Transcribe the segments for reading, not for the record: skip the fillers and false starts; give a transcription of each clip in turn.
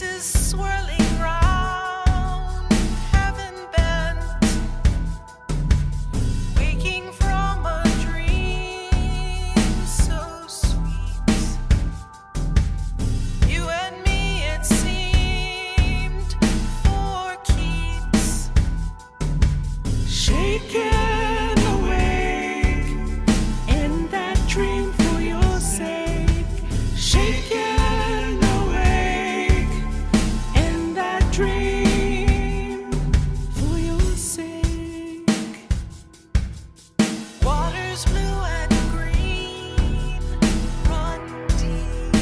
faces swirling round, heaven bent, waking from a dream so sweet. You and me, it seemed, for keeps, shaken awake in that dream for your sake, shaken awake in that dream for your sake. Waters blue and green run deep,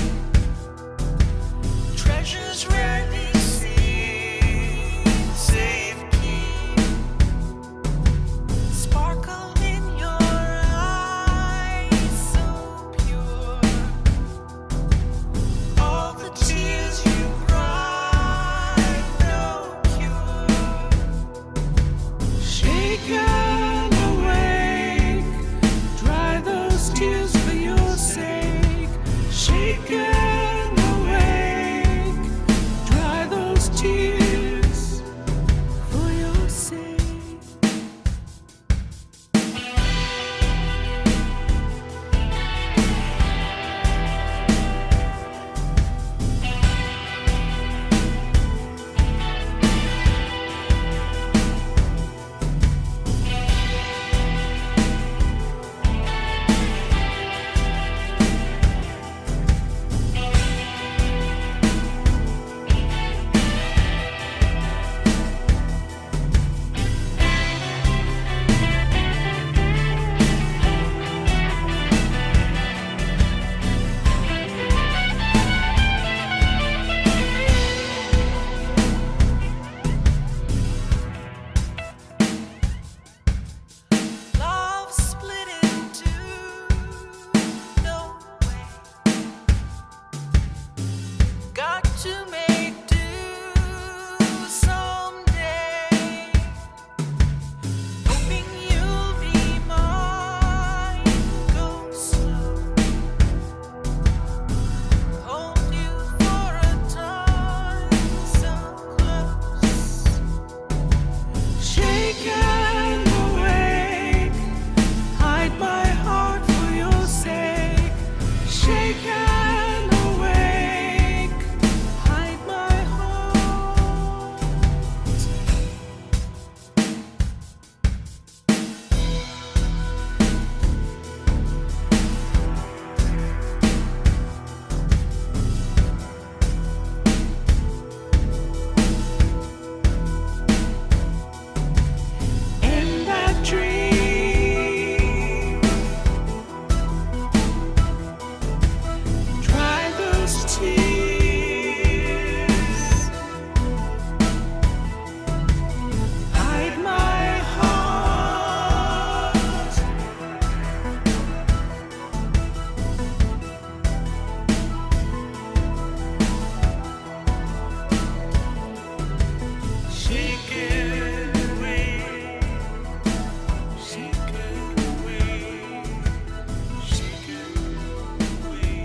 treasures rarely seen, safe keep, sparkle in your eyes so pure. All the tears you cried, no cure. Shaken awake, dry those tears for your sake. Shaken awake, dry those tears for your sake. Love split in two, no way. Got to make do someday. Hoping you'll be mine, go slow. Hold you for a time so close. Shaken awake, hide my heart for your sake. Shaken awake, hide my heart. In that dream, dry those tears, hide my heart. Shaken away, shaken away, shaken away.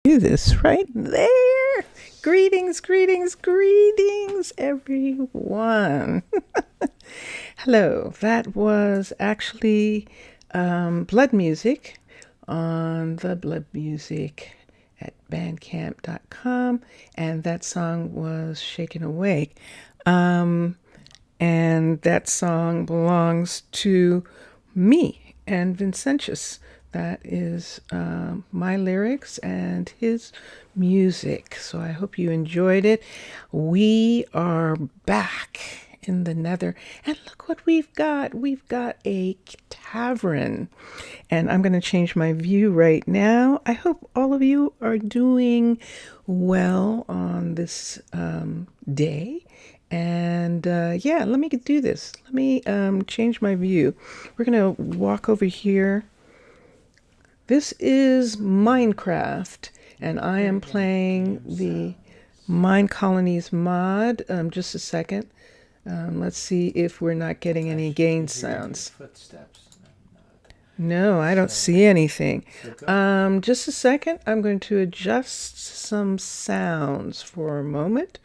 Do this right there. Greetings, greetings, greetings, everyone. Hello. That was actually Blood Music on the Blood Music at bandcamp.com, and that song was Shaken Awake. And that song belongs to me and Vincentius. That is my lyrics and his music. So I hope you enjoyed it. We are back in the nether. And look what we've got. We've got a tavern. And I'm going to change my view right now. I hope all of you are doing well on this day. And yeah, let me do this. Let me change my view. We're going to walk over here. This is Minecraft, and I am playing the Minecolonies mod. Just a second. Let's see if we're not getting any gain sounds. Footsteps. No, I don't see anything. Just a second. I'm going to adjust some sounds for a moment.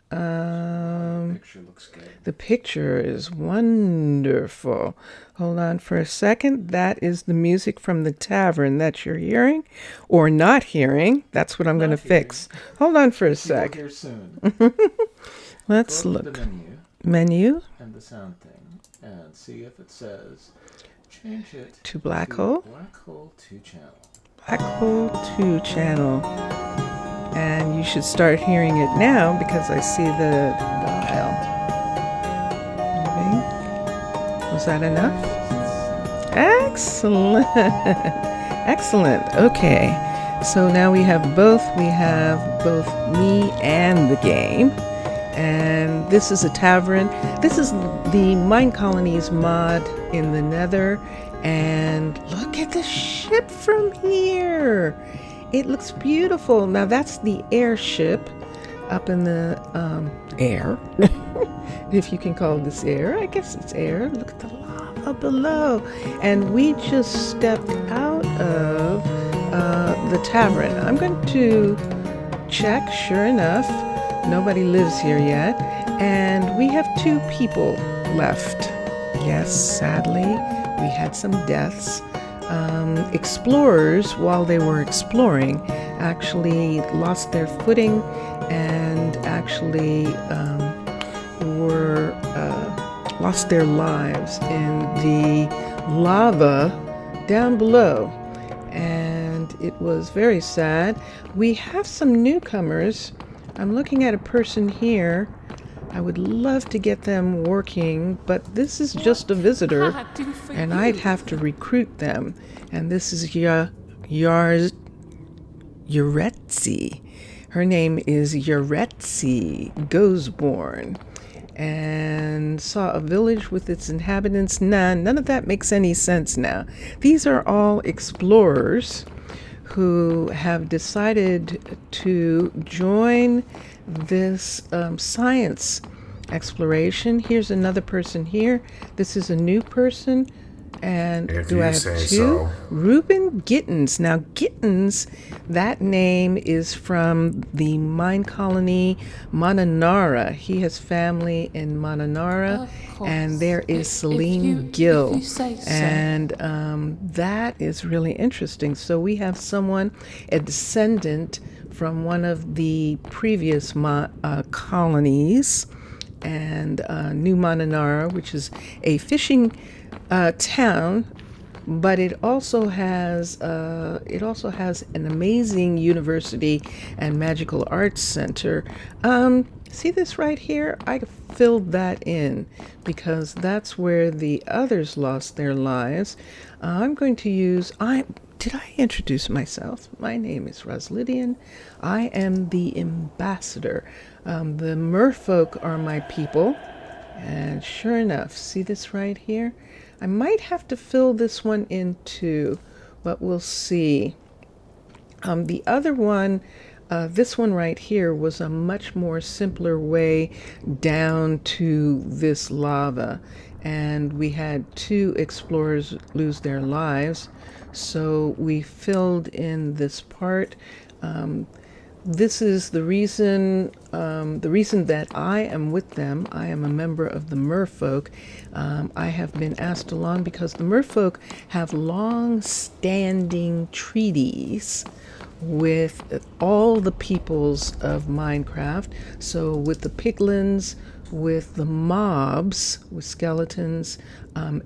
Picture looks good. The picture is wonderful. Hold on for a second. That is the music from the tavern that you're hearing or not hearing. That's what I'm going to fix. Hold on for a sec. Here soon. Let's Go to look. the Menu and the sound thing and see if it says change it to Black Hole. Black Hole 2 channel. Black Hole 2 channel. And you should start hearing it now because I see the dial. Was that enough? Excellent. Excellent. Okay. So now we have both me and the game. And this is a tavern. This is the Minecolonies mod in the nether. And look at the ship from here. It looks beautiful. Now that's the airship up in the air. If you can call this air. I guess it's air. Look at the lava below. And we just stepped out of the tavern. I'm going to check. Sure enough, nobody lives here yet. And we have 2 people left. Yes, sadly, we had some deaths. Explorers, while they were exploring, actually lost their footing and actually lost their lives in the lava down below. And it was very sad. We have some newcomers. I'm looking at a person here. I would love to get them working, but this is just a visitor, and I'd have to recruit them. And this is Yuretsi. Her name is Yuretsi Goesborn. And saw a village with its inhabitants. None of that makes any sense now. These are all explorers who have decided to join this science exploration. Here's another person here. This is a new person. And if do you I have say 2? so. Reuben Gittins. Now, Gittins, that name is from the mine colony Mananara. He has family in Mananara, and there is Celine Gill. And that is really interesting. So we have someone, a descendant from one of the previous colonies, and New Mananara, which is a fishing town, but it also has an amazing university and magical arts center. See this right here? I filled that in because that's where the others lost their lives. I'm going to use. Did I introduce myself? My name is Roslydian. I am the ambassador. The Mer-folk are my people, and sure enough, see this right here? I might have to fill this one in too, but we'll see. The other one, this one right here, was a much more simpler way down to this lava. And we had 2 explorers lose their lives. So we filled in this part. This is the reason that I am with them. I am a member of the Mer-folk. I have been asked along because the Mer-folk have long-standing treaties with all the peoples of Minecraft. So with the piglins, with the mobs, with skeletons,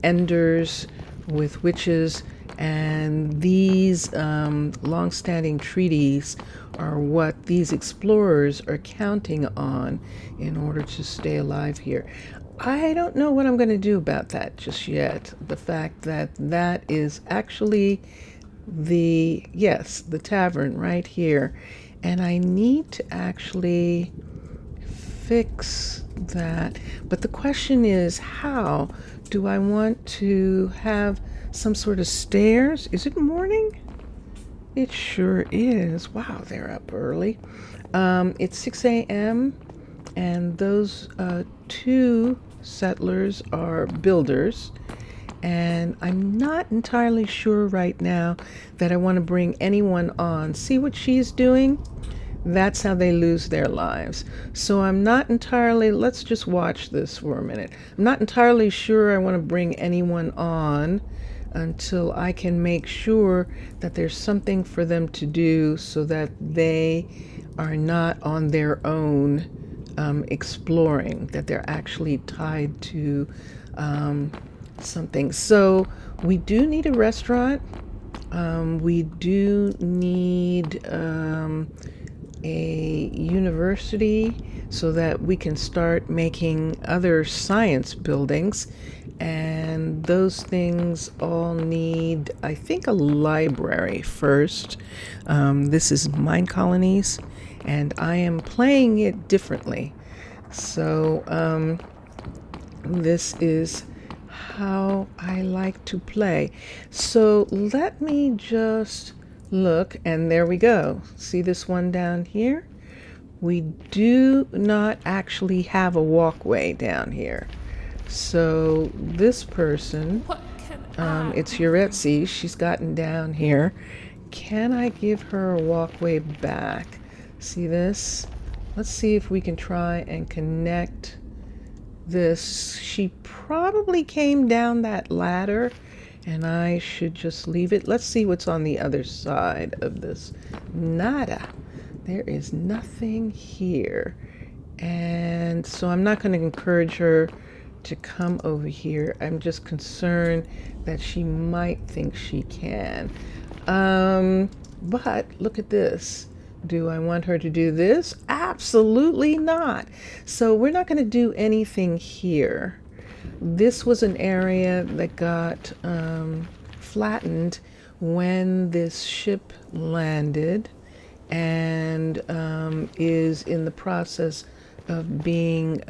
enders, with witches, and these long-standing treaties are what these explorers are counting on in order to stay alive here. I don't know what I'm going to do about that just yet. The fact that is actually the tavern right here. and I need to actually fix that. But the question is, how do I want to have some sort of stairs? Is it morning? It sure is. Wow, they're up early. It's 6 a.m. and those two settlers are builders. And I'm not entirely sure right now that I want to bring anyone on. See what she's doing? That's how they lose their lives. So I'm not entirely, let's just watch this for a minute. I'm not entirely sure I want to bring anyone on until I can make sure that there's something for them to do so that they are not on their own exploring, that they're actually tied to something. So we do need a restaurant. We do need a university so that we can start making other science buildings. And those things all need, I think, a library first. This is Minecolonies, and I am playing it differently. So this is how I like to play. So let me just look, and there we go. See this one down here? We do not actually have a walkway down here. So this person, it's Yuretsi, she's gotten down here. Can I give her a walkway back? See this? Let's see if we can try and connect this. She probably came down that ladder, and I should just leave it. Let's see what's on the other side of this. Nada. There is nothing here. And so I'm not going to encourage her to come over here. I'm just concerned that she might think she can. But look at this. Do I want her to do this? Absolutely not. So we're not going to do anything here. This was an area that got flattened when this ship landed, and is in the process of being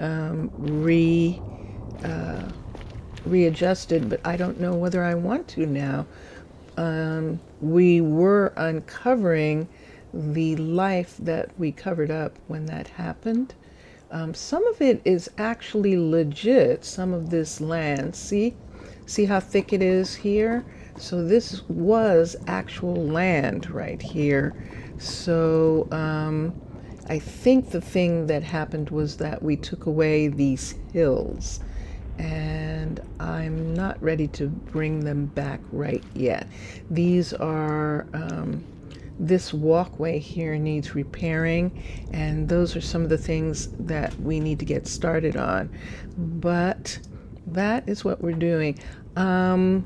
readjusted, but I don't know whether I want to now. We were uncovering the life that we covered up when that happened. Some of it is actually legit, some of this land. See how thick it is here? So this was actual land right here. So I think the thing that happened was that we took away these hills, and I'm not ready to bring them back right yet. These are, this walkway here needs repairing, and those are some of the things that we need to get started on. But that is what we're doing. The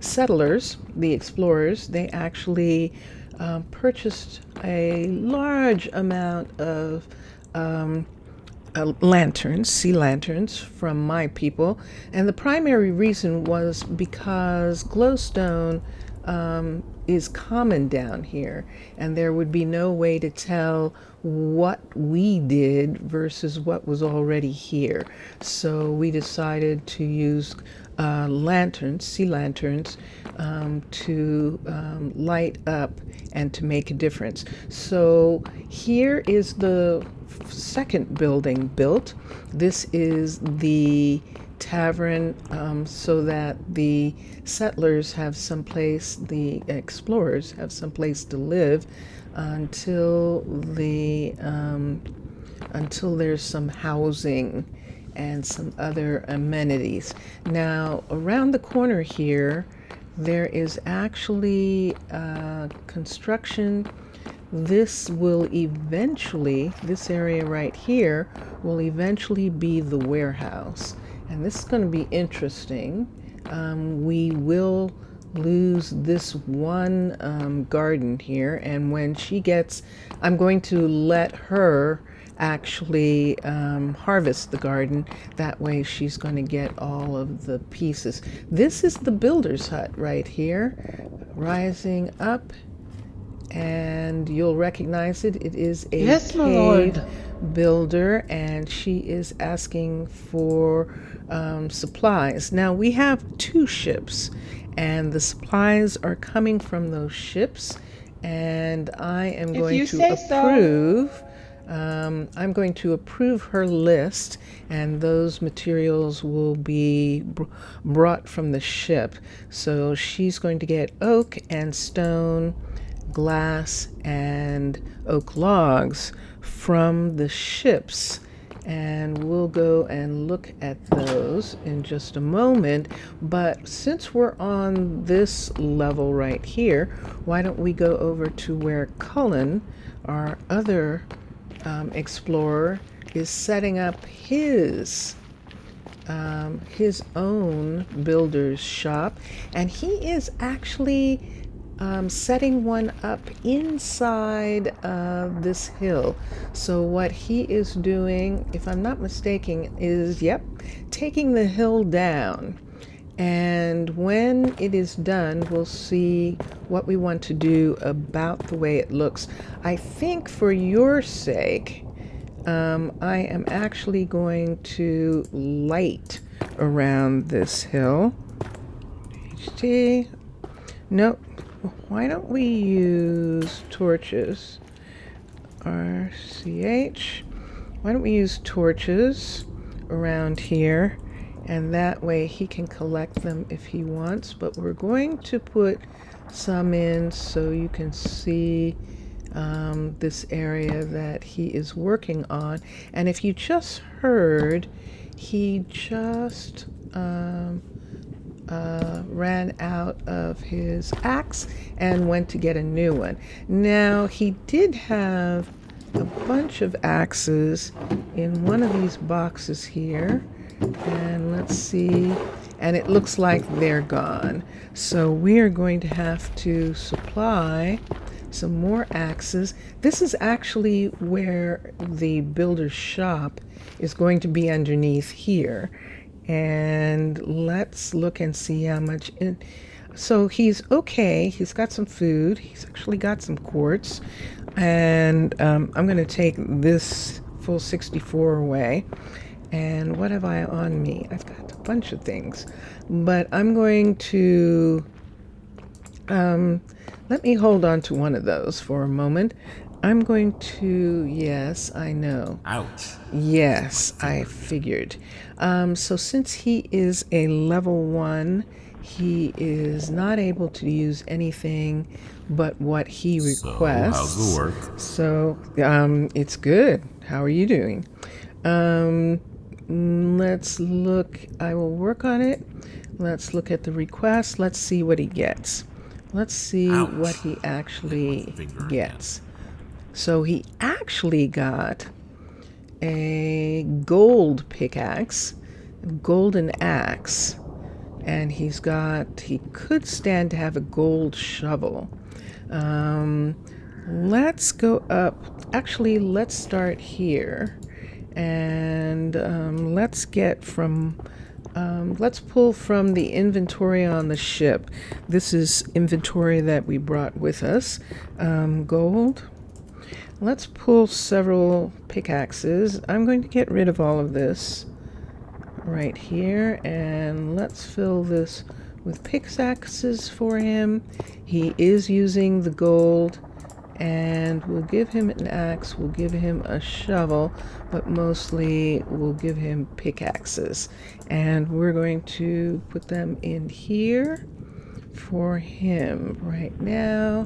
settlers, the explorers, they actually purchased a large amount of lanterns, sea lanterns, from my people. And the primary reason was because glowstone is common down here, and there would be no way to tell what we did versus what was already here. So we decided to use lanterns, sea lanterns, to light up and to make a difference. So here is the second building built. This is the tavern, so that the settlers have some place, the explorers have some place to live until there's some housing and some other amenities. Now, around the corner here, there is actually construction. This will eventually, this area right here, will eventually be the warehouse. And this is going to be interesting. We will lose this one garden here, and when she gets, I'm going to let her actually harvest the garden. That way she's going to get all of the pieces. This is the builder's hut right here, rising up, and you'll recognize it. It is a Yes, my cave lord. builder, and she is asking for supplies. Now we have 2 ships, and the supplies are coming from those ships, and I am going you to say so. approve. I'm going to approve her list, and those materials will be brought from the ship. So she's going to get oak and stone, glass, and oak logs from the ships. And we'll go and look at those in just a moment. But since we're on this level right here, why don't we go over to where Cullen, our other explorer, is setting up his own builder's shop, and he is actually setting one up inside this hill. So what he is doing, if I'm not mistaken, is taking the hill down. And when it is done, we'll see what we want to do about the way it looks. I think for your sake, I am actually going to light around this hill. HT. Nope. Why don't we use torches? RCH. Why don't we use torches around here? And that way he can collect them if he wants. But we're going to put some in so you can see this area that he is working on. And if you just heard, he just ran out of his axe and went to get a new one. Now, he did have a bunch of axes in one of these boxes here. And let's see, and it looks like they're gone. So we are going to have to supply some more axes. This is actually where the builder's shop is going to be, underneath here. And let's look and see how much so he's okay. He's got some food. He's actually got some quartz. And I'm going to take this full 64 away. And what have I on me? I've got a bunch of things, but I'm going to let me hold on to one of those for a moment. I'm going to, yes, I know. Ouch. Yes, I figured. So since he is a level 1, he is not able to use anything but what he requests. So, how's the work? So, it's good. How are you doing? Let's look. I will work on it. Let's look at the request. Let's see what he gets. Let's see Ouch. what he actually Finger gets. So he actually got a gold pickaxe, golden axe, and he could stand to have a gold shovel. Let's go up. Actually, let's start here. And let's pull from the inventory on the ship. This is inventory that we brought with us. Gold. Let's pull several pickaxes. I'm going to get rid of all of this right here, and let's fill this with pickaxes for him. He is using the gold, and we'll give him an axe, we'll give him a shovel, but mostly we'll give him pickaxes. And we're going to put them in here for him right now,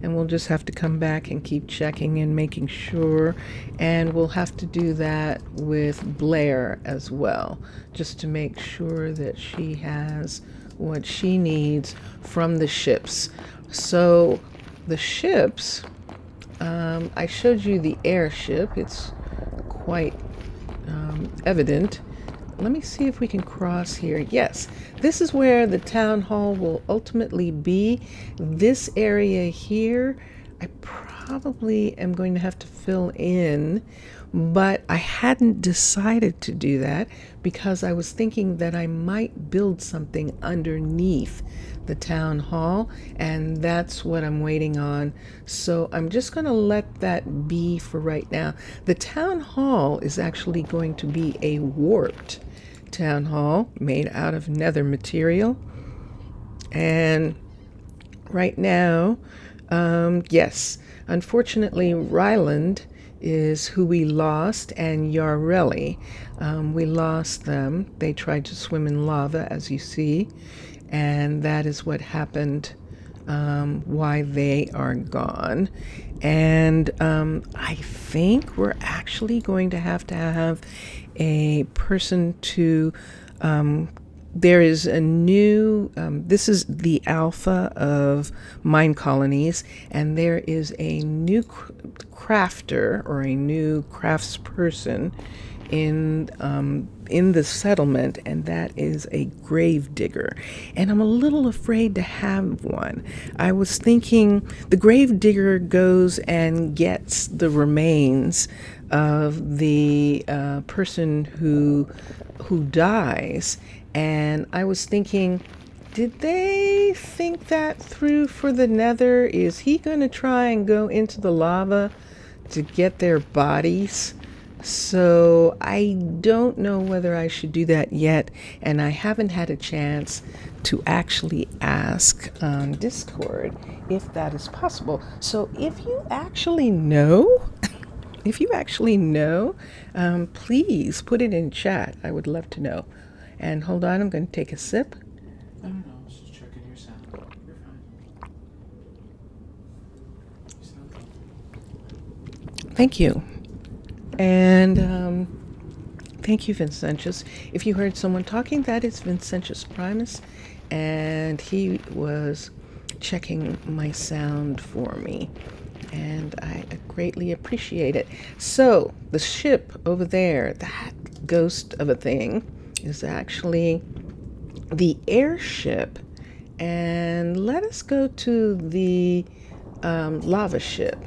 and we'll just have to come back and keep checking and making sure. And we'll have to do that with Blair as well, just to make sure that she has what she needs from the ships. So the ships, I showed you the airship. It's quite evident let me see if we can cross here. Yes, this is where the town hall will ultimately be. This area here, I probably am going to have to fill in, but I hadn't decided to do that because I was thinking that I might build something underneath the town hall, and that's what I'm waiting on. So I'm just going to let that be for right now. The town hall is actually going to be a warped town hall made out of nether material. And right now, yes, unfortunately, Ryland is who we lost, and Yareli. We lost them. They tried to swim in lava, as you see, and that is what happened, why they are gone. And I think we're actually going to have a person to there is a new, this is the alpha of Minecolonies, and there is a new crafter or a new craftsperson in the settlement, and that is a grave digger. And I'm a little afraid to have one. I was thinking the grave digger goes and gets the remains of the person who dies, and I was thinking, did they think that through for the nether? Is he going to try and go into the lava to get their bodies? So I don't know whether I should do that yet, and I haven't had a chance to actually ask on Discord if that is possible. So if you actually know, please put it in chat. I would love to know. And hold on, I'm going to take a sip. I don't know. I was just checking your sound. You're fine. You sound good. Thank you. And thank you, Vincentius. If you heard someone talking, that is Vincentius Primus, and he was checking my sound for me, and I greatly appreciate it. So the ship over there, that ghost of a thing, is actually the airship. And let us go to the lava ship.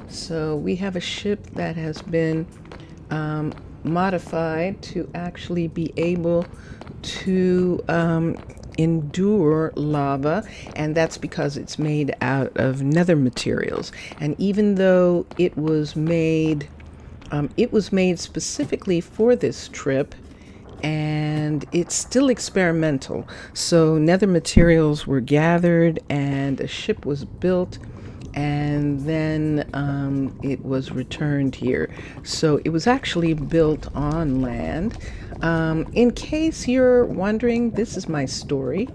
So we have a ship that has been modified to actually be able to endure lava, and that's because it's made out of nether materials. And even though it was made specifically for this trip, and it's still experimental. So nether materials were gathered and a ship was built, and then it was returned here. So it was actually built on land. In case you're wondering, this is my story,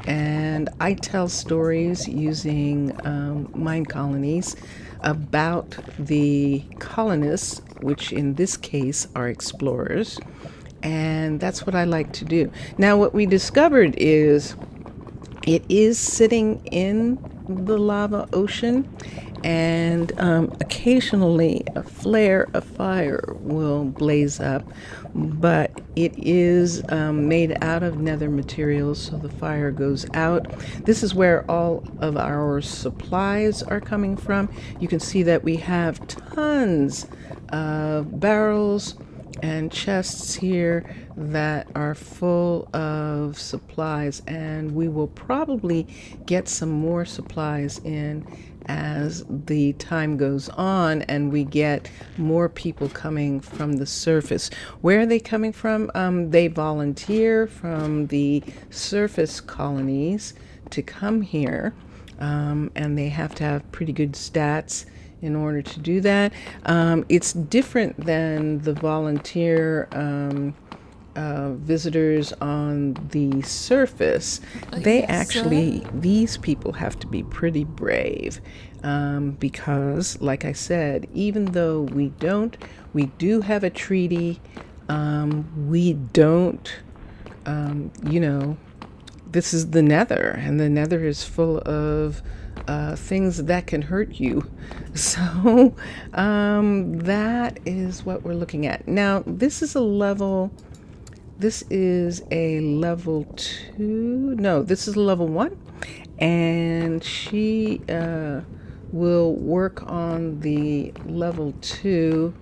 and I tell stories using Minecolonies about the colonists, which in this case are explorers. And that's what I like to do. Now, what we discovered is it is sitting in the lava ocean, and occasionally a flare of fire will blaze up, but it is made out of nether materials, so the fire goes out. This is where all of our supplies are coming from. You can see that we have tons of barrels and chests here that are full of supplies, and we will probably get some more supplies in as the time goes on and we get more people coming from the surface. Where are they coming from? They volunteer from the surface colonies to come here, and they have to have pretty good stats in order to do that. It's different than the volunteer visitors on the surface. They actually, these people have to be pretty brave, because, like I said, even though we do have a treaty, we don't, this is the nether, and the nether is full of things that can hurt you. So that is what we're looking at. Now, this is a level this is a level 2. No, this is level 1. And she will work on the level 2.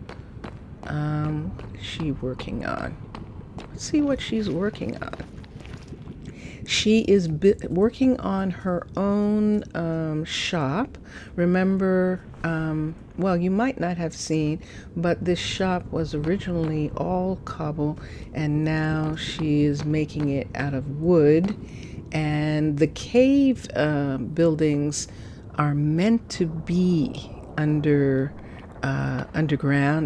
She working on. Let's see what she's working on. She is working on her own shop. Remember, well, you might not have seen, but this shop was originally all cobble, and now she is making it out of wood. And the cave buildings are meant to be underground,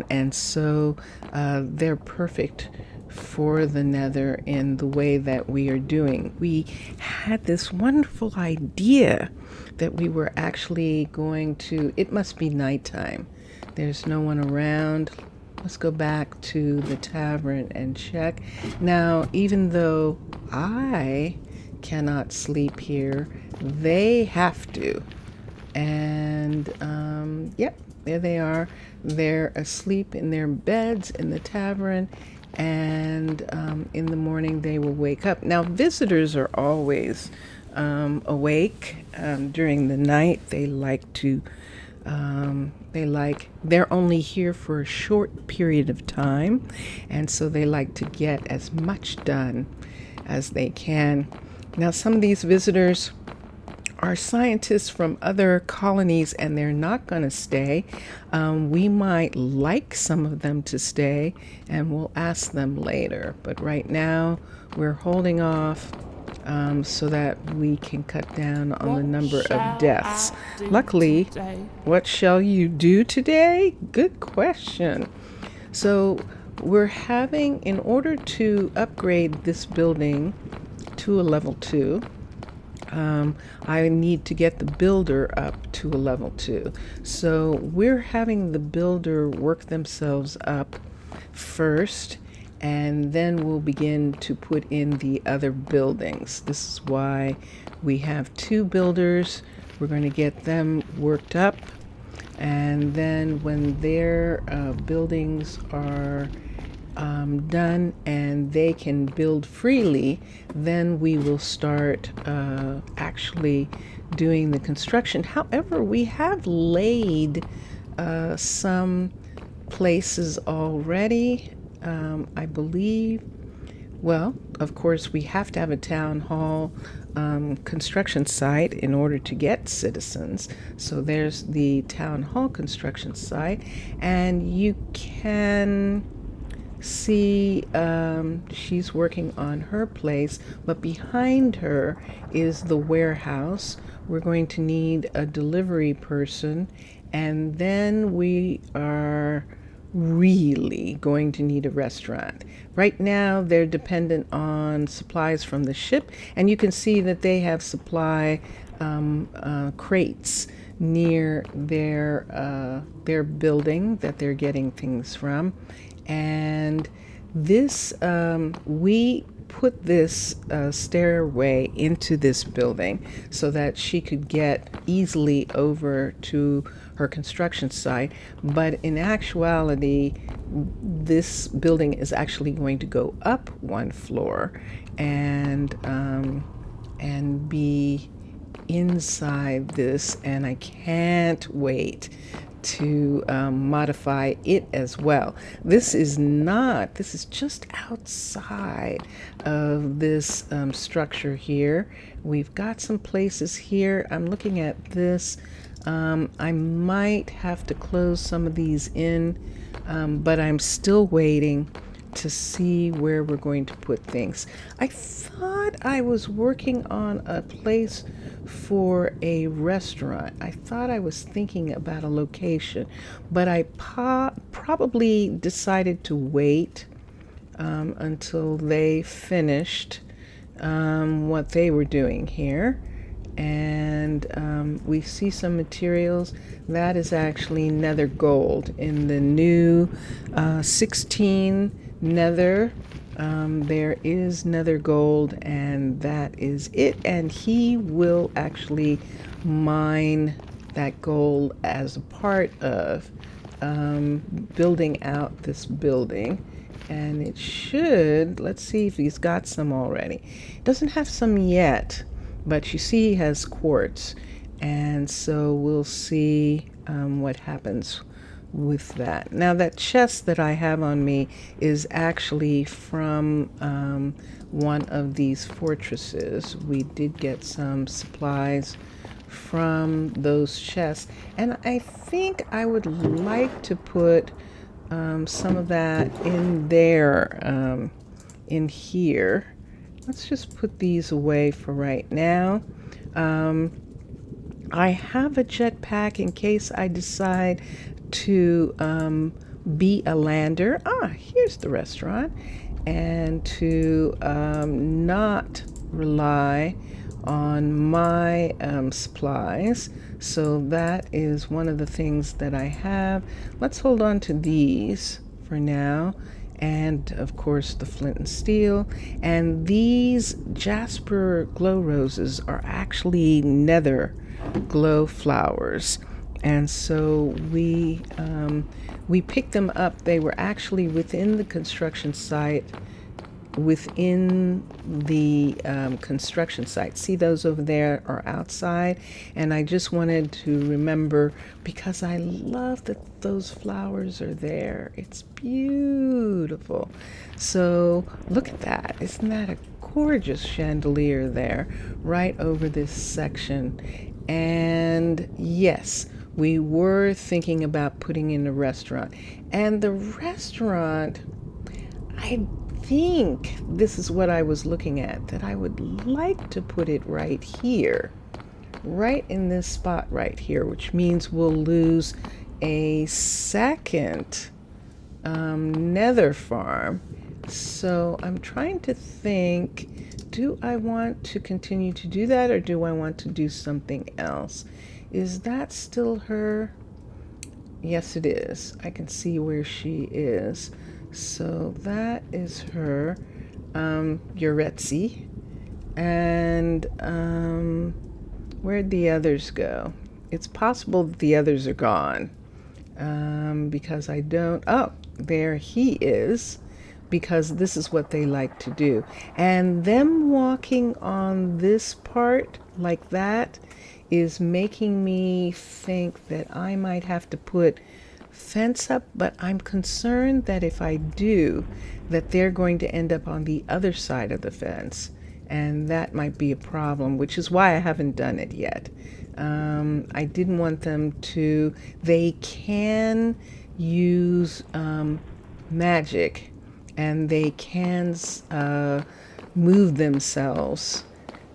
and so they're perfect for the nether in the way that we are doing. We had this wonderful idea that we were actually going to, it must be nighttime. There's no one around. Let's go back to the tavern and check. Now, even though I cannot sleep here, they have to. And yep, there they are. They're asleep in their beds in the tavern, and in the morning they will wake up. Now, visitors are always awake during the night. They're only here for a short period of time, and so they like to get as much done as they can. Now, some of these visitors are scientists from other colonies, and they're not going to stay. We might like some of them to stay, and we'll ask them later. But right now, we're holding off so that we can cut down on the number of deaths. Luckily, what shall you do today? Good question. So we're having, in order to upgrade this building to a level 2, I need to get the builder up to a level 2. So we're having the builder work themselves up first, and then we'll begin to put in the other buildings. This is why we have 2 builders. We're going to get them worked up, and then when their buildings are done and they can build freely, then we will start actually doing the construction. However, we have laid some places already, I believe. Well, of course, we have to have a town hall construction site in order to get citizens. So there's the town hall construction site, and you can see she's working on her place, but behind her is the warehouse. We're going to need a delivery person, and then we are really going to need a restaurant. Right now they're dependent on supplies from the ship, and you can see that they have supply crates near their building that they're getting things from. And this, we put this stairway into this building so that she could get easily over to her construction site. But in actuality, this building is actually going to go up 1 floor and be inside this, and I can't wait to modify it as well. This is just outside of this structure here. We've got some places here. I'm looking at this. I might have to close some of these in, but I'm still waiting to see where we're going to put things. I thought I was working on a place for a restaurant. I thought I was thinking about a location, but I probably decided to wait until they finished what they were doing here. And we see some materials. That is actually nether gold in the new 16 nether. There is nether gold, and that is it. And he will actually mine that gold as a part of building out this building. And it should, let's see if he's got some already. Doesn't have some yet, but you see he has quartz. And so we'll see what happens with that. Now that chest that I have on me is actually from one of these fortresses. We did get some supplies from those chests, and I think I would like to put some of that in there, in here. Let's just put these away for right now. I have a jetpack in case I decide to be a lander. Here's the restaurant. And to not rely on my supplies. So that is one of the things that I have. Let's hold on to these for now. And of course the flint and steel. And these jasper glow roses are actually nether glow flowers. And so we picked them up. They were actually within the construction site. See those over there are outside, and I just wanted to remember because I love that those flowers are there. It's beautiful. So look at that. Isn't that a gorgeous chandelier there right over this section? And yes, we were thinking about putting in a restaurant. And the restaurant, I think this is what I was looking at, that I would like to put it right here, right in this spot right here, which means we'll lose a second nether farm. So I'm trying to think, do I want to continue to do that, or do I want to do something else? Is that still her? Yes, it is. I can see where she is. So that is her, Yuretsi. And where'd the others go? It's possible that the others are gone, because I don't, oh, there he is, because this is what they like to do. And them walking on this part like that is making me think that I might have to put fence up, but I'm concerned that if I do, that they're going to end up on the other side of the fence, and that might be a problem, which is why I haven't done it yet. I didn't want them to, they can use magic, and they can move themselves.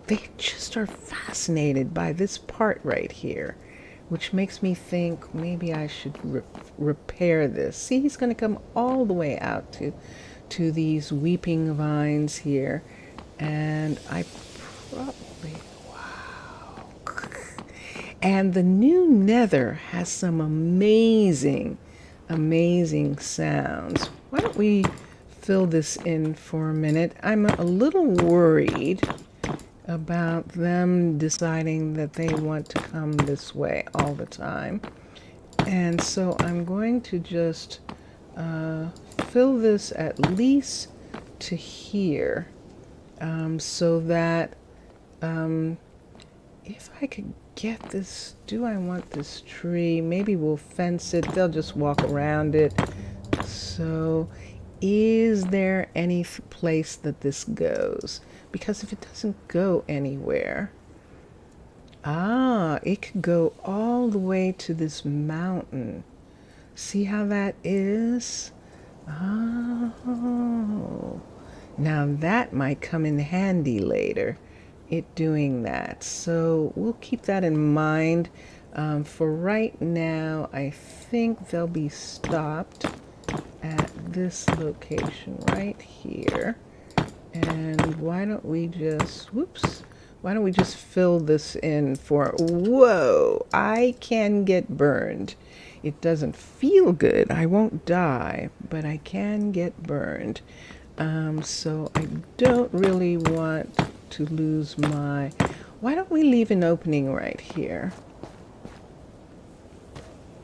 They just are fascinated by this part right here, which makes me think maybe I should repair this. See, he's going to come all the way out to these weeping vines here. And I probably, wow. And the new nether has some amazing, amazing sounds. Why don't we fill this in for a minute? I'm a little worried about them deciding that they want to come this way all the time. And so I'm going to just fill this at least to here, so that if I could get this, do I want this tree? Maybe we'll fence it. They'll just walk around it. So is there any place that this goes? Because if it doesn't go anywhere, it could go all the way to this mountain. See how that is? Oh, now that might come in handy later, it doing that. So we'll keep that in mind. For right now, I think they'll be stopped at this location right here. And why don't we just, why don't we just fill this in for, whoa, I can get burned. It doesn't feel good. I won't die, but I can get burned. So I don't really want to lose why don't we leave an opening right here?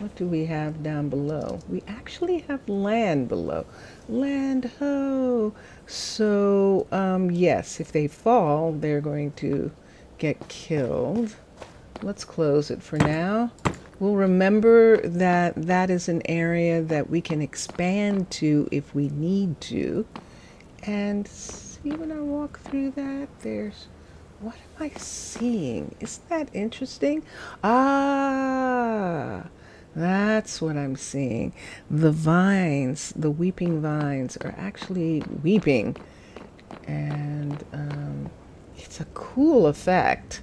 What do we have down below? We actually have land below. Land ho! So, yes, if they fall, they're going to get killed. Let's close it for now. We'll remember that that is an area that we can expand to if we need to. And see, when I walk through that, there's, what am I seeing? Isn't that interesting? Ah, that's what I'm seeing. The vines, the weeping vines, are actually weeping. And it's a cool effect.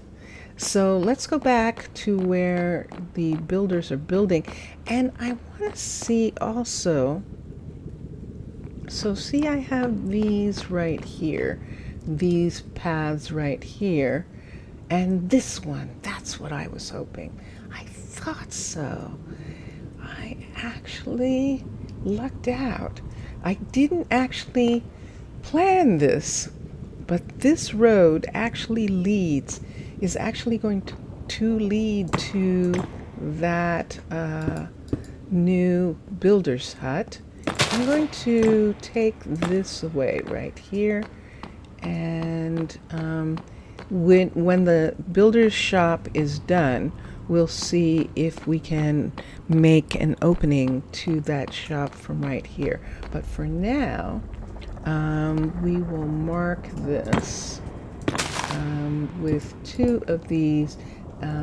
So let's go back to where the builders are building. And I want to see also, so see, I have these right here, these paths right here, and this one, that's what I was hoping. I thought so. I actually lucked out. I didn't actually plan this, but this road actually is actually going to lead to that new builder's hut. I'm going to take this away right here, and when the builder's shop is done, we'll see if we can make an opening to that shop from right here. But for now, we will mark this with two of these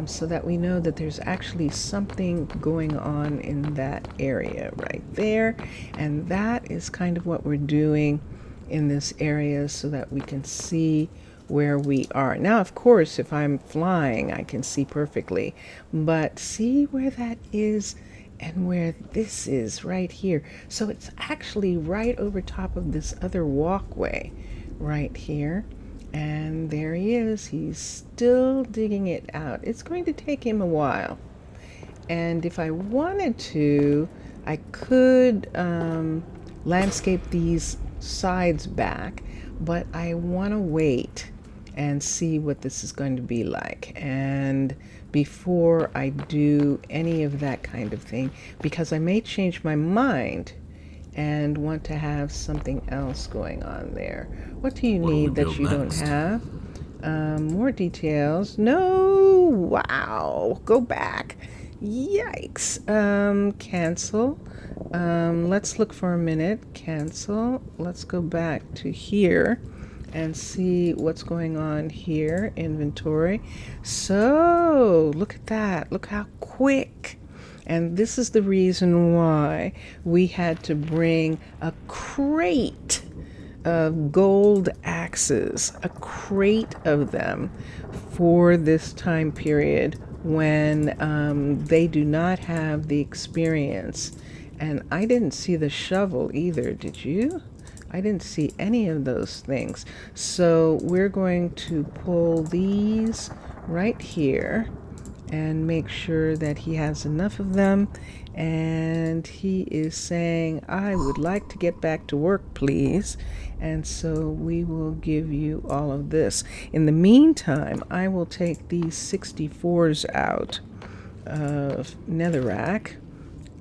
so that we know that there's actually something going on in that area right there. And that is kind of what we're doing in this area so that we can see where we are. Now, of course, if I'm flying, I can see perfectly, but see where that is and where this is right here. So it's actually right over top of this other walkway right here. And there he is. He's still digging it out. It's going to take him a while. And if I wanted to, I could landscape these sides back, but I want to wait and see what this is going to be like. And before I do any of that kind of thing, because I may change my mind and want to have something else going on there. What do you need that you don't have? More details. No! Wow! Go back. Yikes. Cancel. Let's look for a minute. Cancel. Let's go back to here and see what's going on here. Inventory. So, look at that. Look how quick. And this is the reason why we had to bring a crate of gold axes, a crate of them for this time period when they do not have the experience. And I didn't see the shovel either, did you? I didn't see any of those things. So we're going to pull these right here and make sure that he has enough of them. And he is saying, I would like to get back to work, please. And so we will give you all of this. In the meantime, I will take these 64s out of netherrack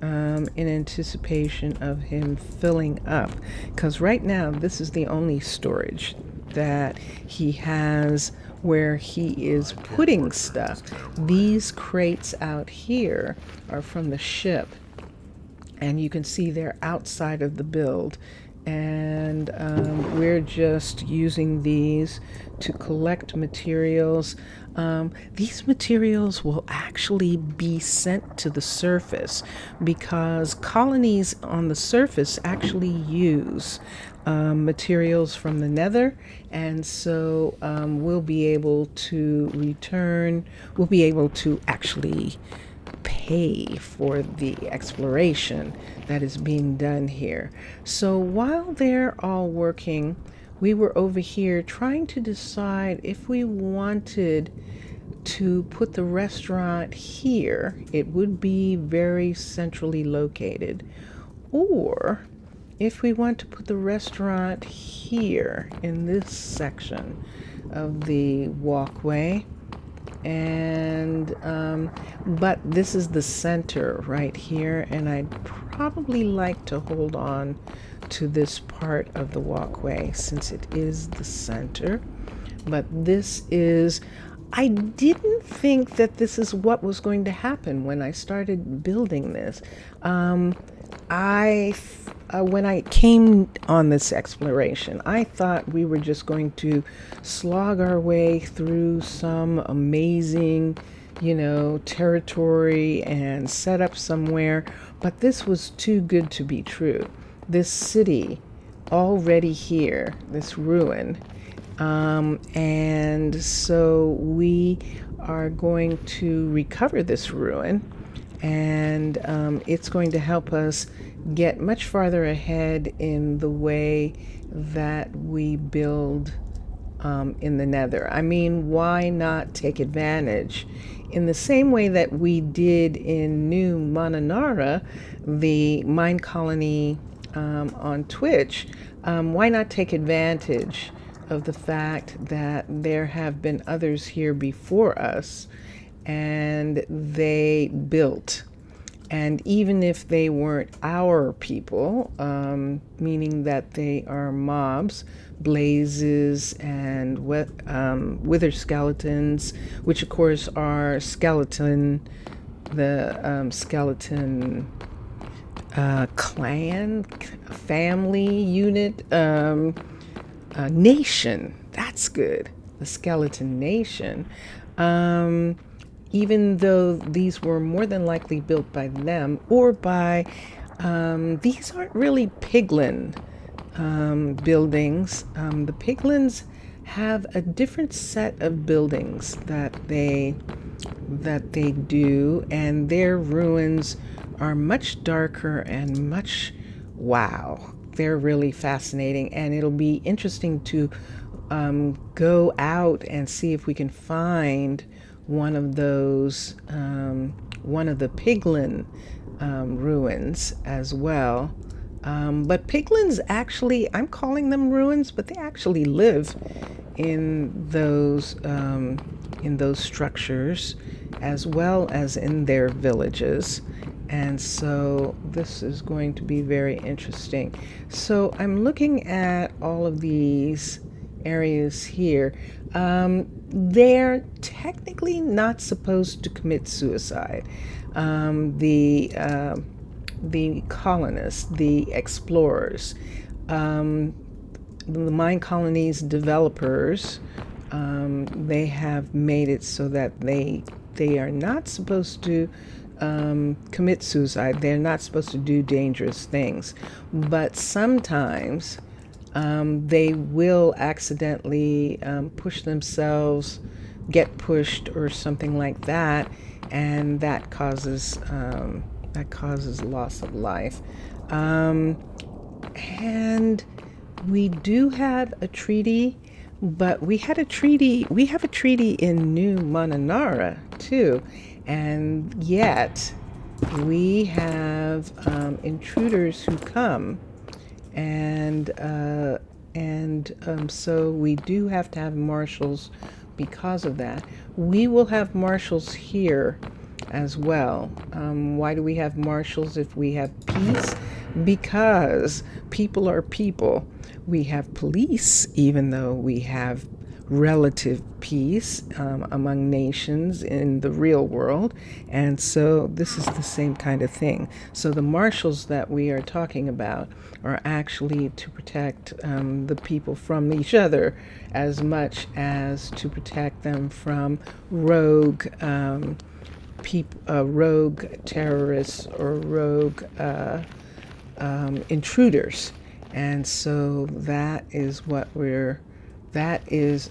in anticipation of him filling up. Because right now, this is the only storage that he has where he is putting stuff. These crates out here are from the ship, and you can see they're outside of the build, and we're just using these to collect materials. These materials will actually be sent to the surface because colonies on the surface actually use materials from the nether, and so we'll be able to we'll be able to actually pay for the exploration that is being done here. So while they're all working, we were over here trying to decide if we wanted to put the restaurant here. It would be very centrally located, or if we want to put the restaurant here in this section of the walkway. and but this is the center right here, and I'd probably like to hold on to this part of the walkway since it is the center. But this is, I didn't think that this is what was going to happen when I started building this. When I came on this exploration, I thought we were just going to slog our way through some amazing, territory and set up somewhere, but this was too good to be true. This city already here, this ruin, and so we are going to recover this ruin, and it's going to help us get much farther ahead in the way that we build in the nether. I mean, why not take advantage in the same way that we did in New Mananara, the mine colony on Twitch? Why not take advantage of the fact that there have been others here before us and they built? And even if they weren't our people, meaning that they are mobs, blazes, and wither skeletons, which of course are skeleton, the skeleton clan, family unit, nation. That's good. The skeleton nation. Even though these were more than likely built by them or by, these aren't really piglin buildings. The piglins have a different set of buildings that they do, and their ruins are much darker and much, wow, they're really fascinating, and it'll be interesting to go out and see if we can find one of those, one of the piglin ruins as well. But piglins actually, I'm calling them ruins, but they actually live in those structures as well as in their villages. And so this is going to be very interesting. So I'm looking at all of these areas here. They're technically not supposed to commit suicide. The colonists, the explorers, the Minecolonies developers, they have made it so that they are not supposed to commit suicide. They're not supposed to do dangerous things. But sometimes they will accidentally push themselves, get pushed, or something like that, and that causes loss of life. And we do have a treaty, but we have a treaty in New Mananara too, and yet we have intruders who come, and so we do have to have marshals because of that. We will have marshals here as well. Why do we have marshals if we have peace? Because people are people. We have police, even though we have relative peace among nations in the real world. And so this is the same kind of thing. So the marshals that we are talking about are actually to protect the people from each other as much as to protect them from rogue rogue terrorists or rogue intruders. And so that is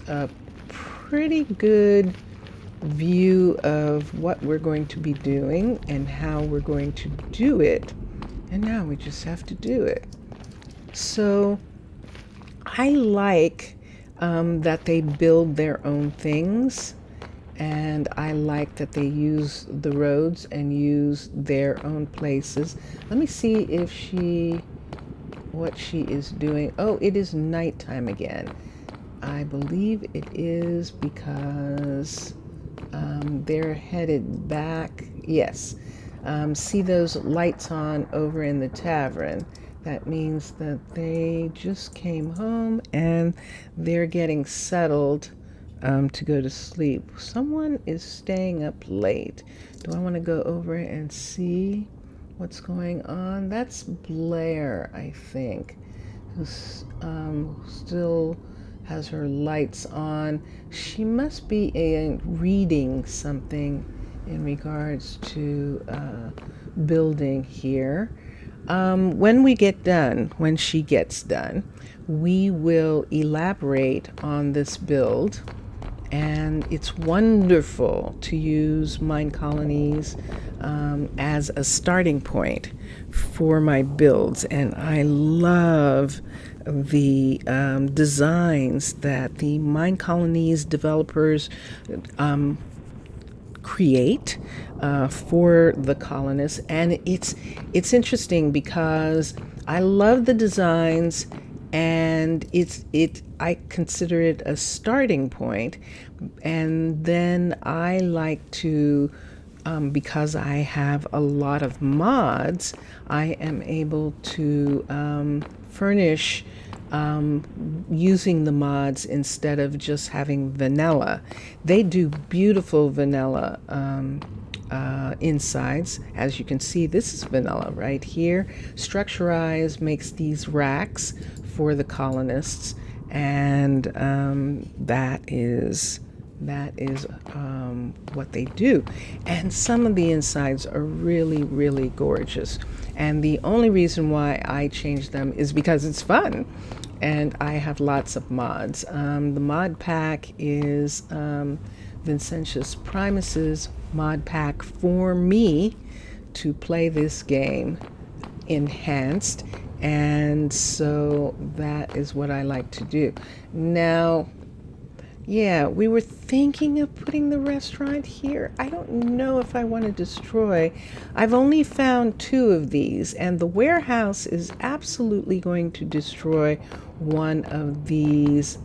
a pretty good view of what we're going to be doing and how we're going to do it. And now we just have to do it. So I like that they build their own things, and I like that they use the roads and use their own places. Let me see if what she is doing. Oh, it is nighttime again. I believe it is because They're headed back. Yes. See those lights on over in the tavern? That means that they just came home and they're getting settled to go to sleep. Someone is staying up late. Do I want to go over and see what's going on? That's Blair, I think, who's still has her lights on. She must be reading something in regards to building here. When we get done, when she gets done, we will elaborate on this build. And it's wonderful to use Minecolonies as a starting point for my builds. And I love the designs that the Minecolonies developers create for the colonists. And it's interesting because I love the designs, and I consider it a starting point. And then I like to, because I have a lot of mods, I am able to furnish using the mods instead of just having vanilla. They do beautiful vanilla insides. As you can see, this is vanilla right here. Structurize makes these racks for the colonists, and that is what they do. And some of the insides are really, really gorgeous. And the only reason why I changed them is because it's fun. And I have lots of mods. The mod pack is Vincentius Primus's mod pack for me to play this game enhanced. And so that is what I like to do. Now, yeah, we were thinking of putting the restaurant here. I don't know if I want to destroy. I've only found 2 of these, and the warehouse is absolutely going to destroy one of these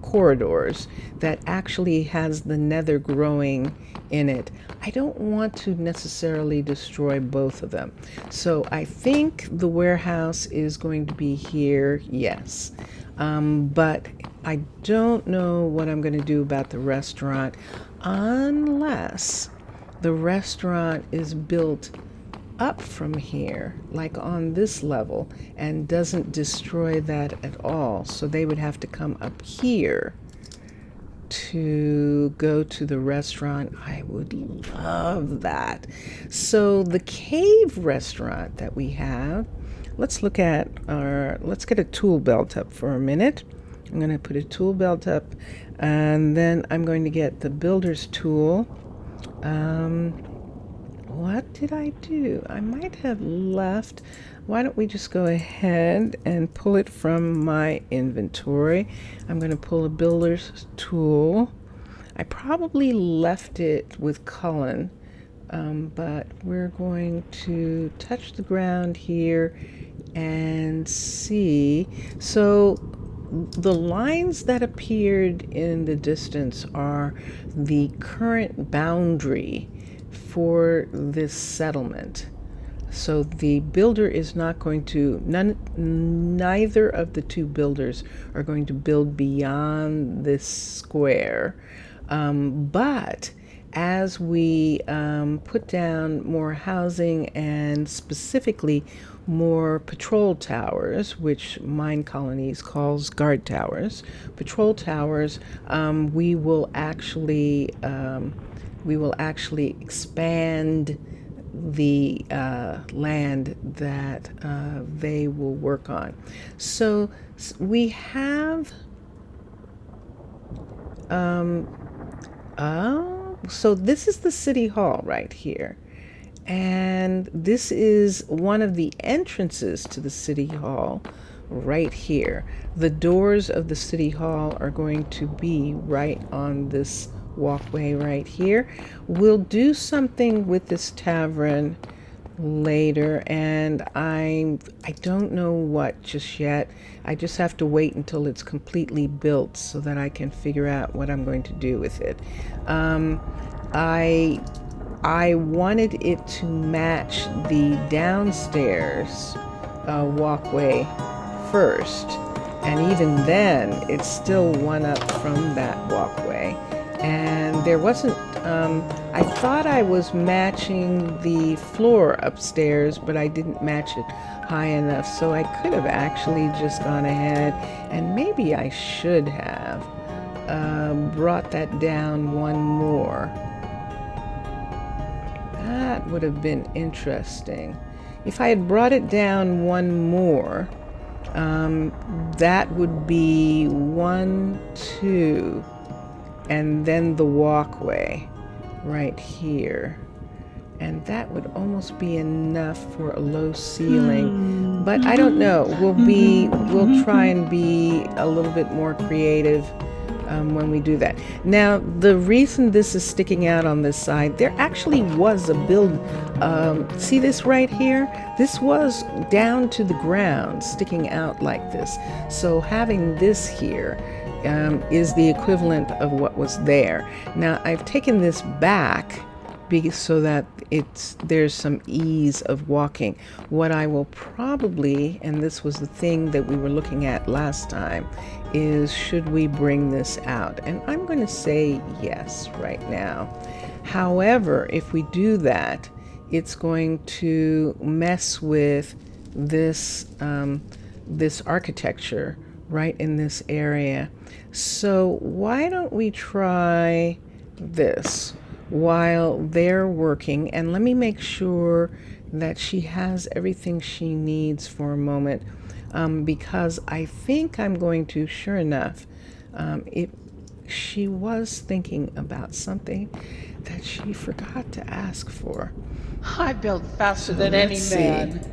corridors that actually has the nether growing in it. I don't want to necessarily destroy both of them. So I think the warehouse is going to be here, yes. But I don't know what I'm going to do about the restaurant unless the restaurant is built up from here, like on this level, and doesn't destroy that at all. So they would have to come up here to go to the restaurant. I would love that. So the cave restaurant that we have, let's get a tool belt up for a minute. I'm going to put a tool belt up, and then I'm going to get the builder's tool. What did I do? I might have left. Why don't we just go ahead and pull it from my inventory? I'm going to pull a builder's tool. I probably left it with Cullen, but we're going to touch the ground here and see. So the lines that appeared in the distance are the current boundary for this settlement. So the builder is not going to, neither of the 2 builders are going to build beyond this square. But as we put down more housing, and specifically more patrol towers, which Minecolonies calls guard towers, patrol towers, we will actually expand the land that they will work on. So we have so this is the city hall right here, and this is one of the entrances to the city hall right here. The doors of the city hall are going to be right on this walkway right here. We'll do something with this tavern later, and I don't know what just yet. I just have to wait until it's completely built so that I can figure out what I'm going to do with it. I wanted it to match the downstairs walkway first, and even then it's still one up from that walkway, and there wasn't I thought I was matching the floor upstairs, but I didn't match it high enough, so I could have actually just gone ahead, and maybe I should have brought that down one more. That would have been interesting. If I had brought it down one more, that would be 1, 2, and then the walkway right here. And that would almost be enough for a low ceiling. But I don't know. We'll try and be a little bit more creative when we do that. Now, the reason this is sticking out on this side, there actually was a build. See this right here? This was down to the ground, sticking out like this. So having this here is the equivalent of what was there. Now, I've taken this back so that there's some ease of walking. What I will probably, and this was the thing that we were looking at last time, is should we bring this out? And I'm going to say yes right now. However, if we do that, it's going to mess with this this architecture right in this area. So why don't we try this while they're working, and let me make sure that she has everything she needs for a moment, because I think I'm going to, sure enough, she was thinking about something that she forgot to ask for. I build faster than any let's see. man.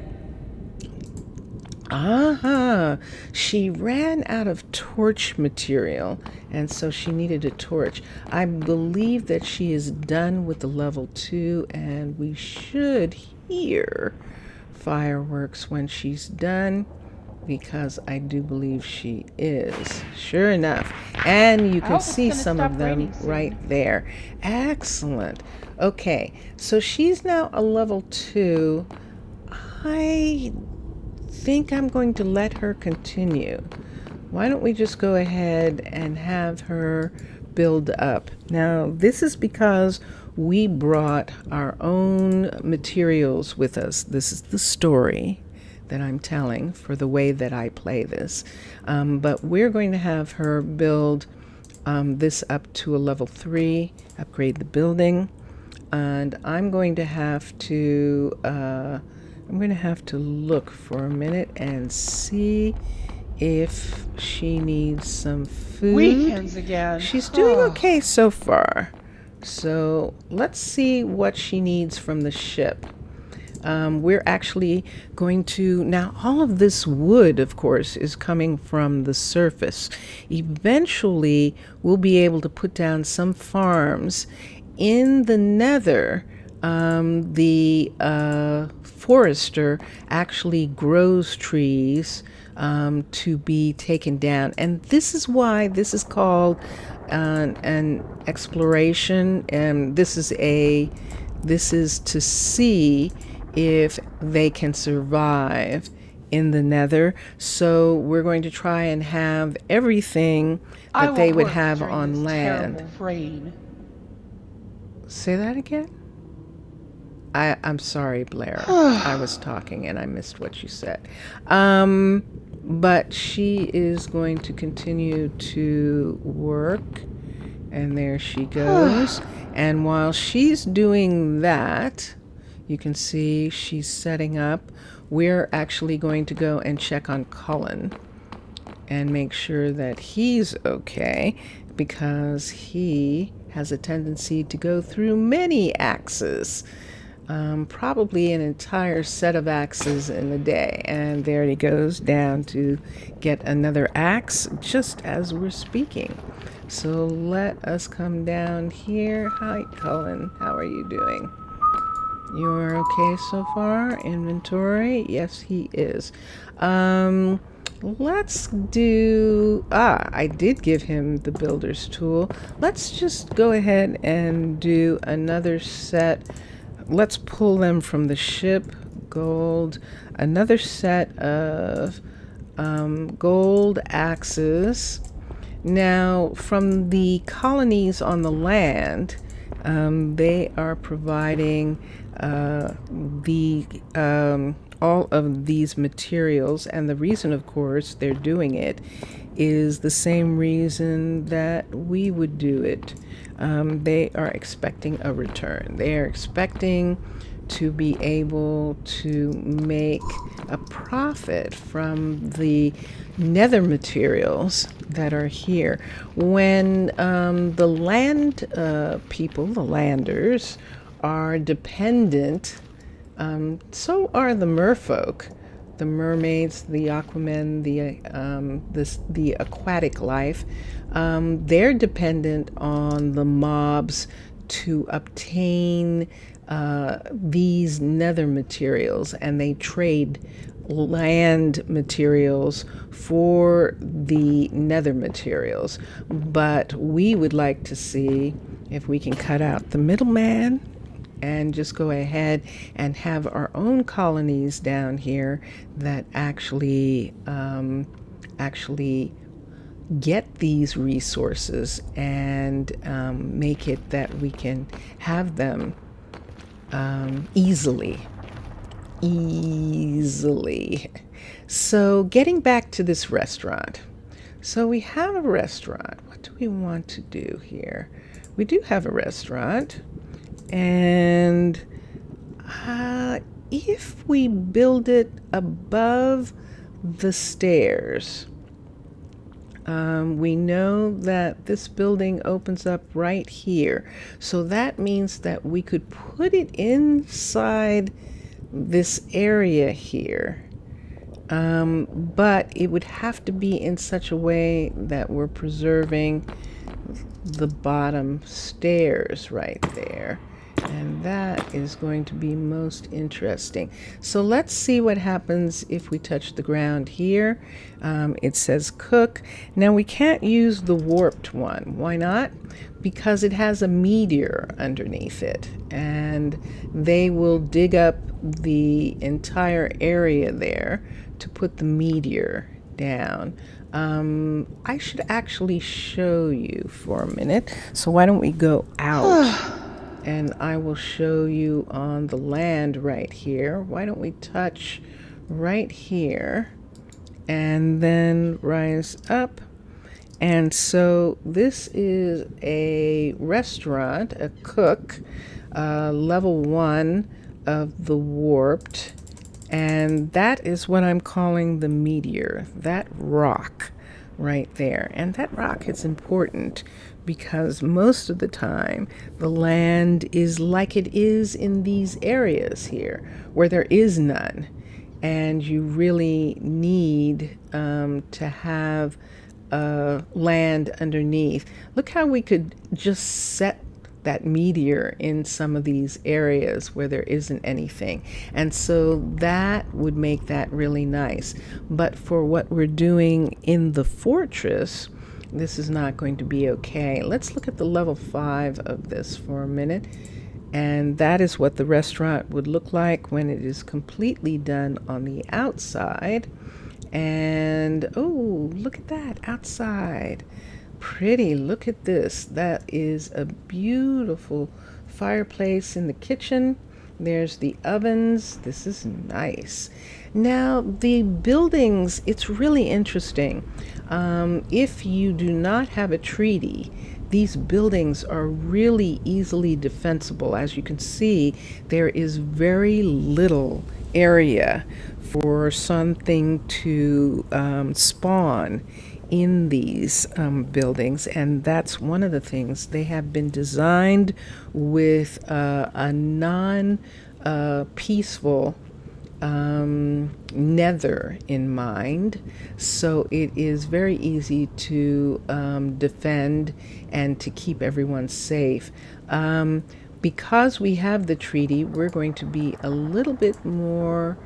She ran out of torch material, and so she needed a torch. I believe that she is done with the level 2, and we should hear fireworks when she's done, because I do believe she is. Sure enough. And you can hope it's see gonna some stop of them raining soon. right there. Excellent. Okay, so she's now a level 2. I think I'm going to let her continue. Why don't we just go ahead and have her build up? Now, this is because we brought our own materials with us. This is the story that I'm telling for the way that I play this. But we're going to have her build this up to a level 3, upgrade the building, and I'm going to have to look for a minute and see if she needs some food. Weekends again. She's doing okay so far. So let's see what she needs from the ship. We're actually going to, now all of this wood, of course, is coming from the surface. Eventually, we'll be able to put down some farms in the nether. The forester actually grows trees to be taken down, and this is why this is called an exploration, and this is to see if they can survive in the nether. So we're going to try and have everything that they would have on land. Rain. Say that again? I'm sorry, Blair. I was talking and I missed what you said. But she is going to continue to work. And there she goes. And while she's doing that, you can see she's setting up. We're actually going to go and check on Cullen and make sure that he's okay, because he has a tendency to go through many axes. Probably an entire set of axes in a day. And there he goes down to get another axe just as we're speaking. So let us come down here. Hi, Cullen. How are you doing? You are okay so far? Inventory? Yes, he is. let's do, I did give him the builder's tool. Let's just go ahead and do another set. Let's pull them from the ship. Gold, another set of gold axes. Now, from the colonies on the land, they are providing all of these materials, and the reason, of course, they're doing it is the same reason that we would do it. They are expecting a return. They are expecting to be able to make a profit from the nether materials that are here. When the land people, the landers, are dependent, so are the Mer-folk, the mermaids, the aquamen, the aquatic life. They're dependent on the mobs to obtain these nether materials, and they trade land materials for the nether materials. But we would like to see if we can cut out the middleman and just go ahead and have our own colonies down here that actually get these resources and make it that we can have them easily. So getting back to this restaurant. So we have a restaurant. What do we want to do here? We do have a restaurant. And if we build it above the stairs, we know that this building opens up right here. So that means that we could put it inside this area here. But it would have to be in such a way that we're preserving the bottom stairs right there. And that is going to be most interesting. So let's see what happens if we touch the ground here. It says cook. Now we can't use the warped one. Why not? Because it has a meteor underneath it, and they will dig up the entire area there to put the meteor down. I should actually show you for a minute. So why don't we go out? And I will show you on the land right here. Why don't we touch right here and then rise up? And so this is a restaurant, a cook, level 1 of the warped. And that is what I'm calling the meteor, that rock right there. And that rock is important because most of the time the land is like it is in these areas here where there is none. And you really need to have land underneath. Look how we could just set that meteor in some of these areas where there isn't anything. And so that would make that really nice. But for what we're doing in the fortress, this is not going to be okay. Let's look at the level 5 of this for a minute. And that is what the restaurant would look like when it is completely done on the outside. And oh, look at that outside. Pretty. Look at this. That is a beautiful fireplace in the kitchen. There's the ovens. This is nice. Now, the buildings, it's really interesting. If you do not have a treaty, these buildings are really easily defensible. As you can see, there is very little area for something to spawn in these buildings, and that's one of the things. They have been designed with a non-peaceful nether in mind, so it is very easy to defend and to keep everyone safe. Because we have the treaty, we're going to be a little bit more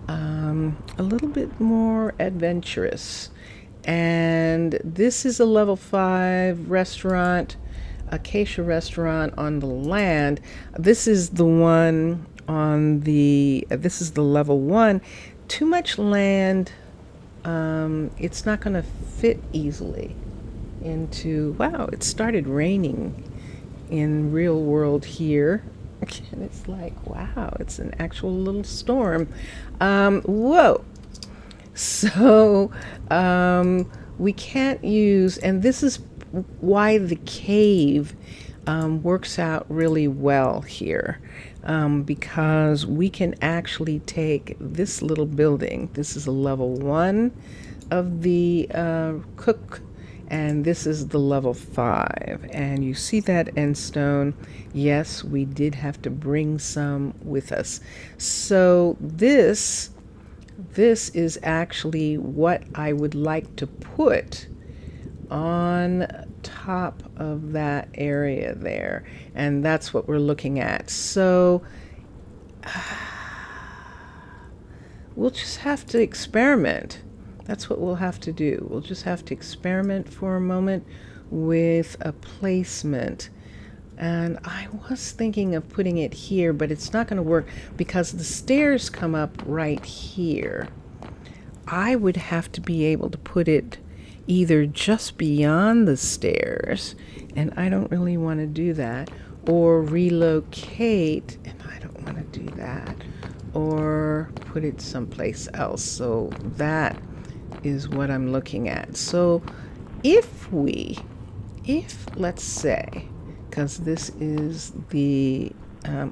a little bit more adventurous. And this is a level 5 restaurant, Acacia restaurant on the land. This is the one on the, this is the level 1. Too much land, it's not going to fit easily into, wow, it started raining in real world here. And it's like, wow, it's an actual little storm. Whoa. So we can't use, and this is why the cave works out really well here, because we can actually take this little building. This is a level 1 of the cook, and this is the level 5. And you see that end stone. Yes, we did have to bring some with us. So this is actually what I would like to put on top of that area there. And that's what we're looking at. So we'll just have to experiment. That's what we'll have to do. We'll just have to experiment for a moment with a placement. And I was thinking of putting it here, but it's not going to work because the stairs come up right here. I would have to be able to put it either just beyond the stairs, and I don't really want to do that, or relocate, and I don't want to do that, or put it someplace else. So that is what I'm looking at. So if let's say, because this is the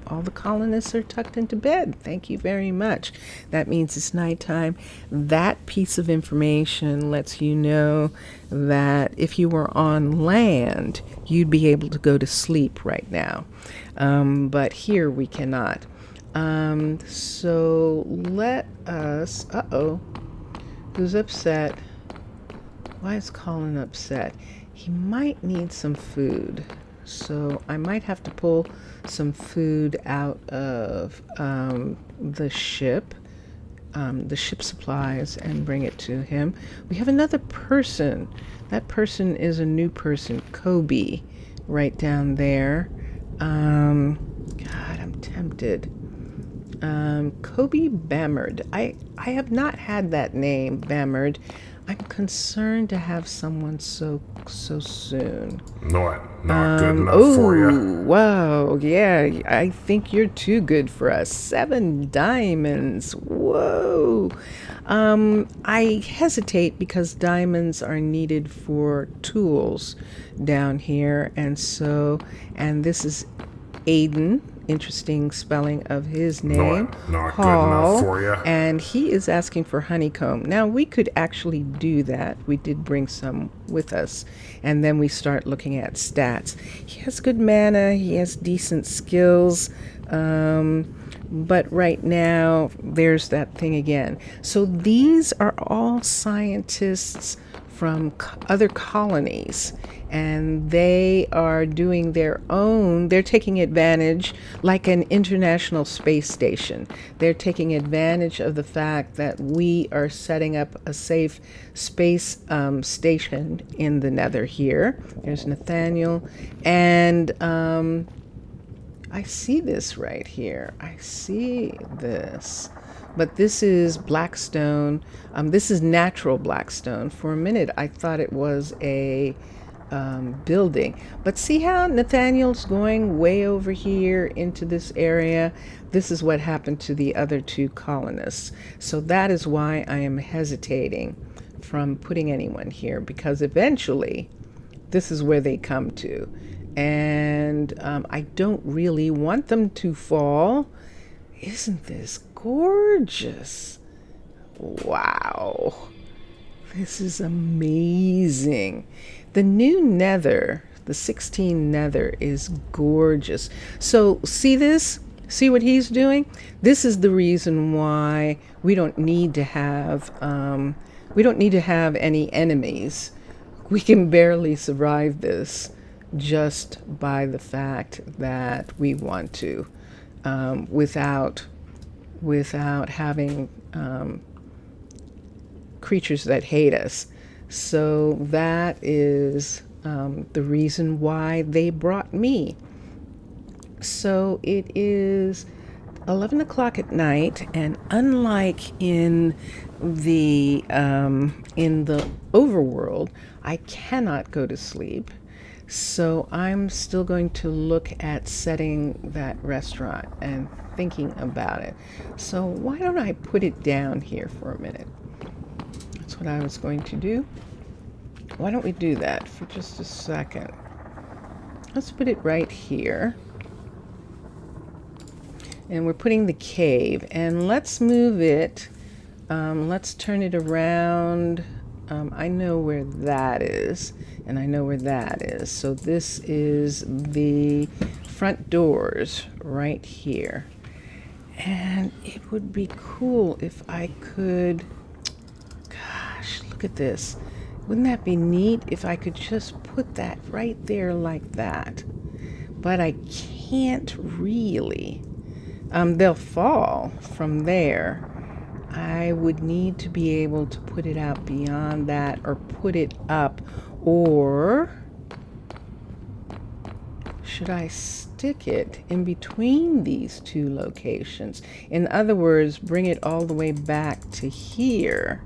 all the colonists are tucked into bed. Thank you very much. That means it's nighttime. That piece of information lets you know that if you were on land, you'd be able to go to sleep right now. But here we cannot. So let us, who's upset? Why is Colin upset? He might need some food. So I might have to pull some food out of the ship supplies, and bring it to him. We have another person. That person is a new person, Kobe, right down there. God, I'm tempted. Kobe Bammerd. I have not had that name, Bammerd. I'm concerned to have someone so soon. Not good enough for you. Wow, yeah, I think you're too good for us. 7 diamonds. Whoa. I hesitate because diamonds are needed for tools down here, and this is Aiden. Interesting spelling of his name, Not good Hall, enough for you. and he is asking for honeycomb. Now we could actually do that. We did bring some with us, and then we start looking at stats. He has good mana, he has decent skills, but right now there's that thing again. So these are all scientists from other colonies, and they are doing their own, they're taking advantage, like an international space station. They're taking advantage of the fact that we are setting up a safe space station in the nether here. There's Nathaniel, and I see this right here. I see this. But this is blackstone. This is natural blackstone. For a minute, I thought it was a building. But see how Nathaniel's going way over here into this area? This is what happened to the other 2 colonists. So that is why I am hesitating from putting anyone here, because eventually this is where they come to. And I don't really want them to fall. Isn't this gorgeous? Wow. This is amazing. The new nether, the 16 nether, is gorgeous. So see this? See what he's doing? This is the reason why we don't need to have any enemies. We can barely survive this just by the fact that we want to, without without having creatures that hate us. So that is the reason why they brought me. So it is 11 o'clock at night, and unlike in the overworld, I cannot go to sleep. So I'm still going to look at setting that restaurant and thinking about it. So why don't I put it down here for a minute? That's what I was going to do. Why don't we do that for just a second? Let's put it right here. And we're putting the cave, and let's move it. Let's turn it around. I know where that is, and I know where that is. So this is the front doors right here. And it would be cool if I could, gosh, look at this. Wouldn't that be neat if I could just put that right there like that? But I can't really. They'll fall from there. I would need to be able to put it out beyond that, or put it up, or should I stick it in between these two locations? In other words, bring it all the way back to here,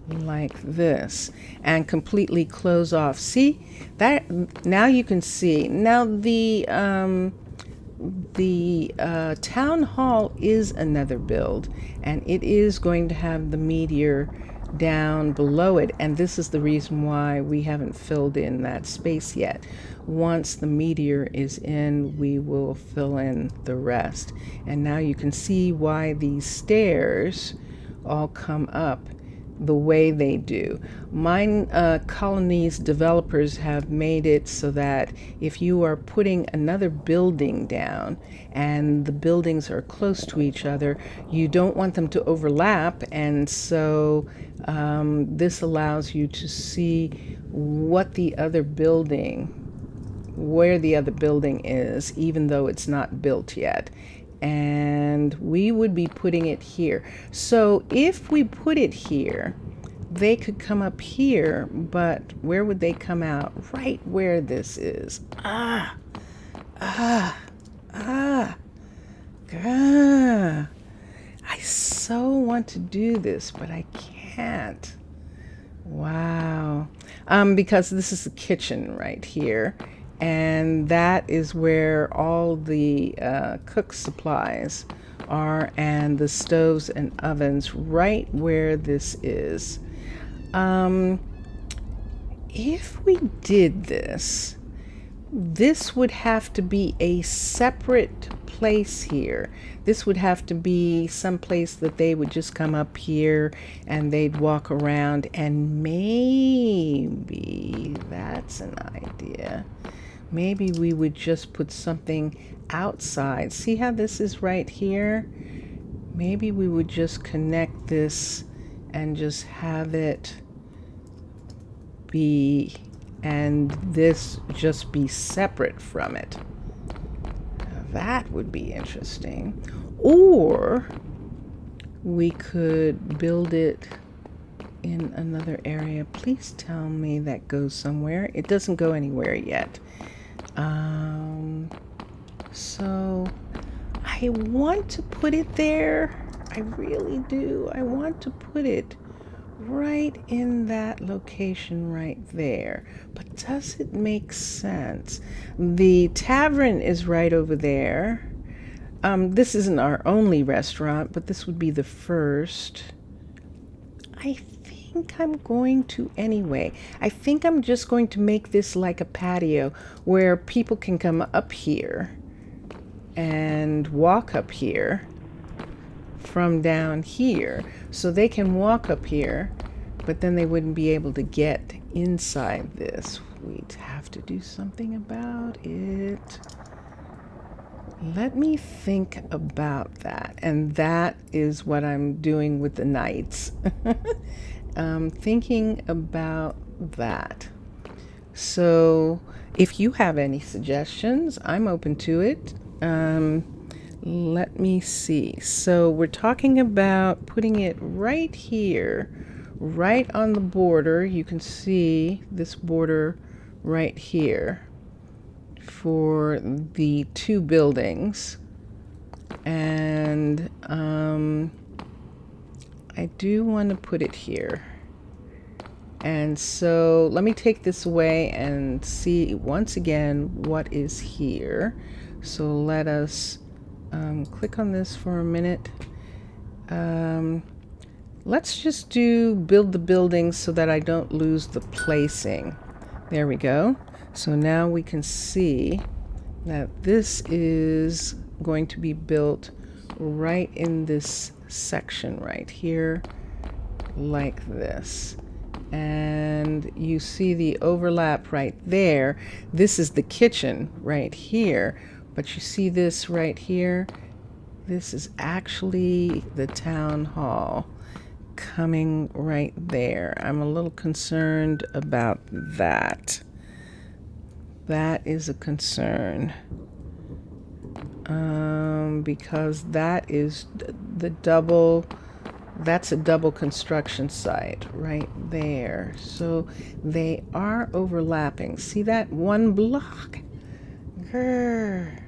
like this, and completely close off. See that? Now you can see. Now the town hall is another build, and it is going to have the meteor down below it, and this is the reason why we haven't filled in that space yet. Once the meteor is in, we will fill in the rest. And now you can see why these stairs all come up the way they do. Minecolonies developers have made it so that if you are putting another building down and the buildings are close to each other, you don't want them to overlap, and so this allows you to see what the other building, where the other building is, even though it's not built yet. And we would be putting it here. So if we put it here, they could come up here, but where would they come out? Right where this is. Ah. I so want to do this, but I can't. Wow. Because this is the kitchen right here. And that is where all the cook supplies are, and the stoves and ovens right where this is. If we did this, this would have to be a separate place here. This would have to be some place that they would just come up here and they'd walk around, and maybe that's an idea. Maybe we would just put something outside. See how this is right here? Maybe we would just connect this and just have it be, and this just be separate from it. Now that would be interesting. Or we could build it in another area. Please tell me that goes somewhere. It doesn't go anywhere yet. So I want to put it there. I really do. I want to put it right in that location right there. But does it make sense? The tavern is right over there. This isn't our only restaurant, but this would be the first. I think I'm going to anyway. I think I'm just going to make this like a patio where people can come up here and walk up here from down here. So they can walk up here, but then they wouldn't be able to get inside this. We'd have to do something about it. Let me think about that. And that is what I'm doing with the nights. Thinking about that. So if you have any suggestions, I'm open to it. let me see. So we're talking about putting it right here, right on the border. You can see this border right here for the two buildings. And I do want to put it here. And so let me take this away and see once again what is here. So let us click on this for a minute. Let's just build the building so that I don't lose the placing. There we go. So now we can see that this is going to be built right in this section right here, like this. And you see the overlap right there. This is the kitchen right here, but you see this right here? This is actually the town hall coming right there. I'm a little concerned about that. That is a concern. Because that is that's a double construction site right there. So they are overlapping. See that? One block. Grr.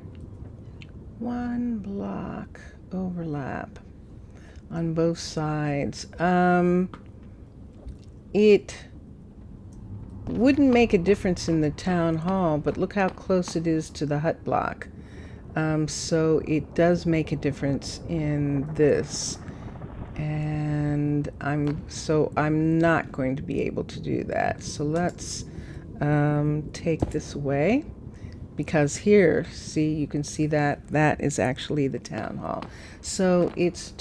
One block overlap on both sides. It wouldn't make a difference in the town hall, but look how close it is to the hut block. So it does make a difference in this. And I'm not going to be able to do that. So let's take this away, because here, see, you can see that is actually the town hall. So it's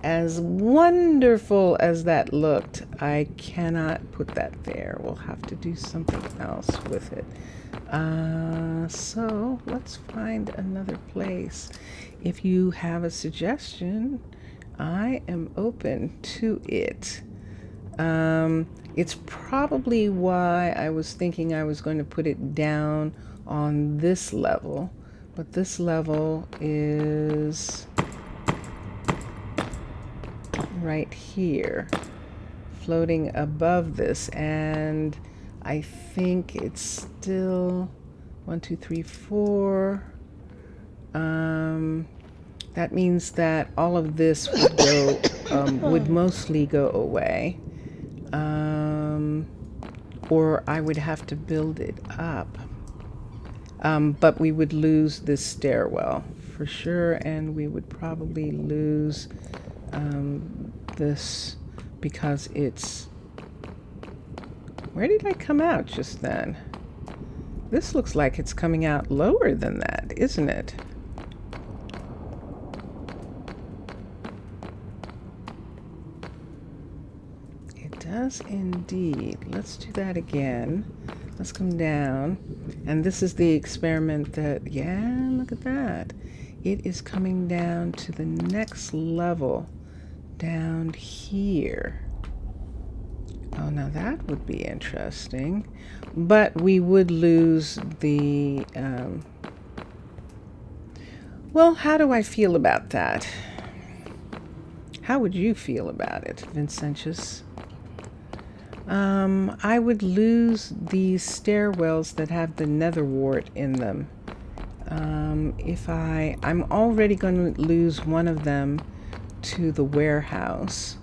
as wonderful as that looked, I cannot put that there. We'll have to do something else with it. So let's find another place. If you have a suggestion, I am open to it. It's probably why I was thinking I was going to put it down on this level, but this level is right here, floating above this, and I think it's still 1, 2, 3, 4. That means that all of this would go, would mostly go away, or I would have to build it up. But we would lose this stairwell for sure, and we would probably lose this because it's... Where did I come out just then? This looks like it's coming out lower than that, isn't it? It does indeed. Let's do that again. Let's come down. And this is the experiment that, yeah, look at that. It is coming down to the next level down here. Oh, now that would be interesting. But we would lose the... Well, how do I feel about that? How would you feel about it, Vincentius? I would lose these stairwells that have the nether wart in them. I'm already going to lose one of them to the warehouse,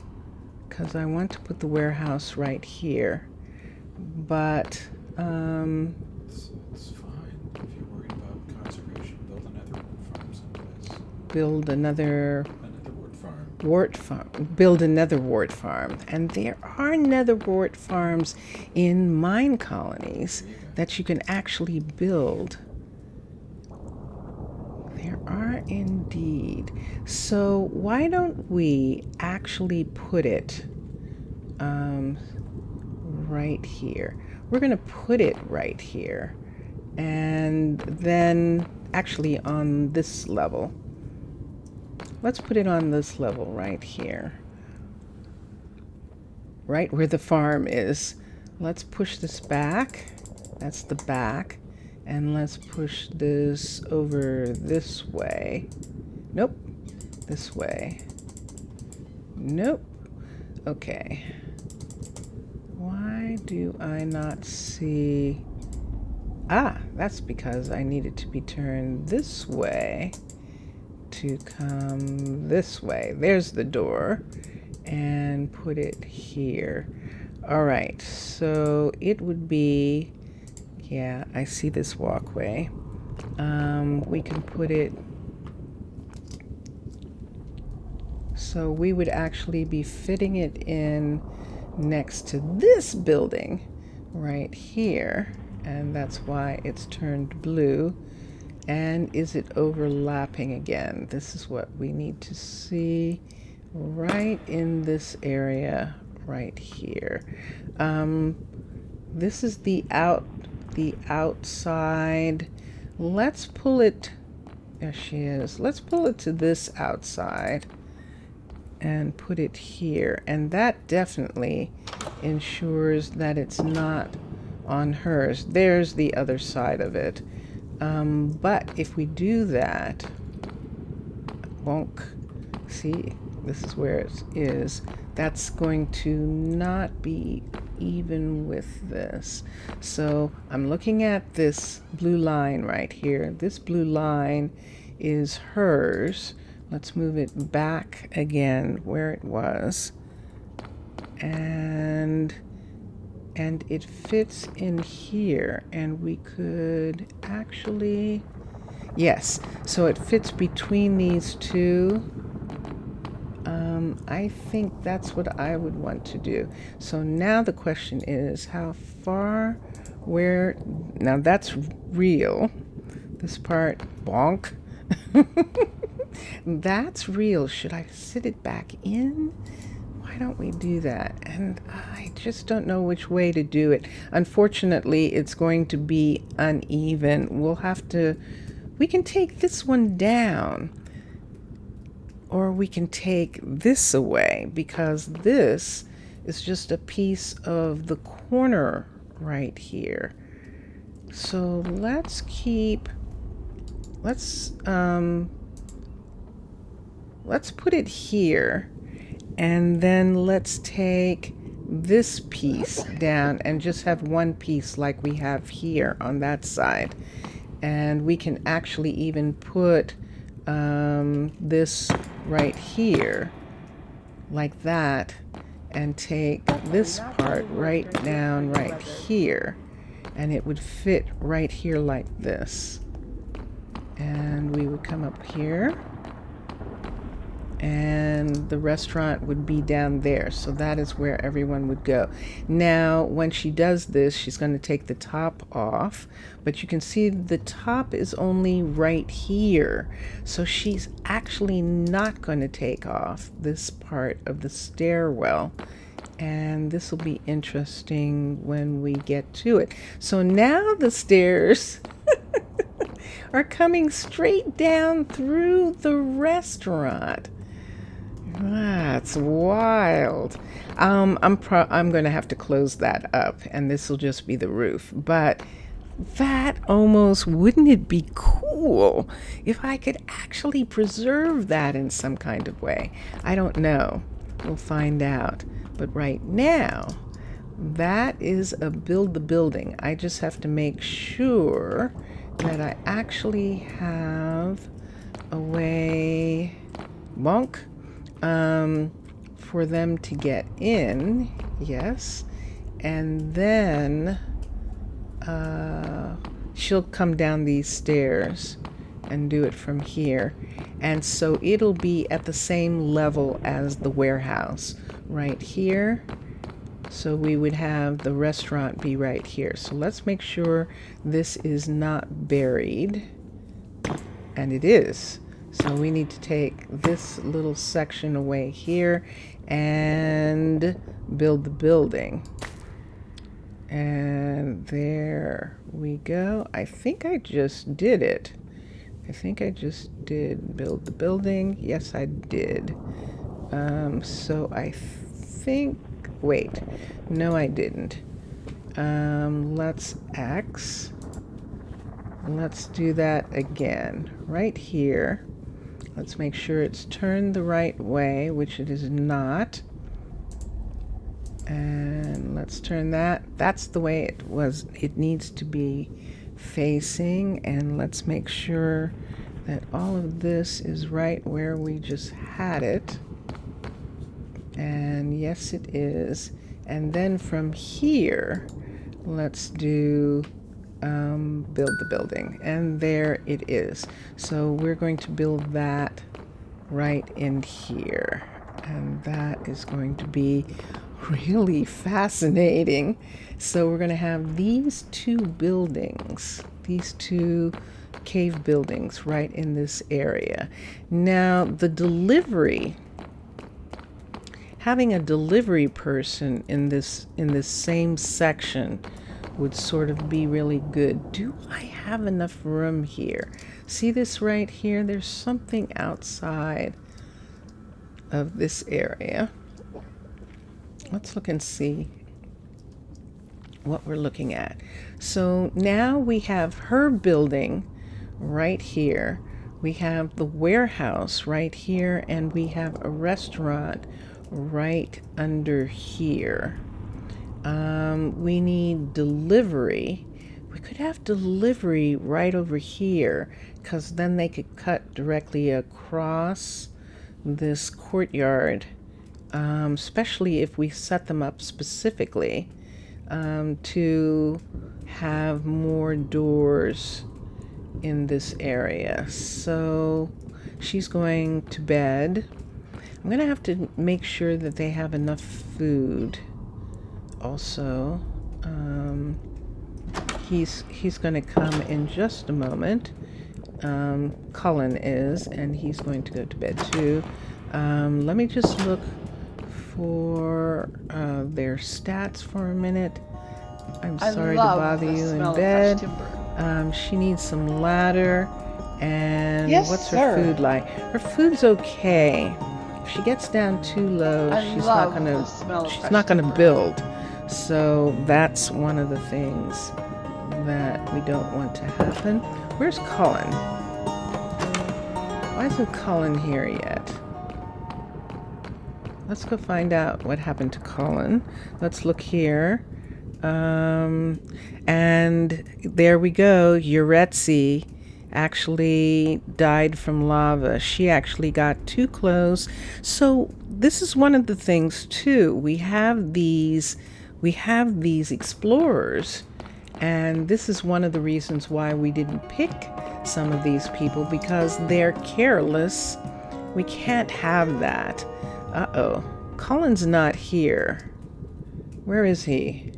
because I want to put the warehouse right here. But It's fine if you're worried about conservation. build another wart farm. build another wart farm. And there are nether wart farms in Minecolonies that you can actually build. There are indeed. So why don't we actually put it right here? We're going to put it right here, and then actually on this level. Let's put it on this level right here, right where the farm is. Let's push this back. That's the back. And let's push this over this way. Nope. This way. Nope. Okay. Why do I not see... Ah, that's because I need it to be turned this way to come this way. There's the door. And put it here. All right, so it would be... Yeah, I see this walkway. We can put it... So we would actually be fitting it in next to this building right here. And that's why it's turned blue. And is it overlapping again? This is what we need to see right in this area right here. This is the outside. Let's pull it. There she is. Let's pull it to this outside and put it here. And that definitely ensures that it's not on hers. There's the other side of it. But if we do that, bonk, see, this is where it is. That's going to not be even with this. So I'm looking at this blue line right here. This blue line is hers. Let's move it back again where it was. And it fits in here, and we could actually, yes, so it fits between these two. I think that's what I would want to do. So now the question is how far, where, now that's real. This part, bonk. That's real. Should I sit it back in? Why don't we do that? And I just don't know which way to do it. Unfortunately, it's going to be uneven. We'll have to, we can take this one down, or we can take this away, because this is just a piece of the corner right here. So let's keep, let's put it here. And then let's take this piece down and just have one piece like we have here on that side. And we can actually even put this right here like that, and take this part right down right here, and it would fit right here like this. And we would come up here, and the restaurant would be down there. So that is where everyone would go. Now, when she does this, she's going to take the top off, but you can see the top is only right here. So she's actually not going to take off this part of the stairwell. And this will be interesting when we get to it. So now the stairs are coming straight down through the restaurant. That's wild. I'm going to have to close that up, and this will just be the roof. But that almost, wouldn't it be cool if I could actually preserve that in some kind of way? I don't know. We'll find out. But right now, that is a build the building. I just have to make sure that I actually have a way, bonk, for them to get in, yes, and then she'll come down these stairs and do it from here, and so it'll be at the same level as the warehouse right here. So we would have the restaurant be right here. So let's make sure this is not buried, and it is. So we need to take this little section away here and build the building. And there we go. I think I just did it. I think I just did build the building. Yes, I did. So I think, wait, no, I didn't. Let's X. Let's do that again. Right here. Let's make sure it's turned the right way, which it is not. And let's turn that. That's the way it needs to be facing. And let's make sure that all of this is right where we just had it. And yes, it is. And then from here, let's do build the building. And there it is. So we're going to build that right in here. And that is going to be really fascinating. So we're going to have these two buildings, these two cave buildings right in this area. Now the delivery, having a delivery person in this same section would sort of be really good. Do I have enough room here? See this right here? There's something outside of this area. Let's look and see what we're looking at. So now we have her building right here. We have the warehouse right here, and we have a restaurant right under here. We need delivery. We could have delivery right over here, because then they could cut directly across this courtyard, especially if we set them up specifically to have more doors in this area. So she's going to bed. I'm gonna have to make sure that they have enough food also. He's gonna come in just a moment. Cullen is, and he's going to go to bed too. Let me just look for their stats for a minute. I'm sorry to bother you in bed. She needs some ladder. And Yes, what's sir. her food like? Her food's okay. If she gets down too low, she's not gonna build. So that's one of the things that we don't want to happen. Where's Cullen? Why isn't Cullen here yet? Let's go find out what happened to Cullen. Let's look here. And there we go. Yuretsi actually died from lava. She actually got too close. So this is one of the things too. We have these explorers, and this is one of the reasons why we didn't pick some of these people, because they're careless. We can't have that. Uh-oh. Cullen's not here. Where is he?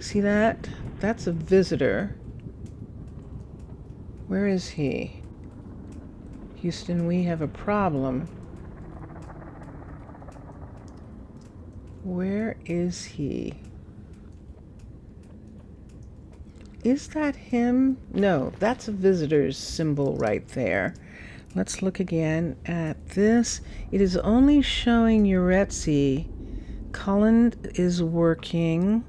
See that? That's a visitor. Where is he? Houston, we have a problem. Where is he? Is that him? No, that's a visitor's symbol right there. Let's look again at this. It is only showing Yuretsi. Cullen is working.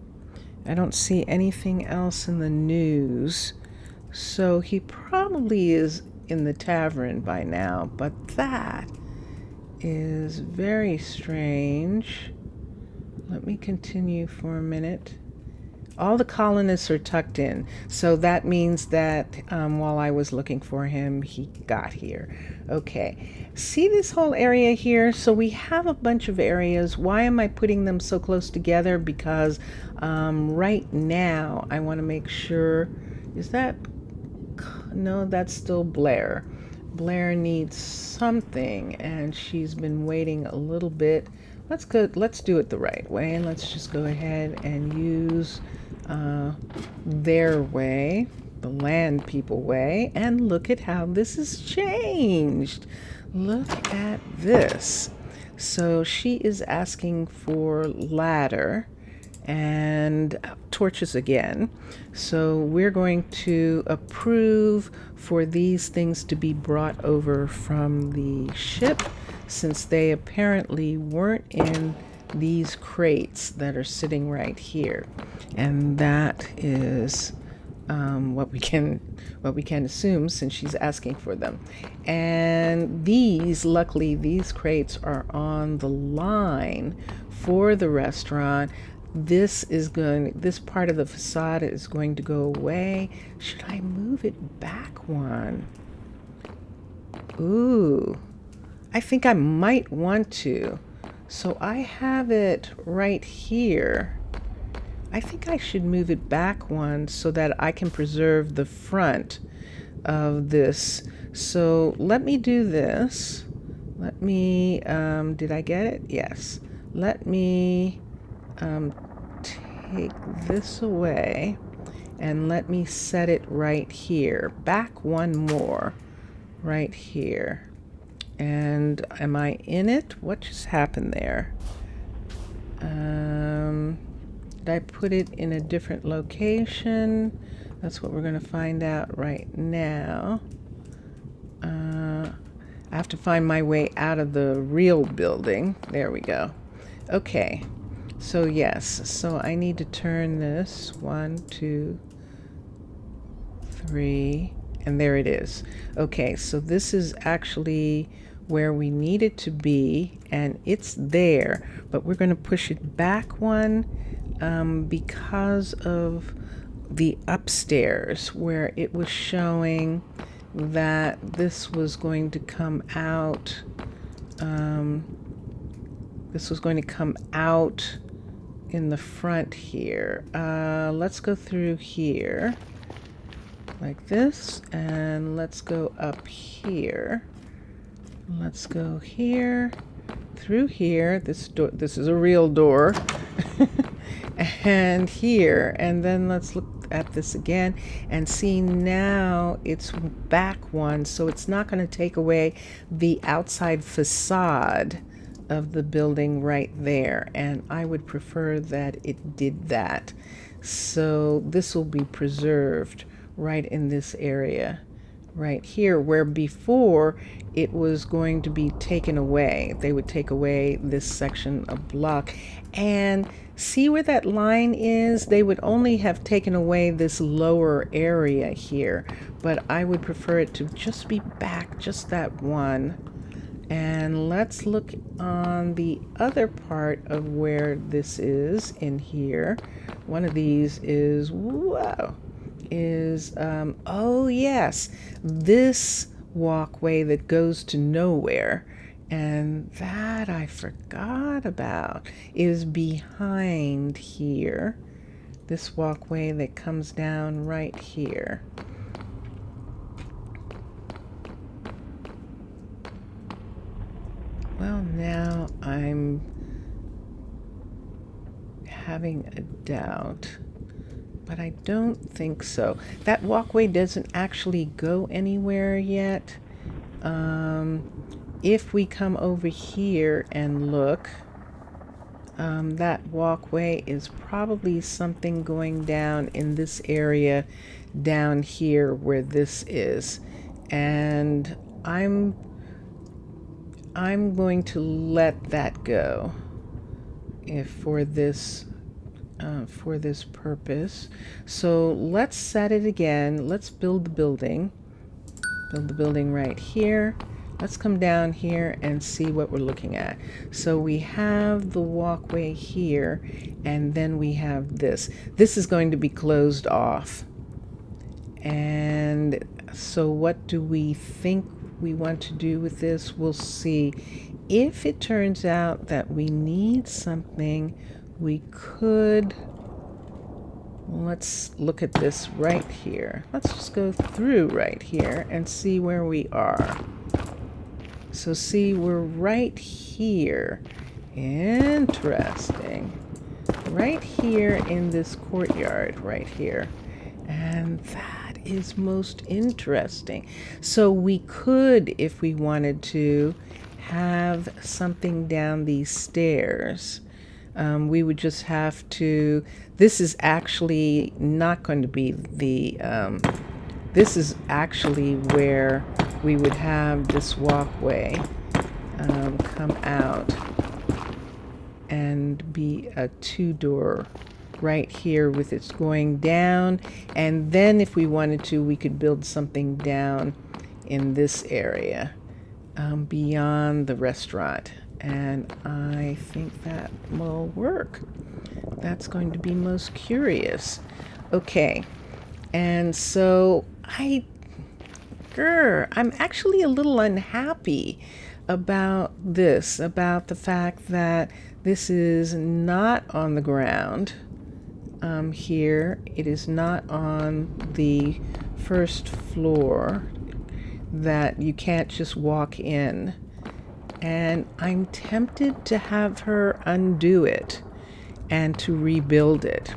I don't see anything else in the news. So he probably is in the tavern by now, but that is very strange. Let me continue for a minute. All the colonists are tucked in, so that means that while I was looking for him, he got here. Okay, see this whole area here? So we have a bunch of areas. Why am I putting them so close together? Because right now I want to make sure, is that, no, that's still Blair. Blair needs something, and she's been waiting a little bit. Let's do it the right way, and let's just go ahead and use their way, the land people way, and look at how this has changed. Look at this. So she is asking for ladder and torches again. So we're going to approve for these things to be brought over from the ship, since they apparently weren't in these crates that are sitting right here. And that is what we can assume since she's asking for them. And these, luckily, these crates are on the line for the restaurant. This part of the facade is going to go away. Should I move it back one? Ooh, I think I might want to. So I have it right here. I think I should move it back one so that I can preserve the front of this. So let me do this. Let me, did I get it? Yes. Let me take this away and let me set it right here. Back one more, right here. And am I in it? What just happened there? Did I put it in a different location? That's what we're going to find out right now. I have to find my way out of the real building. There we go. Okay. So yes. So I need to turn this 1, 2, 3, and there it is. Okay. So this is actually where we need it to be, and it's there, but we're going to push it back one because of the upstairs where it was showing that this was going to come out. This was going to come out in the front here. Let's go through here like this, and let's go up here. Let's go here, through here. This door, this is a real door. And here, and then let's look at this again and see now it's back one, so it's not going to take away the outside facade of the building right there, and I would prefer that it did that. So this will be preserved right in this area right here, where before it was going to be taken away. They would take away this section of block, and see where that line is? They would only have taken away this lower area here, but I would prefer it to just be back just that one. And let's look on the other part of where this is in here. One of these is, whoa, is, oh yes, this walkway that goes to nowhere. And that I forgot about is behind here. This walkway that comes down right here. Well, now I'm having a doubt, but I don't think so. That walkway doesn't actually go anywhere yet. If we come over here and look, that walkway is probably something going down in this area down here where this is. And I'm going to let that go if for this purpose. So let's set it again. Let's build the building. Build the building right here. Let's come down here and see what we're looking at. So we have the walkway here, and then we have this. This is going to be closed off. And so what do we think we want to do with this? We'll see. If it turns out that we need something, we could, let's look at this right here. Let's just go through right here and see where we are. So see, we're right here. Interesting. Right here in this courtyard right here. And that is most interesting. So we could, if we wanted to, have something down these stairs. We would just have to, this is actually not going to be the, this is actually where we would have this walkway come out and be a two-door right here with its going down. And then if we wanted to, we could build something down in this area beyond the restaurant. And I think that will work. That's going to be most curious. Okay. And so I'm actually a little unhappy about this, about the fact that this is not on the ground here. It is not on the first floor, that you can't just walk in. And I'm tempted to have her undo it and to rebuild it.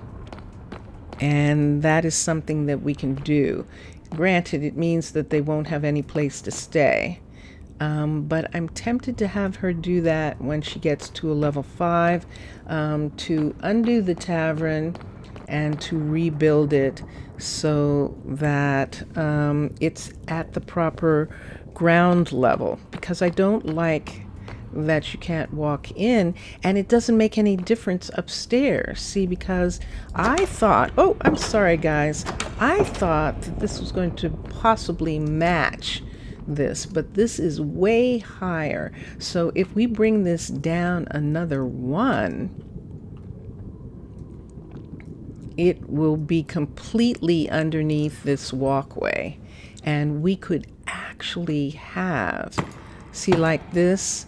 And that is something that we can do. Granted, it means that they won't have any place to stay. But I'm tempted to have her do that when she gets to a level 5, to undo the tavern and to rebuild it so that it's at the proper ground level. Because I don't like that you can't walk in, and it doesn't make any difference upstairs. See, because I thought, oh, I'm sorry guys, I thought that this was going to possibly match this, but this is way higher. So if we bring this down another 1, it will be completely underneath this walkway, and we could actually have, see, like this,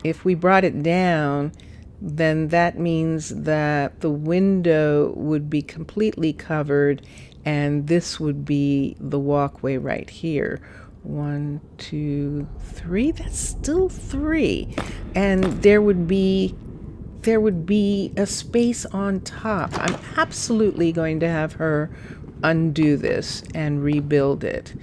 if we brought it down, then that means that the window would be completely covered, and this would be the walkway right here. 1, 2, 3. That's still 3, and there would be a space on top. I'm absolutely going to have her undo this and rebuild it.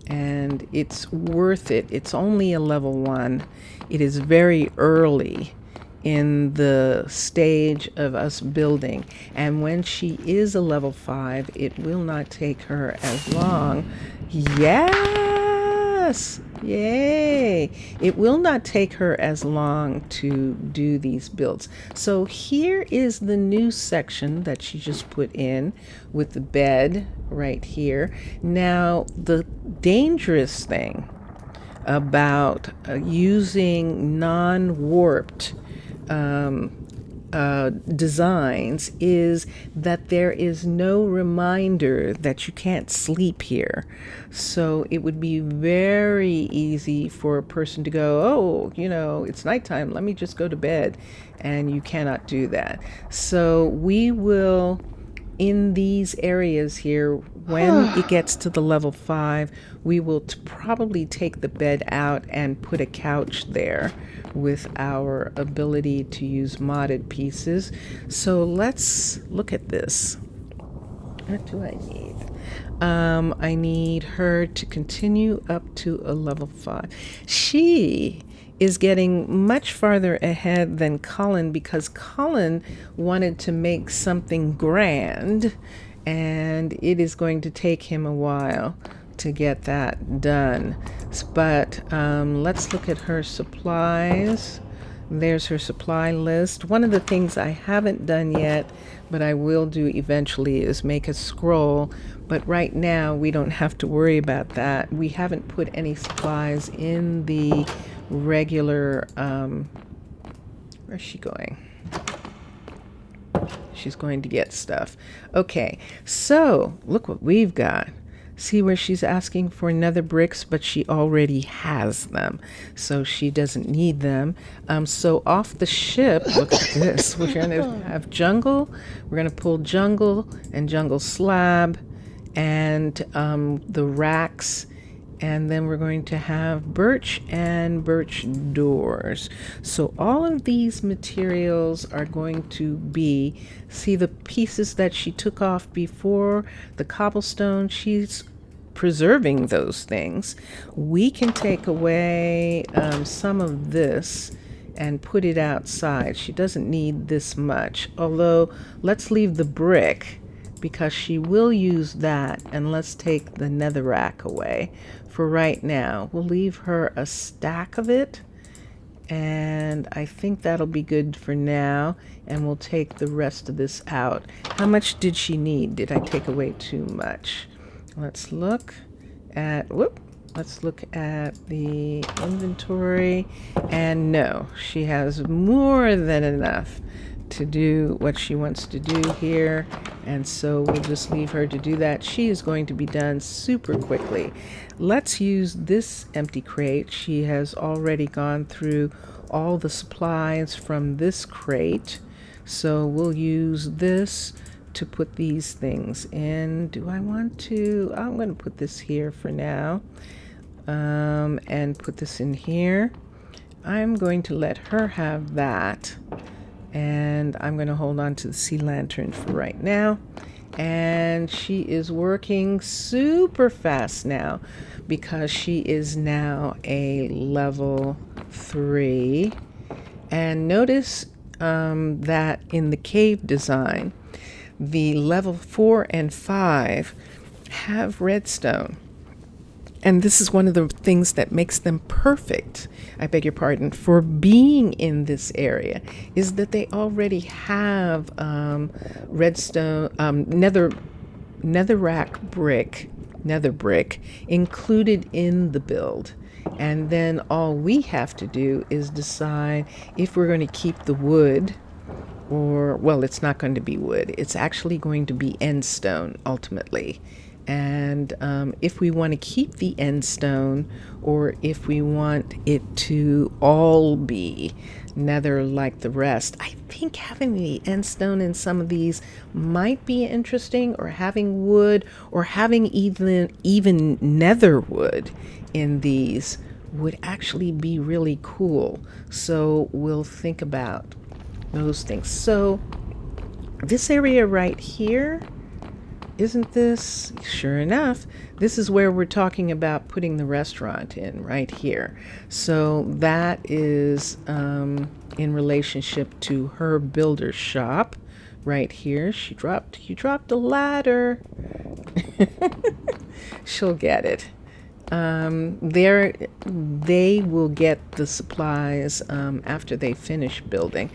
And it's worth it. It's only a level 1. It is very early in the stage of us building. And when she is a level 5, it will not take her as long. Yes! Yay! It will not take her as long to do these builds. So here is the new section that she just put in with the bed right here. Now, the dangerous thing about using non-warped designs is that there is no reminder that you can't sleep here. So it would be very easy for a person to go, oh, you know, it's nighttime, let me just go to bed. And you cannot do that. So we will, in these areas here, when it gets to the level 5, we will probably take the bed out and put a couch there with our ability to use modded pieces. So let's look at this. What do I need? I need her to continue up to a level 5. She is getting much farther ahead than Colin, because Colin wanted to make something grand, and it is going to take him a while to get that done. But let's look at her supplies. There's her supply list. One of the things I haven't done yet, but I will do eventually, is make a scroll. But right now we don't have to worry about that. We haven't put any supplies in the regular, where's she going? She's going to get stuff. Okay, so look what we've got. See where she's asking for nether bricks, but she already has them, so she doesn't need them. So off the ship, look at this. We're going to have jungle. We're going to pull jungle and jungle slab and the racks, and then we're going to have birch and birch doors. So all of these materials are going to be, see the pieces that she took off before, the cobblestone, she's preserving those things. We can take away some of this and put it outside. She doesn't need this much, although let's leave the brick because she will use that, and let's take the netherrack away for right now. We'll leave her a stack of it, And I think that'll be good for now. And we'll take the rest of this out. How much did she need? Did I take away too much? Let's look at, let's look at the inventory. And no, she has more than enough to do what she wants to do here, and so we'll just leave her to do that. She is going to be done super quickly. Let's use this empty crate. She has already gone through all the supplies from this crate, so we'll use this to put these things in. Do I want to? I'm going to put this here for now, and put this in here. I'm going to let her have that. And I'm going to hold on to the sea lantern for right now. And she is working super fast now because she is now a level 3. And notice that in the cave design, the level 4 and 5 have redstone. And this is one of the things that makes them perfect, I beg your pardon, for being in this area, is that they already have redstone, nether brick included in the build. And then all we have to do is decide if we're going to keep the wood, or, well, it's not going to be wood. It's actually going to be end stone ultimately. And if we want to keep the end stone, or if we want it to all be nether like the rest, I think having the end stone in some of these might be interesting, or having wood, or having even nether wood in these would actually be really cool. So we'll think about those things. So this area right here, isn't this, sure enough, this is where we're talking about putting the restaurant in, right here. So that is in relationship to her builder shop right here. You dropped a ladder. She'll get it. They will get the supplies after they finish building.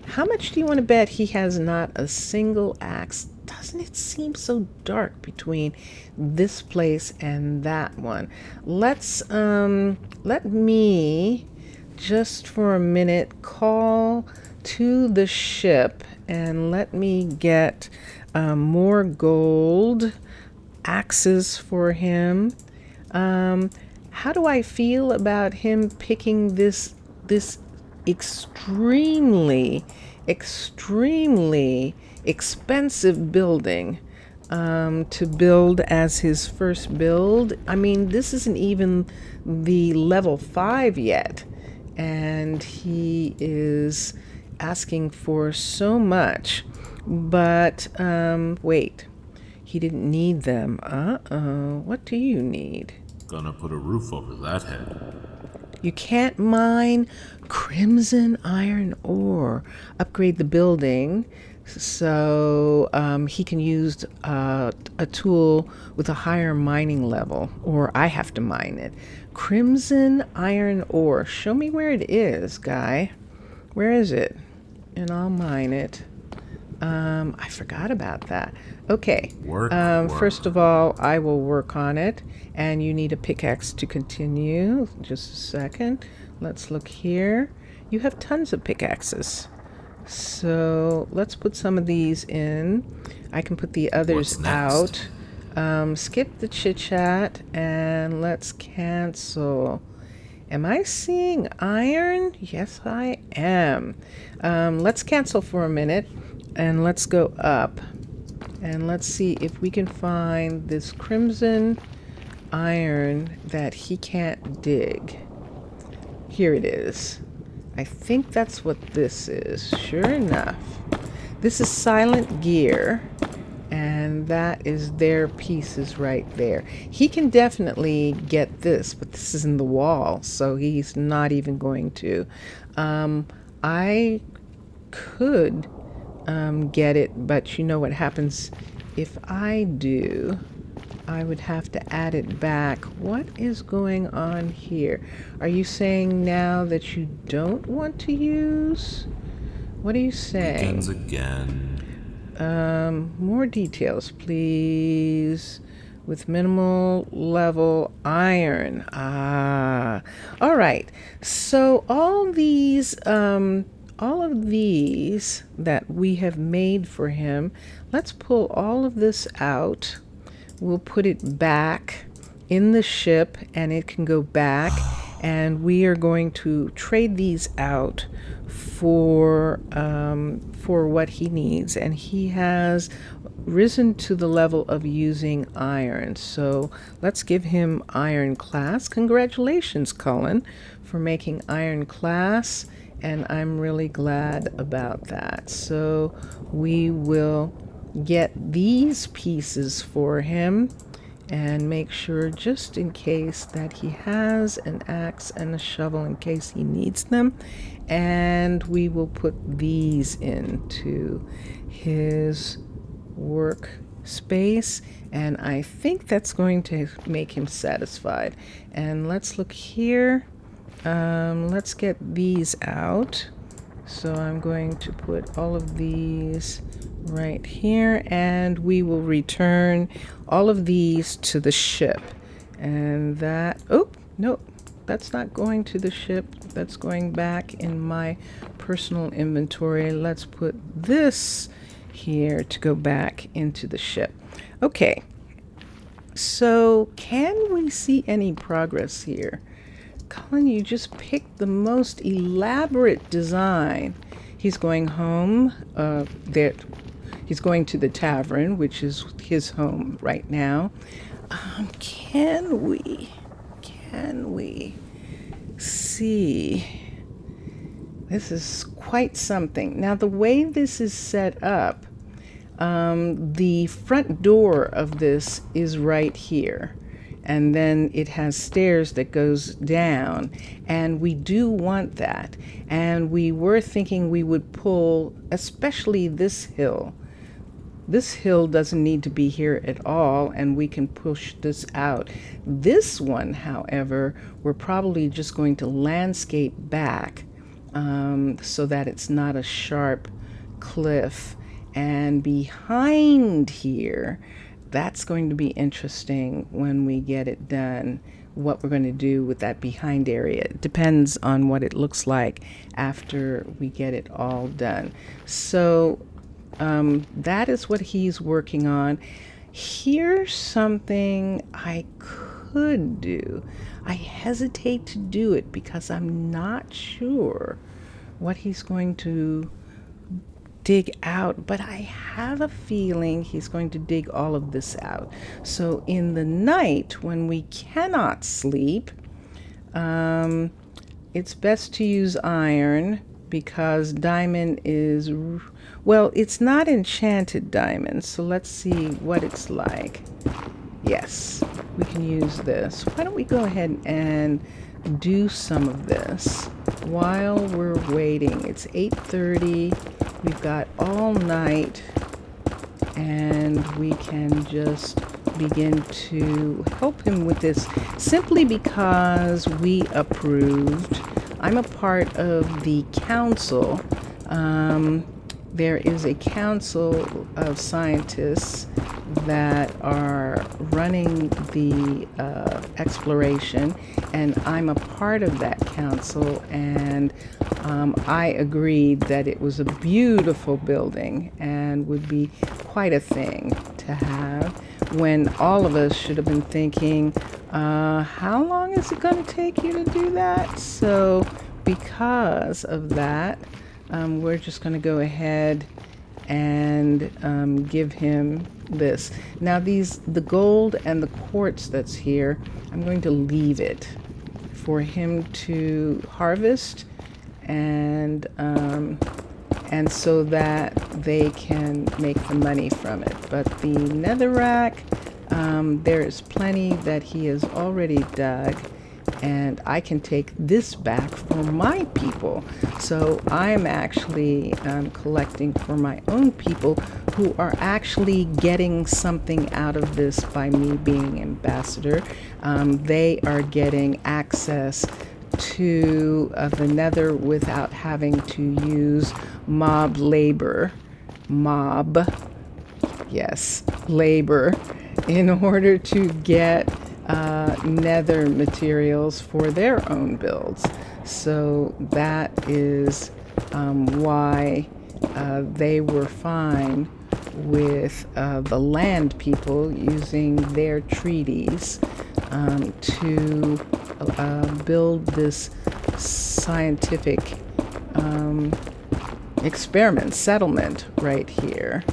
How much do you want to bet he has not a single axe? Doesn't it seem so dark between this place and that one? Let me just for a minute call to the ship and let me get more gold axes for him. How do I feel about him picking this extremely expensive building to build as his first build? I mean, this isn't even the level 5 yet, and he is asking for so much. But wait, he didn't need them. What do you need? Gonna put a roof over that head. You can't mine crimson iron ore. Upgrade the building so he can use a tool with a higher mining level, or I have to mine it. Crimson iron ore. Show me where it is, guy. Where is it? And I'll mine it. I forgot about that. Okay. Work. First of all, I will work on it, and you need a pickaxe to continue. Just a second. Let's look here. You have tons of pickaxes. So let's put some of these in. I can put the others out. Skip the chit chat and let's cancel. Am I seeing iron? Yes, I am. Let's cancel for a minute and let's go up. And let's see if we can find this crimson iron that he can't dig. Here it is. I think that's what this is. Sure enough. This is silent gear. And that is their pieces right there. He can definitely get this, but this is in the wall, so he's not even going to. I could get it, but you know what happens if I do? I would have to add it back. What is going on here? Are you saying now that you don't want to use? What are you saying? Begins again. More details, please. With minimal level iron. Ah, all right. So all of these that we have made for him, let's pull all of this out. We'll put it back in the ship, and it can go back. And we are going to trade these out for what he needs, and he has risen to the level of using iron. So let's give him iron class. Congratulations, Cullen, for making iron class, and I'm really glad about that. So we will get these pieces for him and make sure, just in case, that he has an axe and a shovel in case he needs them. And we will put these into his workspace, and I think that's going to make him satisfied. And let's look here. Let's get these out. So I'm going to put all of these right here, and we will return all of these to the ship. And that, oh, no, that's not going to the ship. That's going back in my personal inventory. Let's put this here to go back into the ship. Okay, so can we see any progress here? Colin, you just picked the most elaborate design. He's going home. He's going to the tavern, which is his home right now. Can we see? This is quite something. Now, the way this is set up, the front door of this is right here. And then it has stairs that goes down, and we do want that. And we were thinking we would pull, especially this hill. This hill doesn't need to be here at all, and we can push this out. This one, however, we're probably just going to landscape back so that it's not a sharp cliff. And behind here, that's going to be interesting when we get it done, what we're going to do with that behind area. It depends on what it looks like after we get it all done. So that is what he's working on. Here's something I could do. I hesitate to do it because I'm not sure what he's going to dig out, but I have a feeling he's going to dig all of this out. So in the night, when we cannot sleep, it's best to use iron, because diamond is, well, it's not enchanted diamond, so let's see what it's like. Yes, we can use this. Why don't we go ahead and do some of this while we're waiting. It's 8:30. We've got all night, and we can just begin to help him with this simply because we approved. I'm a part of the council. There is a council of scientists that are running the exploration, and I'm a part of that council, and I agreed that it was a beautiful building and would be quite a thing to have, when all of us should have been thinking, how long is it going to take you to do that? So because of that, we're just going to go ahead and give him this. Now the gold and the quartz that's here, I'm going to leave it for him to harvest, and so that they can make the money from it. But the netherrack, there is plenty that he has already dug, and I can take this back for my people. So I'm actually collecting for my own people who are actually getting something out of this by me being ambassador. They are getting access to the nether without having to use mob labor. Yes, labor, in order to get nether materials for their own builds. So that is why they were fine with the land people using their treaties to build this scientific experiment, settlement right here,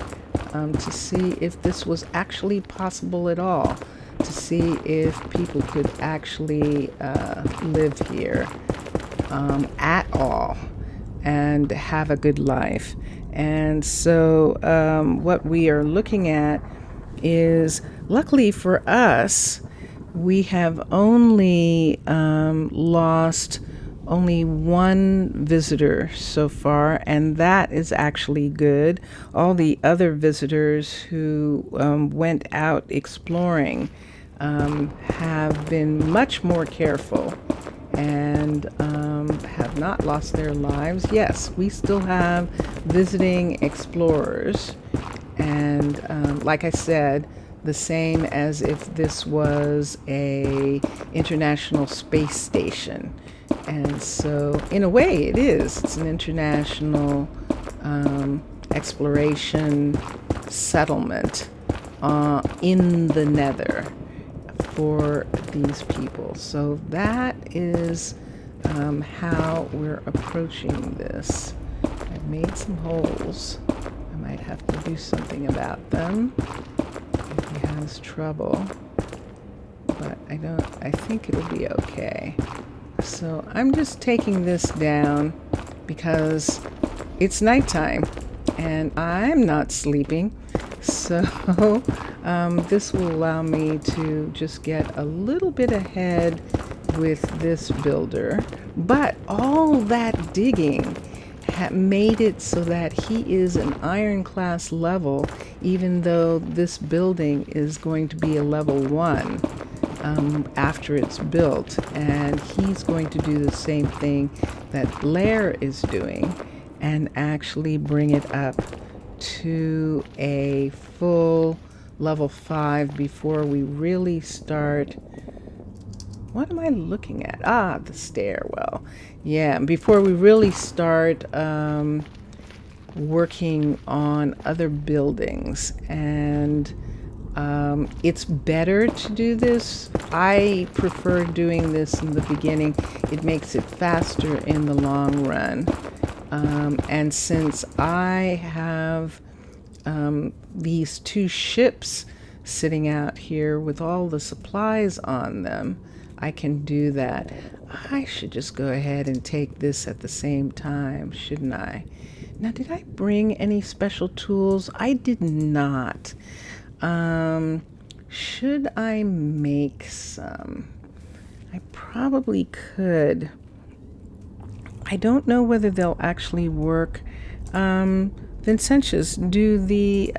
to see if this was actually possible at all, to see if people could actually live here at all and have a good life. And so what we are looking at is, luckily for us, we have only lost only one visitor so far, and that is actually good. All the other visitors who went out exploring have been much more careful and have not lost their lives. Yes, we still have visiting explorers, and like I said, the same as if this was a international space station. And so in a way it is. It's an international exploration settlement in the nether for these people. So that is how we're approaching this. I've made some holes. I might have to do something about them if he has trouble, but I think it'll be okay. So I'm just taking this down because it's nighttime and I'm not sleeping. So this will allow me to just get a little bit ahead with this builder. But all that digging made it so that he is an iron class level, even though this building is going to be a level 1 after it's built. And he's going to do the same thing that Blair is doing and actually bring it up to a full level 5 before we really start. What am I looking at? Ah, the stairwell. Yeah, before we really start working on other buildings. And it's better to do this. I prefer doing this in the beginning. It makes it faster in the long run. And since I have these 2 ships sitting out here with all the supplies on them, I can do that. I should just go ahead and take this at the same time, shouldn't I? Now, did I bring any special tools? I did not. Should I make some? I probably could. I don't know whether they'll actually work. Vincentius, do the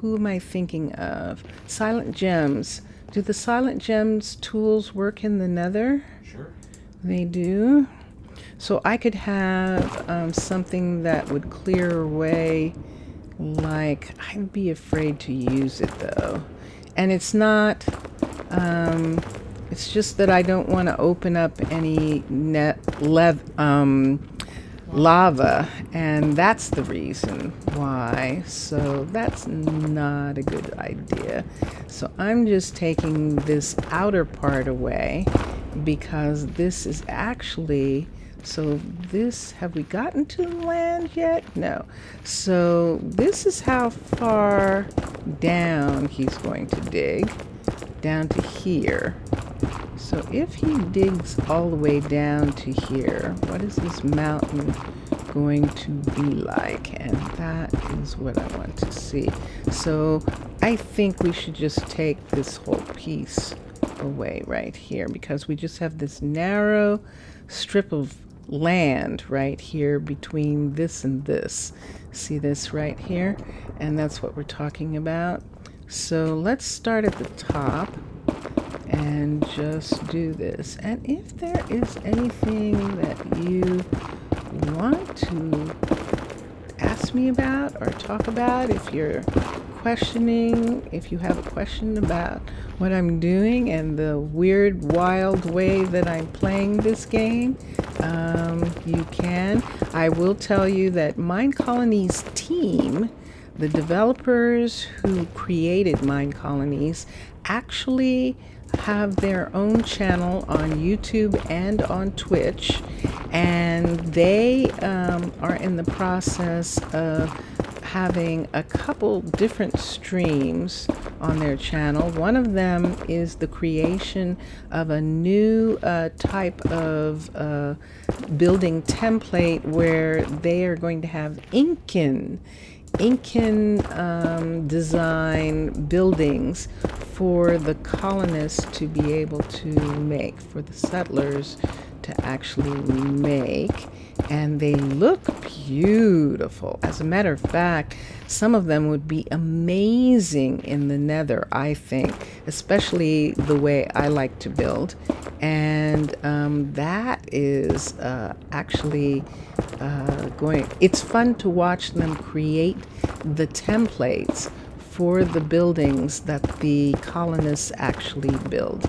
who am I thinking of? Silent gems. Do the silent gems tools work in the nether? Sure. They do. So I could have something that would clear away, like, I'd be afraid to use it though. And it's not, it's just that I don't want to open up any lava, and that's the reason why. So that's not a good idea. So I'm just taking this outer part away because this is actually, so this, have we gotten to the land yet? No. So this is how far down he's going to dig, down to here. So if he digs all the way down to here, what is this mountain going to be like? And that is what I want to see. So I think we should just take this whole piece away right here because we just have this narrow strip of land right here between this and this. See this right here? And that's what we're talking about. So let's start at the top and just do this. And if there is anything that you want to ask me about or talk about, if you're questioning, if you have a question about what I'm doing and the weird, wild way that I'm playing this game, you can. I will tell you that Minecolonies team, the developers who created Minecolonies, actually have their own channel on YouTube and on Twitch, and they are in the process of having a couple different streams on their channel. One of them is the creation of a new type of building template where they are going to have Incan design buildings for the colonists to be able to make, for the settlers to actually make, and they look beautiful. As a matter of fact, some of them would be amazing in the nether, I think, especially the way I like to build. And that is actually it's fun to watch them create the templates for the buildings that the colonists actually build.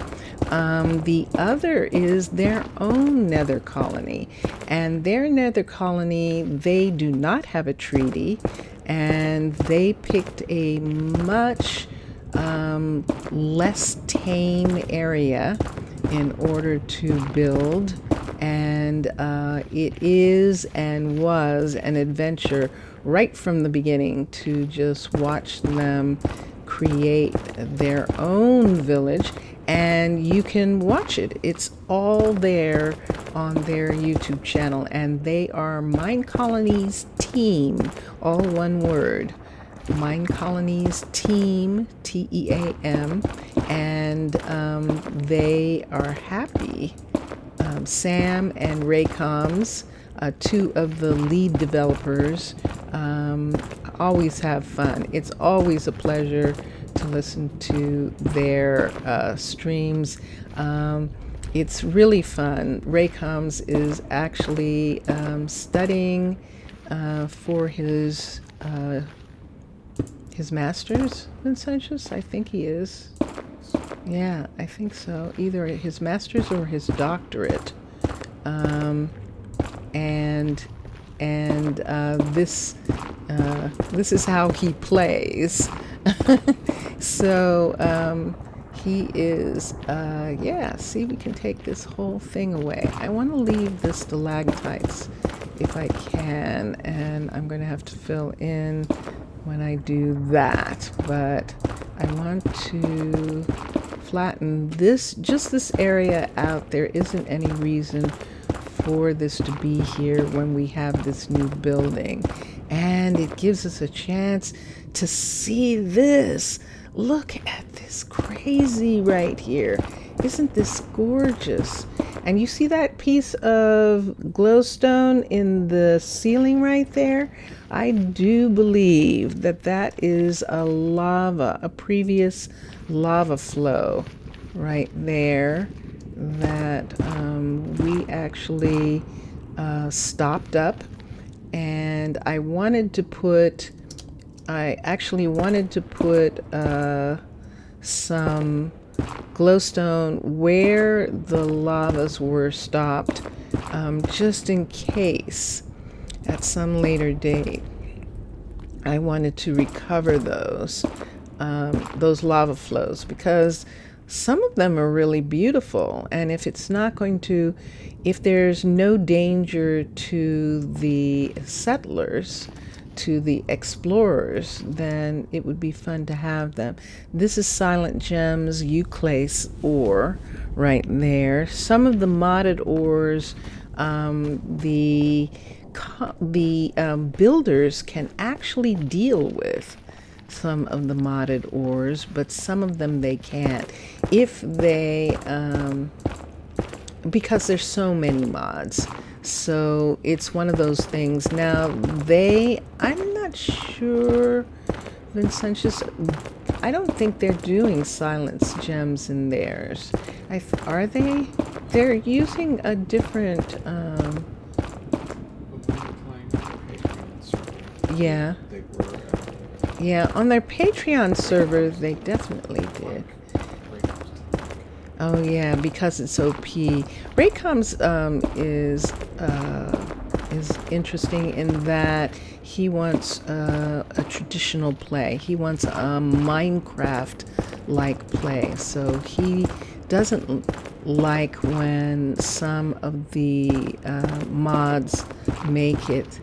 The other is their own nether colony, and their nether colony, they do not have a treaty, and they picked a much less tame area in order to build, and it is and was an adventure right from the beginning to just watch them create their own village. And you can watch it. It's all there on their YouTube channel, and they are Minecolonies Team, all one word. Minecolonies Team, T-E-A-M, and they are happy. Sam and Raycoms, two of the lead developers, always have fun. It's always a pleasure to listen to their streams. It's really fun. Raycoms is actually studying for his master's in Census. I think he is. Yeah, I think so. Either his master's or his doctorate. This is how he plays. So he is, see, we can take this whole thing away. I want to leave the stalactites if I can, and I'm going to have to fill in when I do that. But I want to flatten this, just this area out. There isn't any reason for this to be here when we have this new building. And it gives us a chance to see this. Look at this crazy right here. Isn't this gorgeous? And you see that piece of glowstone in the ceiling right there? I do believe that that is a previous lava flow right there that we actually stopped up. And I actually wanted to put some glowstone where the lavas were stopped, just in case at some later date I wanted to recover those lava flows, because some of them are really beautiful. And if there's no danger to the settlers, to the explorers, then it would be fun to have them. This is Silent Gems Euclase ore right there. Some of the modded ores, the builders can actually deal with some of the modded ores, but some of them they can't. If they, because there's so many mods, So it's one of those things. Now I'm not sure, Vincentius, I don't think they're doing silence gems in theirs. Are they? They're using a different, yeah. They were Yeah, on their Patreon server, they definitely did. Oh yeah, because it's OP. Raycom's is interesting in that he wants a traditional play. He wants a Minecraft-like play. So he doesn't like when some of the mods make it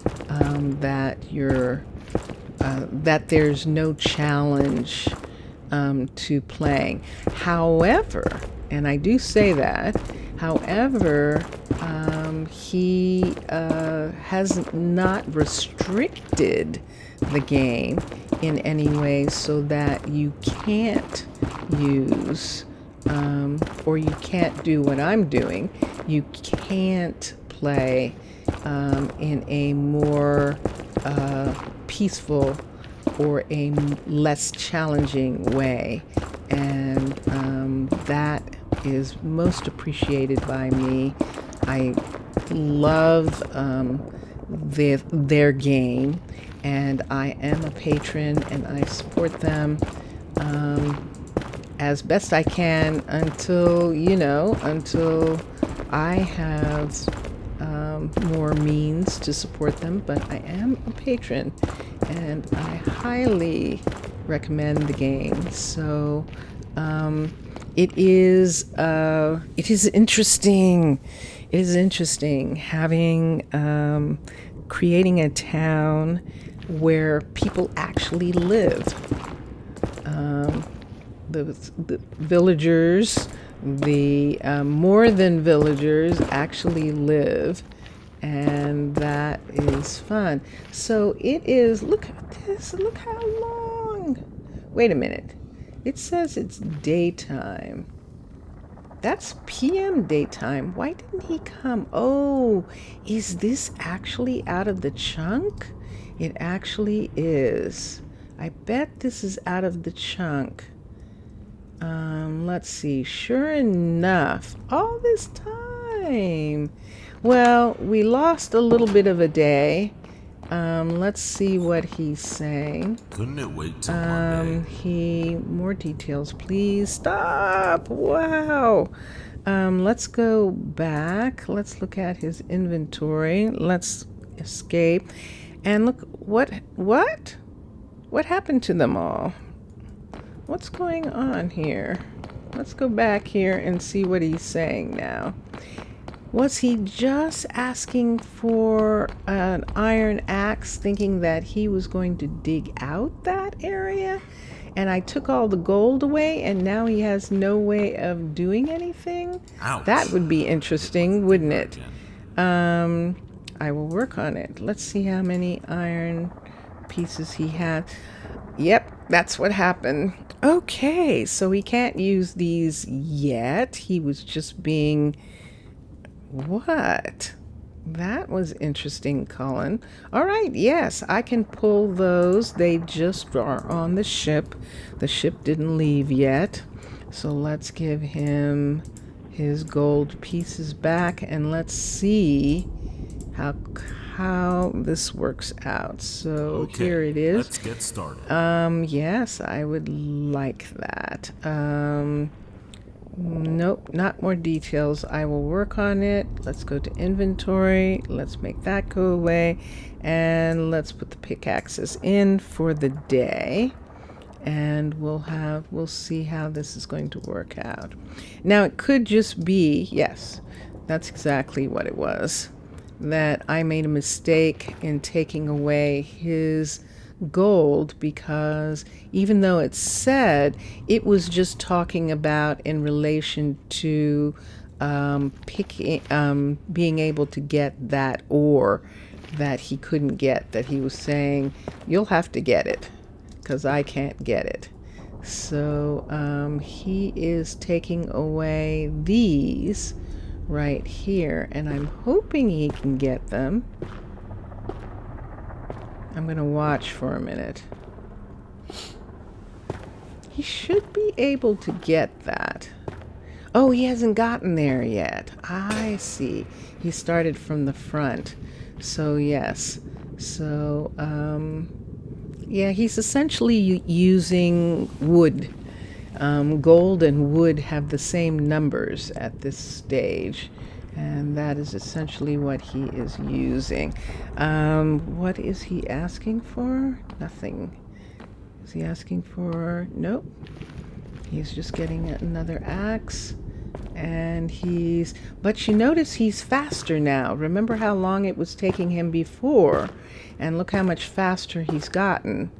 that there's no challenge to playing. However, and I do say that, however, he has not restricted the game in any way so that you can't use or you can't do what I'm doing. You can't play in a more peaceful or a less challenging way, and that is most appreciated by me. I love their game, and I am a patron, and I support them as best I can until I have more means to support them. But I am a patron, and I highly recommend the game. So it is interesting. It is interesting having creating a town where people actually live. The villagers, the more than villagers actually live, and that is fun. So it is, look at this, look how long. Wait a minute. It says it's daytime. That's PM daytime. Why didn't he come? Oh, is this actually out of the chunk? It actually is. I bet this is out of the chunk. Let's see. Sure enough, all this time. Well, we lost a little bit of a day. Let's see what he's saying. Couldn't it wait till Monday? More details, please. Stop. Wow. Let's go back. Let's look at his inventory. Let's escape. And look, what happened to them all? What's going on here? Let's go back here and see what he's saying now. Was he just asking for an iron axe, thinking that he was going to dig out that area? And I took all the gold away, and now he has no way of doing anything? Ouch. That would be interesting, wouldn't it? I will work on it. Let's see how many iron pieces he had. Yep, that's what happened. Okay, so he can't use these yet. He was just being... What? That was interesting, Colin. All right, yes, I can pull those. They just are on the ship. The ship didn't leave yet. So let's give him his gold pieces back, and let's see how this works out. So Okay, here it is. let's get started. Yes, I would like that. Nope, not more details. I will work on it. Let's go to inventory. Let's make that go away. And let's put the pickaxes in for the day. And we'll see how this is going to work out. Now, it could just be, yes, that's exactly what it was, that I made a mistake in taking away his gold, because even though it said it was just talking about in relation to being able to get that ore that he couldn't get, that he was saying, you'll have to get it because I can't get it. So he is taking away these right here, and I'm hoping he can get them. I'm going to watch for a minute. He should be able to get that. Oh, he hasn't gotten there yet. I see. He started from the front. So, yes. So, yeah, he's essentially using wood. Gold and wood have the same numbers at this stage. And that is essentially what he is using. What is he asking for? Nothing. Is he asking for... Nope. He's just getting another axe. And he's... But you notice he's faster now. Remember how long it was taking him before? And look how much faster he's gotten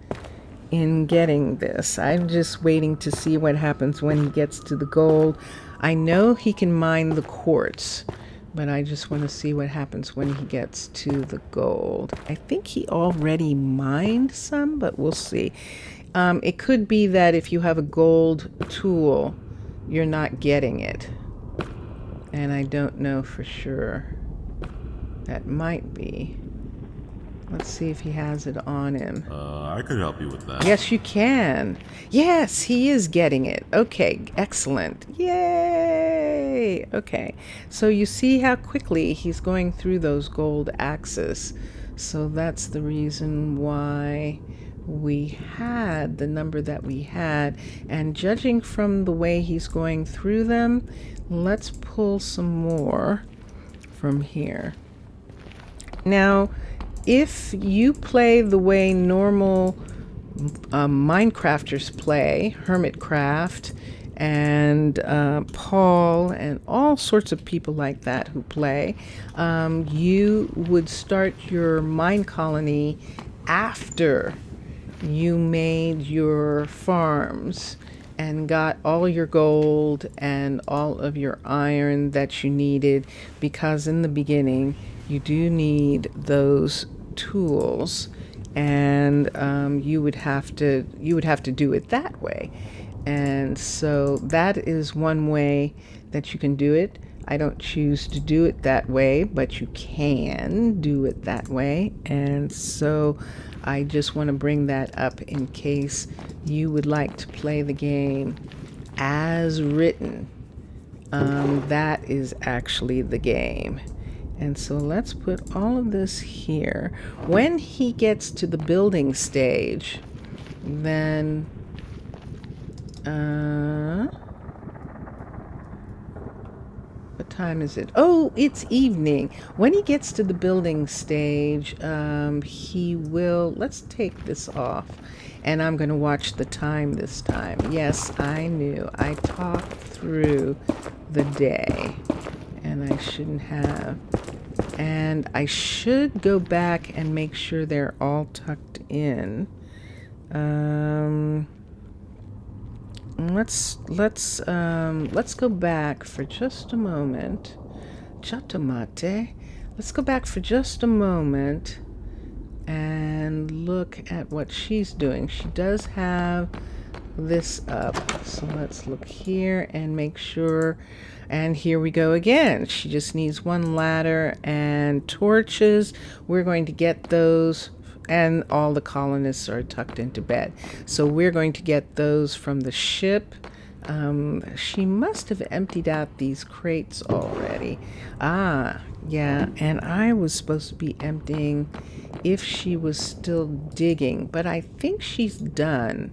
in getting this. I'm just waiting to see what happens when he gets to the gold. I know he can mine the quartz, but I just want to see what happens when he gets to the gold. I think he already mined some, but we'll see. It could be that if you have a gold tool, you're not getting it. And I don't know for sure. That might be. Let's see if he has it on him. I could help you with that. Yes, you can. Yes, he is getting it. Okay, excellent. Yay! Okay, so you see how quickly he's going through those gold axes. So that's the reason why we had the number that we had. And judging from the way he's going through them, let's pull some more from here. Now, if you play the way normal Minecrafters play, Hermitcraft and Paul and all sorts of people like that who play, you would start your mine colony after you made your farms and got all your gold and all of your iron that you needed, because in the beginning you do need those tools, and you would have to do it that way. And so that is one way that you can do it. I don't choose to do it that way, but you can do it that way. And so I just want to bring that up in case you would like to play the game as written. That is actually the game. And so let's put all of this here. When he gets to the building stage, then what time is it? Oh, it's evening. When he gets to the building stage, he will... Let's take this off. And I'm going to watch the time this time. Yes, I knew. I talked through the day. And I shouldn't have. And I should go back and make sure they're all tucked in. Let's go back for just a moment. Chatomate. Let's go back for just a moment and look at what she's doing. She does have this up. So let's look here and make sure. And here we go again. She just needs one ladder and torches. We're going to get those, and all the colonists are tucked into bed. So we're going to get those from the ship. She must have emptied out these crates already. Ah, yeah, and I was supposed to be emptying if she was still digging, but I think she's done.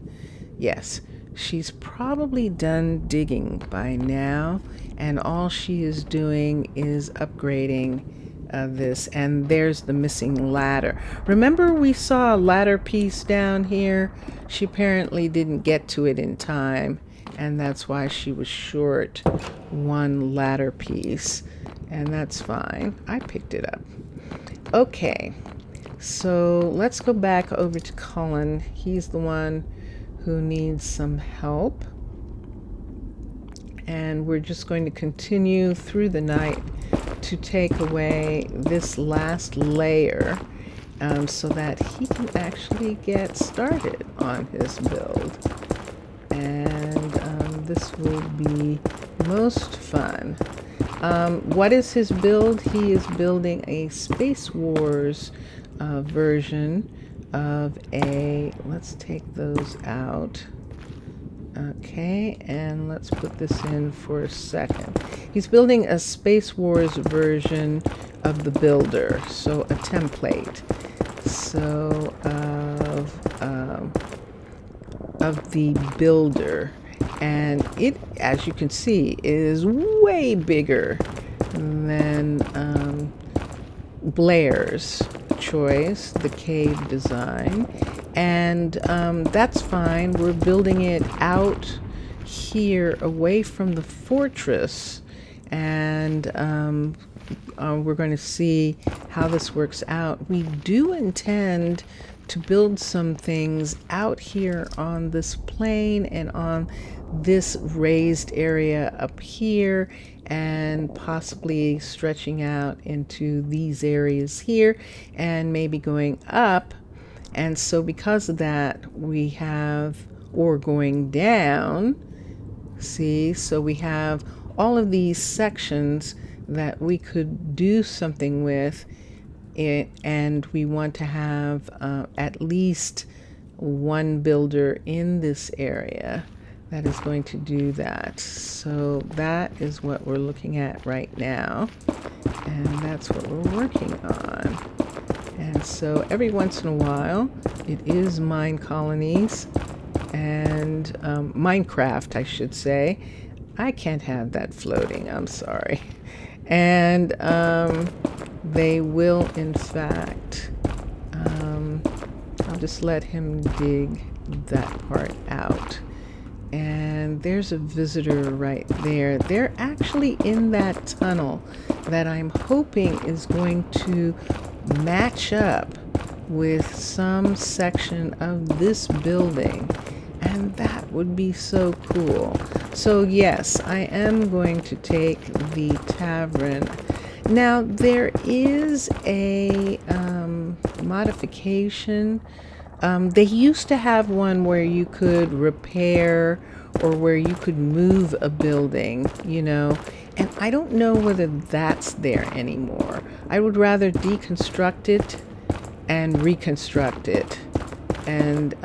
Yes, she's probably done digging by now, and all she is doing is upgrading this. And there's the missing ladder. Remember we saw a ladder piece down here? She apparently didn't get to it in time, and that's why she was short one ladder piece, and that's fine. I picked it up. Okay, so let's go back over to Cullen. He's the one who needs some help, and we're just going to continue through the night to take away this last layer, so that he can actually get started on his build. And this will be most fun. What is his build? He is building a Space Wars version of a, let's take those out. Okay, and let's put this in for a second. He's building a Space Wars version of the builder, so a template. So of the builder, and it, as you can see, is way bigger than Blair's choice, the cave design. And that's fine. We're building it out here away from the fortress, and we're going to see how this works out. We do intend to build some things out here on this plain and on this raised area up here, and possibly stretching out into these areas here and maybe going up. And so because of that, we have, or going down, see, so we have all of these sections that we could do something with it, and we want to have at least one builder in this area that is going to do that. So that is what we're looking at right now, and that's what we're working on. And so every once in a while, it is Minecolonies and Minecraft, I should say. I can't have that floating, I'm sorry. And they will, in fact, I'll just let him dig that part out. And there's a visitor right there. They're actually in that tunnel that I'm hoping is going to match up with some section of this building, and that would be so cool. So yes, I am going to take the tavern. Now there is a modification. They used to have one where you could repair or where you could move a building, you know, and I don't know whether that's there anymore. I would rather deconstruct it and reconstruct it, and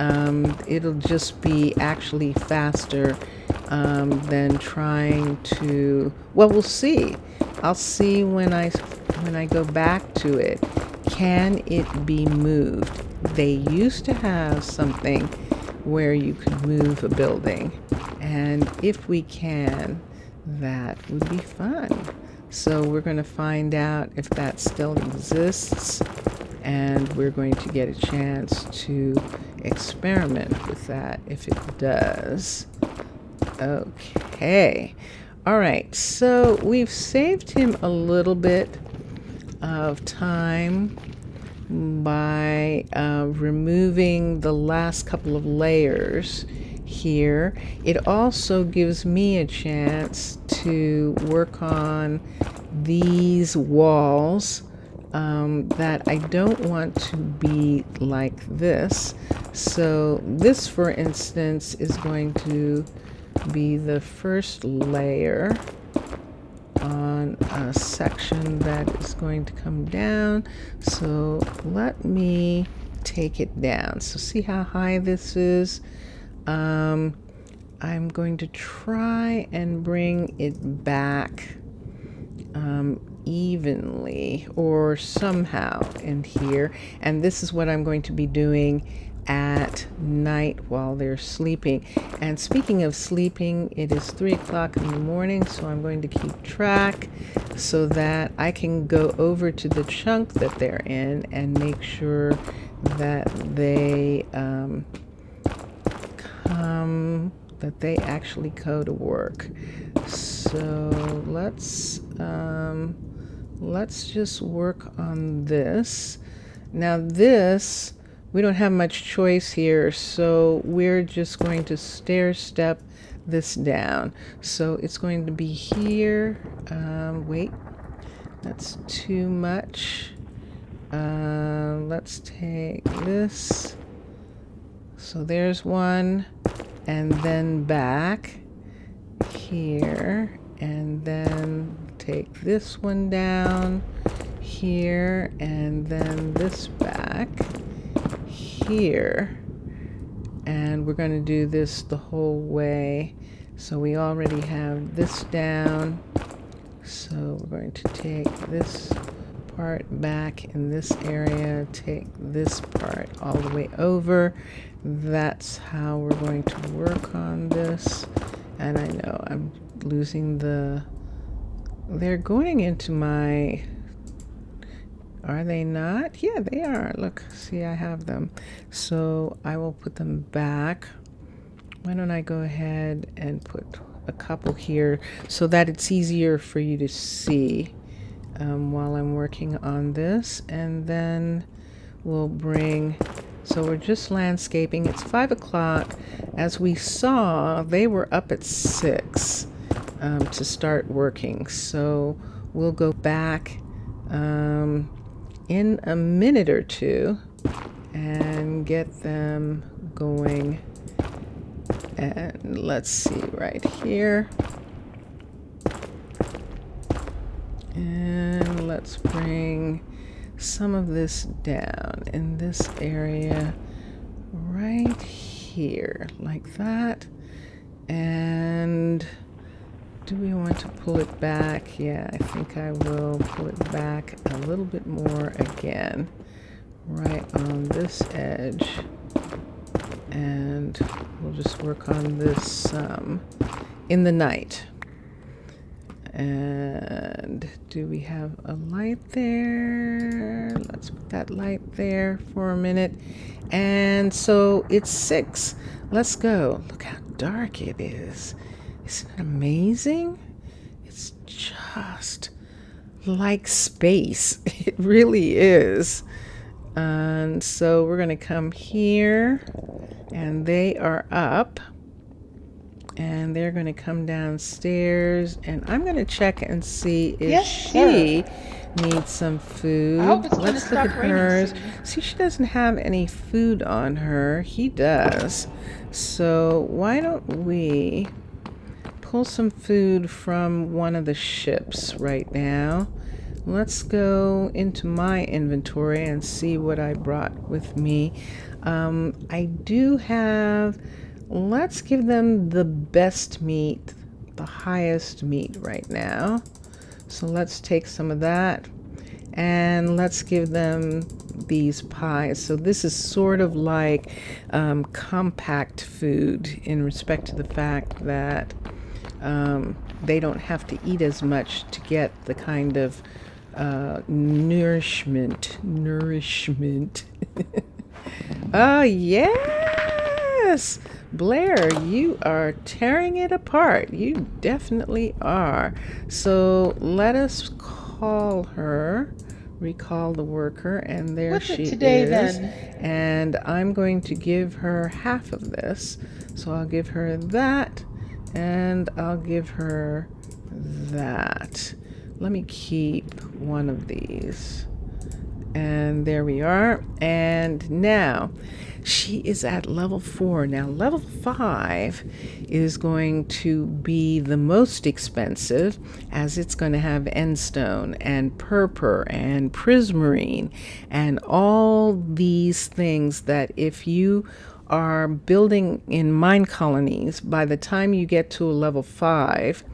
it'll just be actually faster than trying to, well, we'll see. I'll see when I go back to it. Can it be moved? They used to have something where you could move a building, and if we can, that would be fun. So we're going to find out if that still exists, and we're going to get a chance to experiment with that if it does. Okay. All right, so we've saved him a little bit of time by removing the last couple of layers here. It also gives me a chance to work on these walls that I don't want to be like this. So this, for instance, is going to be the first layer on a section that is going to come down. So let me take it down. So see how high this is? I'm going to try and bring it back evenly or somehow in here. And this is what I'm going to be doing at night while they're sleeping. And speaking of sleeping, it is 3 o'clock in the morning, so I'm going to keep track so that I can go over to the chunk that they're in and make sure that they actually go to work. So let's just work on this. Now this, we don't have much choice here, so we're just going to stair step this down. So it's going to be here. Wait, that's too much. Let's take this. So there's one, and then back here, and then take this one down here and then this back here. And we're going to do this the whole way. So we already have this down. So we're going to take this part back in this area, take this part all the way over. That's how we're going to work on this. And I know I'm losing they're going into my, are they not? Yeah, they are. Look, see, I have them. So I will put them back. Why don't I go ahead and put a couple here so that it's easier for you to see while I'm working on this. And then we'll bring, so we're just landscaping. It's 5 o'clock. As we saw, they were up at 6 to start working. So we'll go back in a minute or two and get them going. And let's see right here. And let's bring some of this down in this area right here, like that. And do we want to pull it back? Yeah, I think I will pull it back a little bit more again, right on this edge. And we'll just work on this in the night. And do we have a light there? Let's put that light there for a minute. And so it's 6. Let's go. Look how dark it is. Isn't it amazing? It's just like space. It really is. And so we're going to come here, and they are up, and they're going to come downstairs, and I'm going to check and see if Yes, she needs some food. I hope it's gonna Let's look stop at raining hers. soon. See, she doesn't have any food on her. He does. So why don't we pull some food from one of the ships right now? Let's go into my inventory and see what I brought with me. I do have, let's give them the best meat, the highest meat right now. So let's take some of that and let's give them these pies. So this is sort of like compact food in respect to the fact that they don't have to eat as much to get the kind of nourishment. Oh, yes! Blair, you are tearing it apart. You definitely are. So let us call her, recall the worker, and there What's she it today, is. then? And I'm going to give her half of this. So I'll give her that, and I'll give her that. Let me keep one of these. And there we are. And now she is at level 4. Now level 5 is going to be the most expensive, as it's going to have endstone and purpur and prismarine and all these things that if you are building in Minecolonies, by the time you get to a level 5,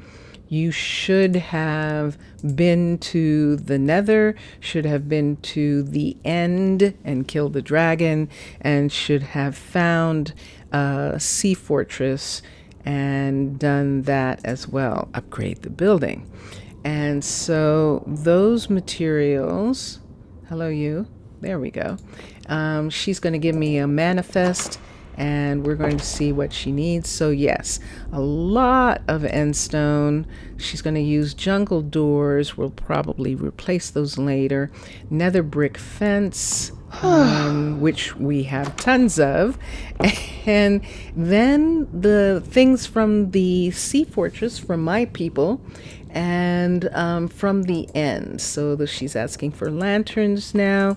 you should have been to the nether, should have been to the end and killed the dragon, and should have found a sea fortress and done that as well, upgrade the building. And so those materials, hello you, there we go. She's going to give me a manifest, and we're going to see what she needs. So yes, a lot of endstone. She's going to use jungle doors. We'll probably replace those later. Nether brick fence, which we have tons of. And then the things from the sea fortress from my people, and from the end. So she's asking for lanterns now.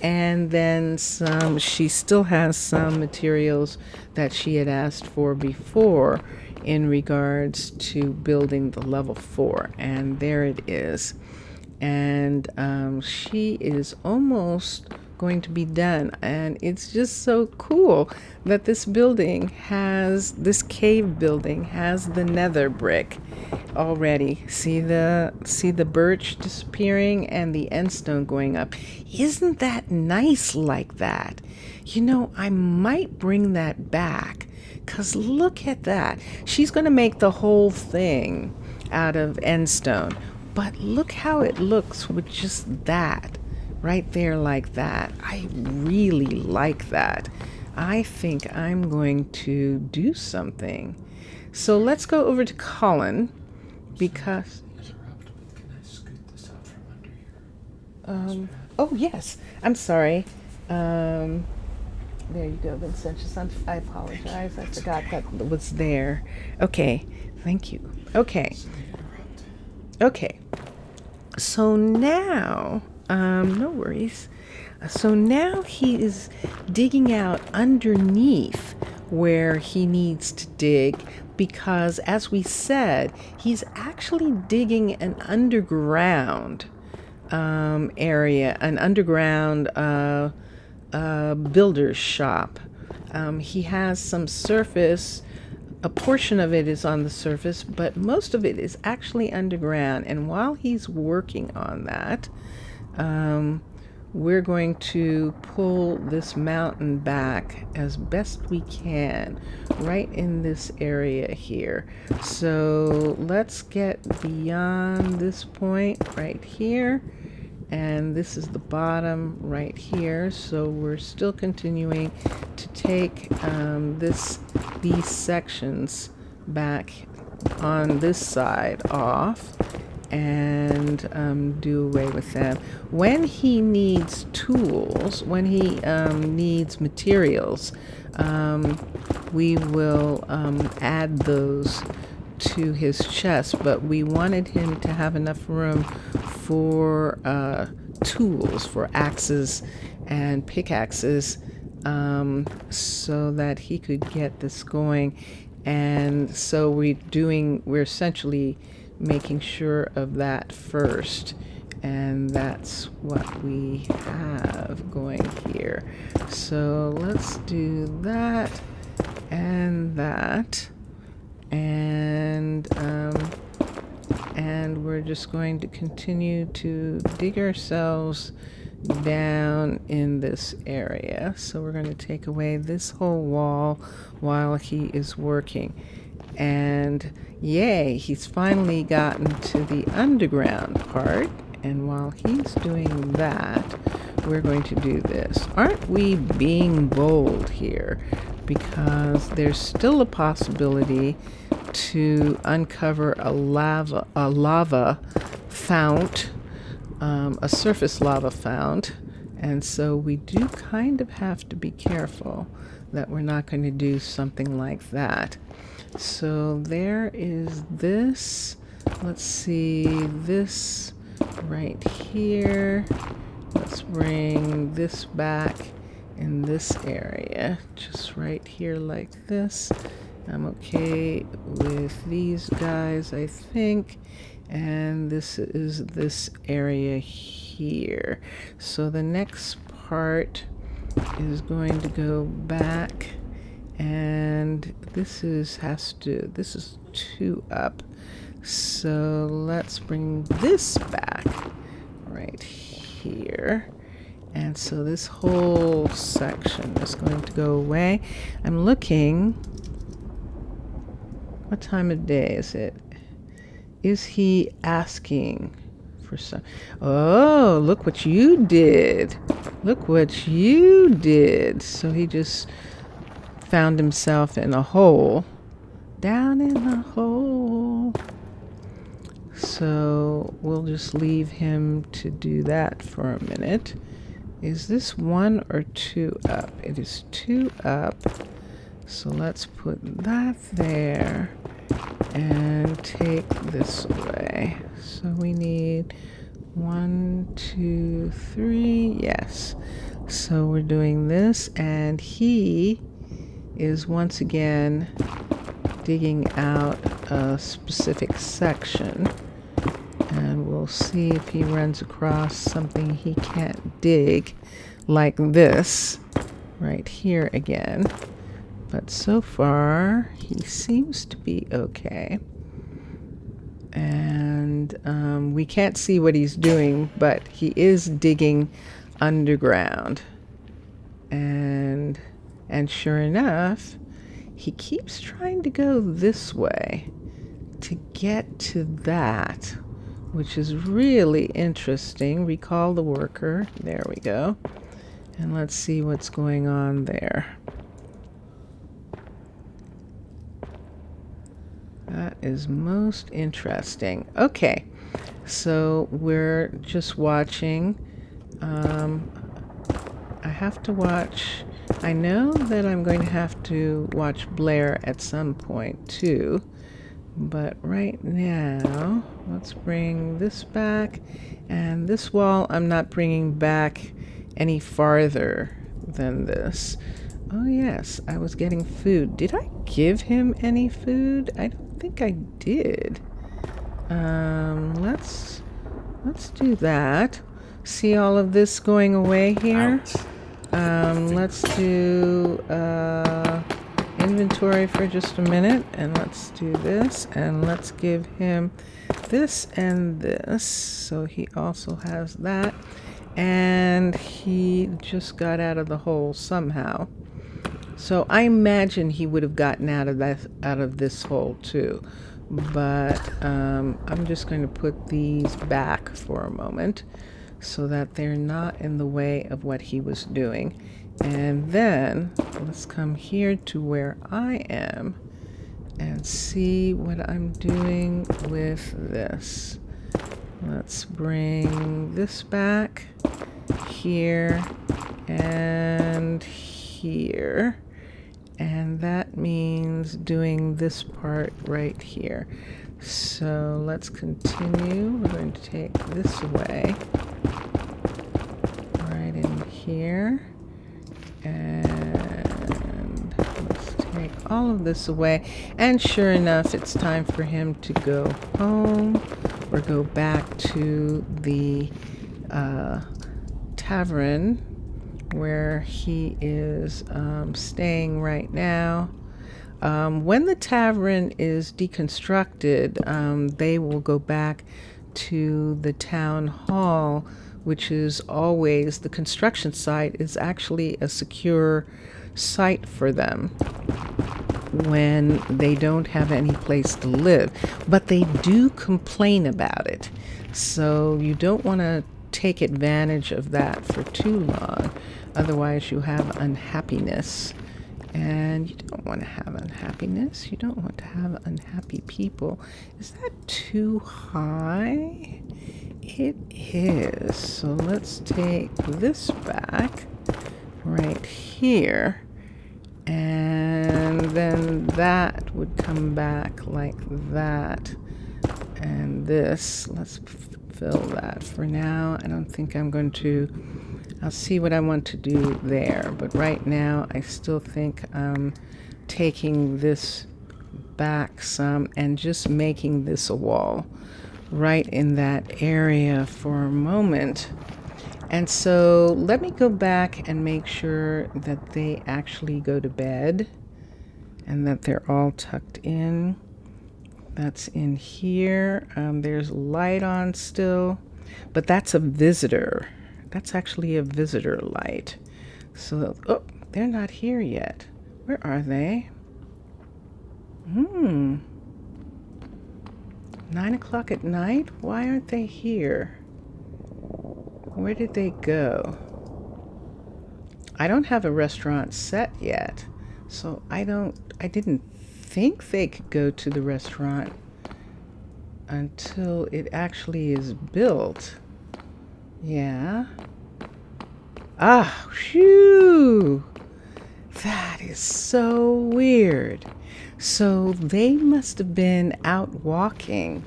And then some, she still has some materials that she had asked for before in regards to building the level 4. And there it is. And she is almost going to be done, and it's just so cool that this cave building has the nether brick already. See the birch disappearing and the end stone going up. Isn't that nice like that? You know, I might bring that back, because look at that. She's going to make the whole thing out of end stone, but look how it looks with just that right there like that. I really like that. I think I'm going to do something. So let's go over to Colin, because Interrupt, but can I scoot this out from under here? oh yes, I'm sorry. There you go, Vincentius. I apologize. I forgot that was there. Okay, thank you. Okay. Okay. So now, no worries. So now he is digging out underneath where he needs to dig, because as we said, he's actually digging an underground area, an underground builder's shop. He has some surface. A portion of it is on the surface, but most of it is actually underground. And while he's working on that, we're going to pull this mountain back as best we can right in this area here. So let's get beyond this point right here, and this is the bottom right here. So we're still continuing to take these sections back on this side off and do away with them. When he needs tools, when he needs materials, we will add those to his chest, but we wanted him to have enough room for tools, for axes and pickaxes, so that he could get this going. And so we're essentially making sure of that first, and that's what we have going here. So let's do that and that, and we're just going to continue to dig ourselves down in this area. So we're going to take away this whole wall while he is working. And yay, he's finally gotten to the underground part. And while he's doing that, we're going to do this. Aren't we being bold here? Because there's still a possibility to uncover a lava fount, a surface lava fount. And so we do kind of have to be careful that we're not going to do something like that. So there is this. Let's see, this right here. Let's bring this back in this area, just right here like this. I'm okay with these guys, I think. And this is this area here. So the next part is going to go back, and this is 2 up. So let's bring this back right here. And so this whole section is going to go away. I'm looking, what time of day is it? Is he asking for some? Oh, look what you did. Look what you did. So he just found himself in a hole. Down in the hole. So we'll just leave him to do that for a minute. Is this 1 or 2 up? It is 2 up. So let's put that there and take this away. So we need 1, 2, 3. Yes. So we're doing this, and he is once again digging out a specific section. And we'll see if he runs across something he can't dig, like this, right here again. But so far, he seems to be okay. And we can't see what he's doing, but he is digging underground. And sure enough, he keeps trying to go this way to get to that, which is really interesting. Recall the worker. There we go. And let's see what's going on there. That is most interesting. Okay, so we're just watching. I have to watch. I know that I'm going to have to watch Blair at some point too. But right now, let's bring this back. And this wall, I'm not bringing back any farther than this. Oh yes, I was getting food. Did I give him any food? I don't think I did. Let's do that. See all of this going away here? Let's do inventory for just a minute, and let's do this, and let's give him this and this, so he also has that. And he just got out of the hole somehow. So I imagine he would have gotten out of this hole too. But I'm just going to put these back for a moment so that they're not in the way of what he was doing. And then let's come here to where I am and see what I'm doing with this. Let's bring this back here and here. And that means doing this part right here. So let's continue. We're going to take this away. Right in here. And let's take all of this away. And sure enough, it's time for him to go home or go back to the tavern where he is staying right now. When the tavern is deconstructed, they will go back to the town hall, which is always, the construction site is actually a secure site for them when they don't have any place to live. But they do complain about it. So you don't want to take advantage of that for too long. Otherwise you have unhappiness. And you don't want to have unhappiness. You don't want to have unhappy people. Is that too high? It is. So let's take this back right here. And then that would come back like that. And this, let's fill that for now. I don't think I'm going to, I'll see what I want to do there. But right now, I still think I'm taking this back some and just making this a wall right in that area for a moment. And so let me go back and make sure that they actually go to bed and that they're all tucked in. That's in here. There's light on still, but that's a visitor. That's actually a visitor light. So, oh, they're not here yet. Where are they? 9 o'clock at night? Why aren't they here? Where did they go? I don't have a restaurant set yet, so I didn't think they could go to the restaurant until it actually is built. Yeah. Ah, phew! That is so weird. So they must have been out walking,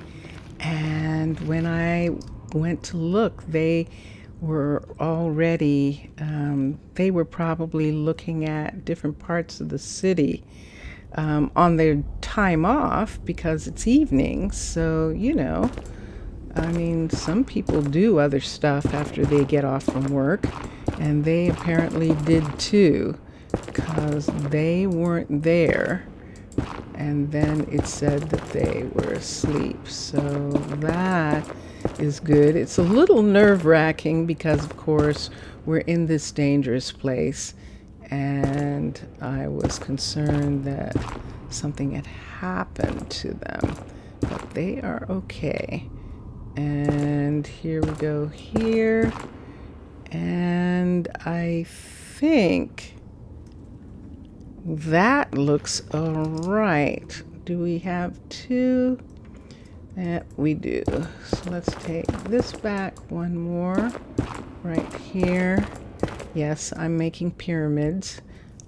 and when I went to look, they were already, they were probably looking at different parts of the city. on their time off because it's evening. So, I mean, some people do other stuff after they get off from work, and they apparently did too, because they weren't there. And then it said that they were asleep. So that is good. It's a little nerve-wracking because, of course, we're in this dangerous place, and I was concerned that something had happened to them, but they are okay. And here we go here, and I think that looks all right. Do we have two? Yeah, we do. So let's take this back one more right here. Yes, I'm making pyramids.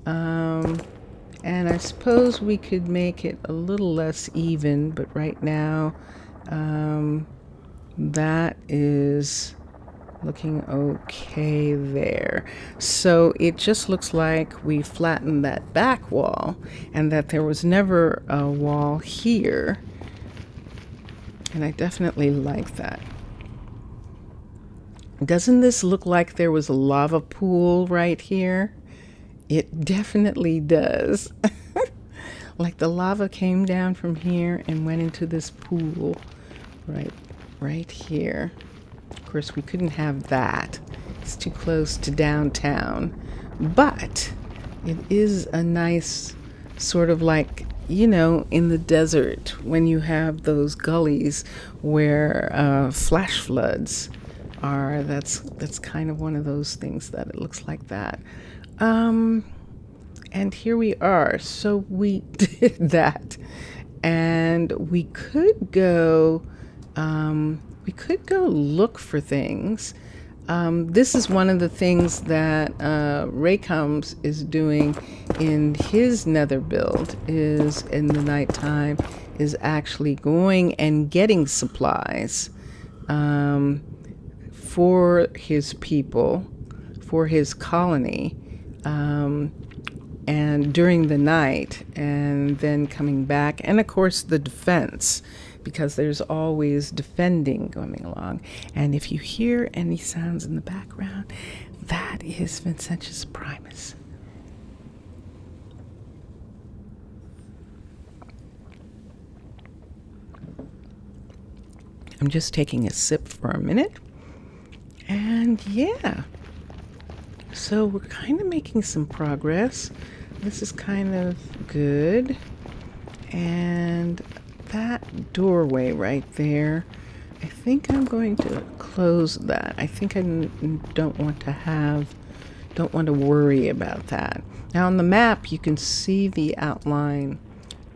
And I suppose we could make it a little less even, but right now that is looking okay there. So it just looks like we flattened that back wall and that there was never a wall here. And I definitely like that. Doesn't this look like there was a lava pool right here? It definitely does. Like the lava came down from here and went into this pool right here. Of course, we couldn't have that. It's too close to downtown. But it is a nice sort of like, in the desert when you have those gullies where flash floods are. That's kind of one of those things that it looks like that. And here we are. So we did that. And we could go look for things. This is one of the things that Raycombs is doing in his nether build, is in the nighttime, is actually going and getting supplies for his people, for his colony, and during the night, and then coming back, and of course the defense, because there's always defending going along. And if you hear any sounds in the background, that is Vincentius Primus. I'm just taking a sip for a minute. And yeah, so we're kind of making some progress. This is kind of good. And that doorway right there, I think I'm going to close that. I think I don't want to worry about that. Now on the map, you can see the outline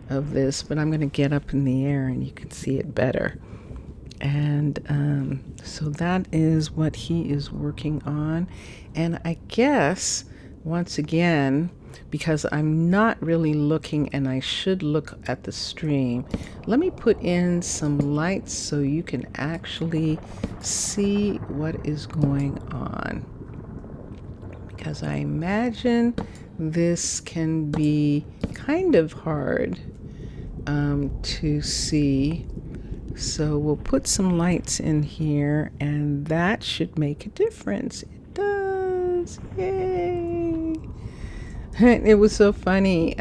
of this, but I'm going to get up in the air and you can see it better. And so that is what he is working on. And I guess, once again, because I'm not really looking and I should look at the stream, let me put in some lights so you can actually see what is going on. Because I imagine this can be kind of hard to see. So we'll put some lights in here and that should make a difference. It does. Yay. It was so funny.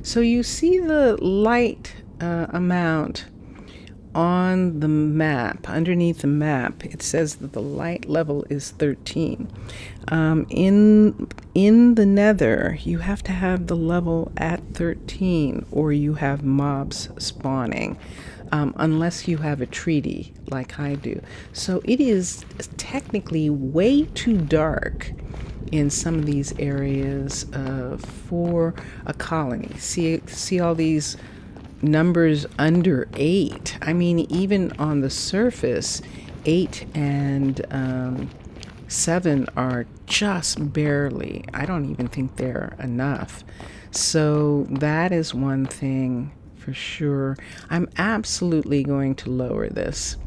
So you see the light amount on the map, underneath the map. It says that the light level is 13. In the nether, you have to have the level at 13 or you have mobs spawning. Unless you have a treaty like I do. So it is technically way too dark in some of these areas for a colony. See all these numbers under 8. I mean, even on the surface, 8 and 7 are just barely. I don't even think they're enough. So that is one thing for sure. I'm absolutely going to lower this.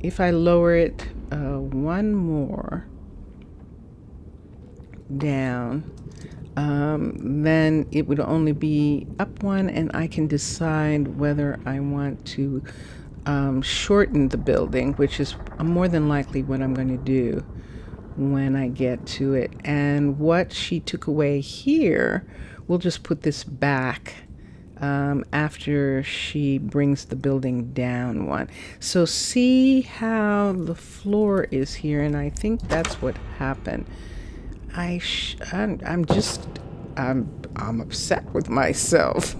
If I lower it one more down, then it would only be up one, and I can decide whether I want to shorten the building, which is more than likely what I'm going to do when I get to it. And what she took away here, we'll just put this back after she brings the building down one. So see how the floor is here, and I think that's what happened. I'm upset with myself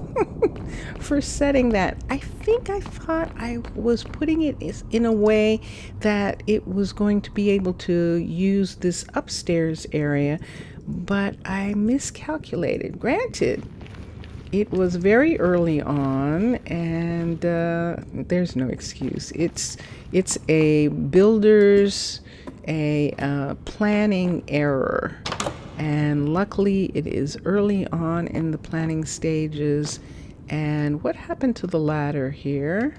for setting that. I think I thought I was putting it in a way that it was going to be able to use this upstairs area, but I miscalculated. Granted, it was very early on, and there's no excuse. It's a builder's planning error, and luckily it is early on in the planning stages. And what happened to the ladder here?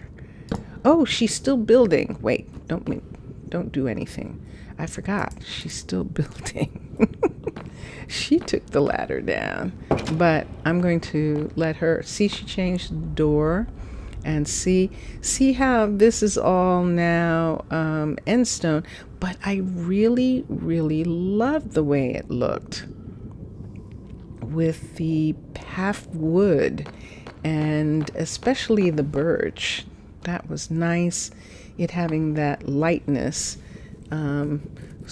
Oh, she's still building. Wait, don't do anything. I forgot, she's still building. She took the ladder down, but I'm going to let her see. She changed the door, and see how this is all now end stone. But I really love the way it looked with the half wood, and especially the birch. That was nice, it having that lightness,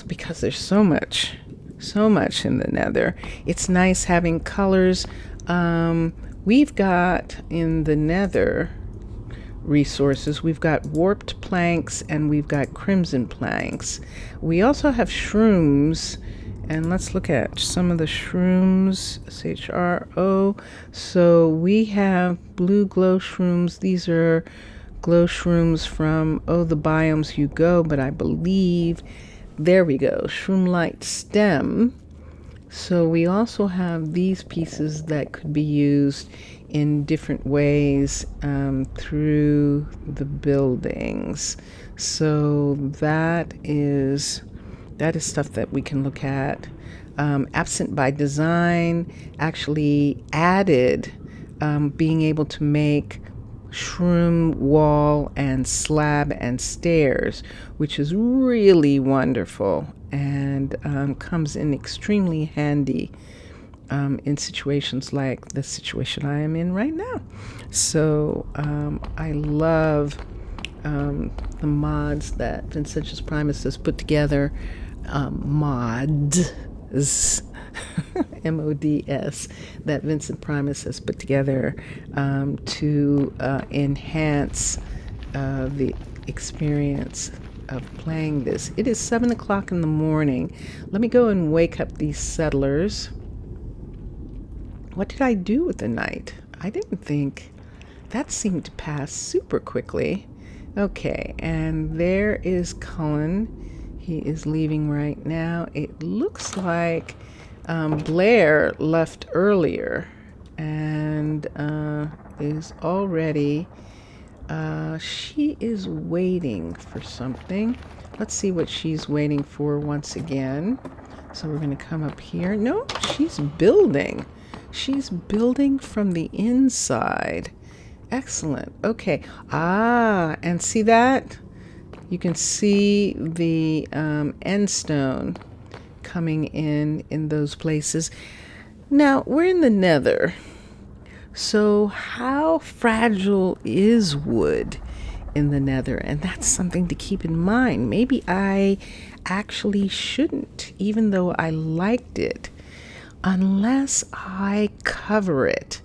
because there's so much in the nether. It's nice having colors. We've got in the nether resources, we've got warped planks and we've got crimson planks. We also have shrooms, and let's look at some of the shrooms. SHRO. So we have blue glow shrooms. These are glow shrooms from the biomes you go, but I believe, there we go, shroom light stem. So we also have these pieces that could be used in different ways through the buildings. So that is stuff that we can look at. Absent by Design actually added being able to make shroom wall and slab and stairs, which is really wonderful, and comes in extremely handy in situations like the situation I am in right now. So I love the mods that Vincentius Primus has put together. Mods MODS that Vincent Primus has put together to enhance the experience of playing this. It is 7 o'clock in the morning. Let me go and wake up these settlers. What did I do with the night? I didn't think. That seemed to pass super quickly. Okay, and there is Cullen. He is leaving right now. It looks like Blair left earlier and is already, she is waiting for something. Let's see what she's waiting for once again. So we're going to come up here. No, she's building. She's building from the inside. Excellent. Okay. And see that? You can see the end stone coming in those places. Now, we're in the nether. So how fragile is wood in the nether? And that's something to keep in mind. Maybe I actually shouldn't, even though I liked it, unless I cover it.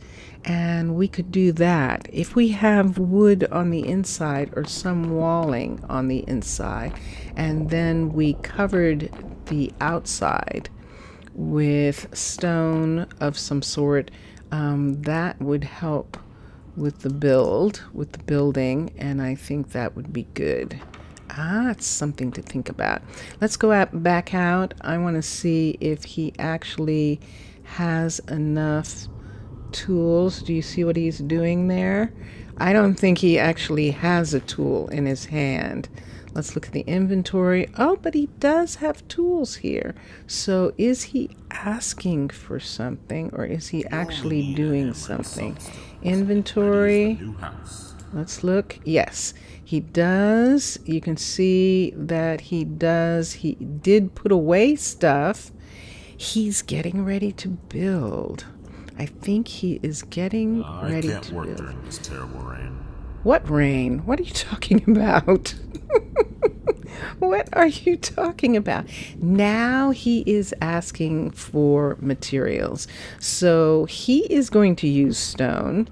And we could do that if we have wood on the inside or some walling on the inside, and then we covered the outside with stone of some sort. That would help with the building, and I think that would be good. It's something to think about. Let's go back out. I want to see if he actually has enough tools. Do you see what he's doing there? I don't think he actually has a tool in his hand. Let's look at the inventory. Oh, but he does have tools here. So is he asking for something, or is he actually doing something? Inventory. New house. Let's look. Yes, he does. You can see that he does. He did put away stuff. He's getting ready to build. I think he is getting I ready can't to work build. during this terrible rain. What rain? What are you talking about? What are you talking about? Now he is asking for materials. So he is going to use stone,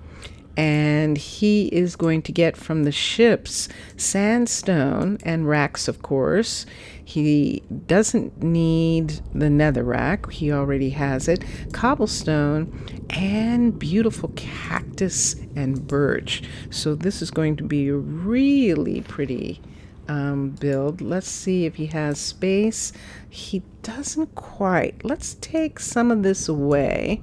and he is going to get from the ships sandstone and racks, of course. He doesn't need the nether rack. He already has it. Cobblestone and beautiful cactus and birch. So this is going to be a really pretty build. Let's see if he has space. He doesn't quite. Let's take some of this away.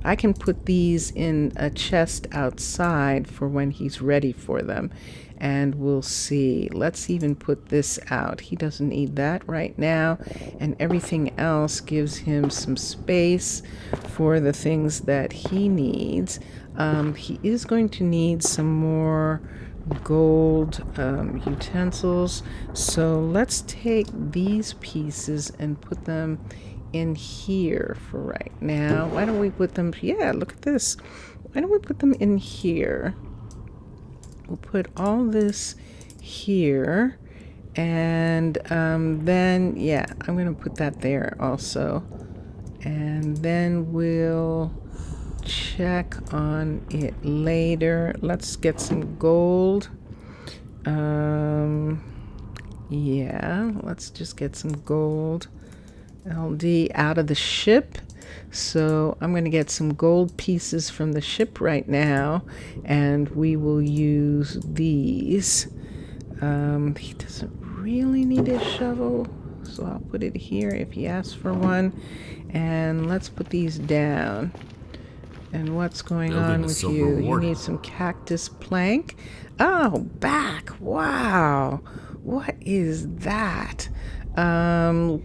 I can put these in a chest outside for when he's ready for them. And we'll see. Let's even put this out. He doesn't need that right now. And everything else gives him some space for the things that he needs. He is going to need some more gold utensils. So let's take these pieces and put them in here for right now. Why don't we put them, yeah, look at this. Why don't we put them in here? We'll put all this here, and then, yeah, I'm going to put that there also. And then we'll check on it later. Let's get some gold. Yeah, let's just get some gold. LD out of the ship. So I'm going to get some gold pieces from the ship right now, and we will use these. He doesn't really need a shovel, so I'll put it here if he asks for one. And let's put these down. And what's going Building on a with silver you? You ward. need some cactus plank. Oh, back. Wow. What is that?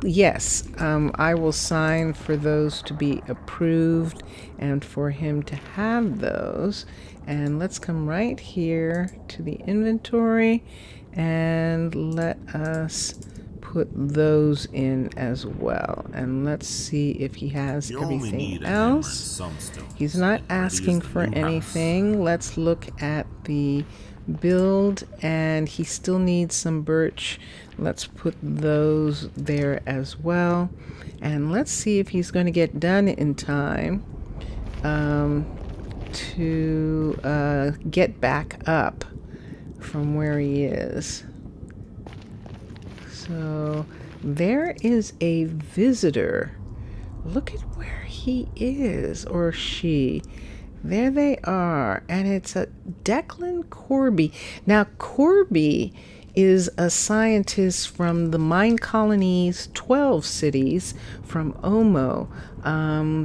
Yes, I will sign for those to be approved and for him to have those. And let's come right here to the inventory and let us put those in as well. And let's see if he has You only everything need a hammer and else. some stones. He's not Ready as asking the for new house. anything. Let's look at the build, and he still needs some birch. Let's put those there as well. And let's see if he's going to get done in time to get back up from where he is. So there is a visitor. Look at where he is, or she. There they are, and it's a Declan Corby. Now, Corby is a scientist from the Minecolonies 12 cities from Omo.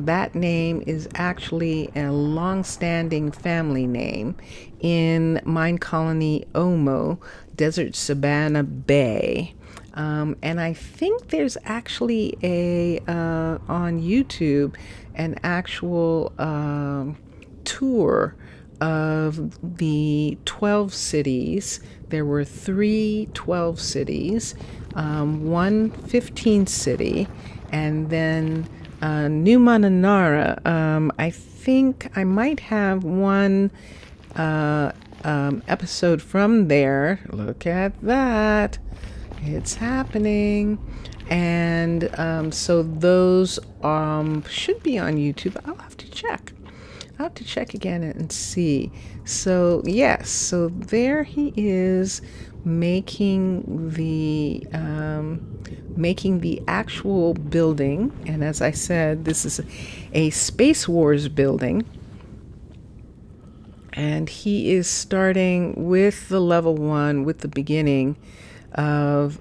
That name is actually a long-standing family name in Mine Colony Omo, Desert Savannah Bay. And I think there's actually a on YouTube an actual tour of the 12 cities. There were 12 cities, one 15 city, and then New Mananara. I think I might have one episode from there. Look at that. It's happening. And so those should be on YouTube. I'll have to check. I'll have to check again and see. So yes, so there he is making the actual building. And as I said, this is a Space Wars building. And he is starting with the level 1, with the beginning of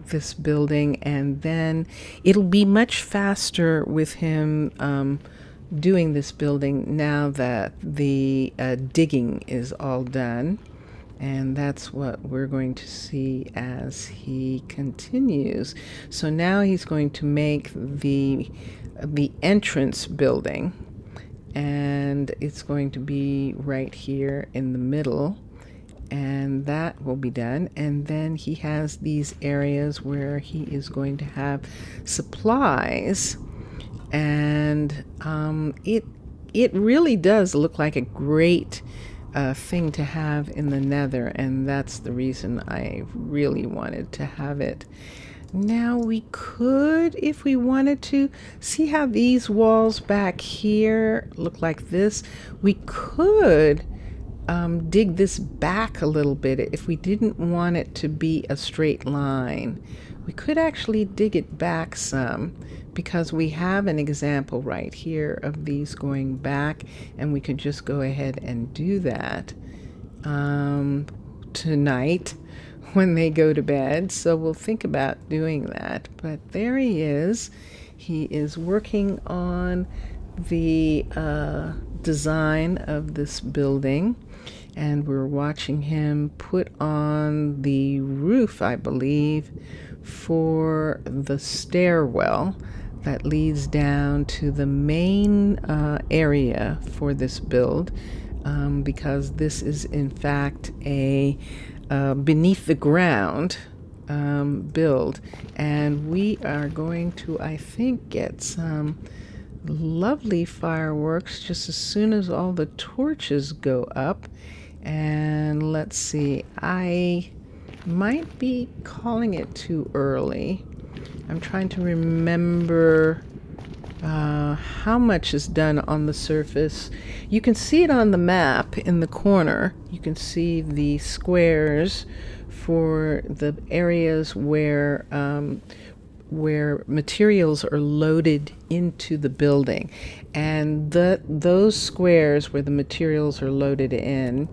this building, and then it'll be much faster with him doing this building now that the digging is all done. And that's what we're going to see as he continues. So now he's going to make the entrance building, and it's going to be right here in the middle, and that will be done. And then he has these areas where he is going to have supplies, and it really does look like a great thing to have in the nether, and that's the reason I really wanted to have it. Now we could, if we wanted to, see how these walls back here look like this. We could dig this back a little bit if we didn't want it to be a straight line. We could actually dig it back some, because we have an example right here of these going back, and we could just go ahead and do that tonight when they go to bed. So we'll think about doing that. But there he is. He is working on the design of this building, and we're watching him put on the roof, I believe, for the stairwell that leads down to the main area for this build, because this is in fact a beneath the ground build, and we are going to, I think, get some lovely fireworks just as soon as all the torches go up. And let's see, I might be calling it too early. I'm trying to remember how much is done on the surface. You can see it on the map in the corner. You can see the squares for the areas where materials are loaded into the building. And those squares where the materials are loaded in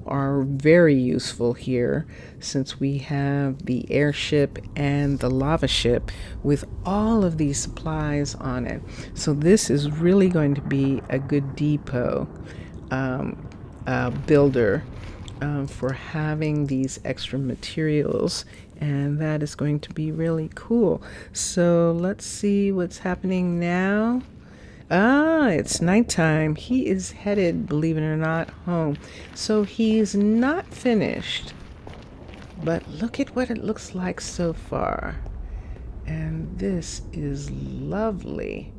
are very useful here, since we have the airship and the lava ship with all of these supplies on it. So this is really going to be a good depot builder for having these extra materials, and that is going to be really cool. So let's see what's happening now. It's nighttime. He is headed, believe it or not, home. So he's not finished, but look at what it looks like so far. And this is lovely.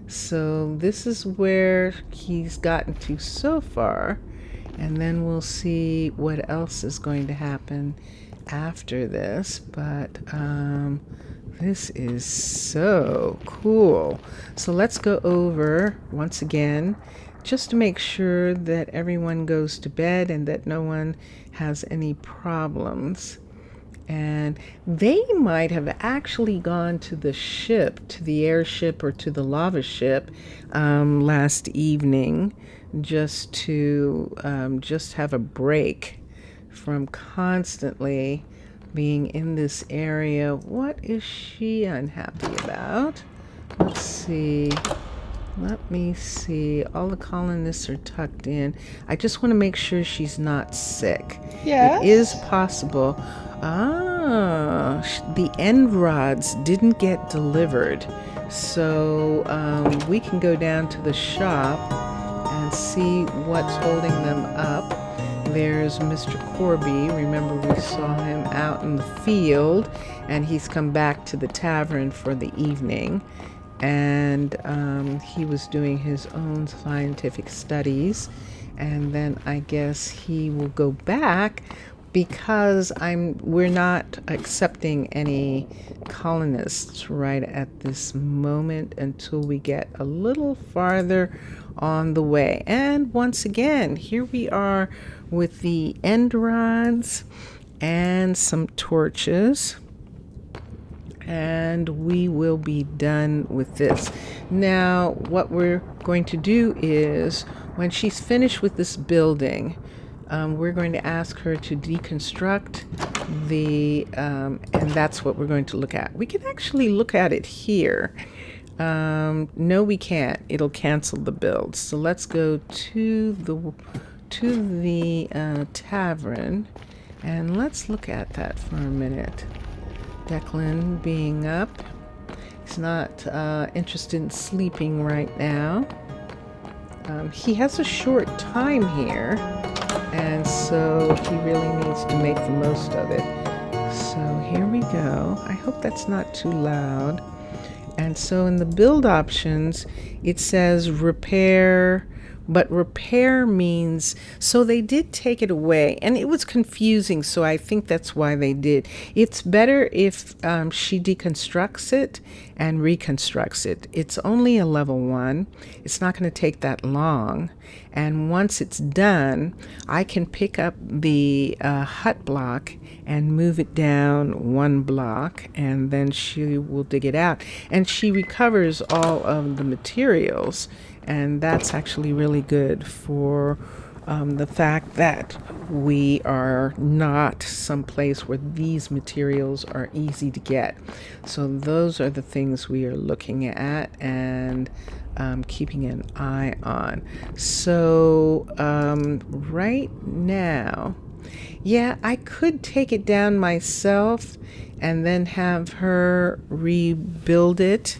So this is where he's gotten to so far, and then we'll see what else is going to happen after this. But this is so cool. So let's go over once again, just to make sure that everyone goes to bed and that no one has any problems. And they might have actually gone to the ship, to the airship or to the lava ship last evening, just to just have a break from constantly being in this area. What is she unhappy about? Let's see. Let me see. All the colonists are tucked in. I just want to make sure she's not sick. Yes. It is possible. The end rods didn't get delivered. So we can go down to the shop and see what's holding them up. There's Mr. Corby. Remember, we saw him out in the field, and he's come back to the tavern for the evening. And he was doing his own scientific studies. And then I guess he will go back, because we're not accepting any colonists right at this moment until we get a little farther on the way. And once again, here we are with the end rods and some torches, and we will be done with this. Now, what we're going to do is, when she's finished with this building, we're going to ask her to deconstruct and that's what we're going to look at. We can actually look at it here. No, we can't. It'll cancel the build. So let's go to the tavern, and let's look at that for a minute. Declan being up. He's not interested in sleeping right now. He has a short time here, and so he really needs to make the most of it. So here we go. I hope that's not too loud. And so in the build options, it says repair, but repair means, so they did take it away, and it was confusing, so I think that's why they did. It's better if she deconstructs it and reconstructs it. It's only a level 1. It's not going to take that long, and once it's done, I can pick up the hut block and move it down 1 block, and then she will dig it out, and she recovers all of the materials. And that's actually really good for the fact that we are not someplace where these materials are easy to get. So those are the things we are looking at and keeping an eye on. So right now, yeah, I could take it down myself and then have her rebuild it.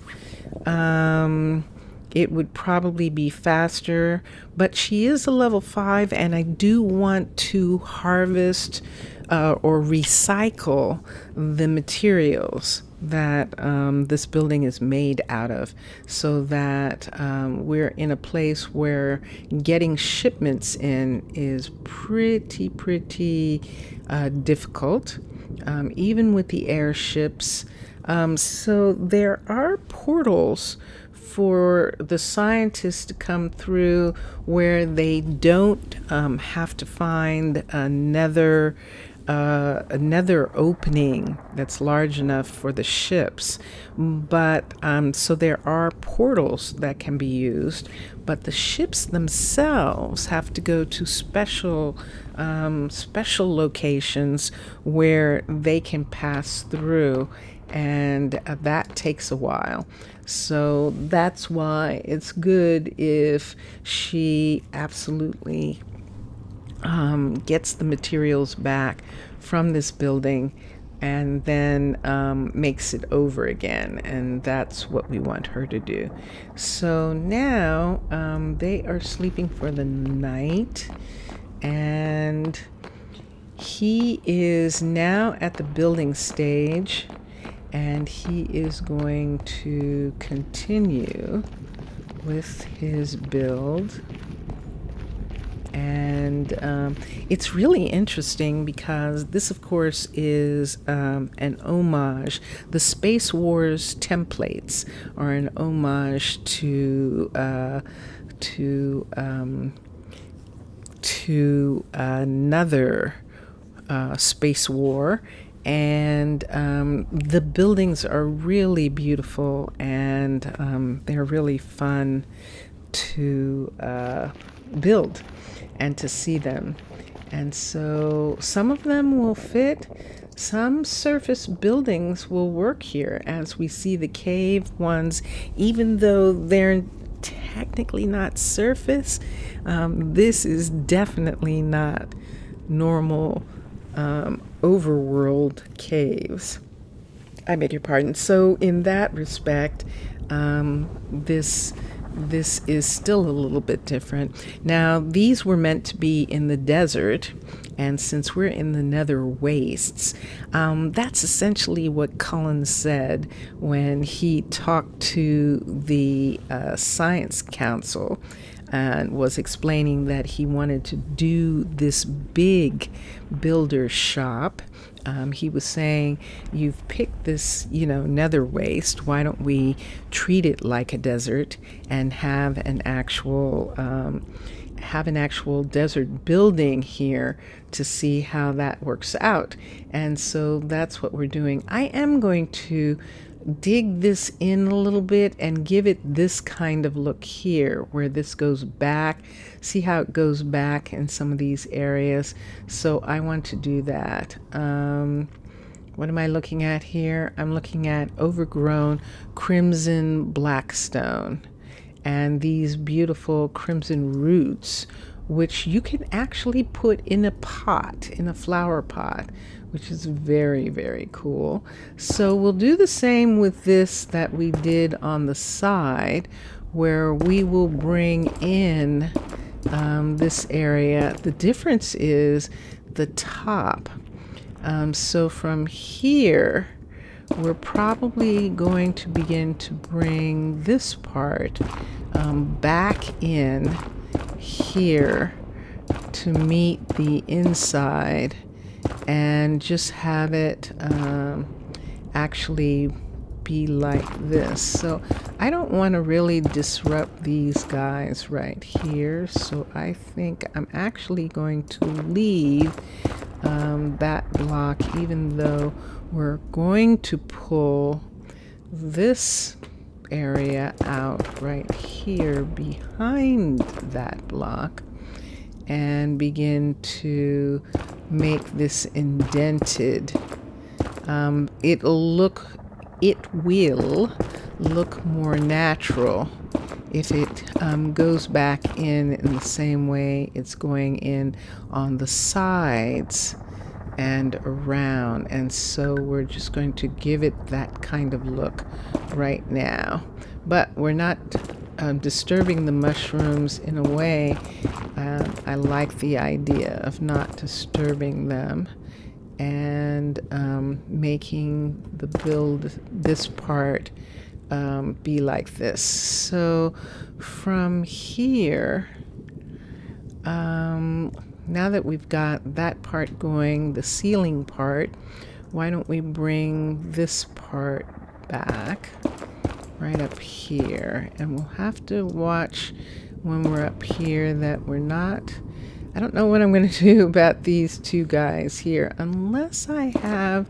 It would probably be faster, but she is a level 5, and I do want to harvest or recycle the materials that this building is made out of, so that we're in a place where getting shipments in is pretty difficult, even with the airships. So there are portals for the scientists to come through where they don't have to find a nether opening that's large enough for the ships. But so there are portals that can be used, but the ships themselves have to go to special locations where they can pass through, and that takes a while. So that's why it's good if she absolutely gets the materials back from this building and then makes it over again. And that's what we want her to do. So now they are sleeping for the night, and he is now at the building stage, and he is going to continue with his build. And it's really interesting because this, of course, is an homage. The Space Wars templates are an homage to another space war. And the buildings are really beautiful, and they're really fun to build and to see them. And so some of them will fit. Some surface buildings will work here, as we see the cave ones, even though they're technically not surface. This is definitely not normal overworld caves. I beg your pardon. So in that respect, this is still a little bit different. Now, these were meant to be in the desert, and since we're in the nether wastes, that's essentially what Cullen said when he talked to the Science Council and was explaining that he wanted to do this big builder shop. He was saying, you've picked this, nether waste. Why don't we treat it like a desert and have an actual desert building here to see how that works out? And so that's what we're doing. I am going to dig this in a little bit and give it this kind of look here, where this goes back. See how it goes back in some of these areas? So I want to do that. What am I looking at here? I'm looking at overgrown crimson blackstone and these beautiful crimson roots, which you can actually put in a pot, in a flower pot, which is very, very cool. So we'll do the same with this that we did on the side, where we will bring in this area. The difference is the top. So from here, we're probably going to begin to bring this part back in here to meet the inside, and just have it actually be like this. So I don't want to really disrupt these guys right here, so I think I'm actually going to leave that block, even though we're going to pull this area out right here behind that block and begin to make this indented. It will look more natural if it goes back in the same way it's going in on the sides and around. And so we're just going to give it that kind of look right now, but we're not disturbing the mushrooms. In a way, I like the idea of not disturbing them, and making the build, this part, be like this. So from here, now that we've got that part going, the ceiling part, why don't we bring this part back right up here? And we'll have to watch when we're up here that we're not, I don't know what I'm going to do about these two guys here, unless I have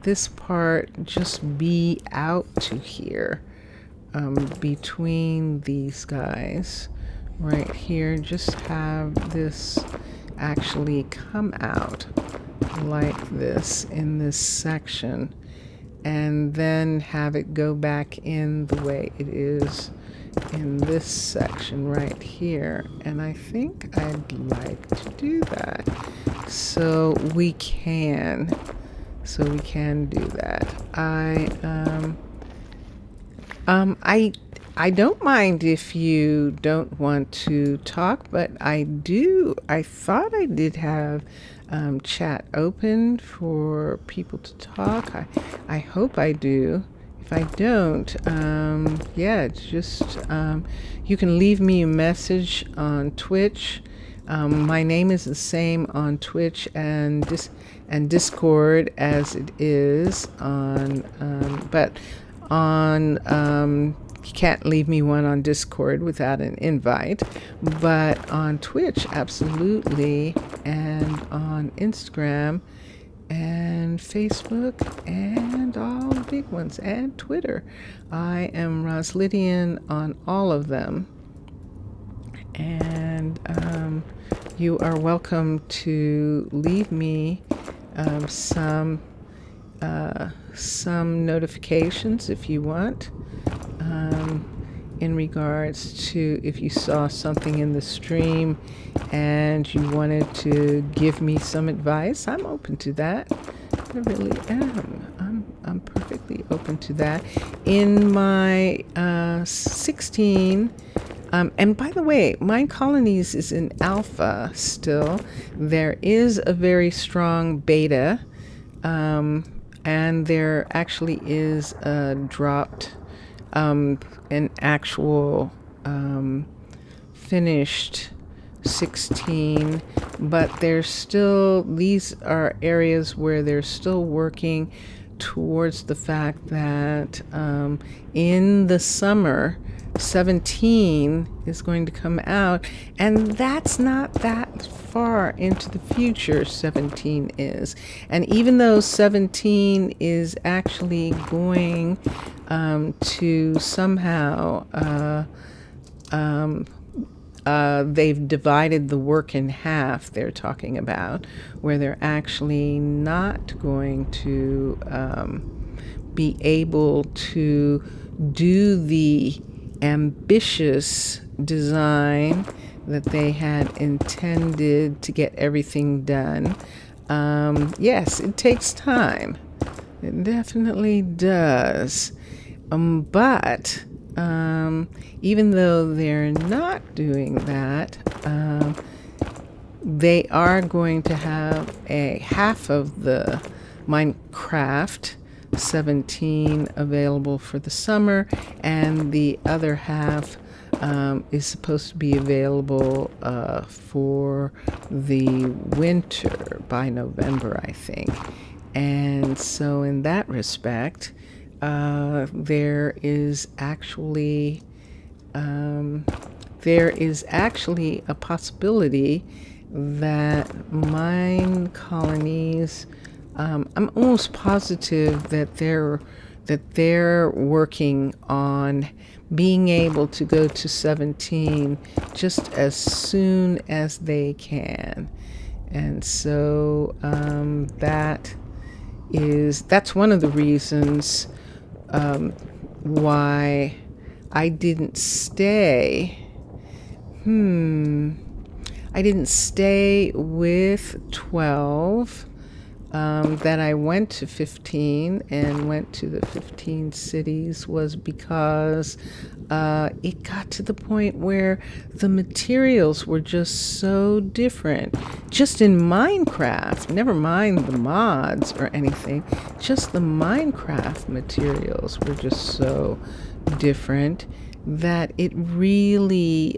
this part just be out to here, between these guys right here. Just have this actually come out like this in this section, and then have it go back in the way it is in this section right here. And I think I'd like to do that, so we can do that. I don't mind if you don't want to talk, but I thought I did have chat open for people to talk. I hope I do. If I don't, it's just, you can leave me a message on Twitch. My name is the same on Twitch and Discord as it is on, but on, you can't leave me one on Discord without an invite, but on Twitch, absolutely, and on Instagram and Facebook and all the big ones, and Twitter. I am Roslydian on all of them, and you are welcome to leave me some notifications if you want, in regards to if you saw something in the stream and you wanted to give me some advice. I'm open to that. I really am. I'm perfectly open to that. In my 16, and by the way, Minecolonies is in alpha still. There is a very strong beta, and there actually is a dropped, an actual finished 16, but there's still, these are areas where they're still working towards the fact that in the summer 17 is going to come out, and that's not that far into the future. 17 is, and even though 17 is actually going to somehow they've divided the work in half, they're talking about, where they're actually not going to be able to do the ambitious design that they had intended to get everything done. Yes, it takes time. It definitely does. But even though they're not doing that, they are going to have a half of the Minecraft 17 available for the summer, and the other half is supposed to be available for the winter by November, I think. And so in that respect, there is actually a possibility that Minecolonies, I'm almost positive that they're working on being able to go to 17 just as soon as they can. And so that's one of the reasons why I didn't stay. I didn't stay with 12. That I went to 15 and went to the 15 cities was because it got to the point where the materials were just so different. Just in Minecraft, never mind the mods or anything, just the Minecraft materials were just so different that it really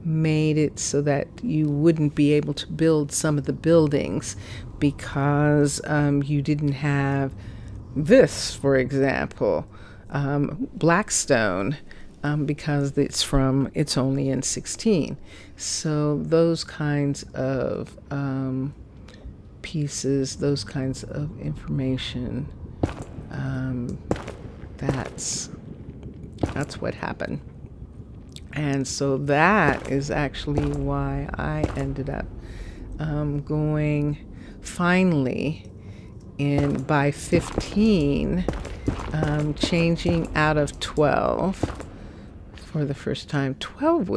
made it so that you wouldn't be able to build some of the buildings because you didn't have this, for example, Blackstone, because it's only in 16. So those kinds of pieces, those kinds of information, that's what happened. And so that is actually why I ended up going finally by 15, changing out of 12 for the first time. 12,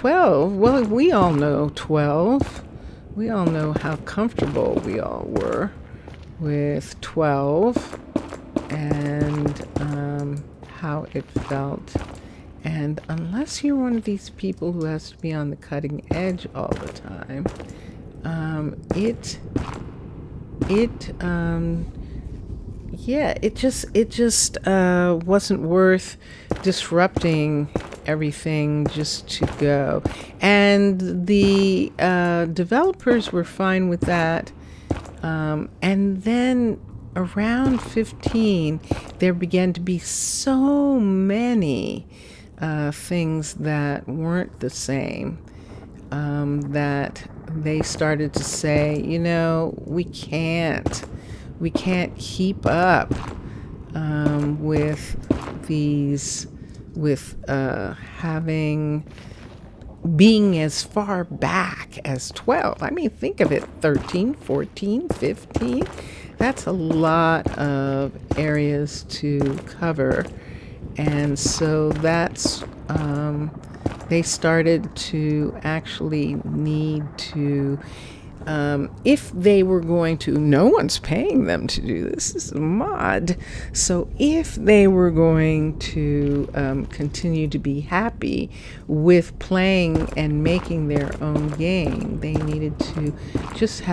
well, we all know 12. We all know how comfortable we all were with 12 and how it felt. And unless you're one of these people who has to be on the cutting edge all the time, it just wasn't worth disrupting everything just to go. And the developers were fine with that. And then around 15, there began to be so many things that weren't the same, that they started to say, we can't keep up with being as far back as 12. I mean, think of it, 13, 14, 15. That's a lot of areas to cover. And so that's, they started to actually need to, if they were going to, no one's paying them to do this, this is a mod. So if they were going to continue to be happy with playing and making their own game, they needed to just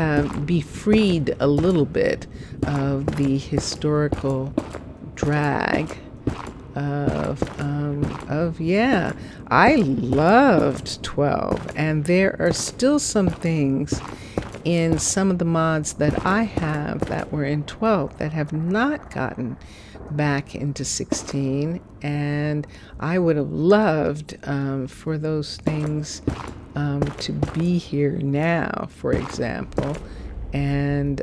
be freed a little bit of the historical drag I loved 12, and there are still some things in some of the mods that I have that were in 12 that have not gotten back into 16, and I would have loved for those things to be here now, for example, and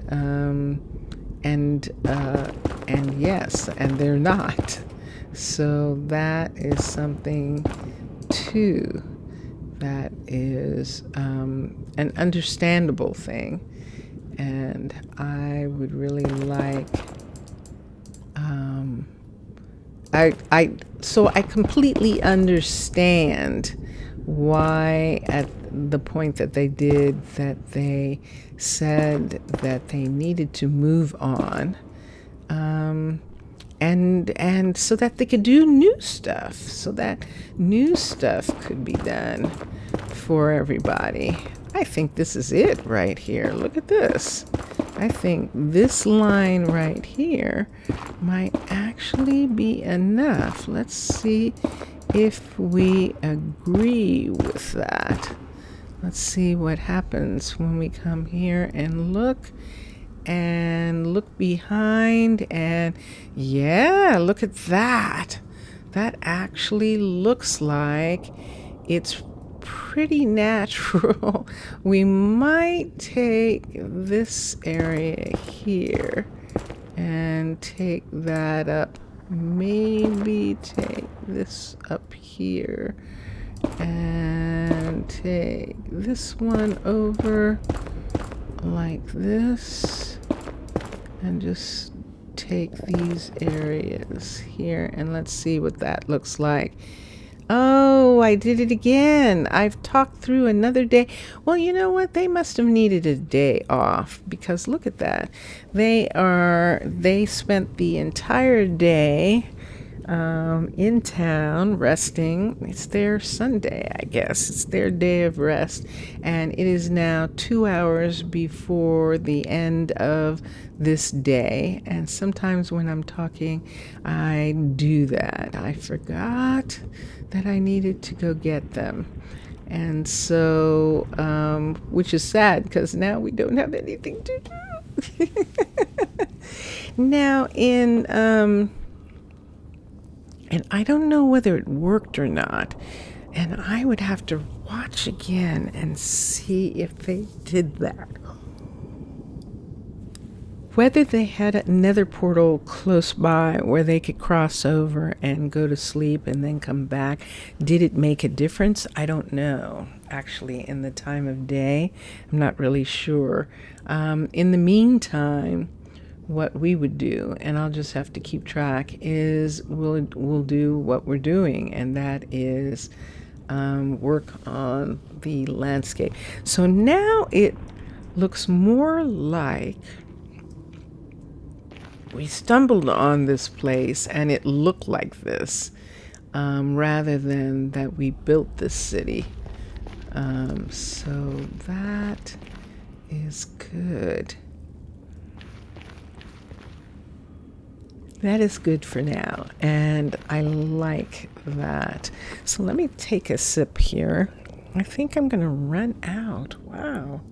yes, and they're not. So that is something too that is an understandable thing. And I would really like, so I completely understand why at the point that they did, that they said that they needed to move on, and so that they could do new stuff, so that new stuff could be done for everybody. I think this is it right here. Look at this. I think this line right here might actually be enough. Let's see if we agree with that. Let's see what happens when we come here and look behind, and yeah, look at that. That actually looks like it's pretty natural. We might take this area here and take that up. Maybe take this up here and take this one over like this, and just take these areas here, and let's see what that looks like. Oh, I did it again. I've talked through another day. Well, you know what? They must have needed a day off, because look at that. They spent the entire day in town resting. It's their Sunday, I guess. It's their day of rest. And it is now 2 hours before the end of this day. And sometimes when I'm talking, I do that. I forgot that I needed to go get them. And so, which is sad, because now we don't have anything to do. Now and I don't know whether it worked or not. And I would have to watch again and see if they did that. Whether they had a nether portal close by where they could cross over and go to sleep and then come back. Did it make a difference? I don't know. Actually, in the time of day, I'm not really sure. In the meantime, what we would do, and I'll just have to keep track, is we'll do what we're doing, and that is work on the landscape. So now it looks more like we stumbled on this place and it looked like this, rather than that we built this city. So that is good. That is good for now, and I like that. So let me take a sip here. I think I'm going to run out. Wow.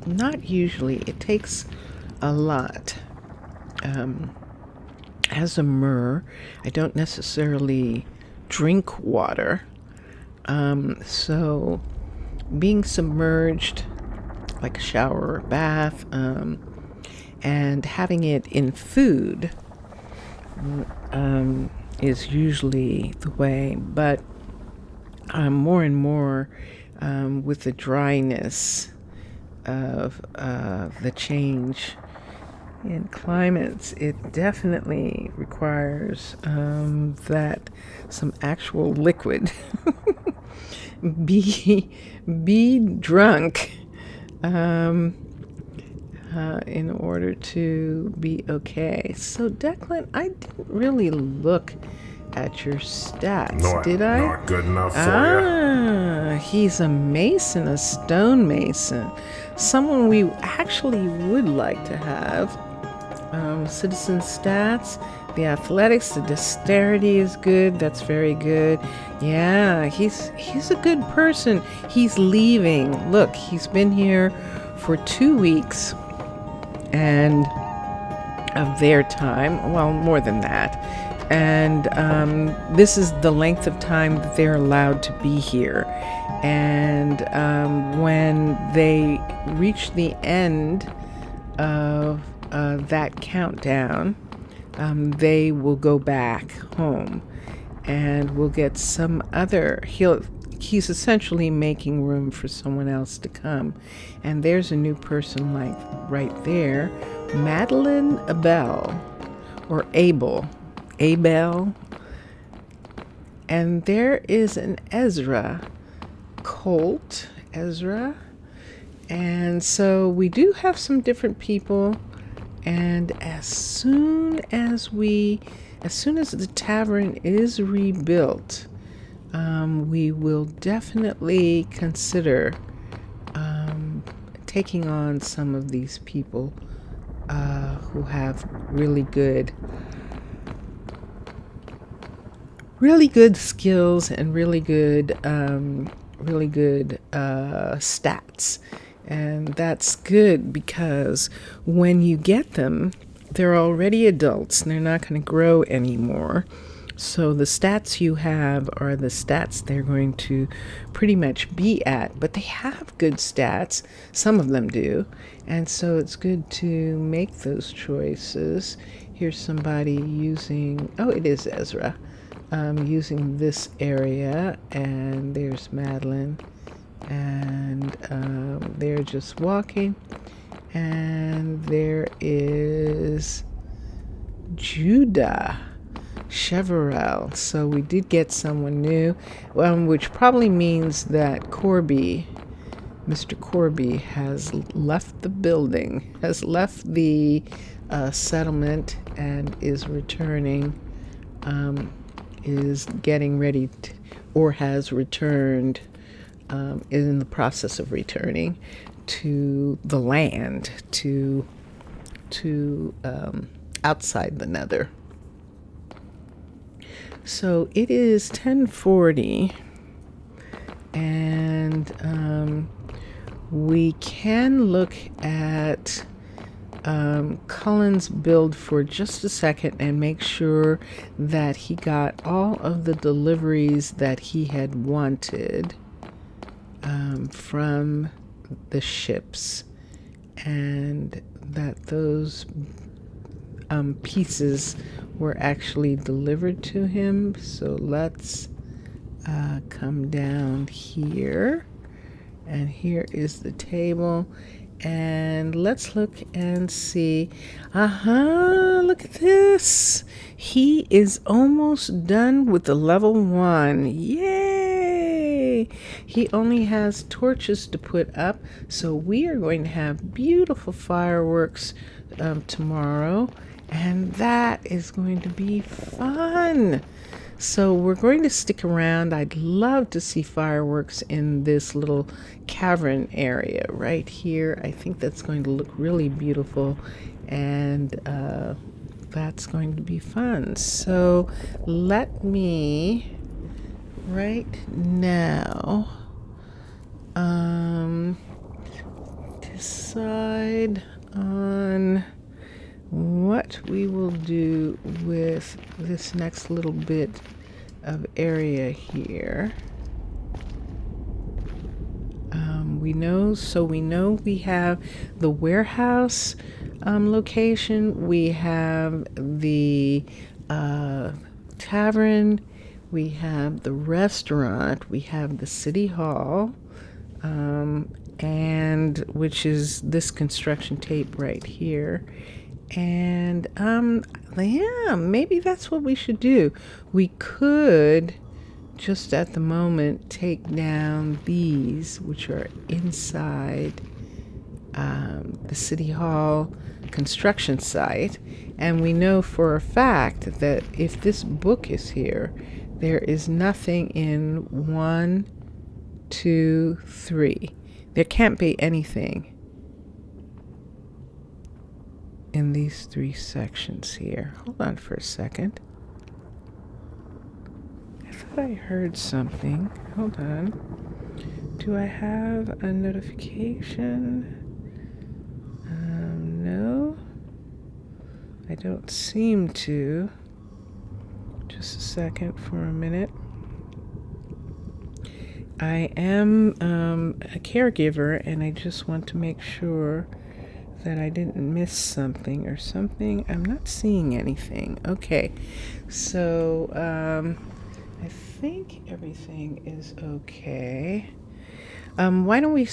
Not usually. It takes a lot. As a mer, I don't necessarily drink water. So being submerged, like a shower or bath, and having it in food is usually the way. But more and more with the dryness of the change in climates, it definitely requires that some actual liquid be drunk in order to be okay. So Declan, I didn't really look at your stats, did I? Not good enough for you. He's a mason, a stone mason, someone we actually would like to have. Citizen stats, the athletics, the dexterity is good. That's very good. Yeah, he's a good person. He's leaving. Look, he's been here for 2 weeks and of their time. Well, more than that. And this is the length of time that they're allowed to be here. And when they reach the end of that countdown, they will go back home, and we'll get some other. He's essentially making room for someone else to come, and there's a new person like right there, Madeline Abel, or Abel, and there is an Ezra, Colt Ezra, and so we do have some different people. And as soon as the tavern is rebuilt, we will definitely consider taking on some of these people who have really good skills and really good stats. And that's good because when you get them, they're already adults and they're not going to grow anymore. So the stats you have are the stats they're going to pretty much be at. But they have good stats. Some of them do. And so it's good to make those choices. Here's somebody using, it is Ezra, using this area. And there's Madeline. And they're just walking, and there is Judah Cheverell. So we did get someone new, which probably means that Mr. Corby has left the building, has left the settlement, and is returning, is getting ready to, or has returned, is in the process of returning to the land, to outside the nether. So it is 10:40, and we can look at Cullen's build for just a second and make sure that he got all of the deliveries that he had wanted from the ships, and that those pieces were actually delivered to him. So let's come down here, and here is the table, and let's look and see. Look at this. He is almost done with the level 1. Yay! He only has torches to put up, so we are going to have beautiful fireworks tomorrow, and that is going to be fun. So we're going to stick around. I'd love to see fireworks in this little cavern area right here. I think that's going to look really beautiful, and that's going to be fun. So let me right now decide on what we will do with this next little bit of area here. We know we have the warehouse location, we have the tavern, we have the restaurant, we have the city hall, and which is this construction tape right here. And yeah, maybe that's what we should do. We could just at the moment take down these, which are inside the city hall construction site, and we know for a fact that if this book is here, there is nothing in 1, 2, 3. There can't be anything in these 3 sections here. Hold on for a second. I thought I heard something. Hold on. Do I have a notification? No, I don't seem to. just a second for a minute. I am a caregiver, and I just want to make sure that I didn't miss something or something. I'm not seeing anything. Okay, so I think everything is okay. Why don't we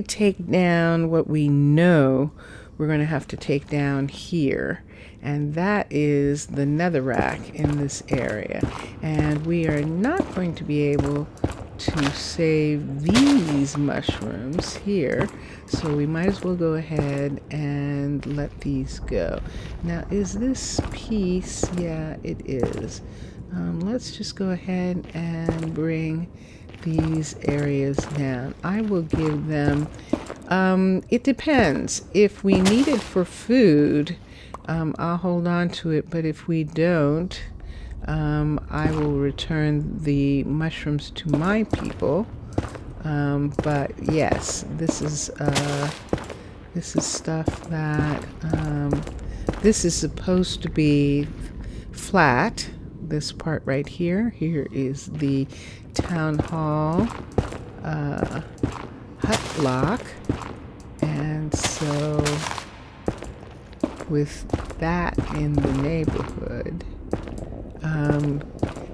take down what we know we're going to have to take down here, and that is the netherrack in this area. And we are not going to be able to save these mushrooms here, so we might as well go ahead and let these go. Now, is this piece? Yeah, it is. Let's just go ahead and bring these areas down. I will give them, it depends. If we need it for food, I'll hold on to it, but if we don't, I will return the mushrooms to my people. But yes, this is stuff that, this is supposed to be flat. This part right here. Here is the town hall hut block, and so with that in the neighborhood,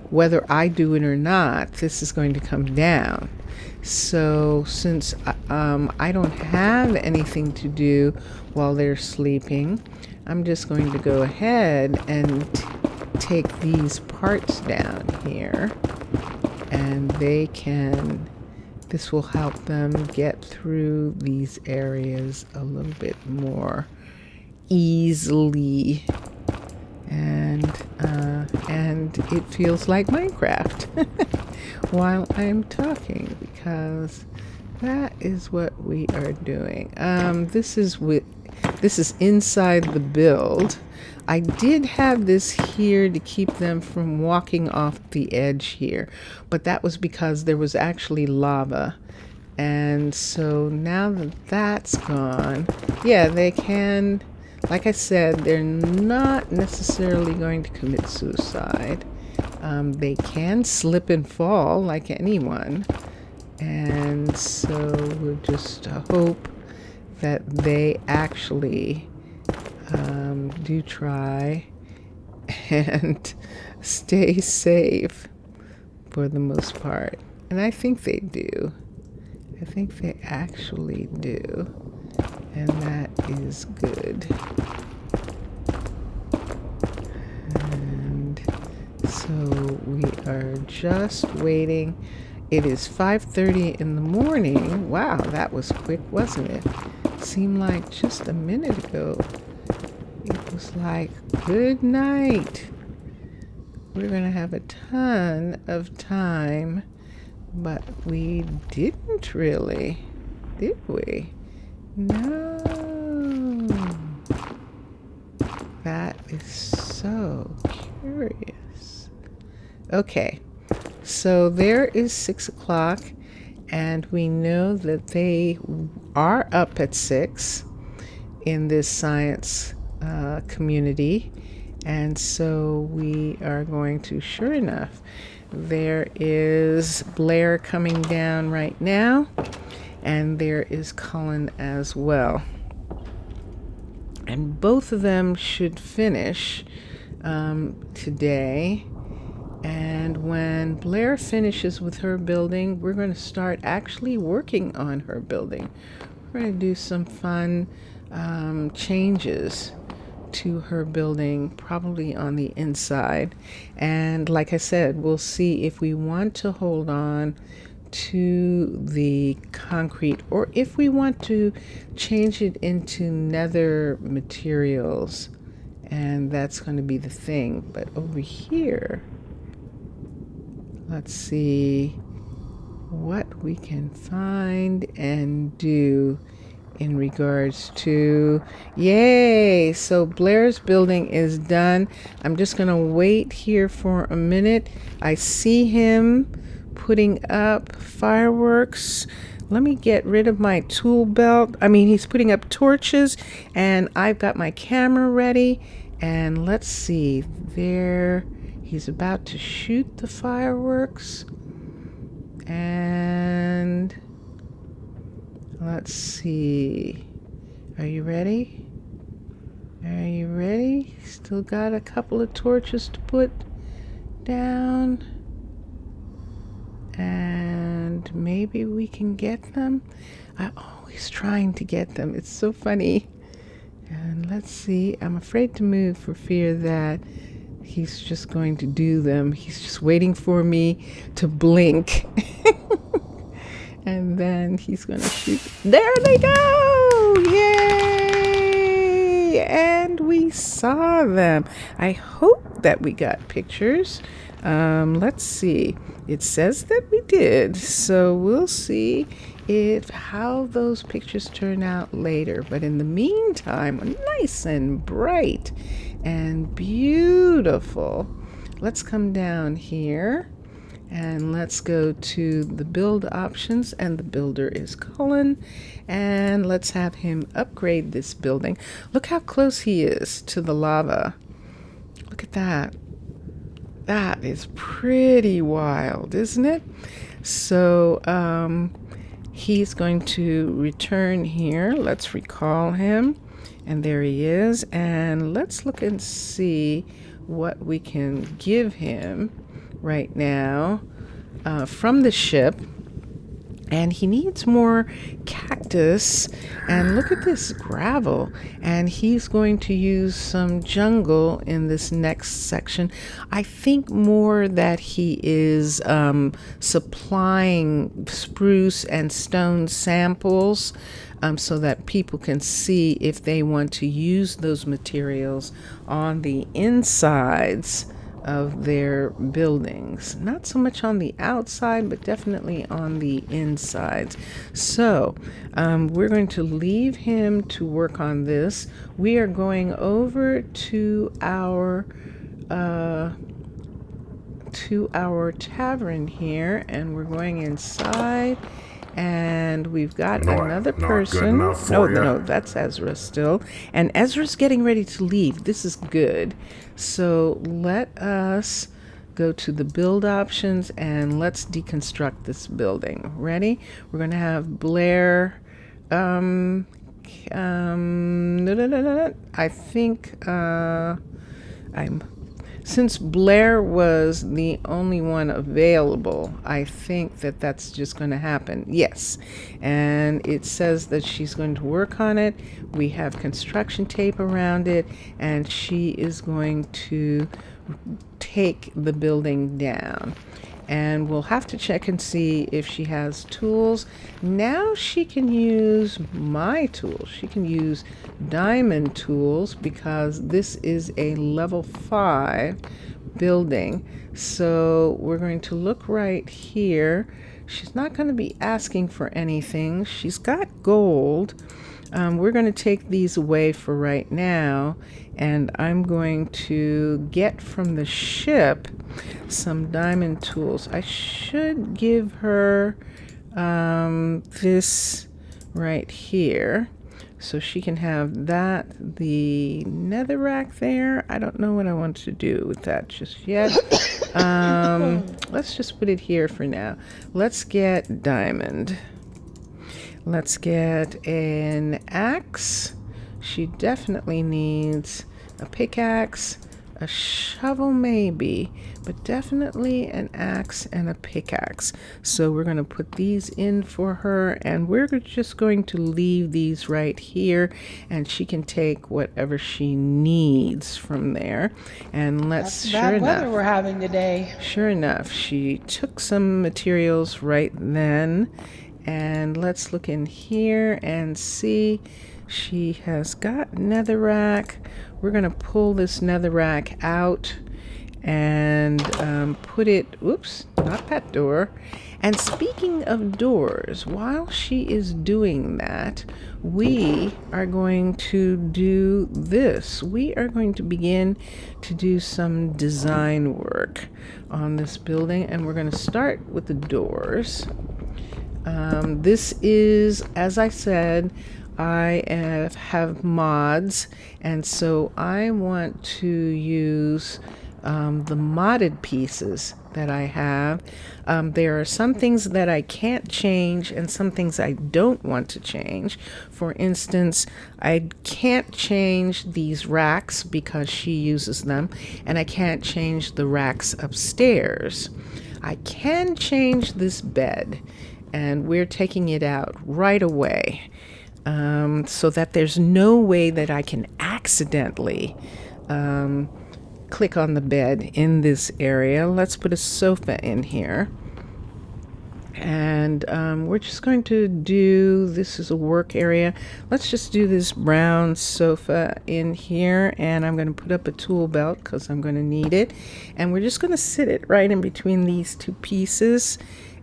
whether I do it or not, this is going to come down. So since I don't have anything to do while they're sleeping, I'm just going to go ahead and take these parts down here, and this will help them get through these areas a little bit more easily, and it feels like Minecraft while I'm talking, because that is what we are doing. This is inside the build. I did have this here to keep them from walking off the edge here, but that was because there was actually lava. And so now that that's gone, yeah, they can, like I said, they're not necessarily going to commit suicide. They can slip and fall like anyone. And so we'll just hope that they actually do try and stay safe for the most part. And I think they do. I think they actually do. And that is good. And so we are just waiting. It is 5:30 in the morning. Wow, that was quick, wasn't it? Seemed like just a minute ago. It was like, good night. We're going to have a ton of time, but we didn't really, did we? No. That is so curious. Okay, so there is 6 o'clock, and we know that they are up at 6 in this science community, and so we are going to, sure enough, there is Blair coming down right now, and there is Cullen as well, and both of them should finish today. And when Blair finishes with her building, we're going to start actually working on her building. We're going to do some fun changes to her building, probably on the inside. And like I said, we'll see if we want to hold on to the concrete or if we want to change it into nether materials. And that's going to be the thing. But over here, let's see what we can find and do in regards to, yay, so Blair's building is done. I'm just gonna wait here for a minute. I see him putting up fireworks. Let me get rid of my tool belt. He's putting up torches, and I've got my camera ready, and let's see, there He's about to shoot the fireworks. And let's see. Are you ready? Are you ready? Still got a couple of torches to put down. And maybe we can get them. I'm always trying to get them. It's so funny. And let's see. I'm afraid to move for fear that he's just going to do them. He's just waiting for me to blink. And then he's going to shoot. There they go! Yay! And we saw them. I hope that we got pictures. Let's see. It says that we did. So we'll see how those pictures turn out later. But in the meantime, nice and bright and beautiful. Let's come down here. And let's go to the build options, and the builder is Cullen, and let's have him upgrade this building. Look how close he is to the lava. Look at that. That is pretty wild, isn't it? So he's going to return here. Let's recall him, and there he is. And let's look and see what we can give him right now from the ship. And he needs more cactus, and look at this gravel, and he's going to use some jungle in this next section. I think more that he is supplying spruce and stone samples so that people can see if they want to use those materials on the insides of their buildings. Not so much on the outside, but definitely on the insides. So we're going to leave him to work on this. We are going over to our tavern here, and we're going inside. And we've got another person. No, that's Ezra still. And Ezra's getting ready to leave. This is good. So let us go to the build options and let's deconstruct this building. Ready? We're going to have Blair. I think since Blair was the only one available, I think that that's just going to happen. Yes. And it says that she's going to work on it. We have construction tape around it, and she is going to take the building down. And we'll have to check and see if she has tools. Now she can use my tools. She can use diamond tools because this is a level 5 building. So we're going to look right here. She's not going to be asking for anything. She's got gold. We're going to take these away for right now, and I'm going to get from the ship some diamond tools. I should give her this right here so she can have that. The nether rack there, I don't know what I want to do with that just yet. Let's just put it here for now. Let's get diamond. Let's get an axe. She definitely needs a pickaxe, a shovel maybe, but definitely an axe and a pickaxe. So we're going to put these in for her, and we're just going to leave these right here, and she can take whatever she needs from there. And let's, That's bad weather we're having today. Sure enough, she took some materials right then. And let's look in here and see. She has got netherrack. We're going to pull this netherrack out and put it, oops, not that door. And speaking of doors, while she is doing that, we are going to do this. We are going to begin to do some design work on this building, and we're going to start with the doors. This is, as I said, I have mods, and so I want to use the modded pieces that I have. There are some things that I can't change and some things I don't want to change. For instance, I can't change these racks because she uses them, and I can't change the racks upstairs. I can change this bed, and we're taking it out right away, so that there's no way that I can accidentally click on the bed in this area. Let's put a sofa in here. And we're just going to do, this is a work area. Let's just do this brown sofa in here. And I'm going to put up a tool belt because I'm going to need it. And we're just going to sit it right in between these two pieces.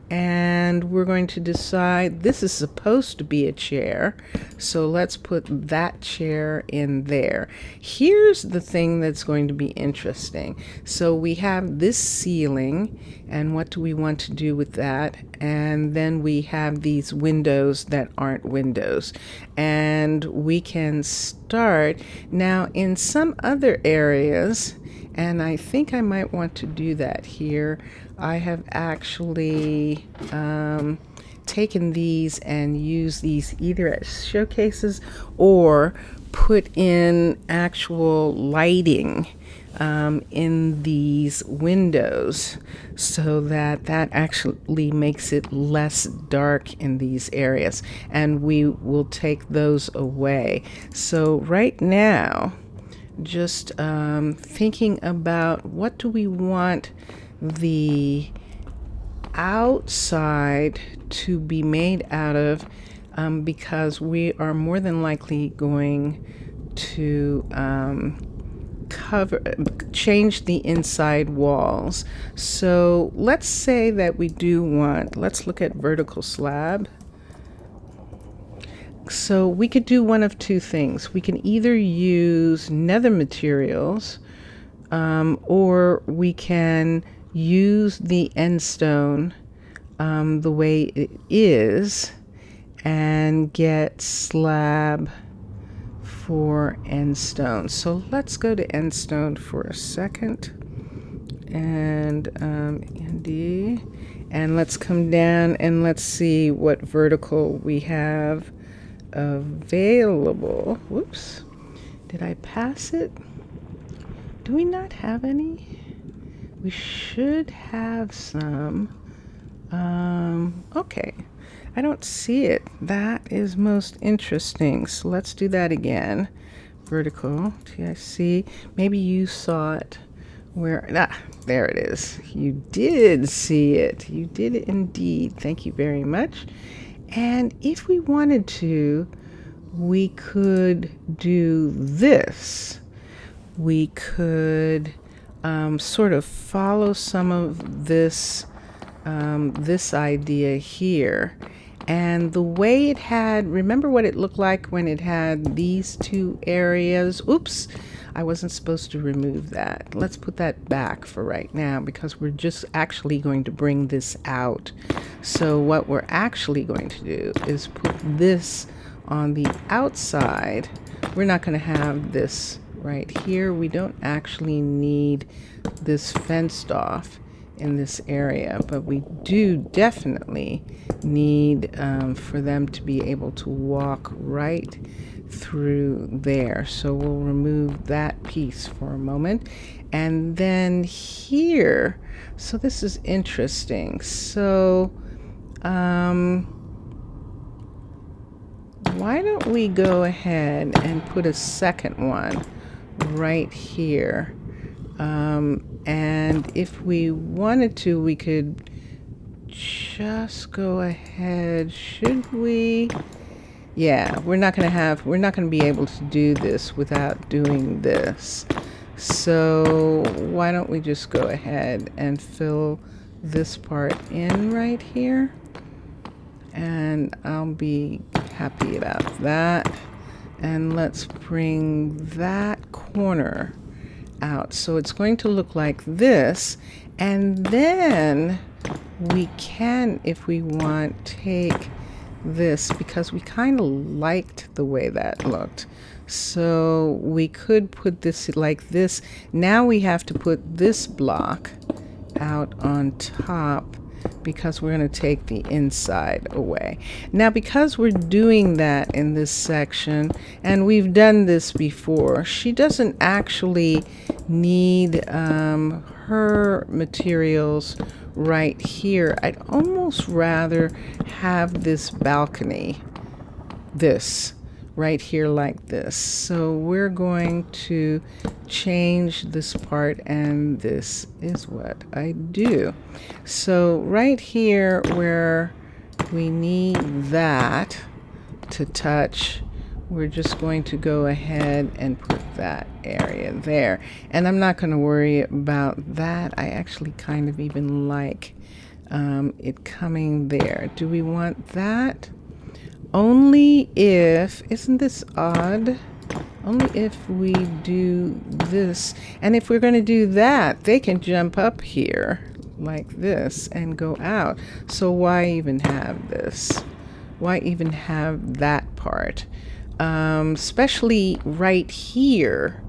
And we're going to decide, this is supposed to be a chair, so let's put that chair in there. Here's the thing that's going to be interesting. So we have this ceiling, and what do we want to do with that? And then we have these windows that aren't windows, and we can start. Now in some other areas, and I think I might want to do that here, I have actually taken these and used these either as showcases or put in actual lighting in these windows, so that actually makes it less dark in these areas, and we will take those away. So right now, just thinking about what do we want the outside to be made out of, because we are more than likely going to change the inside walls. So let's say that we do want, let's look at vertical slab. So we could do one of two things. We can either use nether materials, or we can use the end stone the way it is and get slab for end stone. So let's go to end stone for a second, and ND, and let's come down and let's see what vertical we have available. Whoops, did I pass it? Do we not have any? We should have some. Okay, I don't see it. That is most interesting. So let's do that again. Vertical, TIC. Maybe you saw it. Where? There it is. You did see it. You did indeed. Thank you very much. And if we wanted to, we could do this. We could sort of follow some of this this idea here, and the way it had, remember what it looked like when it had these two areas. Oops, I wasn't supposed to remove that. Let's put that back for right now because we're just actually going to bring this out. So what we're actually going to do is put this on the outside. We're not going to have this right here. We don't actually need this fenced off in this area, but we do definitely need for them to be able to walk right through there. So we'll remove that piece for a moment. And then here, so this is interesting. So why don't we go ahead and put a second one right here? And if we wanted to, we could just go ahead. Should we? Yeah, we're not going to be able to do this without doing this. So why don't we just go ahead and fill this part in right here? And I'll be happy about that. And let's bring that corner out. So it's going to look like this, and then we can, if we want, take this, because we kind of liked the way that looked. So we could put this like this. Now we have to put this block out on top because we're going to take the inside away. Now, because we're doing that in this section, and we've done this before, she doesn't actually need her materials right here. I'd almost rather have this balcony, this right here like this. So we're going to change this part, and this is what I do. So right here where we need that to touch, we're just going to go ahead and put that area there. And I'm not going to worry about that. I actually kind of even like it coming there. Do we want that? Only if, isn't this odd? Only if we do this. And if we're going to do that, they can jump up here like this and go out. So why even have this? Why even have that part? Especially right here.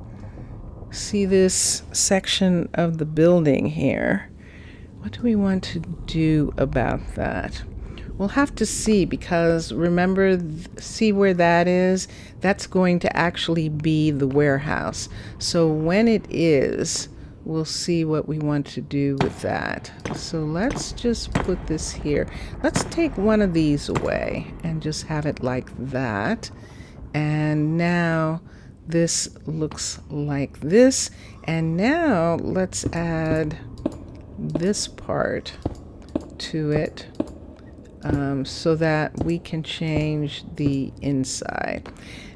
See this section of the building here? What do we want to do about that? We'll have to see, because remember, see where that is? That's going to actually be the warehouse. So when it is, we'll see what we want to do with that. So let's just put this here. Let's take one of these away and just have it like that. And now this looks like this. And now let's add this part to it. So that we can change the inside.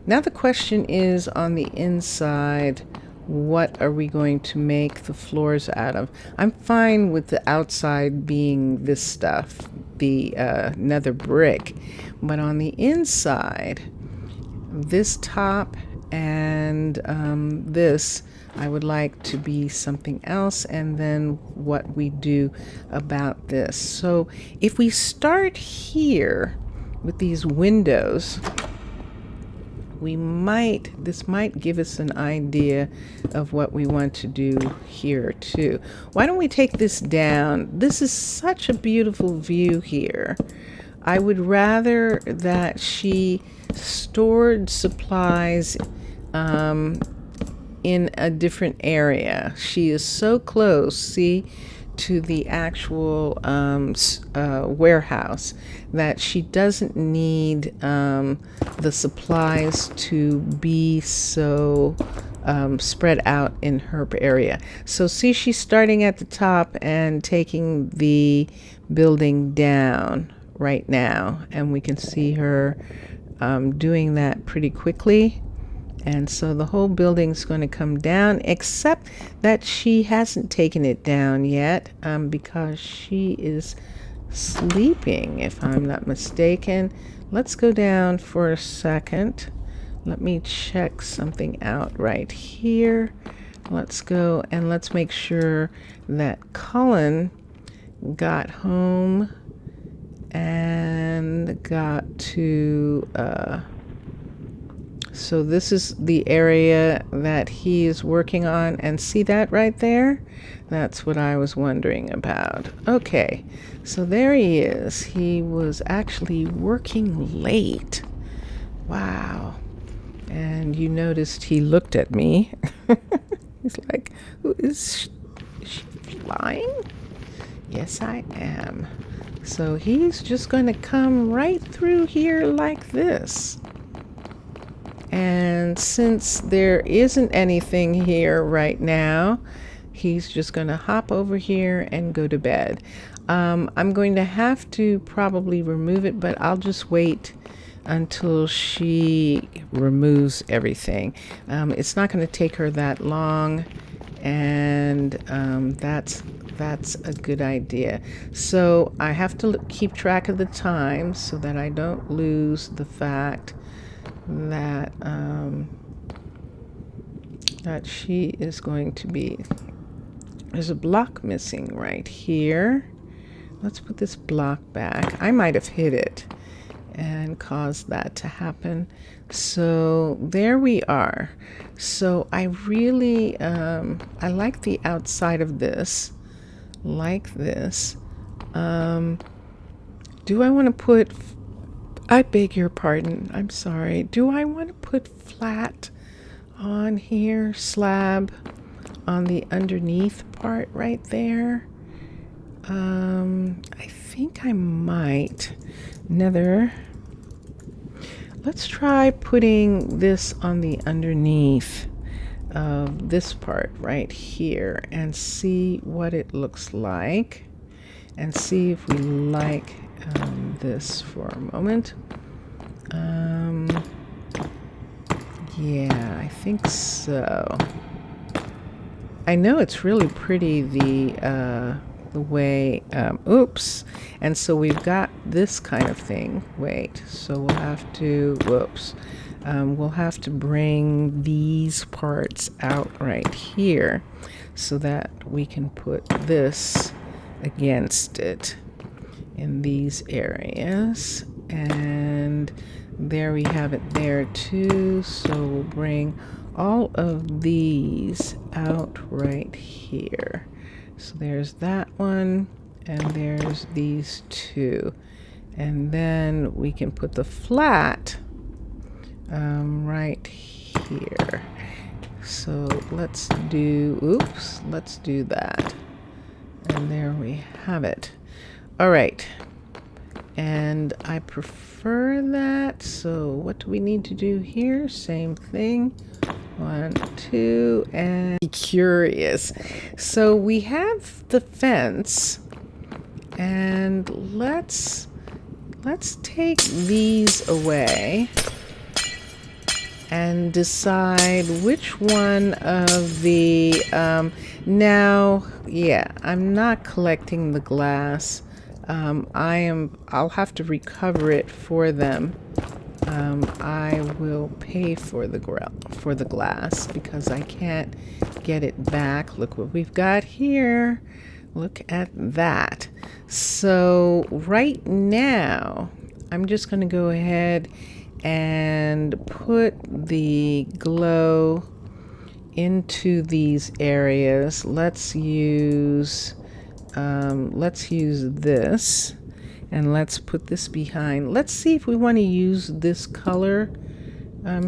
Now the question is, on the inside, what are we going to make the floors out of? I'm fine with the outside being this stuff, the nether brick, but on the inside, this top and this, I would like to be something else, and then what we do about this. So if we start here with these windows, this might give us an idea of what we want to do here too. Why don't we take this down? This is such a beautiful view here. I would rather that she stored supplies in a different area. She is so close, see, to the actual warehouse that she doesn't need the supplies to be so spread out in her area. So see, she's starting at the top and taking the building down right now, and we can see her doing that pretty quickly. And so the whole building's going to come down, except that she hasn't taken it down yet because she is sleeping, if I'm not mistaken. Let's go down for a second. Let me check something out right here. Let's go and let's make sure that Cullen got home and got to so this is the area that he is working on, and see that right there? That's what I was wondering about. Okay, so there he is. He was actually working late. Wow. And you noticed he looked at me. He's like, "Who is she flying?" Yes, I am. So he's just going to come right through here like this. And since there isn't anything here right now, he's just going to hop over here and go to bed. I'm going to have to probably remove it, but I'll just wait until she removes everything. It's not going to take her that long, and that's a good idea. So I have to keep track of the time so that I don't lose the fact that that she is going to be. There's a block missing right here. Let's put this block back. I might have hit it, and cause that to happen. So there we are. So I really, I like the outside of this, like this. Do I want to put, I beg your pardon, I'm sorry. Do I want to put flat on here, slab on the underneath part right there? I think I might. Nether. Let's try putting this on the underneath of this part right here and see what it looks like, and see if we like this for a moment. Yeah, I think so. I know it's really pretty, the way, oops. And so we've got this kind of thing. Wait, so we'll have to, whoops. We'll have to bring these parts out right here so that we can put this against it in these areas. And there we have it there too. So we'll bring all of these out right here. So there's that one, and there's these two. And then we can put the flat right here. So let's do, let's do that. And there we have it. All right. And I prefer that. So what do we need to do here? Same thing. 1, 2, and curious. So we have the fence, and let's take these away and decide which one of the now, yeah, I'm not collecting the glass. I'll have to recover it for them. I will pay for the glass because I can't get it back. Look what we've got here. Look at that. So right now, I'm just going to go ahead and put the glow into these areas. Let's use this. And let's put this behind. Let's see if we want to use this color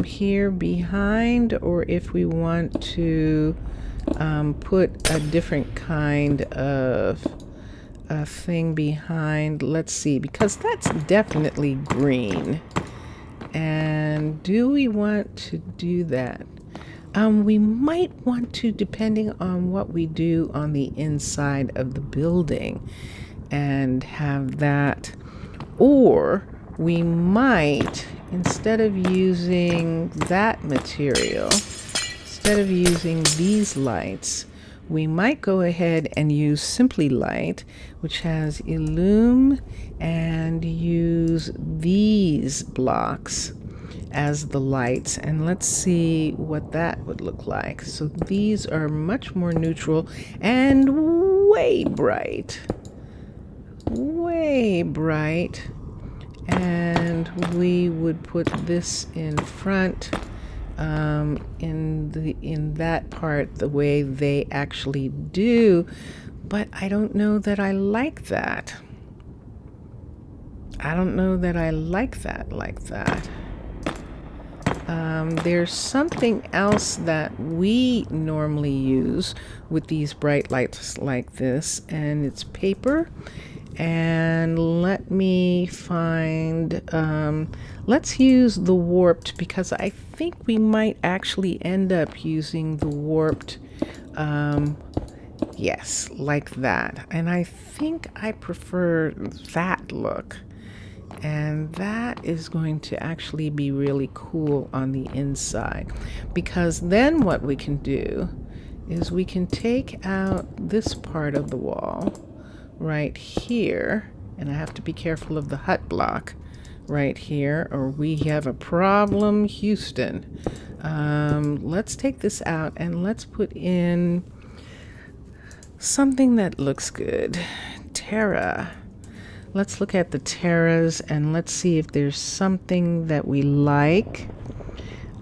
here behind, or if we want to put a different kind of thing behind. Let's see, because that's definitely green. And do we want to do that? We might want to, depending on what we do on the inside of the building, and have that. Or we might, instead of using that material, instead of using these lights, we might go ahead and use Simply Light, which has Illume, and use these blocks as the lights, and let's see what that would look like. So these are much more neutral and way bright, and we would put this in front, in that part the way they actually do, but I don't know that I like that. Like that. There's something else that we normally use with these bright lights like this, and it's paper. And let me find, let's use the warped, because I think we might actually end up using the warped, yes, like that. And I think I prefer that look. And that is going to actually be really cool on the inside, because then what we can do is we can take out this part of the wall right here, and I have to be careful of the hut block right here, or we have a problem, Houston. Let's take this out and let's put in something that looks good. Terra. let's look at the terras and let's see if there's something that we like.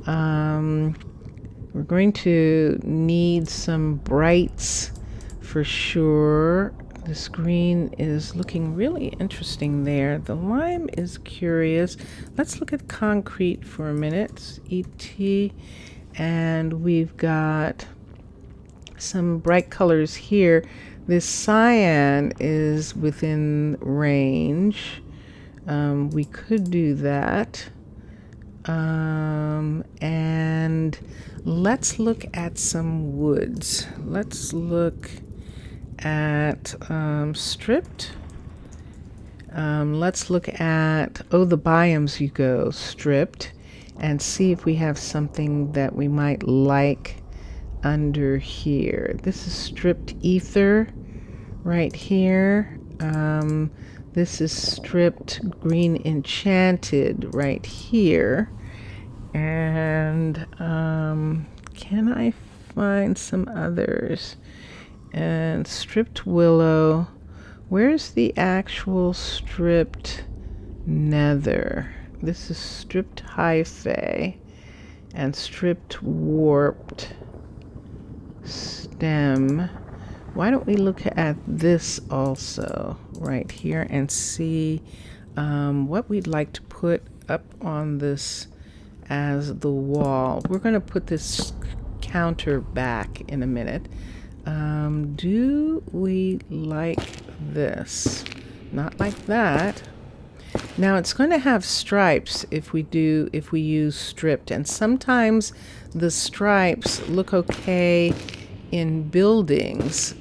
We're going to need some brights for sure. This green is looking really interesting there. The lime is curious. Let's look at concrete for a minute. ET. And we've got some bright colors here. This cyan is within range. We could do that. And let's look at some woods. Let's look at stripped. Let's look at, the biomes you go, stripped, and see if we have something that we might like under here. This is stripped ether right here. This is stripped green enchanted right here. And can I find some others? And stripped willow. Where's the actual stripped nether? This is stripped hyphae and stripped warped stem. Why don't we look at this also right here and see what we'd like to put up on this as the wall. We're going to put this counter back in a minute. Do we like this? Not like that. Now it's going to have stripes if we use stripped, and sometimes the stripes look okay in buildings.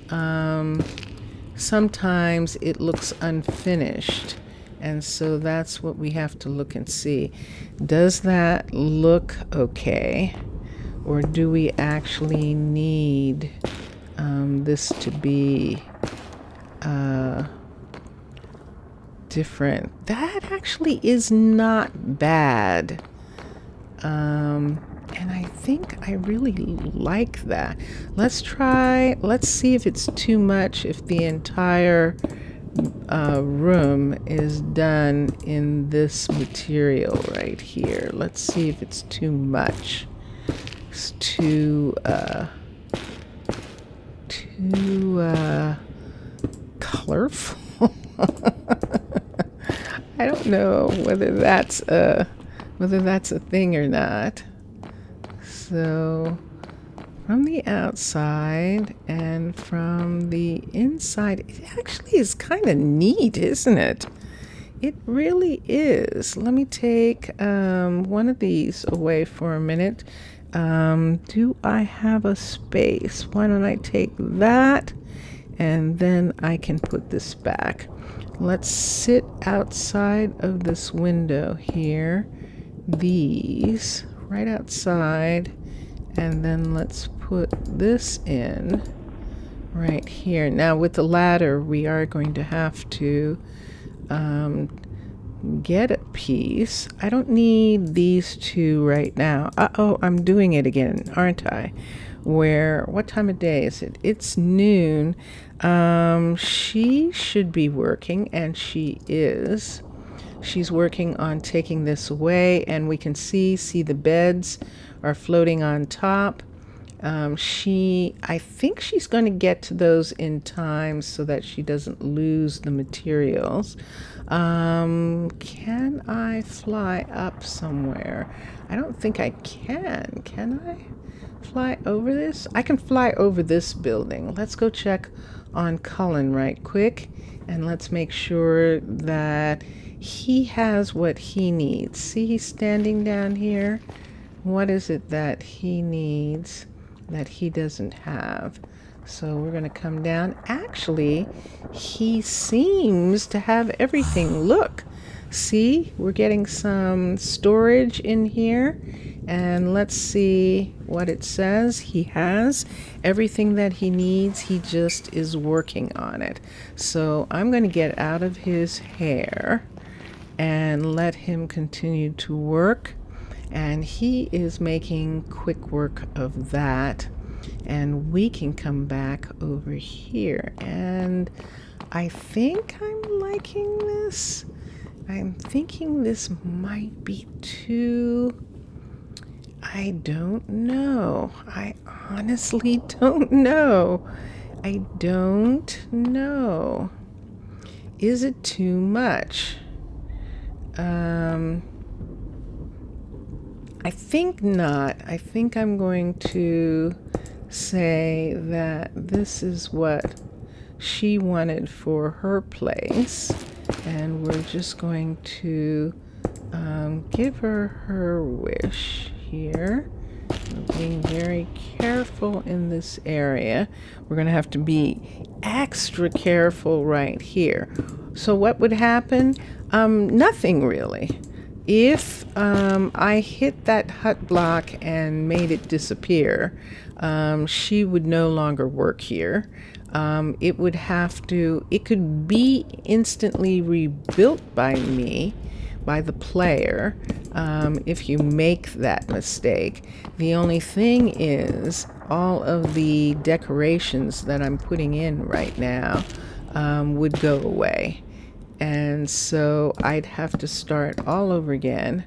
Sometimes it looks unfinished, and so that's what we have to look and see. Does that look okay, or do we actually need this to be different? That actually is not bad. And I think I really like that. Let's see if it's too much, if the entire room is done in this material right here. Let's see if it's too much. It's too colorful. I don't know whether that's a thing or not. So from the outside and from the inside, it actually is kind of neat, isn't it? It really is. Let me take one of these away for a minute. Do I have a space? Why don't I take that and then I can put this back. Let's sit outside of this window here. These right outside, and then let's put this in right here. Now with the ladder, we are going to have to get a piece. I don't need these two right now. I'm doing it again, aren't I? What time of day is it? It's noon. She should be working, and she is. She's working on taking this away, and we can see the beds are floating on top. I think she's going to get to those in time so that she doesn't lose the materials. Can I fly up somewhere? I don't think I can. Can I fly over this? I can fly over this building. Let's go check on Cullen right quick, and let's make sure that he has what he needs. See, he's standing down here. What is it that he needs that he doesn't have? So we're going to come down. Actually, he seems to have everything. Look, see, we're getting some storage in here, and let's see what it says. He has everything that he needs. He just is working on it. So I'm going to get out of his hair and let him continue to work, and he is making quick work of that. and we can come back over here. And I think I'm liking this. I'm thinking this might be too... I don't know. I honestly don't know. I don't know. Is it too much? I think not. I think I'm going to say that this is what she wanted for her place, and we're just going to give her her wish here. We're being very careful in this area. We're going to have to be extra careful right here. So what would happen? Nothing really. If I hit that hut block and made it disappear, she would no longer work here. It would have to, it could be instantly rebuilt by me, by the player, if you make that mistake. The only thing is, all of the decorations that I'm putting in right now would go away. And so I'd have to start all over again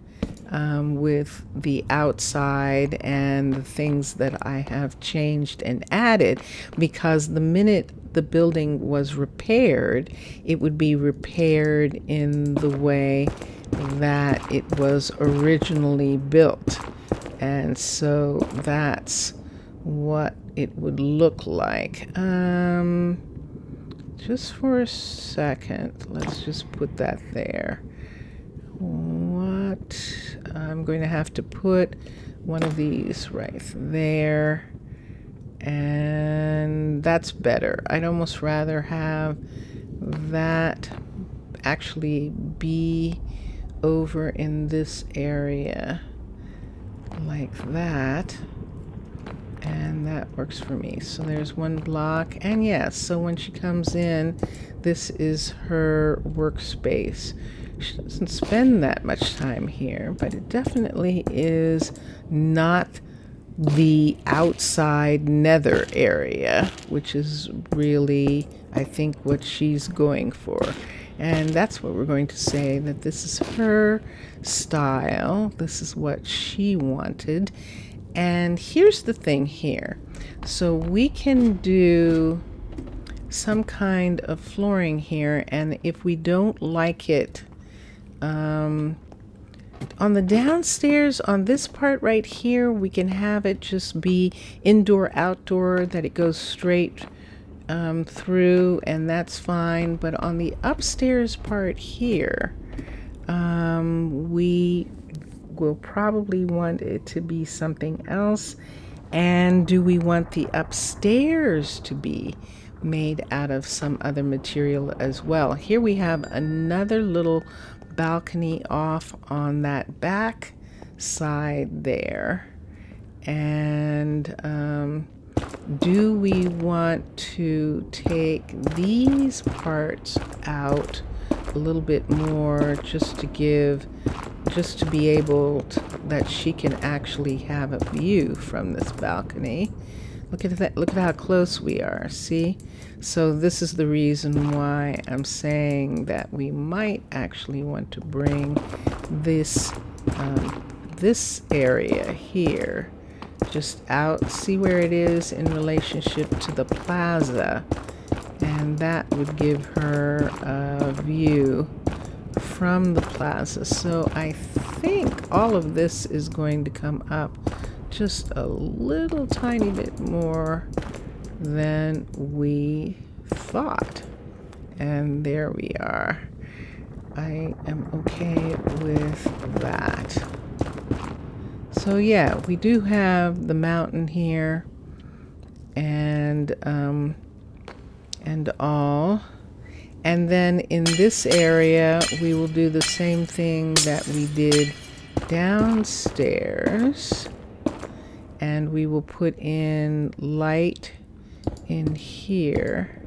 with the outside and the things that I have changed and added, because the minute the building was repaired, it would be repaired in the way that it was originally built. And so that's what it would look like. Just for a second, let's just put that there. What? I'm going to have to put one of these right there. And that's better. I'd almost rather have that actually be over in this area like that. And that works for me. So there's one block. And yes, so when she comes in, this is her workspace. She doesn't spend that much time here, but it definitely is not the outside nether area, which is really, I think, what she's going for. And that's what we're going to say, that this is her style. This is what she wanted. And here's the thing here. So we can do some kind of flooring here, and if we don't like it, on the downstairs, on this part right here, we can have it just be indoor, outdoor, that it goes straight through, and that's fine. But on the upstairs part here, we will probably want it to be something else. And do we want the upstairs to be made out of some other material as well? Here we have another little balcony off on that back side there. And do we want to take these parts out a little bit more, just to be able to, that she can actually have a view from this balcony? Look at that, look at how close we are, see? So this is the reason why I'm saying that we might actually want to bring this this area here just out, see where it is in relationship to the plaza, and that would give her a view from the plaza. So I think all of this is going to come up just a little tiny bit more than we thought. And there we are. I am okay with that. So yeah, we do have the mountain here and all. And then in this area, we will do the same thing that we did downstairs. And we will put in light in here.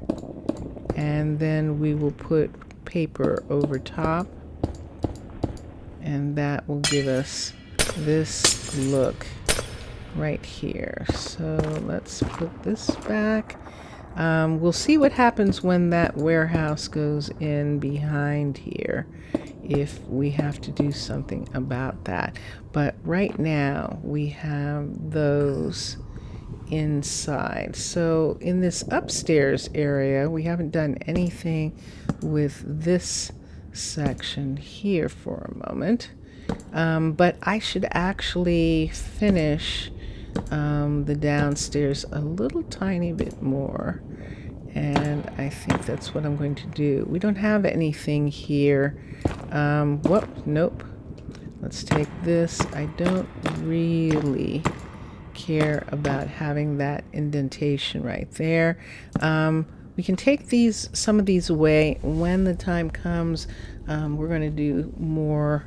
And then we will put paper over top. And that will give us this look right here. So let's put this back. We'll see what happens when that warehouse goes in behind here, if we have to do something about that. But right now we have those inside. So in this upstairs area, we haven't done anything with this section here for a moment. But I should actually finish the downstairs a little tiny bit more. And I think that's what I'm going to do. We don't have anything here. Whoop, nope. Let's take this. I don't really care about having that indentation right there. We can take some of these away when the time comes. We're going to do more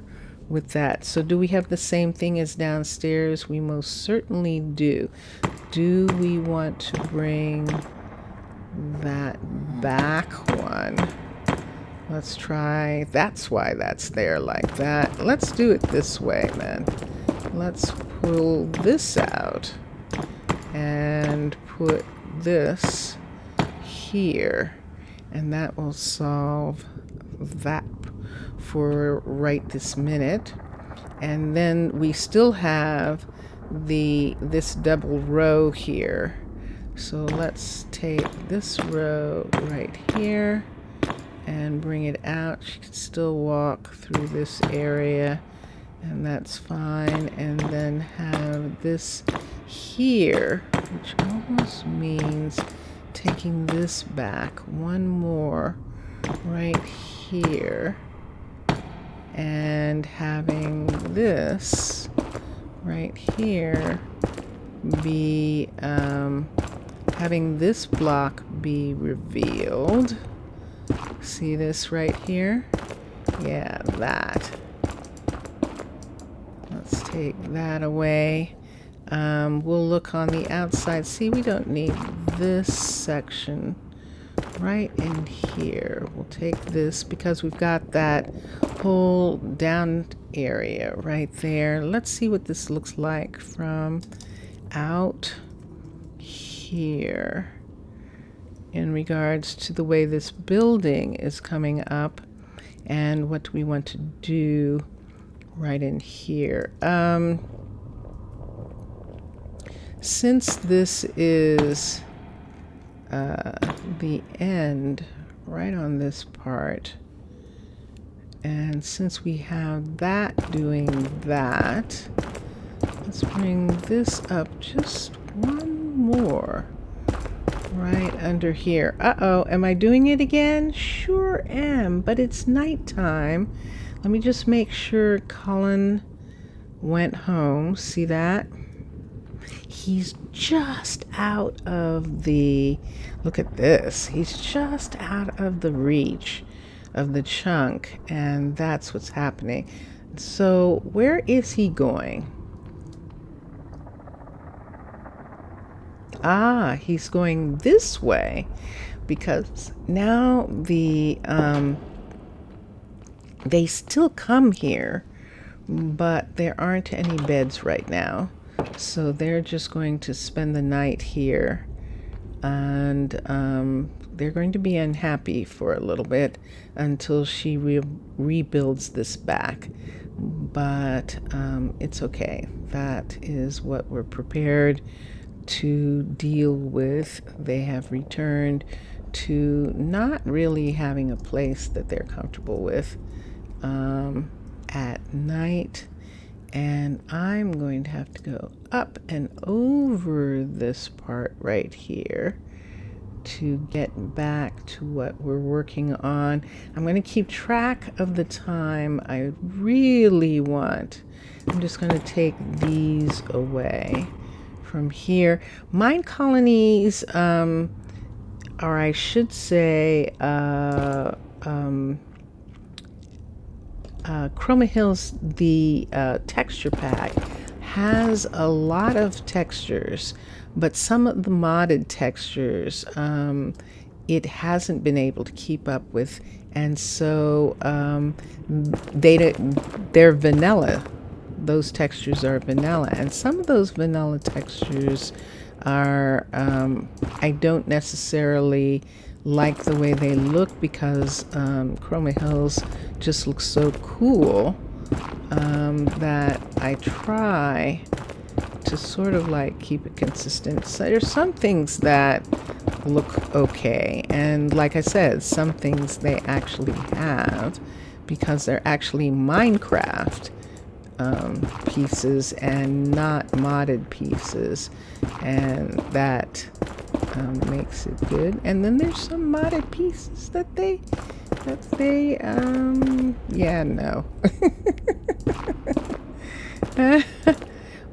with that. So do we have the same thing as downstairs? We most certainly do. Do we want to bring that back one? Let's try. That's why that's there like that. Let's do it this way then. Let's pull this out and put this here, and that will solve that for right this minute. And then we still have this double row here. So let's take this row right here and bring it out. She can still walk through this area, and that's fine. And then have this here, which almost means taking this back one more right here, and having this right here be having this block be revealed. See this right here? Yeah, that. Let's take that away. We'll look on the outside. See, we don't need this section right in here. We'll take this because we've got that whole down area right there. Let's see what this looks like from out here in regards to the way this building is coming up, and what we want to do right in here. Since this is the end right on this part, and since we have that doing that, let's bring this up just one more right under here. Uh-oh, am I doing it again? Sure am, but it's nighttime. Let me just make sure Colin went home. See that? He's just out of the, look at this, he's just out of the reach of the chunk, and that's what's happening. So where is he going? Ah, he's going this way, because now they still come here, but there aren't any beds right now. So they're just going to spend the night here, and they're going to be unhappy for a little bit until she rebuilds this back. But it's okay. That is what we're prepared to deal with. They have returned to not really having a place that they're comfortable with at night. And I'm going to have to go up and over this part right here to get back to what we're working on. I'm going to keep track of the time. I really want, I'm just going to take these away from here. Minecolonies, or I should say, Chroma Hills, the texture pack, has a lot of textures, but some of the modded textures it hasn't been able to keep up with, and so they're vanilla those textures are vanilla, and some of those vanilla textures are I don't necessarily like the way they look, because Chroma Hills just looks so cool that I try to sort of like keep it consistent. So there's some things that look okay, and like I said, some things they actually have because they're actually Minecraft pieces and not modded pieces, and that makes it good. And then there's some modded pieces that they yeah, no.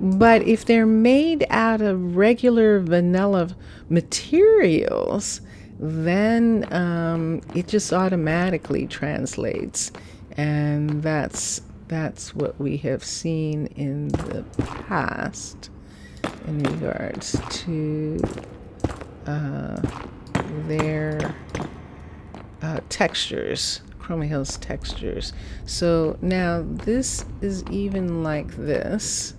But if they're made out of regular vanilla materials, then it just automatically translates, and that's what we have seen in the past in regards to their textures, Chroma Hills textures. So now this is even like this,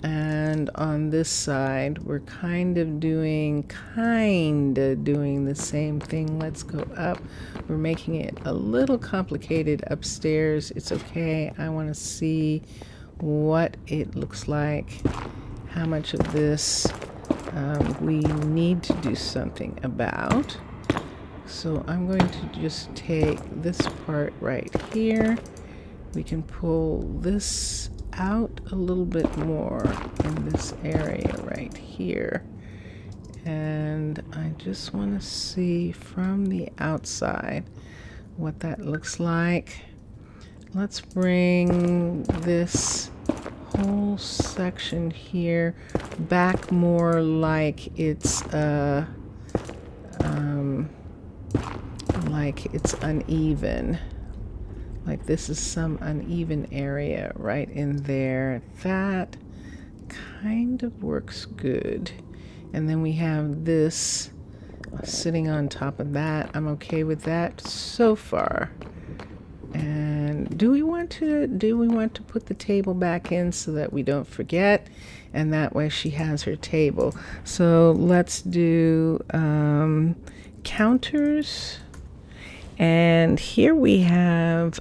and on this side we're kind of doing the same thing. Let's go up. We're making it a little complicated upstairs. It's okay. I want to see what it looks like, how much of this we need to do something about. So I'm going to just take this part right here. We can pull this out a little bit more in this area right here, and I just want to see from the outside what that looks like. Let's bring this whole section here back more like it's uneven. Like this is some uneven area right in there. That kind of works good. And then we have this sitting on top of that. I'm okay with that so far. And do we want to put the table back in so that we don't forget? And that way she has her table. So let's do counters. And here we have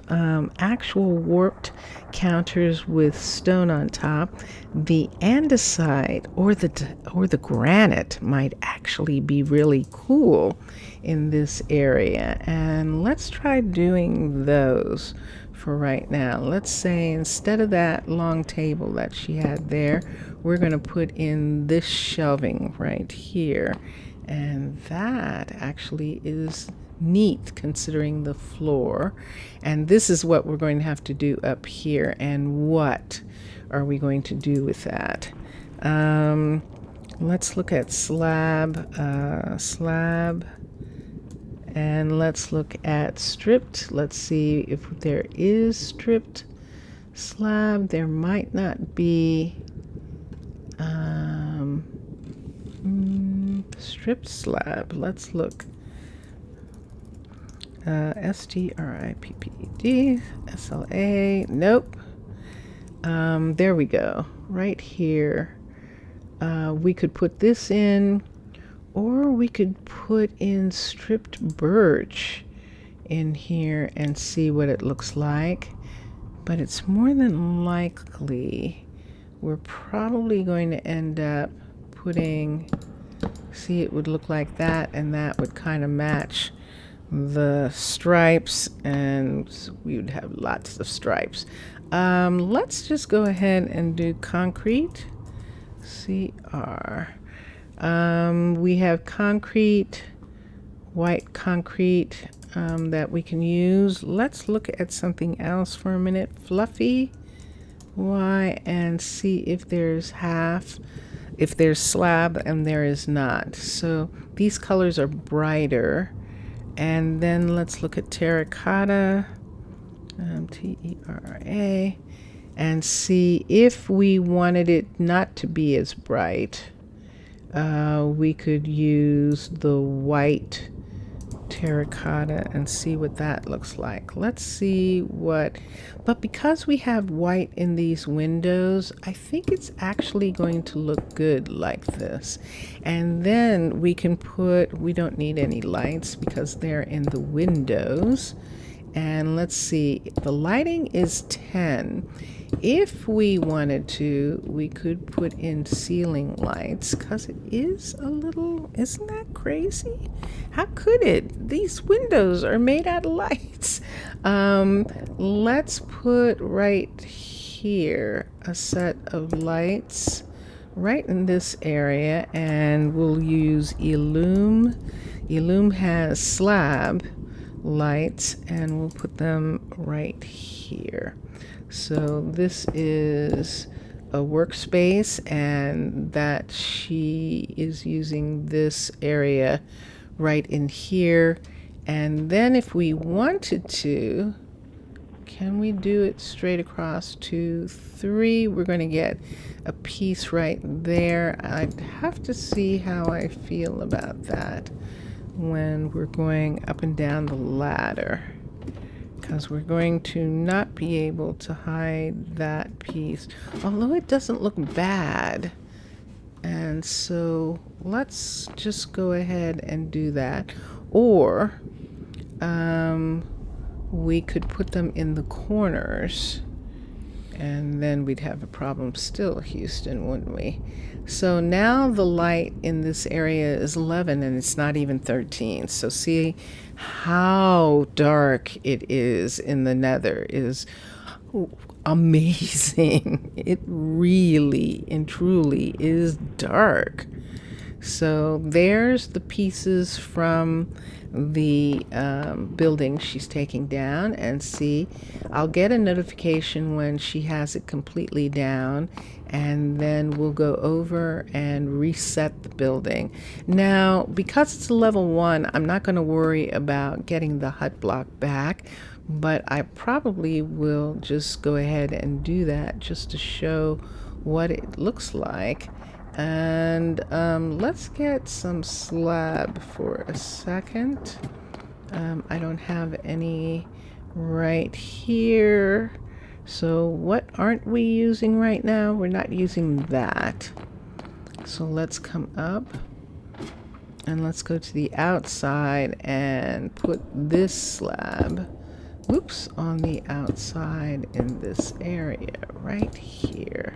actual warped counters with stone on top. The andesite or the granite might actually be really cool in this area, and let's try doing those for right now. Let's say instead of that long table that she had there, we're going to put in this shelving right here, and that actually is neat considering the floor. And this is what we're going to have to do up here, and what are we going to do with that? Let's look at slab, and let's look at stripped. Let's see if there is stripped slab. There might not be stripped slab. Let's look. STRIPPED, SLA, nope. There we go, right here. We could put this in, or we could put in stripped birch in here and see what it looks like. But it's more than likely we're probably going to end up putting, see, it would look like that, and that would kind of match the stripes, and we would have lots of stripes. Let's just go ahead and do concrete. CR. We have concrete, white concrete that we can use. Let's look at something else for a minute. Fluffy Y, and see if there's slab, and there is not. So these colors are brighter. And then let's look at terracotta, TERA, and see if we wanted it not to be as bright. We could use the white terracotta and see what that looks like. Let's see what, but because we have white in these windows, I think it's actually going to look good like this. And then we can put, we don't need any lights because they're in the windows. And let's see, the lighting is 10. If we wanted to, we could put in ceiling lights because it is a little, isn't that crazy? How could it? These windows are made out of lights. Let's put right here a set of lights right in this area, and we'll use Illume. Illume has slab lights, and we'll put them right here. So this is a workspace, and that she is using this area right in here. And then if we wanted to, can we do it straight across 2, 3? We're going to get a piece right there. I'd have to see how I feel about that when we're going up and down the ladder, because we're going to not be able to hide that piece, although it doesn't look bad. And so let's just go ahead and do that. Or we could put them in the corners, and then we'd have a problem still, Houston, wouldn't we? So now the light in this area is 11, and it's not even 13. So see how dark it is in the nether is amazing. It really and truly is dark. So there's the pieces from the building she's taking down, and see, I'll get a notification when she has it completely down, and then we'll go over and reset the building. Now, because it's a level 1, I'm not going to worry about getting the hut block back, but I probably will just go ahead and do that just to show what it looks like. And let's get some slab for a second. I don't have any right here. So what aren't we using right now? We're not using that. So let's come up and let's go to the outside and put this slab, whoops, on the outside in this area right here.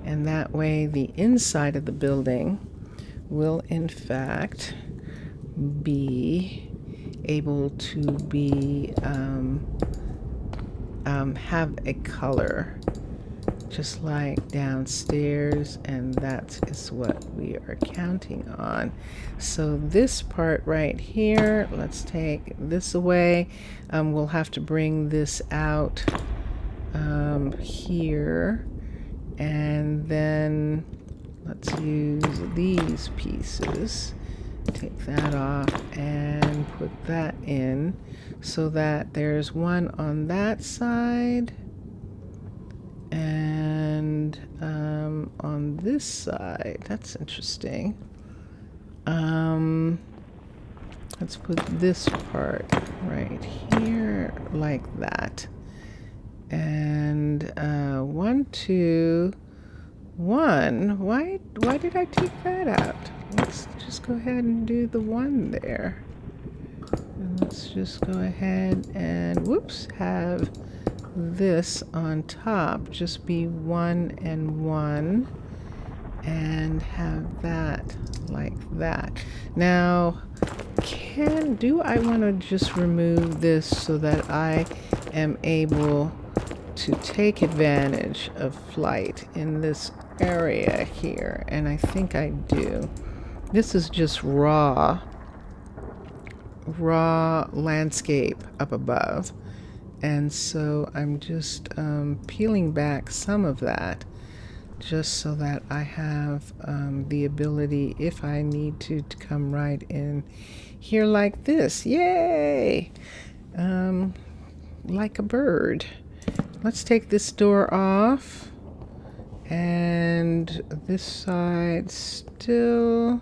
And that way the inside of the building will in fact be able to be have a color just like downstairs, and that is what we are counting on. So this part right here, let's take this away. We'll have to bring this out here. And then let's use these pieces, take that off and put that in, so that there's one on that side and on this side. That's interesting. Let's put this part right here like that. And 1, 2, 1. Why did I take that out? Let's just go ahead and do the 1 there. And let's just go ahead and whoops, have this on top just be 1 and 1, and have that like that. Now, do I want to just remove this so that I am able to take advantage of flight in this area here? And I think I do. This is just raw landscape up above, and so I'm just peeling back some of that just so that I have the ability, if I need to come right in here like this. Yay! Like a bird. Let's take this door off, and this side still,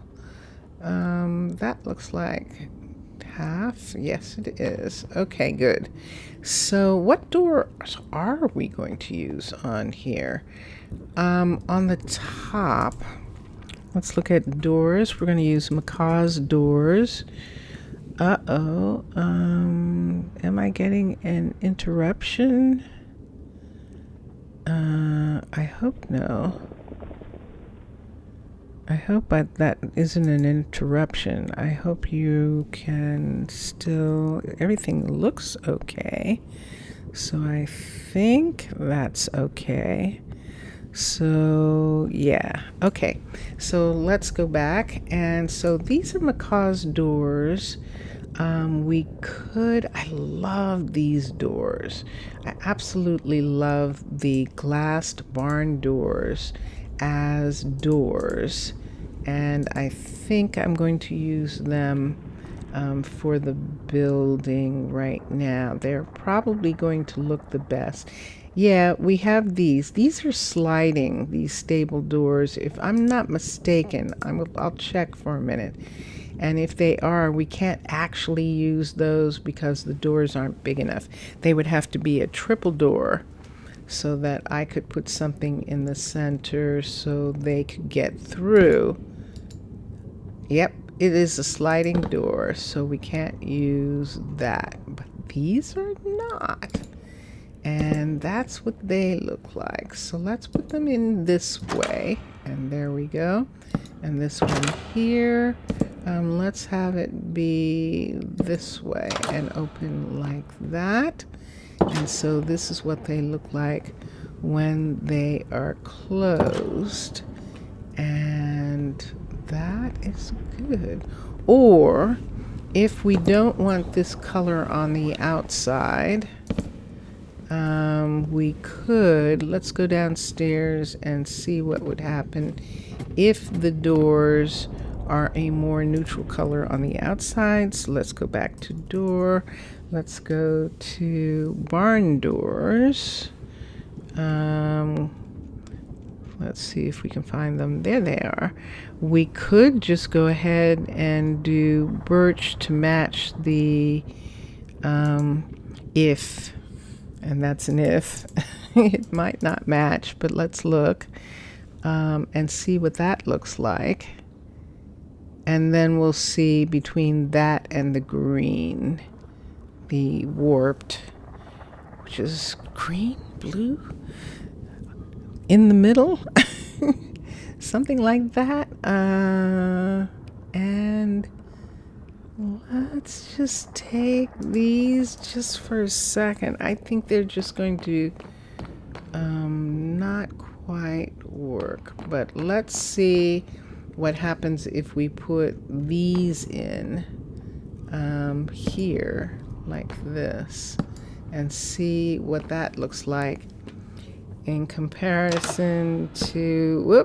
that looks like enough? Yes, it is. Okay, good. So what doors are we going to use on here? On the top, let's look at doors. We're going to use Macaw's doors. Uh-oh. Am I getting an interruption? I hope no. I hope that isn't an interruption. I hope you can still, everything looks okay. So I think that's okay. So yeah, okay. So let's go back. And so these are Macaw's doors. I love these doors. I absolutely love the glassed barn doors as doors. And I think I'm going to use them for the building right now. They're probably going to look the best. Yeah, we have these. These are sliding, these stable doors. If I'm not mistaken, I'll check for a minute. And if they are, we can't actually use those because the doors aren't big enough. They would have to be a triple door so that I could put something in the center so they could get through. Yep, it is a sliding door, so we can't use that. But these are not. And that's what they look like. So let's put them in this way. And there we go. And this one here. Let's have it be this way and open like that. And so this is what they look like when they are closed. And that is good. Or if we don't want this color on the outside, we could, let's go downstairs and see what would happen if the doors are a more neutral color on the outside. So let's go back to door. Let's go to barn doors. Let's see if we can find them. There they are. We could just go ahead and do birch to match the if, and that's an if. It might not match, but let's look and see what that looks like. And then we'll see between that and the green, the warped, which is green, blue, in the middle, something like that. And let's just take these just for a second. I think they're just going to not quite work, but let's see what happens if we put these in here like this and see what that looks like in comparison to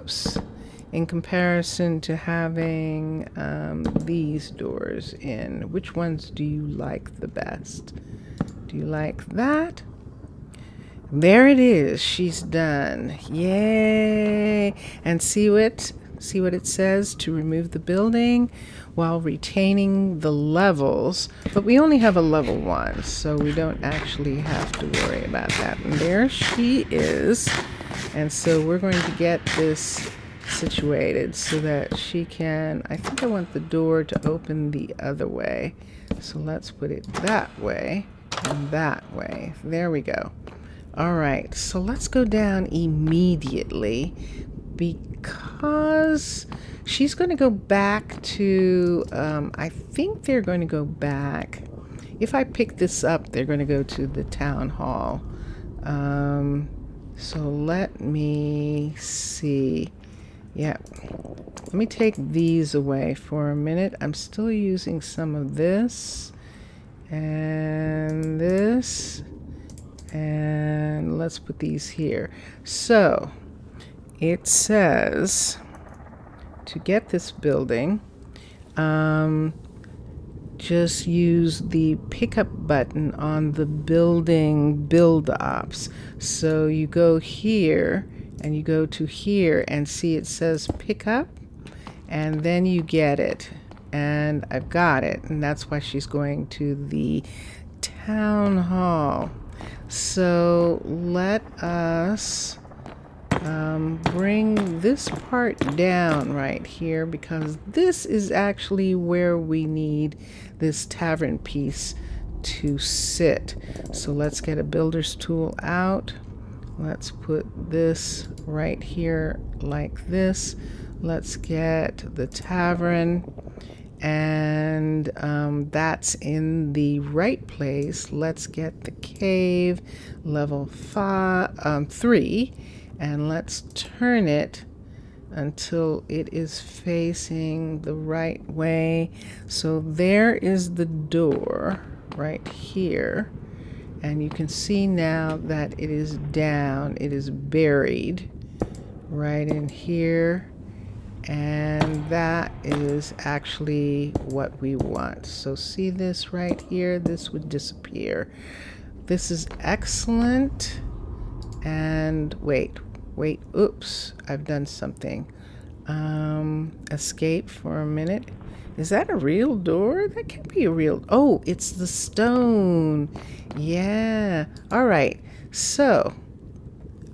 having these doors in. Which ones do you like the best? Do you like that? There it is. She's done. Yay! And see what it says to remove the building while retaining the levels. But we only have a level 1, so we don't actually have to worry about that. And there she is. And so we're going to get this situated so that she can, I think I want the door to open the other way. So let's put it that way and that way. There we go. All right, so let's go down immediately because she's going to go back to, I think they're going to go back. If I pick this up, they're going to go to the town hall. So let me see. Yeah, let me take these away for a minute. I'm still using some of this and this. And let's put these here. So it says to get this building, just use the pickup button on the building build ops. So you go here and you go to here and see it says pick up, and then you get it. and I've got it, and that's why she's going to the town hall. So let us bring this part down right here, because this is actually where we need this tavern piece to sit. So let's get a builder's tool out. Let's put this right here like this. Let's get the tavern, and that's in the right place. Let's get the cave level 3, and let's turn it until it is facing the right way. So there is the door right here, and you can see now that it is down, it is buried right in here, and that is actually what we want. So see this right here, this would disappear. This is excellent. And wait, oops, I've done something. Escape for a minute. Is that a real door? That can't be a real, oh, it's the stone. Yeah, all right, so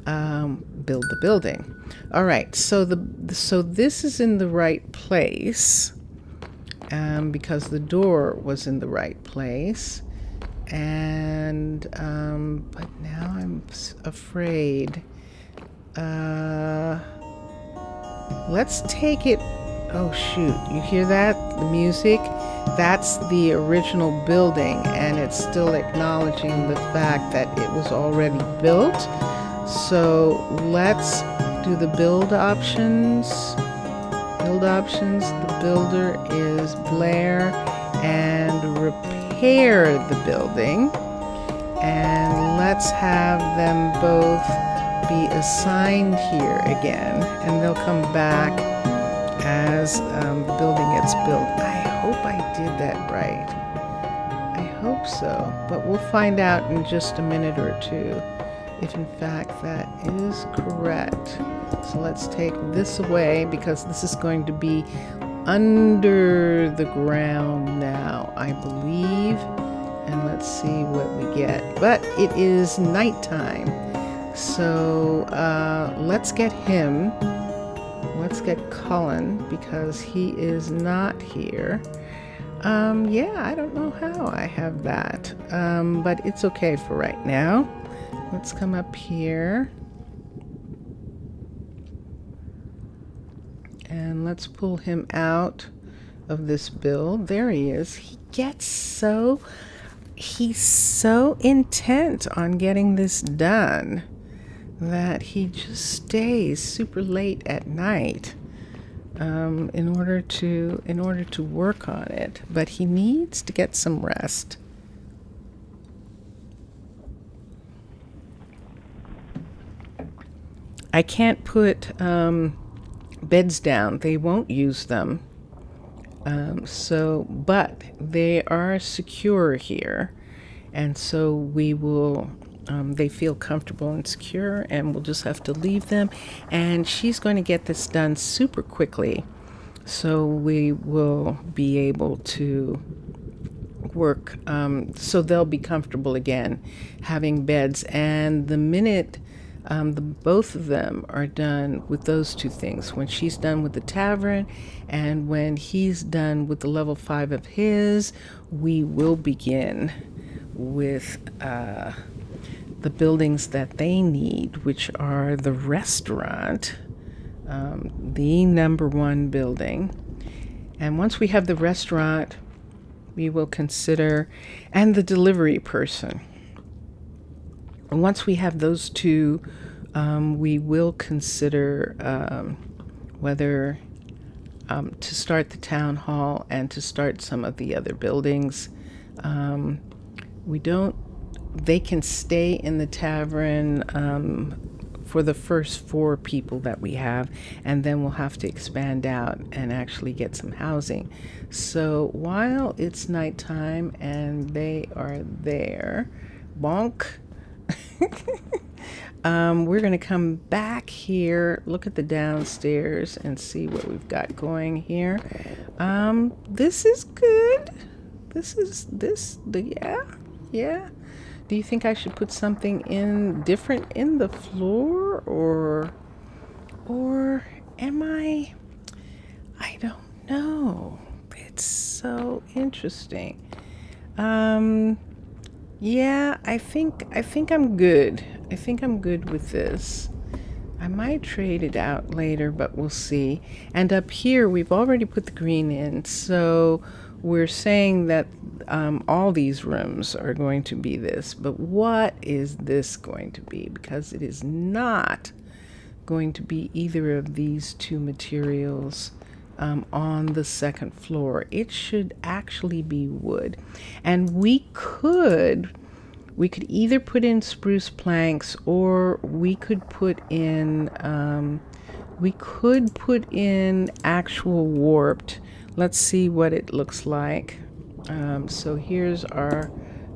build the building. All right, so this is in the right place, because the door was in the right place, and but now I'm afraid. Let's take it. Oh shoot, you hear that? The music? That's the original building, and it's still acknowledging the fact that it was already built. So let's do the build options. The builder is Blair, and repair the building. And let's have them both be assigned here again, and they'll come back as the building gets built. I hope I did that right. I hope so, but we'll find out in just a minute or two if in fact that is correct. So let's take this away, because this is going to be under the ground now, I believe. And let's see what we get. But it is nighttime, so let's get him. Let's get Cullen, because he is not here. Yeah, I don't know how I have that, but it's okay for right now. Let's come up here, and let's pull him out of this build. There he is. He's so intent on getting this done that he just stays super late at night in order to work on it. But he needs to get some rest. I can't put beds down. They won't use them. But they are secure here, and so we will, they feel comfortable and secure, and we'll just have to leave them. And she's going to get this done super quickly, so we will be able to work, so they'll be comfortable again having beds. And the minute both of them are done with those two things, when she's done with the tavern and when he's done with the level 5 of his, we will begin with the buildings that they need, which are the restaurant, the number 1 building. And once we have the restaurant, we will consider, and the delivery person. And once we have those two, we will consider whether to start the town hall and to start some of the other buildings. They can stay in the tavern for the first 4 people that we have, and then we'll have to expand out and actually get some housing. So while it's nighttime and they are there, bonk, We're going to come back here, look at the downstairs, and see what we've got going here. This is good. Yeah. Do you think I should put something in different in the floor, or am I don't know. It's so interesting. Yeah, I think I'm good. I think I'm good with this. I might trade it out later, but we'll see. And up here, we've already put the green in, so we're saying that all these rooms are going to be this. But what is this going to be? Because it is not going to be either of these two materials on the second floor. It should actually be wood. And we could either put in spruce planks, or we could put in actual warped. Let's see what it looks like. So here's our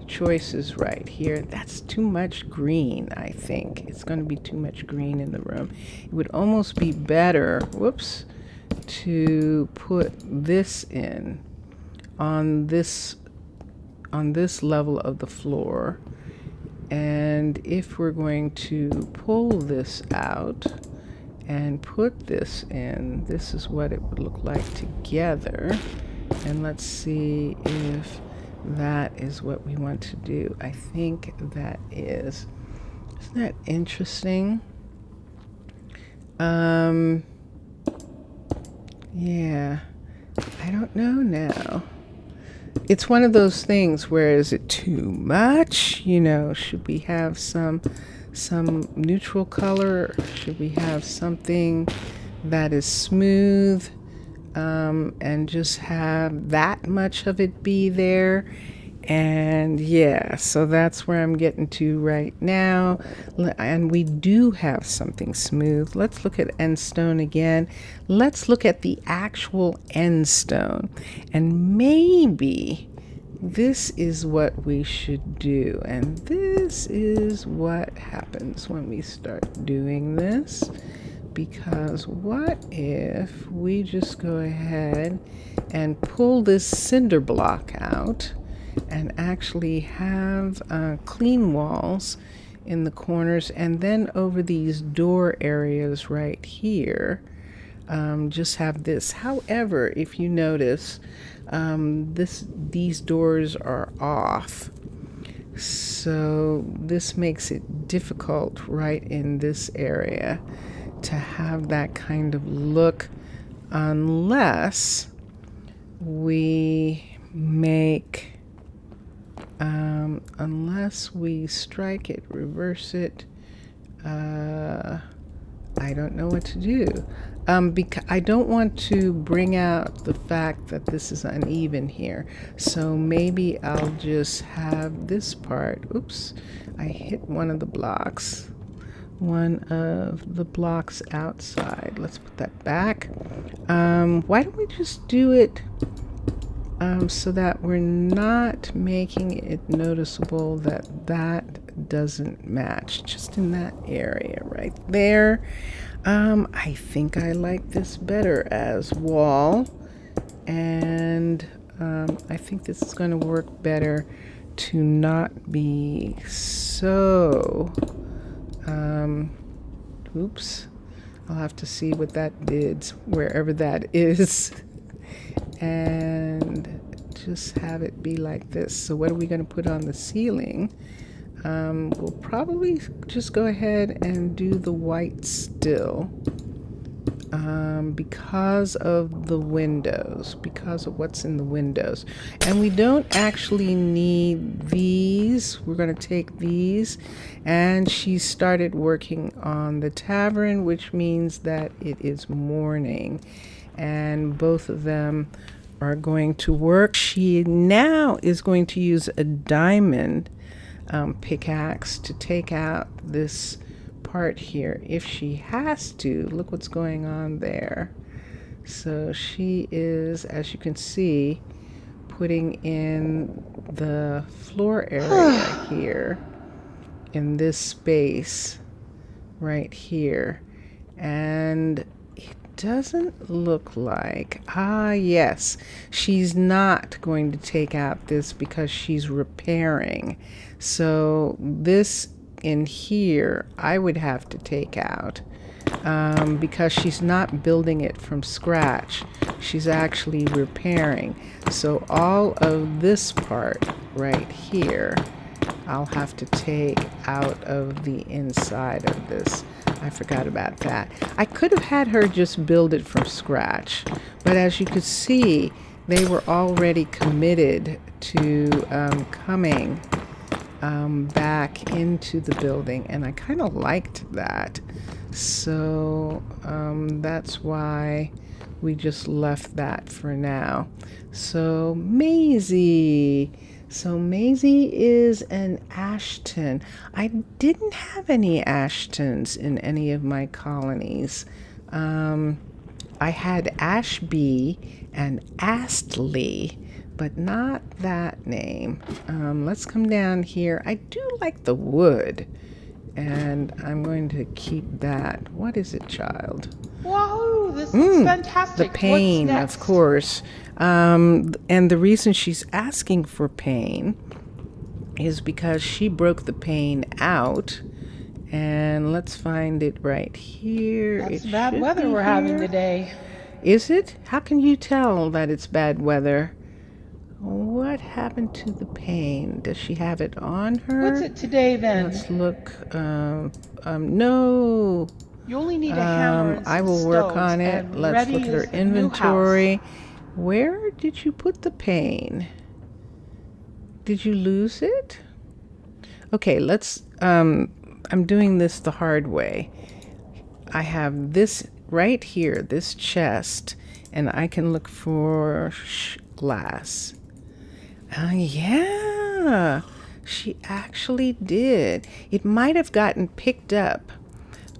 choices right here. That's too much green. I think it's going to be too much green in the room. It would almost be better, to put this in on this level of the floor. And if we're going to pull this out and put this in, this is what it would look like together. And let's see if that is what we want to do. I think that is. Isn't that interesting? Yeah, I don't know now. It's one of those things where, is it too much? Should we have some neutral color? Should we have something that is smooth, and just have that much of it be there? And yeah, so that's where I'm getting to right now. And we do have something smooth. Let's look at end stone again. Let's look at the actual end stone. And maybe this is what we should do. And this is what happens when we start doing this. Because what if we just go ahead and pull this cinder block out and actually have clean walls in the corners, and then over these door areas right here, just have this. However, if you notice, these doors are off, so this makes it difficult right in this area to have that kind of look, unless we make unless we strike it, reverse it. I don't know what to do, because I don't want to bring out the fact that this is uneven here. So maybe I'll just have this part. Oops, I hit one of the blocks outside. Let's put that back. Why don't we just do it so that we're not making it noticeable that doesn't match, just in that area right there. I think I like this better as wall, and I think this is going to work better to not be so oops, I'll have to see what that did, wherever that is, and just have it be like this. So what are we going to put on the ceiling? We'll probably just go ahead and do the white still, because of the windows, because of what's in the windows. And we don't actually need these. We're going to take these, and she started working on the tavern, which means that it is morning, and both of them are going to work. She now is going to use a diamond pickaxe to take out this part here if she has to. Look what's going on there. So she is, as you can see, putting in the floor area here in this space. right here. And it doesn't look like, yes, she's not going to take out this because she's repairing. So this in here, I would have to take out because she's not building it from scratch. She's actually repairing. So all of this part right here, I'll have to take out of the inside of this. I forgot about that. I could have had her just build it from scratch, but as you could see, they were already committed to coming back into the building, and I kind of liked that. So that's why we just left that for now. So Maisie. So Maisie is an Ashton. I didn't have any Ashtons in any of my colonies. I had Ashby and Astley, but not that name. Let's come down here. I do like the wood, and I'm going to keep that. What is it, child? Whoa, this is fantastic. The pain, What's next? of course. And the reason she's asking for pain is because she broke the pain out. And let's find it right here. That's It bad should weather be we're having here. today. Is it? How can you tell that it's bad weather? What happened to the pain? Does she have it on her? What's it today then? Let's look. No. You only need a hammer and some I will work stones, on it. and Let's ready look at her is the new house. inventory. Where did you put the pain? Did you lose it? Okay, let's, I'm doing this the hard way. I have this right here, this chest, and I can look for glass. Yeah, she actually did. It might have gotten picked up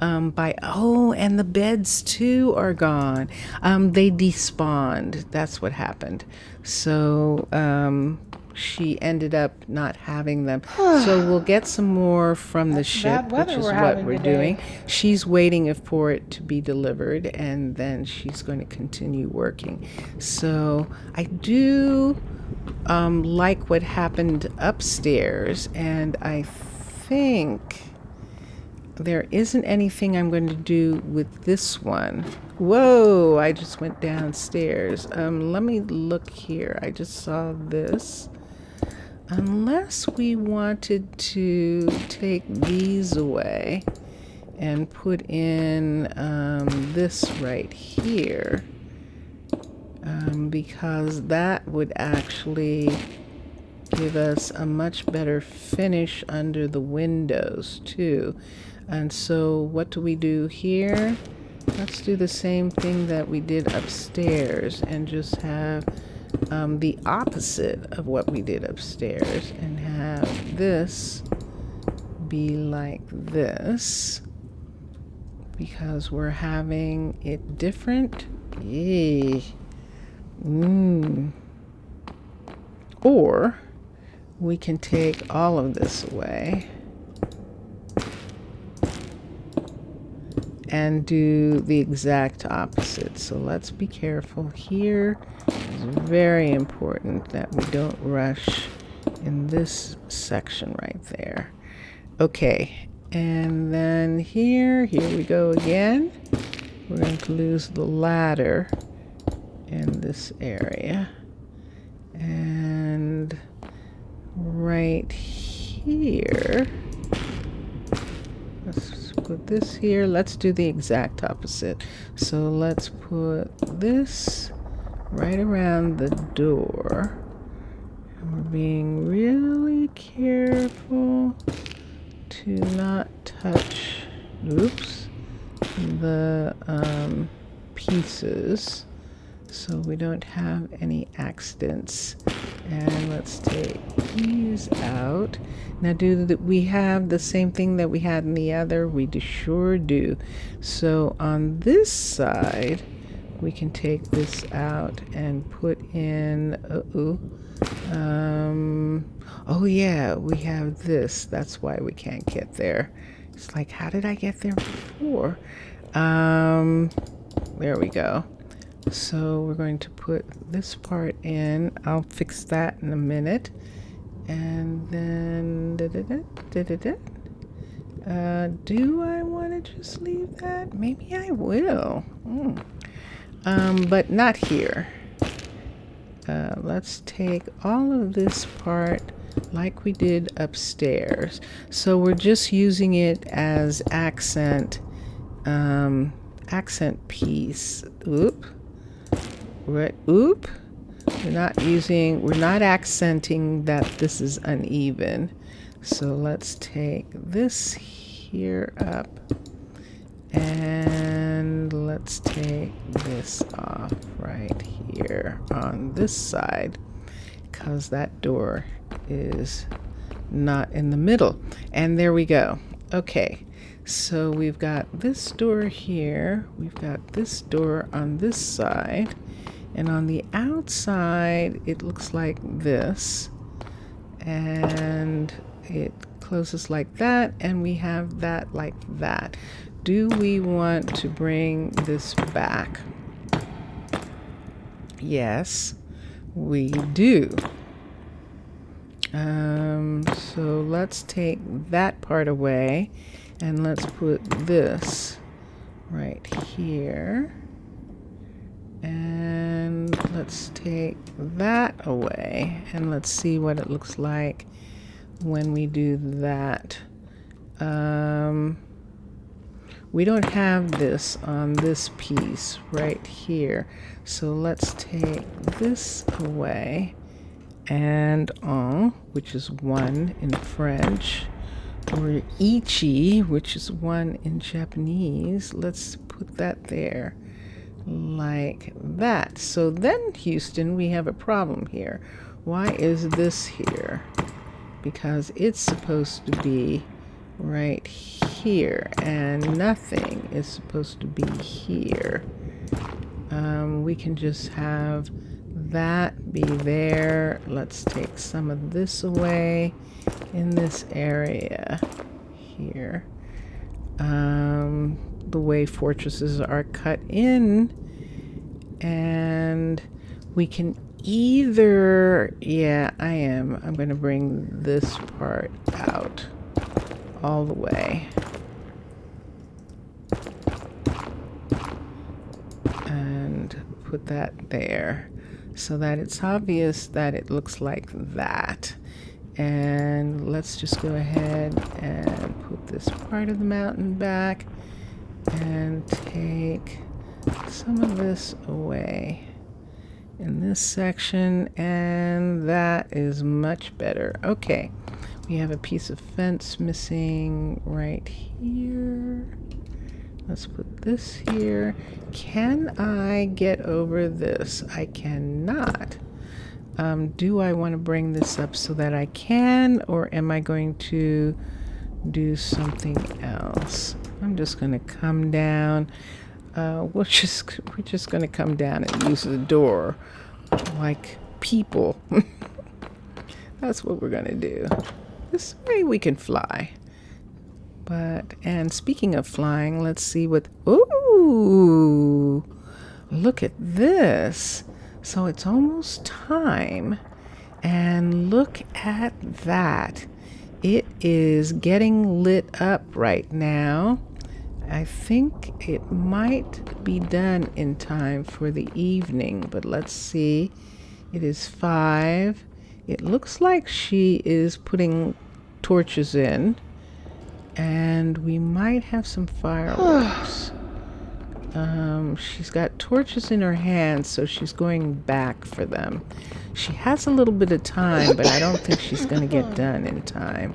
and the beds too are gone. They despawned. That's what happened. So she ended up not having them. So we'll get some more from the ship, bad weather which is we're what having we're today. doing. She's waiting for it to be delivered, and then she's going to continue working. So I do like what happened upstairs, and I think there isn't anything I'm going to do with this one. Whoa, I just went downstairs. Let me look here. I just saw this. Unless we wanted to take these away and put in this right here, because that would actually give us a much better finish under the windows too. And so what do we do here? Let's do the same thing that we did upstairs and just have the opposite of what we did upstairs, and have this be like this, because we're having it different. Yay. Or we can take all of this away and do the exact opposite. So let's be careful here. It's very important that we don't rush in this section right there. Okay, and then here we go again. We're going to lose the ladder in this area. And right here, let's put this here. Let's do the exact opposite. So let's put this right around the door. And we're being really careful to not touch, the pieces, so we don't have any accidents. And let's take these out. Now, we have the same thing that we had in the other? We sure do. So on this side, we can take this out and put in, oh yeah, we have this. That's why we can't get there. It's like, how did I get there before? There we go. So we're going to put this part in. I'll fix that in a minute. And then do I want to just leave that? Maybe I will. But not here. Let's take all of this part like we did upstairs. So we're just using it as accent piece. Oop. We're not accenting that this is uneven. So let's take this here up and let's take this off right here on this side because that door is not in the middle. And there we go. Okay, so we've got this door here, we've got this door on this side, and on the outside it looks like this, and it closes like that, and we have that like that. Do we want to bring this back? Yes, we do. So let's take that part away and let's put this right here. And let's take that away and let's see what it looks like when we do that. We don't have this on this piece right here. So let's take this away and en, which is one in French, or ichi, which is one in Japanese. Let's put that there like that. So then, Houston, we have a problem here. Why is this here? Because it's supposed to be right here and nothing is supposed to be here. We can just have that be there. Let's take some of this away in this area here. The way fortresses are cut in, and we can either, I'm going to bring this part out all the way. And put that there so that it's obvious that it looks like that. And let's just go ahead and put this part of the mountain back and take some of this away in this section, and that is much better. Okay, we have a piece of fence missing right here. Let's put this here. Can I get over this? I cannot. Do I want to bring this up so that I can, or am I going to do something else? I'm just going to come down. We're just going to come down and use the door like people. That's what we're going to do. This way we can fly. And speaking of flying, let's see what, ooh, look at this. So it's almost time, and look at that. It is getting lit up right now. I think it might be done in time for the evening, but let's see. It is 5. It looks like she is putting torches in, and we might have some fireworks. She's got torches in her hands, so she's going back for them. She has a little bit of time, but I don't think she's going to get done in time.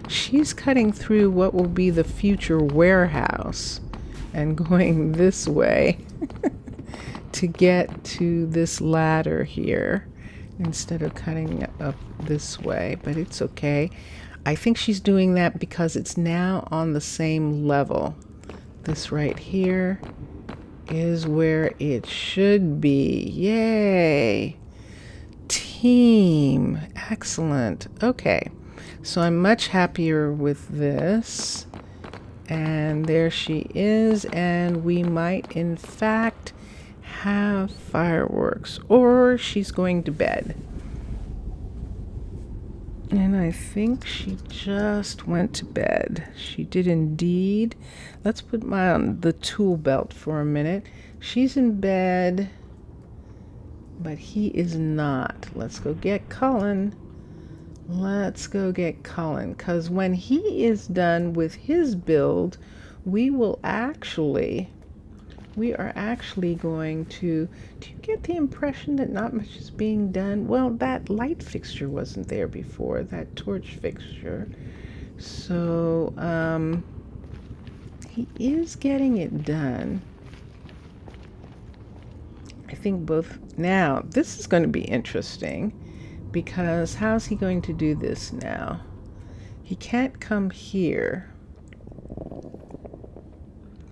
She's cutting through what will be the future warehouse and going this way to get to this ladder here instead of cutting up this way, but it's okay. I think she's doing that because it's now on the same level. This right here is where it should be. Yay! Team! Excellent. Okay, so I'm much happier with this. And there she is, and we might in fact have fireworks, or she's going to bed. And I think she just went to bed. She did indeed. Let's put my on the tool belt for a minute. She's in bed, but he is not. Let's go get Cullen. Let's go get Cullen, because when he is done with his build, we are actually going to, do you get the impression that not much is being done? Well, that light fixture wasn't there before, that torch fixture. So, he is getting it done. I think both. Now, this is going to be interesting, because how's he going to do this now? He can't come here.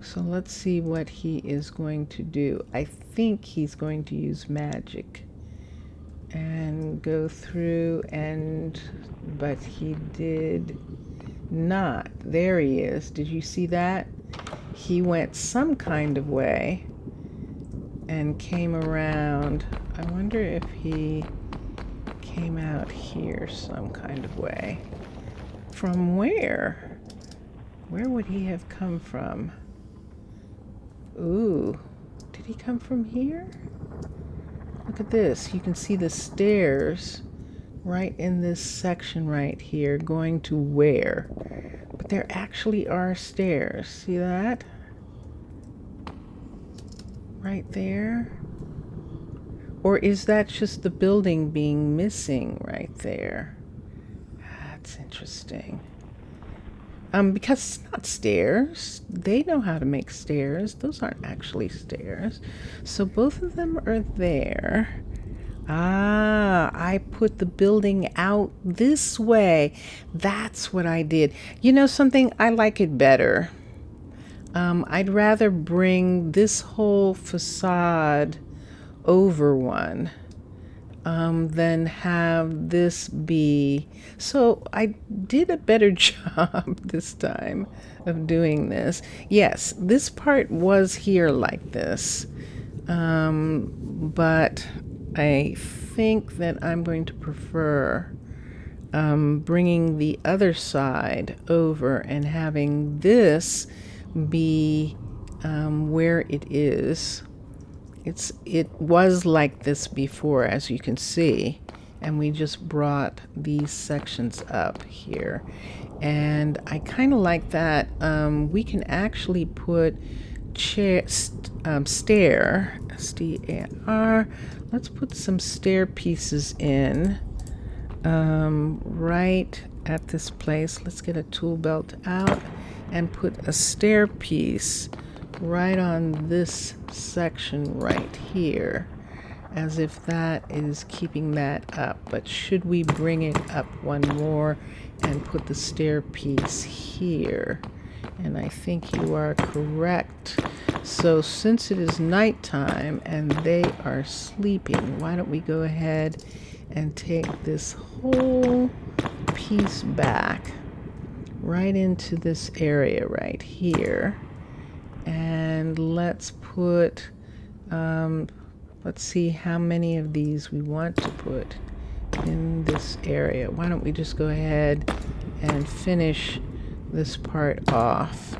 So let's see what he is going to do. I think he's going to use magic and go through but he did not. There he is. Did you see that? He went some kind of way and came around. I wonder if he came out here some kind of way. From where? Where would he have come from? Ooh, did he come from here? Look at this. You can see the stairs right in this section right here going to where? But there actually are stairs. See that? Right there. Or is that just the building being missing right there? That's interesting. Because it's not stairs. They know how to make stairs. Those aren't actually stairs. So both of them are there. Ah, I put the building out this way. That's what I did. You know something? I like it better. I'd rather bring this whole facade over one than have this be. So I did a better job this time of doing this. Yes, this part was here like this, but I think that I'm going to prefer bringing the other side over and having this be where it is. It was like this before, as you can see, and we just brought these sections up here, and I kind of like that. We can actually put stair, S-T-A-R. Let's put some stair pieces in right at this place. Let's get a tool belt out and put a stair piece right on this section right here, as if that is keeping that up. But should we bring it up one more and put the stair piece here? And I think you are correct. So since it is nighttime and they are sleeping, why don't we go ahead and take this whole piece back right into this area right here. And let's put, let's see how many of these we want to put in this area. Why don't we just go ahead and finish this part off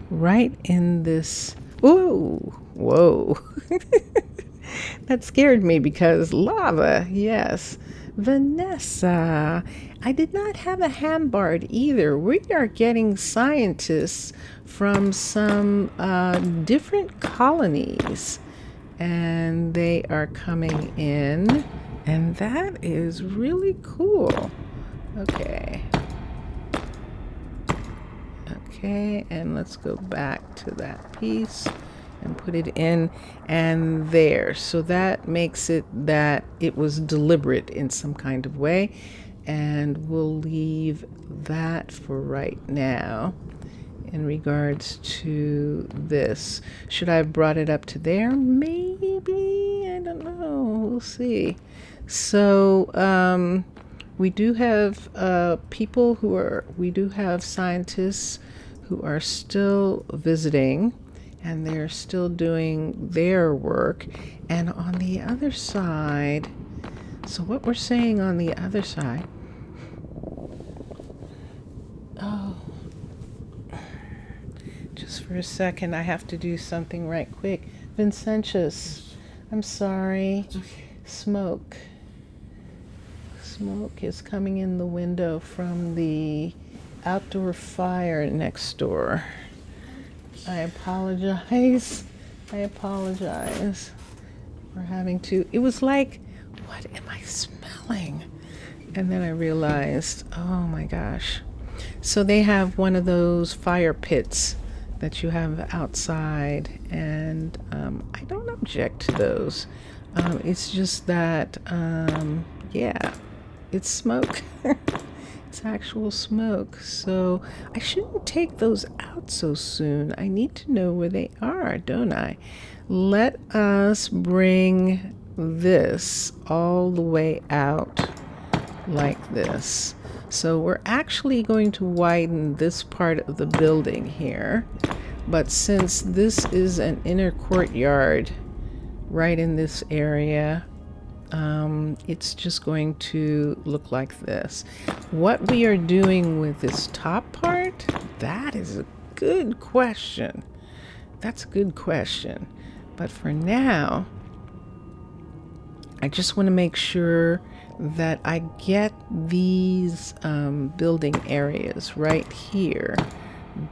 right in this. Ooh, whoa. That scared me because lava, yes. Vanessa, I did not have a handbard either. We are getting scientists from some different colonies, and they are coming in, and that is really cool. Okay, and let's go back to that piece and put it in and there. So that makes it that it was deliberate in some kind of way, and we'll leave that for right now. In regards to this, should I have brought it up to there? Maybe, I don't know, we'll see. So we do have we do have scientists who are still visiting, and they're still doing their work. And on the other side, so what we're saying on the other side, oh, just for a second, I have to do something right quick. Vincentius, I'm sorry. It's okay. Smoke is coming in the window from the outdoor fire next door. I apologize for having to. It was like, what am I smelling? And then I realized, oh my gosh. So they have one of those fire pits that you have outside, and I don't object to those. It's just that, yeah, it's smoke. It's actual smoke. So I shouldn't take those out so soon. I need to know where they are, don't I? Let us bring this all the way out like this. So we're actually going to widen this part of the building here. But since this is an inner courtyard right in this area, it's just going to look like this. What we are doing with this top part, that is a good question. That's a good question. But for now, I just want to make sure that I get these building areas right here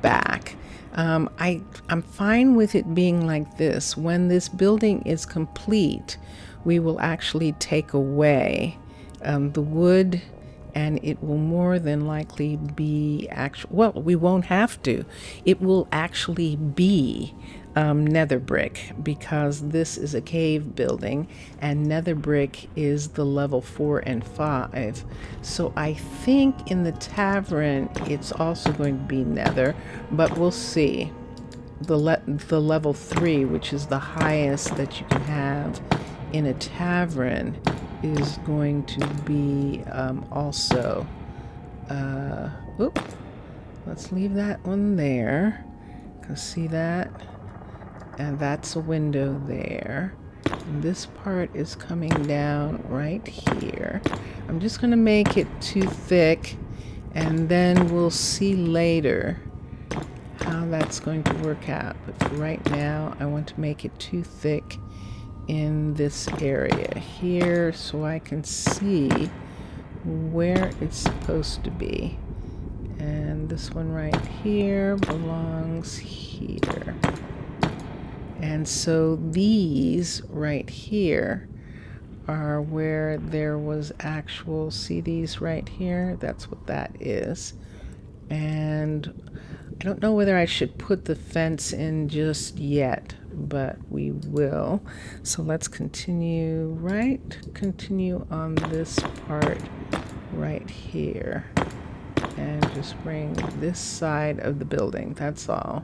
back. I'm fine with it being like this. When this building is complete, we will actually take away the wood, and it will more than likely be well, we won't have to. It will actually be nether brick, because this is a cave building and nether brick is the level 4 and 5. So I think in the tavern it's also going to be nether, but we'll see. The level 3, which is the highest that you can have in a tavern, is going to be also let's leave that one there. Can see that? And that's a window there. And this part is coming down right here. I'm just going to make it too thick, and then we'll see later how that's going to work out. But for right now, I want to make it too thick in this area here so I can see where it's supposed to be. And this one right here belongs here. And so these right here are where there was actual, see these right here? That's what that is. And I don't know whether I should put the fence in just yet, but we will. So let's continue on this part right here, and just bring this side of the building, that's all.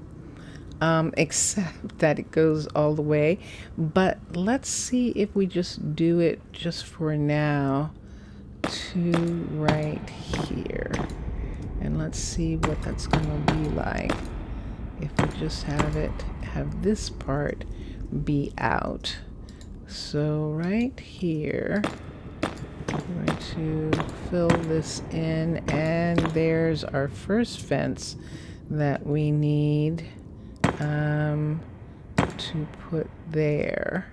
Except that it goes all the way. But let's see if we just do it just for now to right here. And let's see what that's going to be like if we just have this part be out. So right here, I'm going to fill this in, and there's our first fence that we need to put there.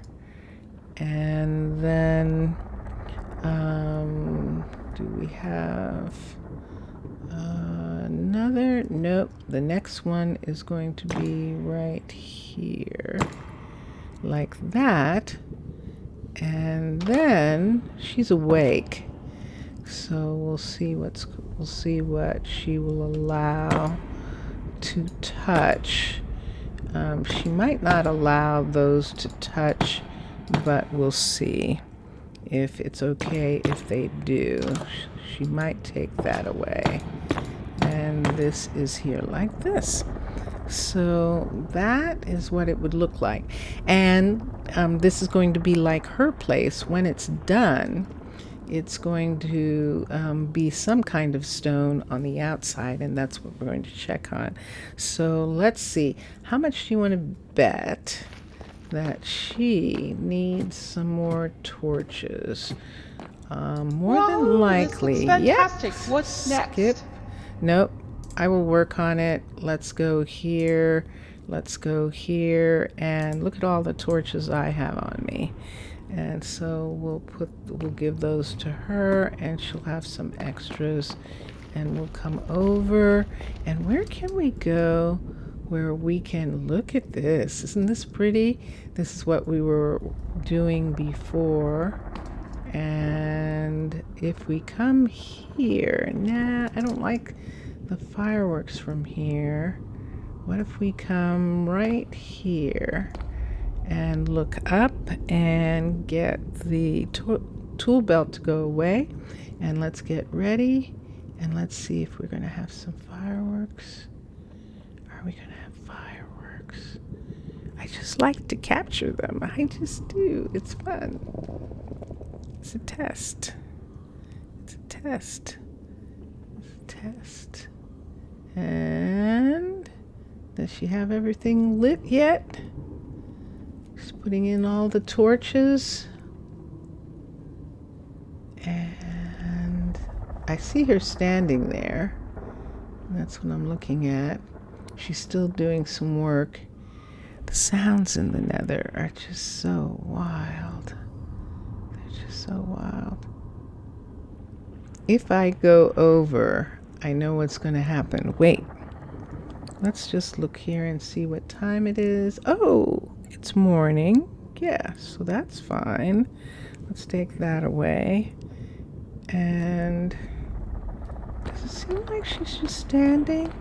And then do we have another? Nope. The next one is going to be right here like that. And then she's awake, so we'll see what she will allow to touch. She might not allow those to touch, but we'll see if it's okay if they do. She might take that away. And this is here like this. So that is what it would look like. And this is going to be like her place. When it's done, it's going to be some kind of stone on the outside, and that's what we're going to check on. So let's see. How much do you want to bet that she needs some more torches? More Whoa, than likely. this looks fantastic. Yep. What's next? Skip. Nope. I will work on it. Let's go here. Let's go here, and look at all the torches I have on me. And so we'll give those to her, and she'll have some extras, and we'll come over. And where can we go where we can look at this? Isn't this pretty? This is what we were doing before. And if we come here, nah, I don't like the fireworks from here. What if we come right here and look up and get the tool belt to go away? And let's get ready, and let's see if we're going to have some fireworks. Are we going to have fireworks? I just like to capture them. I just do. It's fun. It's a test. It's a test. It's a test. And does she have everything lit yet? She's putting in all the torches. And I see her standing there. That's what I'm looking at. She's still doing some work. The sounds in the nether are just so wild. They're just so wild. If I go over, I know what's going to happen. Wait. Let's just look here and see what time it is. Oh, it's morning. Yeah, so that's fine. Let's take that away. And does it seem like she's just standing?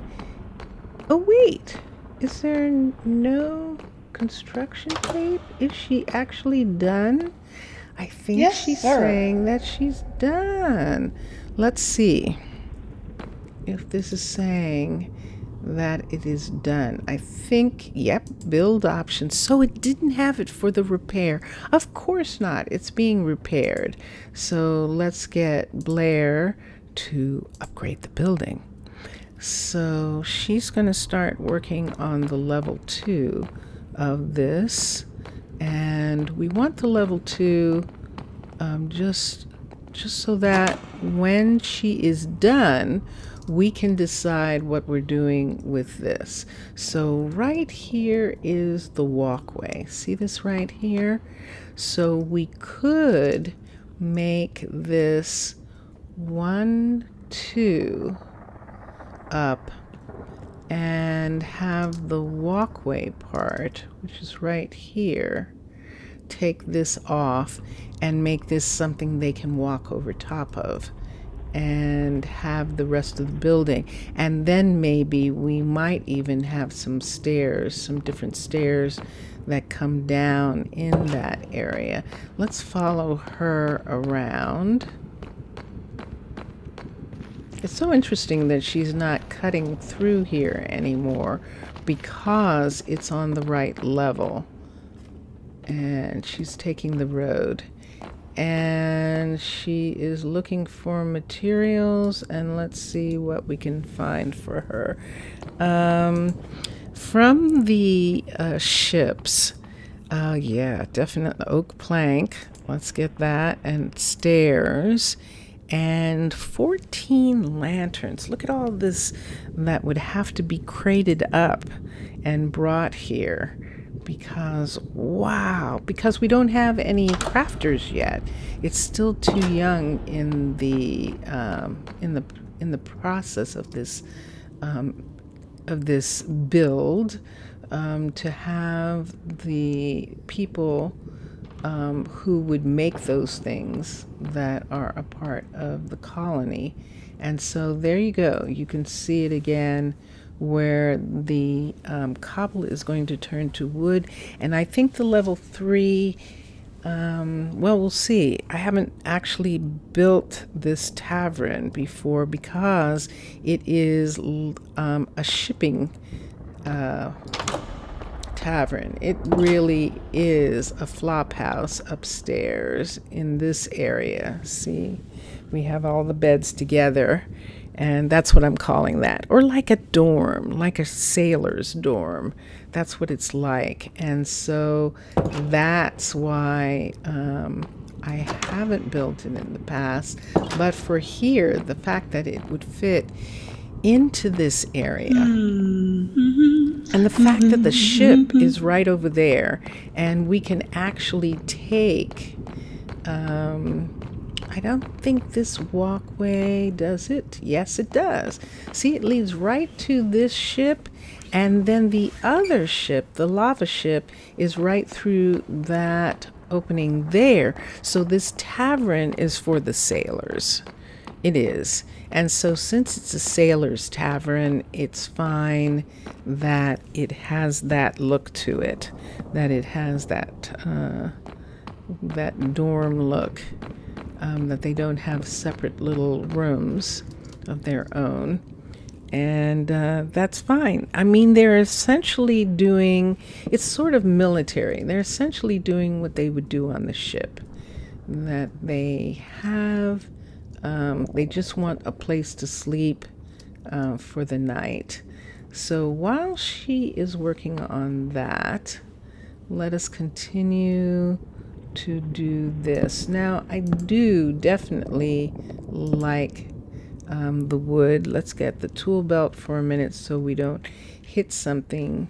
Oh, wait. Is there no construction tape? Is she actually done? I think Yes, she's sir. saying that she's done. Let's see if this is saying that it is done. I think, yep, build options. So it didn't have it for the repair. Of course not. It's being repaired. So let's get Blair to upgrade the building. So she's going to start working on the level 2 of this. And we want the level 2 just so that when she is done, we can decide what we're doing with this. So right here is the walkway. See this right here? So we could make this 1, 2 up and have the walkway part, which is right here, take this off and make this something they can walk over top of, and have the rest of the building. And then maybe we might even have some stairs, some different stairs that come down in that area. Let's follow her around. It's so interesting that she's not cutting through here anymore because it's on the right level. And she's taking the road. And she is looking for materials, and let's see what we can find for her. From the ships, yeah, definitely oak plank. Let's get that, and stairs, and 14 lanterns. Look at all this that would have to be crated up and brought here. Because wow, because we don't have any crafters yet. It's still too young in the process of this build to have the people who would make those things that are a part of the colony. And so there you go. You can see it again, where the cobble is going to turn to wood. And I think the level 3, well, we'll see. I haven't actually built this tavern before because it is a shipping tavern. It really is a flop house upstairs in this area. See, we have all the beds together, and that's what I'm calling that. Or like a dorm, like a sailor's dorm. That's what it's like. And so that's why I haven't built it in the past. But for here, the fact that it would fit into this area, and the fact that the ship is right over there, and we can actually take, I don't think this walkway does it. Yes, it does. See, it leads right to this ship, and then the other ship, the lava ship, is right through that opening there. So this tavern is for the sailors. It is. And so since it's a sailor's tavern, it's fine that it has that look to it, that it has that dorm look, that they don't have separate little rooms of their own. And that's fine. I mean, they're essentially doing, it's sort of military. They're essentially doing what they would do on the ship, that they have, they just want a place to sleep for the night. So while she is working on that, let us continue to do this. Now, I do definitely like the wood. Let's get the tool belt for a minute so we don't hit something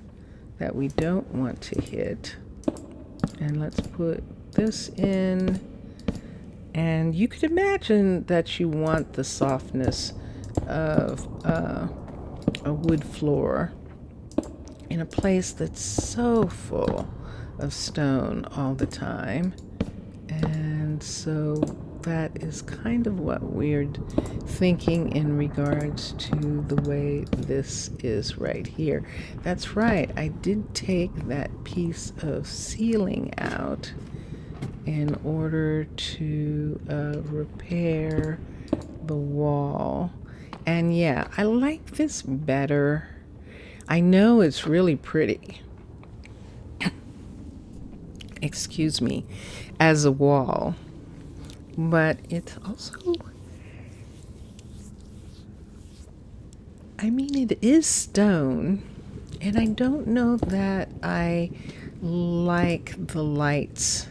that we don't want to hit. And let's put this in. And you could imagine that you want the softness of a wood floor in a place that's so full of stone all the time. And so that is kind of what we're thinking in regards to the way this is right here. That's right, I did take that piece of ceiling out in order to repair the wall. And yeah, I like this better. I know it's really pretty, excuse me, as a wall, but it's also, I mean, it is stone, and I don't know that I like the lights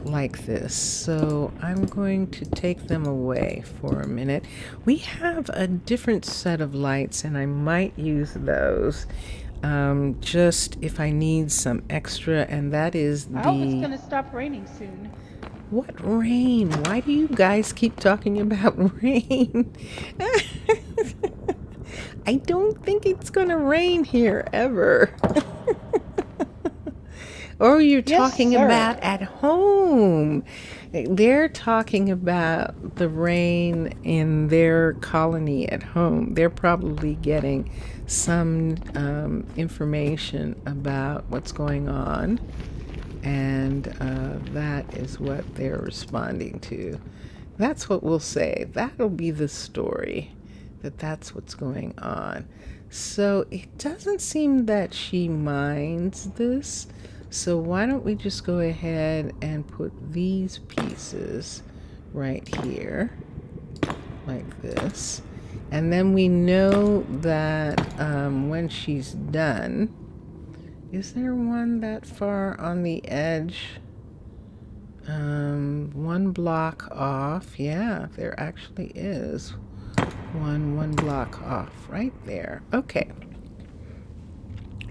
like this, so I'm going to take them away for a minute. We have a different set of lights, and I might use those just if I need some extra, and that is the... Oh, it's gonna stop raining soon. What rain? Why do you guys keep talking about rain? I don't think it's gonna rain here ever. Or you're talking sir. about at home. They're talking about the rain in their colony at home. They're probably getting some information about what's going on. And that is what they're responding to. That's what we'll say. That'll be the story, that's what's going on. So it doesn't seem that she minds this. So why don't we just go ahead and put these pieces right here, like this. And then we know that when she's done, is there one that far on the edge? One block off. Yeah, there actually is one block off right there. Okay.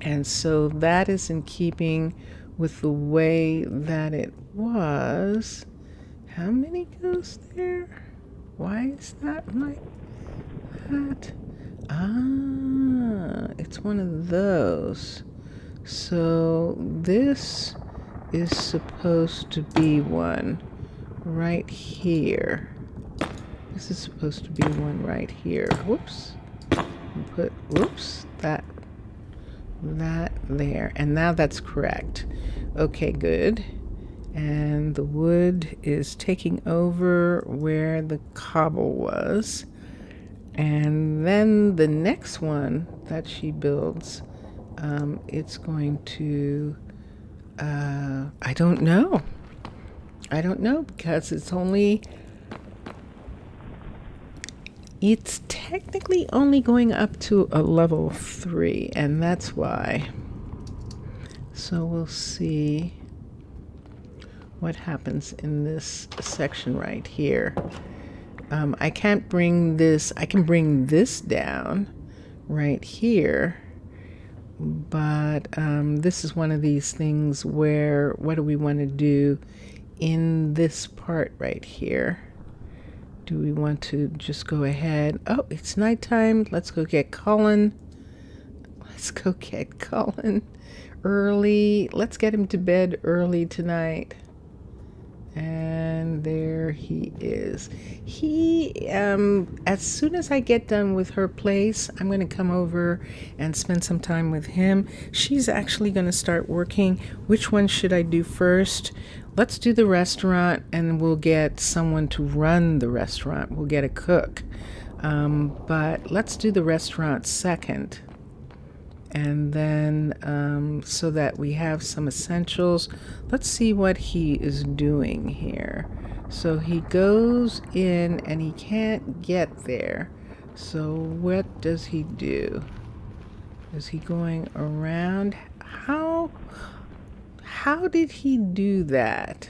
And so that is in keeping with the way that it was. How many goes there? Why is that like that? Ah, it's one of those. So this is supposed to be one right here. This is supposed to be one right here. Whoops. Put, whoops, that there. And now that's correct. Okay, good. And the wood is taking over where the cobble was. And then the next one that she builds it's going to, I don't know. I don't know because it's technically only going up to a level 3, and that's why. So we'll see what happens in this section right here. I can't bring this, I can bring this down right here, but this is one of these things where, what do we want to do in this part right here? Do we want to just go ahead? Oh, it's nighttime. Let's go get Colin. Let's go get Colin early. Let's get him to bed early tonight. And there he is. He, as soon as I get done with her place, I'm going to come over and spend some time with him. She's actually going to start working. Which one should I do first? Let's do the restaurant, and we'll get someone to run the restaurant. We'll get a cook. But let's do the restaurant second. And then so that we have some essentials. Let's see what he is doing here. So he goes in and he can't get there. So what does he do? Is he going around? How did he do that?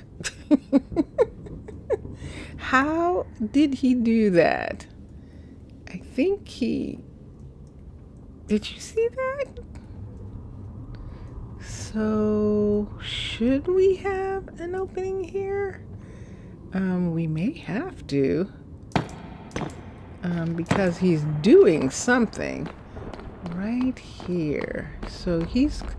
How did he do that? I think did you see that? So, should we have an opening here? We may have to. Because he's doing something right here. So he's, look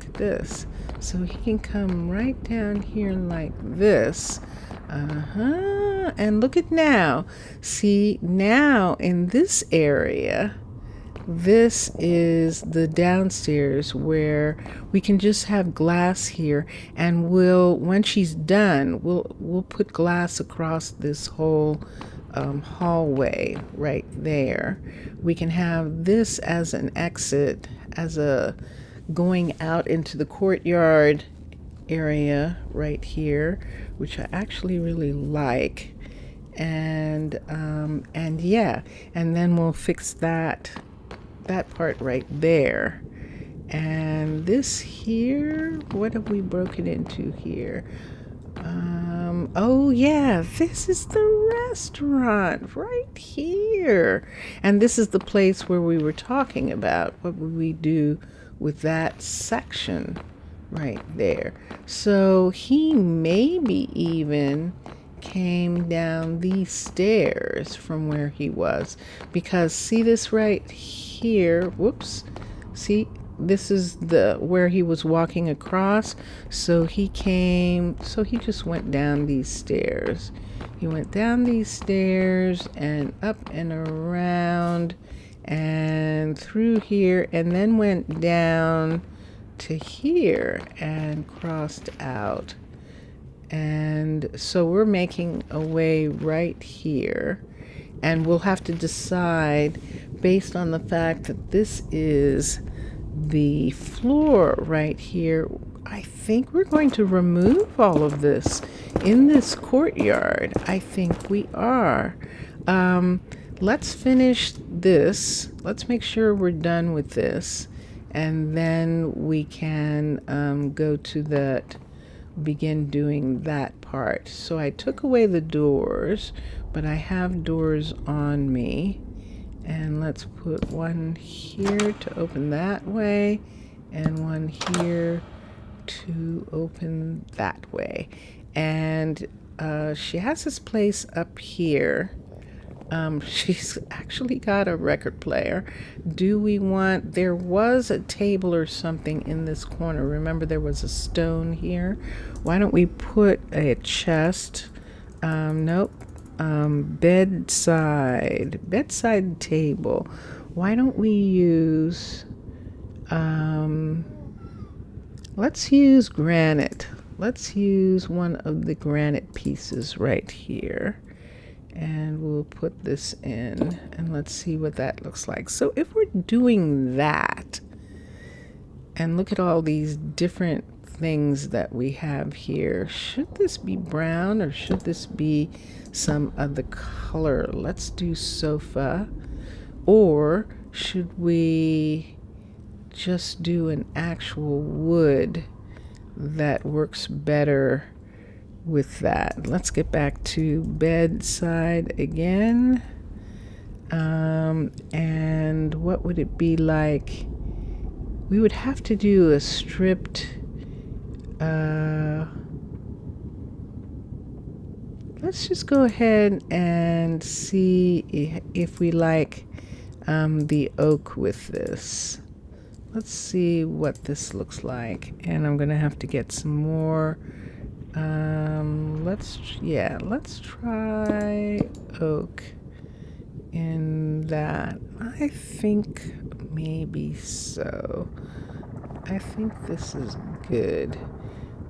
at this. So he can come right down here like this. And look at now. See, now in this area, this is the downstairs where we can just have glass here, and when she's done, we'll put glass across this whole hallway right there. We can have this as an exit, as a going out into the courtyard area right here, which I actually really like. And yeah, and then we'll fix that part right there. And this here, what have we broken into here? Oh yeah, this is the restaurant right here. And this is the place where we were talking about what would we do with that section right there. So he maybe even came down these stairs from where he was, because see this right here, whoops, see, this is where he was walking across. So he just went down these stairs. He went down these stairs and up and around and through here, and then went down to here and crossed out. And so we're making a way right here, and we'll have to decide based on the fact that this is the floor right here. I think we're going to remove all of this in this courtyard. I think we are. Let's finish this. Let's make sure we're done with this, and then we can go to that, begin doing that part. So I took away the doors, but I have doors on me. And let's put one here to open that way, and one here to open that way. And she has this place up here. She's actually got a record player. There was a table or something in this corner. Remember, there was a stone here. Why don't we put a chest? Nope. Bedside table. Why don't we use, let's use granite. Let's use one of the granite pieces right here. And we'll put this in and let's see what that looks like. So if we're doing that, and look at all these different things that we have here, should this be brown or should this be some other color? Let's do sofa. Or should we just do an actual wood that works better with that? Let's get back to bedside again. And what would it be like? We would have to do a stripped, let's just go ahead and see if we like the oak with this. Let's see what this looks like. And I'm gonna have to get some more. Let's try oak in that. I think maybe so. I think this is good.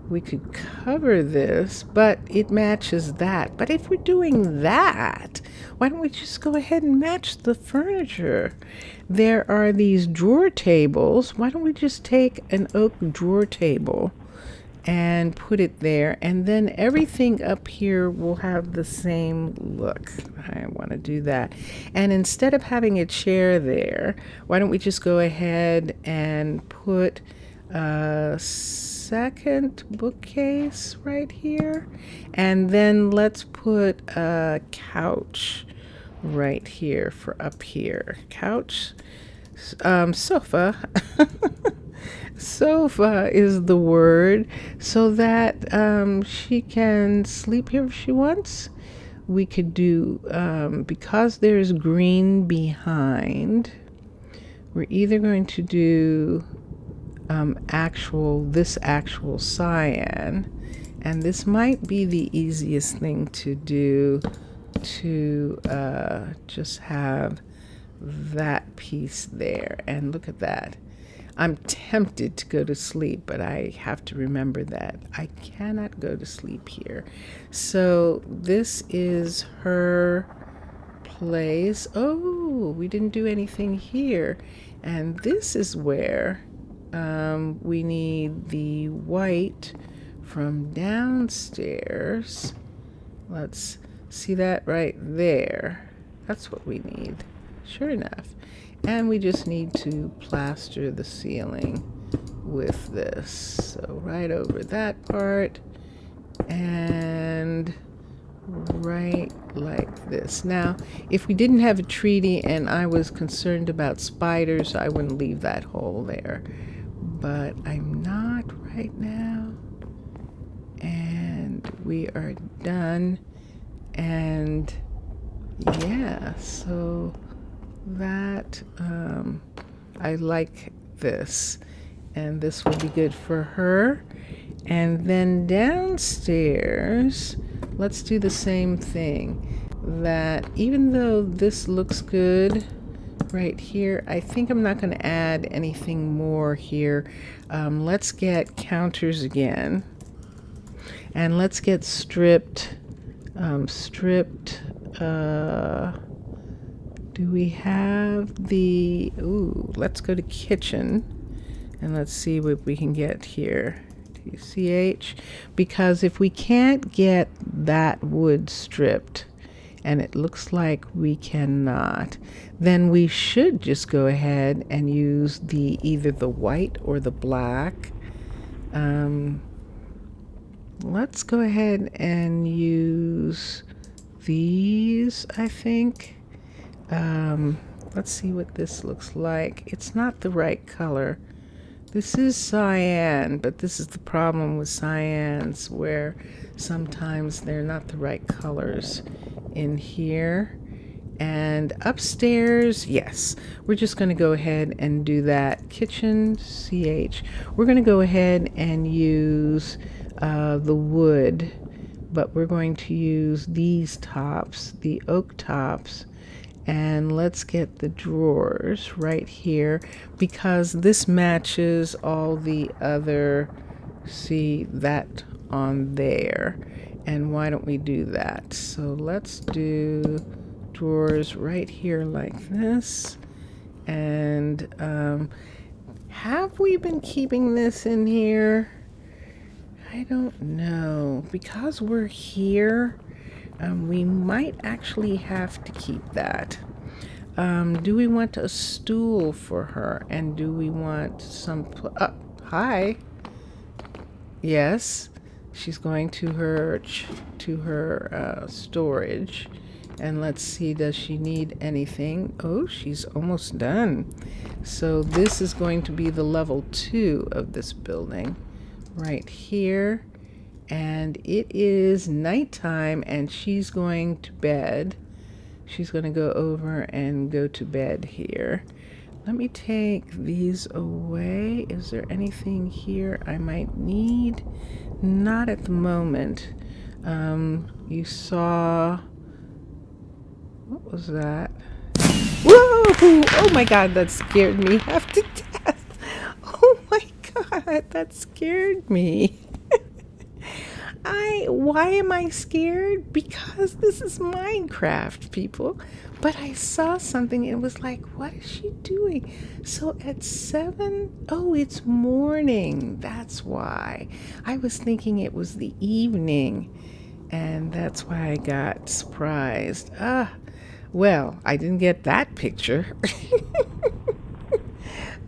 We could cover this, but it matches that. But if we're doing that, why don't we just go ahead and match the furniture? There are these drawer tables. Why don't we just take an oak drawer table and put it there, and then everything up here will have the same look. I want to do that. And instead of having a chair there, why don't we just go ahead and put a second bookcase right here, and then let's put a couch right here for up here. Couch, sofa. Sofa is the word, so that she can sleep here if she wants. We could do, because there's green behind, we're either going to do this actual cyan, and this might be the easiest thing to do, to just have that piece there. And look at that. I'm tempted to go to sleep, but I have to remember that I cannot go to sleep here. So this is her place. Oh, we didn't do anything here. And this is where we need the white from downstairs. Let's see that right there. That's what we need. Sure enough. And we just need to plaster the ceiling with this. So right over that part and right like this. Now, if we didn't have a treaty and I was concerned about spiders, I wouldn't leave that hole there. But I'm not right now. And we are done. And yeah, so that I like this, and this will be good for her. And then downstairs, let's do the same thing. That even though this looks good right here, I think I'm not going to add anything more here. Let's get counters again, and let's get stripped. Do we have the, let's go to kitchen and let's see what we can get here. TCH, because if we can't get that wood stripped, and it looks like we cannot, then we should just go ahead and use either the white or the black. Let's go ahead and use these, I think. Let's see what this looks like. It's not the right color. This is cyan, but this is the problem with cyans, where sometimes they're not the right colors in here. And upstairs, yes, we're just going to go ahead and do that. Kitchen, CH. We're going to go ahead and use the wood, but we're going to use these tops, the oak tops. And let's get the drawers right here, because this matches all the other, see that on there. And why don't we do that? So let's do drawers right here like this. And have we been keeping this in here? I don't know. Because we're here, we might actually have to keep that. Do we want a stool for her? And do we want some... hi. Yes. She's going to her storage. And let's see, does she need anything? Oh, she's almost done. So this is going to be the level 2 of this building. Right here. And it is nighttime and she's going to bed. She's going to go over and go to bed here. Let me take these away. Is there anything here I might need? Not at the moment. You saw... What was that? Whoa! Oh my God, that scared me half to death. Oh my God, that scared me. Why am I scared? Because this is Minecraft, people. But I saw something and it was like, what is she doing? So at 7, oh, it's morning. That's why. I was thinking it was the evening. And that's why I got surprised. Well, I didn't get that picture.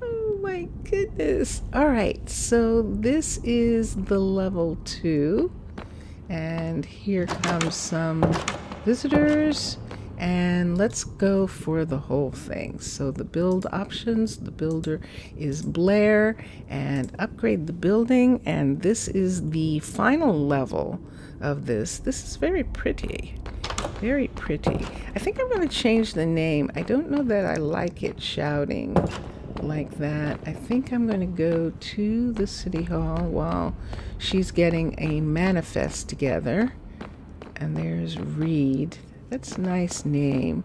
Oh my goodness. All right, so this is the level 2. And here comes some visitors. And let's go for the whole thing. So the build options, the builder is Blair, and upgrade the building. And this is the final level of this. This is very pretty. Very pretty. I think I'm going to change the name. I don't know that I like it shouting like that. I think I'm going to go to the city hall while she's getting a manifest together. And there's Reed. That's a nice name.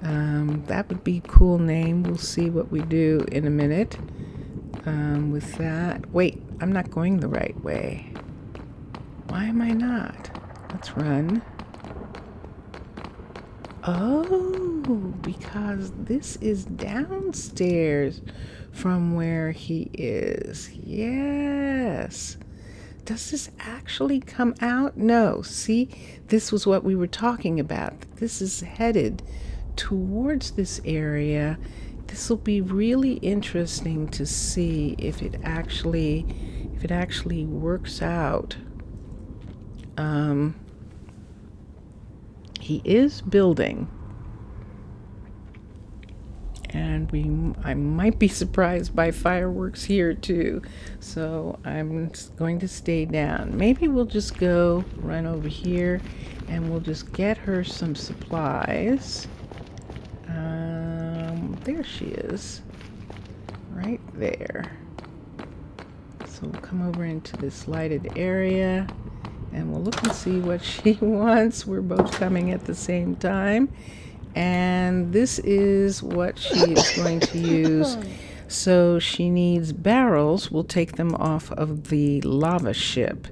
That would be a cool name. We'll see what we do in a minute with that. Wait, I'm not going the right way. Why am I not? Let's run. Oh, because this is downstairs from where he is. Yes. Does this actually come out? No. See, this was what we were talking about. This is headed towards this area. This will be really interesting to see if it actually works out. He is building, and I might be surprised by fireworks here too, so I'm going to stay down. Maybe we'll just go run over here and we'll just get her some supplies. There she is, right there. So we'll come over into this lighted area and we'll look and see what she wants. We're both coming at the same time. And this is what she is going to use. So she needs barrels. We'll take them off of the lava ship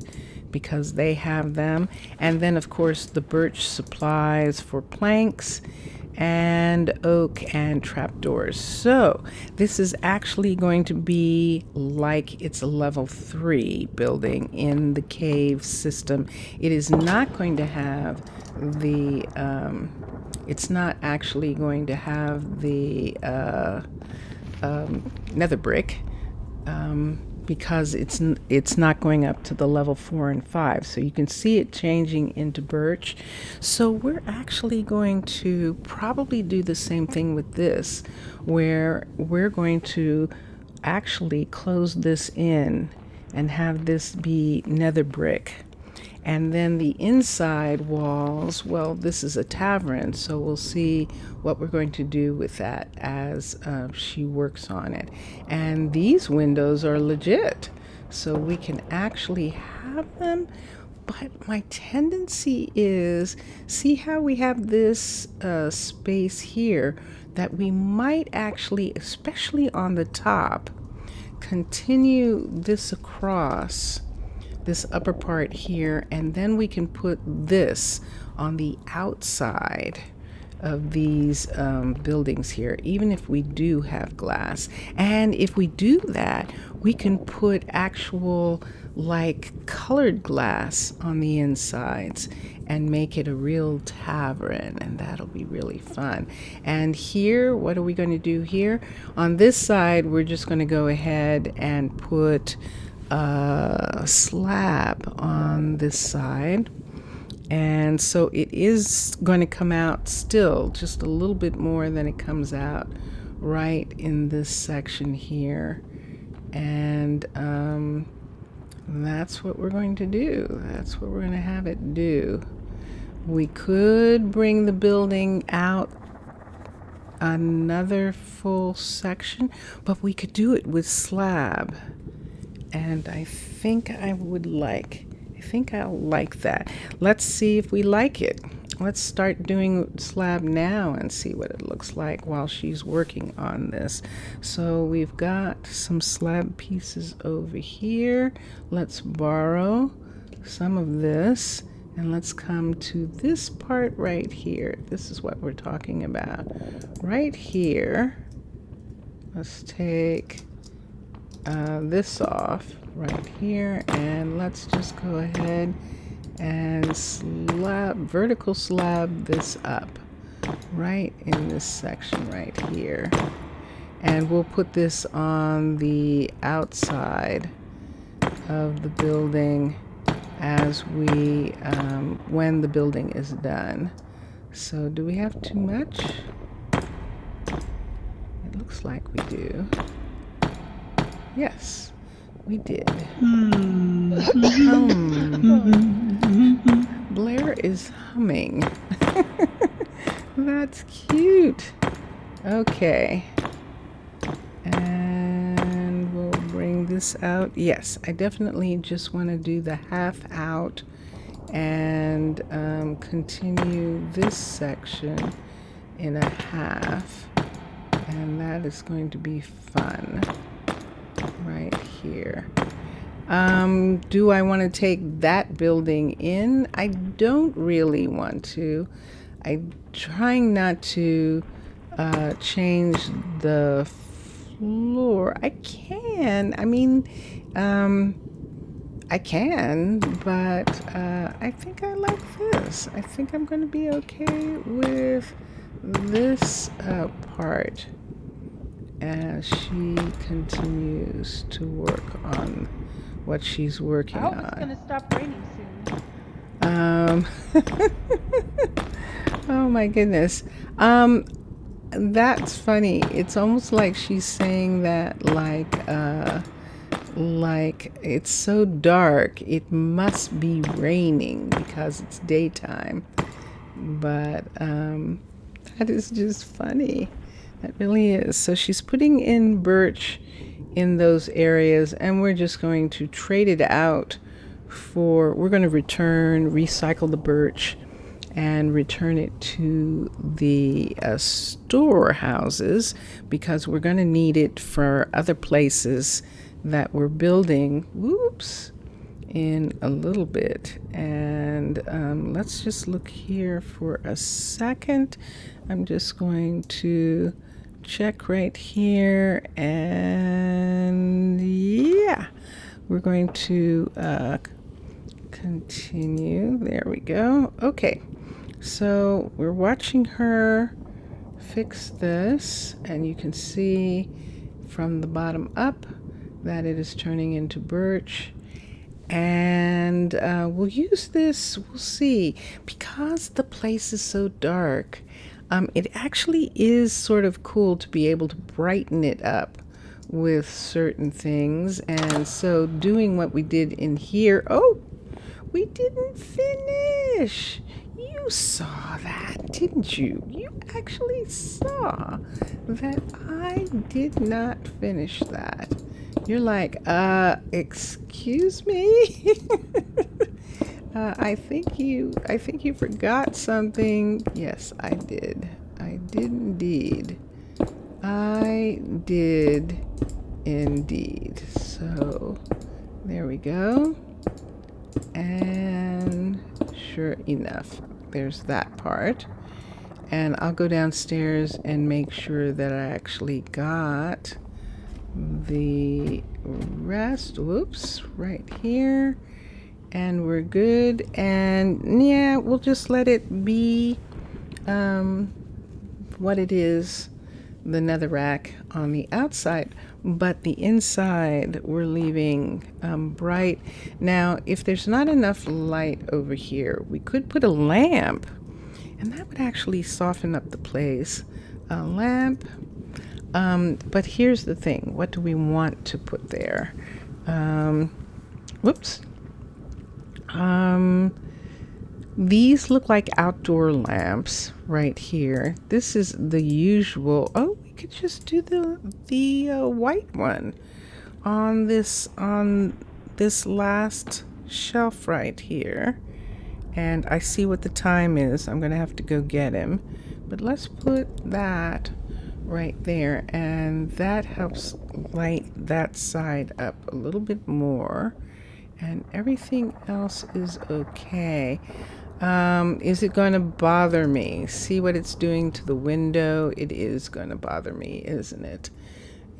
because they have them. And then, of course, the birch supplies for planks and oak and trapdoors. So this is actually going to be like it's a level 3 building in the cave system. It is not going to have the it's not actually going to have the nether brick because it's not going up to the level 4 and 5. So you can see it changing into birch. So we're actually going to probably do the same thing with this, where we're going to actually close this in and have this be nether brick. And then the inside walls, well, this is a tavern, so we'll see what we're going to do with that as she works on it. And these windows are legit, so we can actually have them. But my tendency is, see how we have this space here, that we might actually, especially on the top, continue this across this upper part here, and then we can put this on the outside of these buildings here, even if we do have glass. And if we do that, we can put actual like colored glass on the insides and make it a real tavern, and that'll be really fun. And here, what are we going to do here? On this side, we're just going to go ahead and put a slab on this side. And so it is going to come out still just a little bit more than it comes out right in this section here. And that's what we're going to do. That's what we're going to have it do. We could bring the building out another full section, but we could do it with slab. And I think I'll like that. Let's see if we like it. Let's start doing slab now and see what it looks like while she's working on this. So we've got some slab pieces over here. Let's borrow some of this and let's come to this part right here. This is what we're talking about. Right here, let's take this off right here, and let's just go ahead and vertical slab this up right in this section right here. And we'll put this on the outside of the building as we, when the building is done. So do we have too much? It looks like we do. Yes, we did. Blair is humming. That's cute. Okay. And we'll bring this out. Yes, I definitely just want to do the half out and continue this section in a half. And that is going to be fun. Right here. Do I want to take that building in? I don't really want to. I'm trying not to change the floor. I can. I mean, I can, but I think I like this. I think I'm going to be okay with this part as she continues to work on what she's working I hope on. it's gonna stop raining soon. Oh my goodness. That's funny. It's almost like she's saying that like it's so dark, it must be raining because it's daytime. But that is just funny. That really is. So she's putting in birch in those areas, and we're just going to trade it out we're going to recycle the birch and return it to the storehouses, because we're going to need it for other places that we're building, in a little bit. And let's just look here for a second. I'm just going to check right here, and yeah, we're going to continue. There we go. Okay, so we're watching her fix this, and you can see from the bottom up that it is turning into birch. And we'll use this, we'll see, because the place is so dark. It actually is sort of cool to be able to brighten it up with certain things. And so doing what we did in here, we didn't finish. You saw that, didn't you? You actually saw that I did not finish that. You're like, excuse me? I think you forgot something. Yes, I did. I did indeed. I did indeed. So there we go. And sure enough, there's that part. And I'll go downstairs and make sure that I actually got the rest. Whoops, right here. And we're good. And yeah, we'll just let it be what it is, the netherrack on the outside. But the inside we're leaving bright. Now, if there's not enough light over here, we could put a lamp. And that would actually soften up the place. A lamp. But here's the thing. What do we want to put there? Whoops. These look like outdoor lamps right here. This is the usual. Oh, we could just do the white one on this last shelf right here. And I see what the time is. I'm gonna have to go get him. But let's put that right there. And that helps light that side up a little bit more. And everything else is okay. Is it going to bother me? See what it's doing to the window? It is going to bother me, isn't it?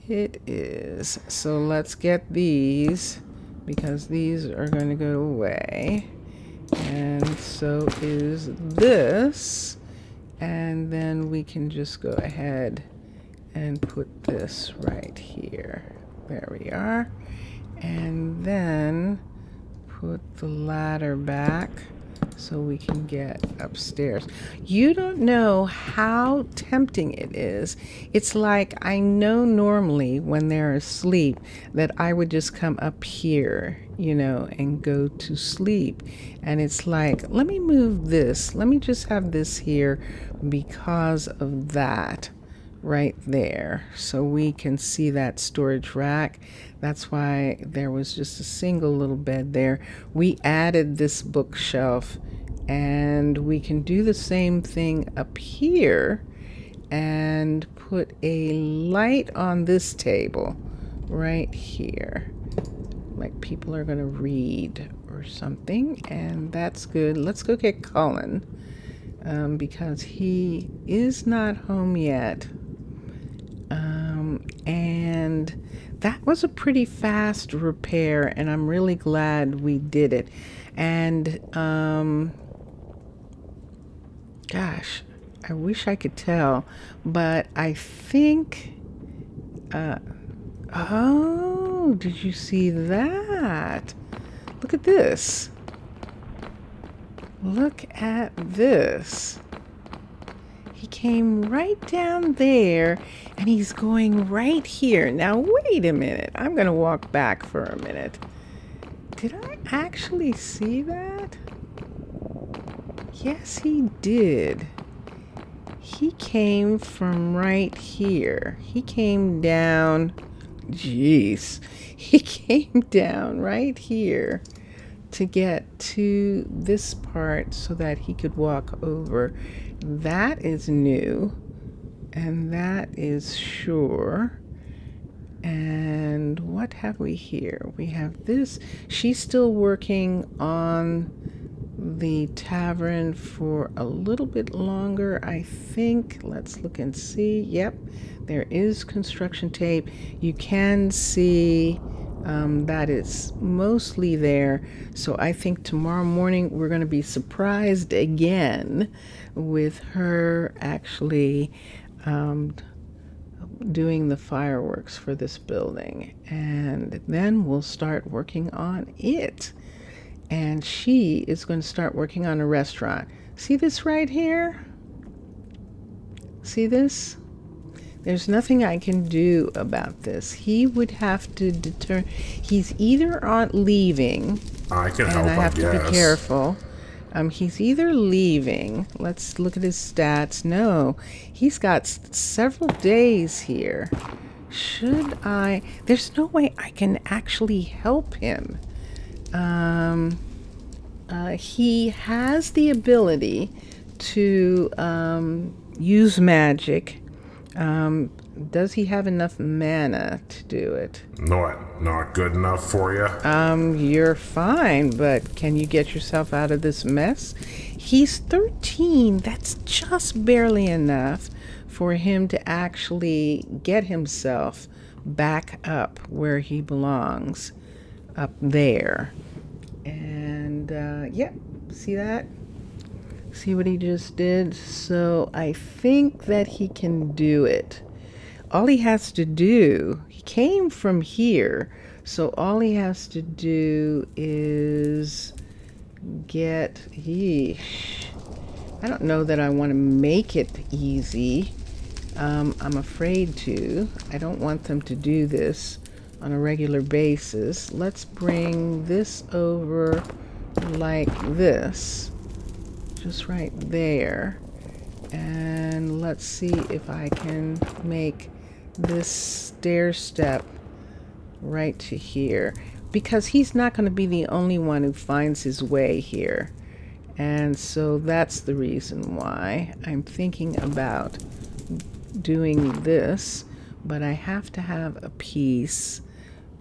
It is. So let's get these, because these are going to go away. And so is this. And then we can just go ahead and put this right here. There we are. And then put the ladder back so we can get upstairs. You don't know how tempting it is. It's like, I know normally when they're asleep that I would just come up here, you know, and go to sleep. And it's like, let me move this. Let me just have this here because of that right there, so we can see that storage rack. That's why there was just a single little bed there. We added this bookshelf, and we can do the same thing up here and put a light on this table right here, like people are gonna read or something, and that's good. Let's go get Cullen, because he is not home yet. And that was a pretty fast repair, and I'm really glad we did it. And gosh, I wish I could tell, but I think oh, did you see that? Look at this. Look at this. He came right down there, and he's going right here. Now, wait a minute. I'm going to walk back for a minute. Did I actually see that? Yes, he did. He came from right here. He came down. Jeez. He came down right here to get to this part so that he could walk over. That is new, and that is sure. And what have we here? We have this. She's still working on the tavern for a little bit longer, I think. Let's look and see. Yep, there is construction tape. You can see that it's mostly there. So I think tomorrow morning we're going to be surprised again with her actually doing the fireworks for this building. And then we'll start working on it. And she is going to start working on a restaurant. See this right here? See this? There's nothing I can do about this. He would have to determine. He's either on leaving. I can help, And I have to guess. be careful. He's either leaving. Let's look at his stats. No, he's got several days here. Should I? There's no way I can actually help him. He has the ability to use magic. does he have enough mana to do it? Not good enough for you? You're fine, but can you get yourself out of this mess? He's 13. That's just barely enough for him to actually get himself back up where he belongs, up there. And yeah, see that? See what he just did? So I think that he can do it. All he has to do, he came from here, so all he has to do is get, yeesh, I don't know that I want to make it easy. I'm afraid to. I don't want them to do this on a regular basis. Let's bring this over like this, just right there. And let's see if I can make this stair step right to here, because he's not going to be the only one who finds his way here. And so that's the reason why I'm thinking about doing this, but I have to have a piece.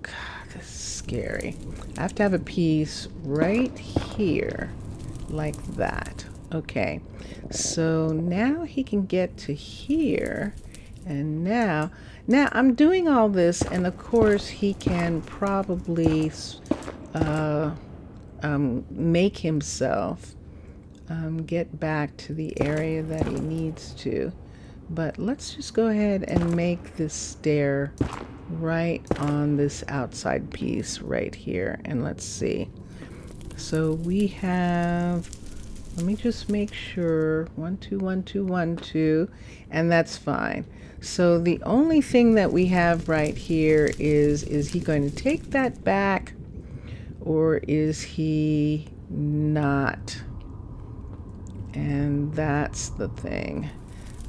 God, this is scary. I have to have a piece right here like that. Okay, so now he can get to here, and now I'm doing all this, and of course he can probably make himself get back to the area that he needs to. But let's just go ahead and make this stair right on this outside piece right here, and let's see. So we have, let me just make sure, 1 2 1 2 1 2, and that's fine. So the only thing that we have right here is he going to take that back, or is he not? And that's the thing.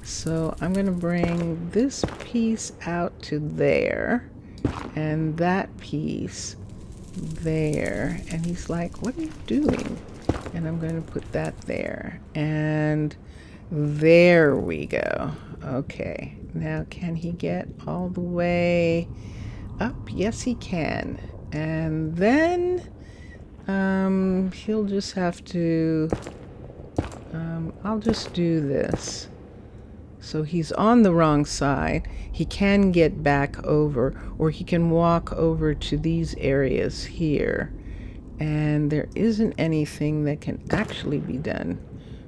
So I'm going to bring this piece out to there, and that piece there. And he's like, what are you doing? And I'm going to put that there. And there we go. Okay. Now, can he get all the way up? Yes, he can. And then he'll just have to, I'll just do this. So he's on the wrong side. He can get back over, or he can walk over to these areas here. And there isn't anything that can actually be done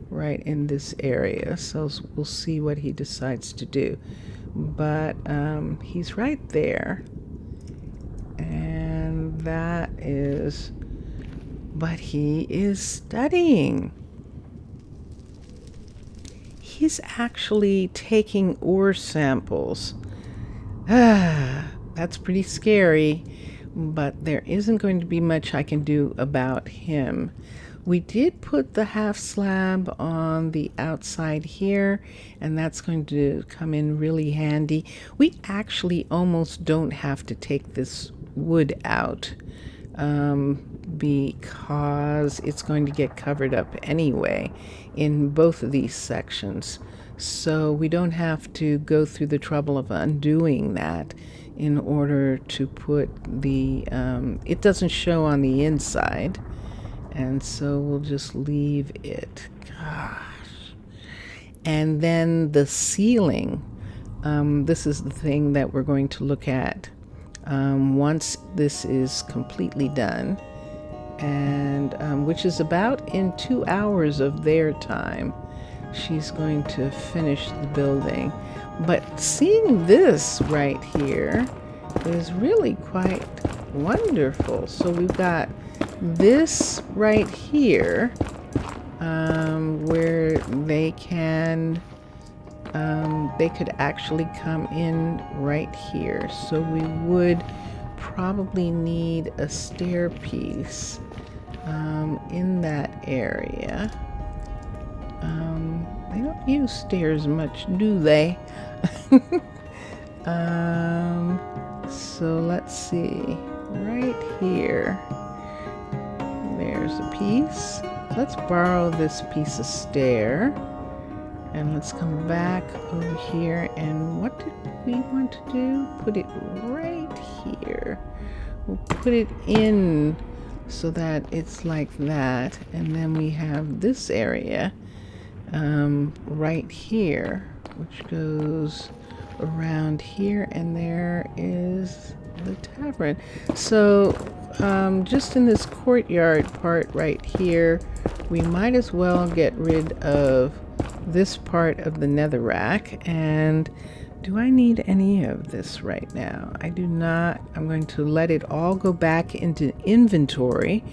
right in this area. So we'll see what he decides to do. But he's right there. And that is, but he is studying. He's actually taking ore samples. That's pretty scary, but there isn't going to be much I can do about him. We did put the half slab on the outside here, and that's going to come in really handy. We actually almost don't have to take this wood out because it's going to get covered up anyway in both of these sections. So we don't have to go through the trouble of undoing that in order to put the, it doesn't show on the inside. And so we'll just leave it. Gosh. And then the ceiling. This is the thing that we're going to look at once this is completely done. And which is about in 2 hours of their time. She's going to finish the building. But seeing this right here is really quite wonderful. So we've got this right here where they can they could actually come in right here. So we would probably need a stair piece in that area. They don't use stairs much, do they? So let's see, right here, there's a piece. Let's borrow this piece of stair, And let's come back over here. And what did we want to do? Put it right here. We'll put it in so that it's like that. And then we have this area right here, which goes around here. And there is the tavern. So just in this courtyard part right here, we might as well get rid of this part of the netherrack. And do I need any of this right now? I do not. I'm going to let it all go back into inventory.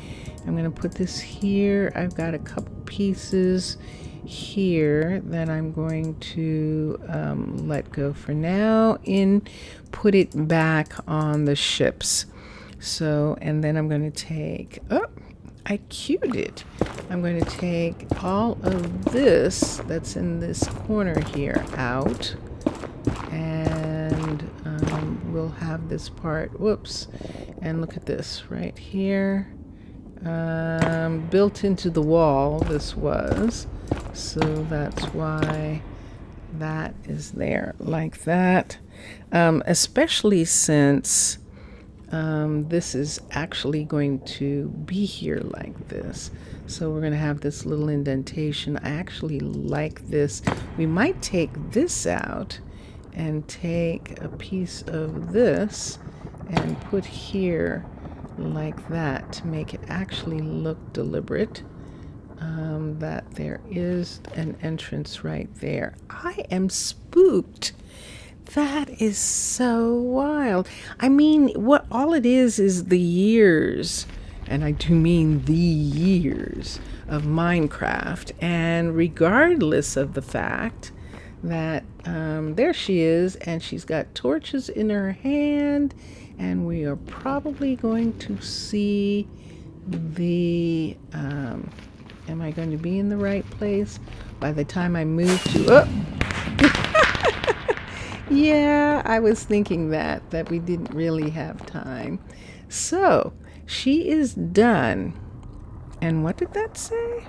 I'm going to put this here. I've got a couple pieces here that I'm going to let go for now and put it back on the ships. So, and then I'm going to take, oh, I queued it. I'm going to take all of this that's in this corner here out, and we'll have this part, whoops, and look at this right here, built into the wall this was, so that's why that is there like that, especially since this is actually going to be here like this. So we're going to have this little indentation. I actually like this. We might take this out and take a piece of this and put here like that to make it actually look deliberate. That there is an entrance right there. I am spooked. That is so wild. I mean, what all it is the years, and I do mean the years of Minecraft. And regardless of the fact that there she is, and she's got torches in her hand, and we are probably going to see the, am I going to be in the right place by the time I move to, oh! Yeah, I was thinking that we didn't really have time. So, she is done. And what did that say?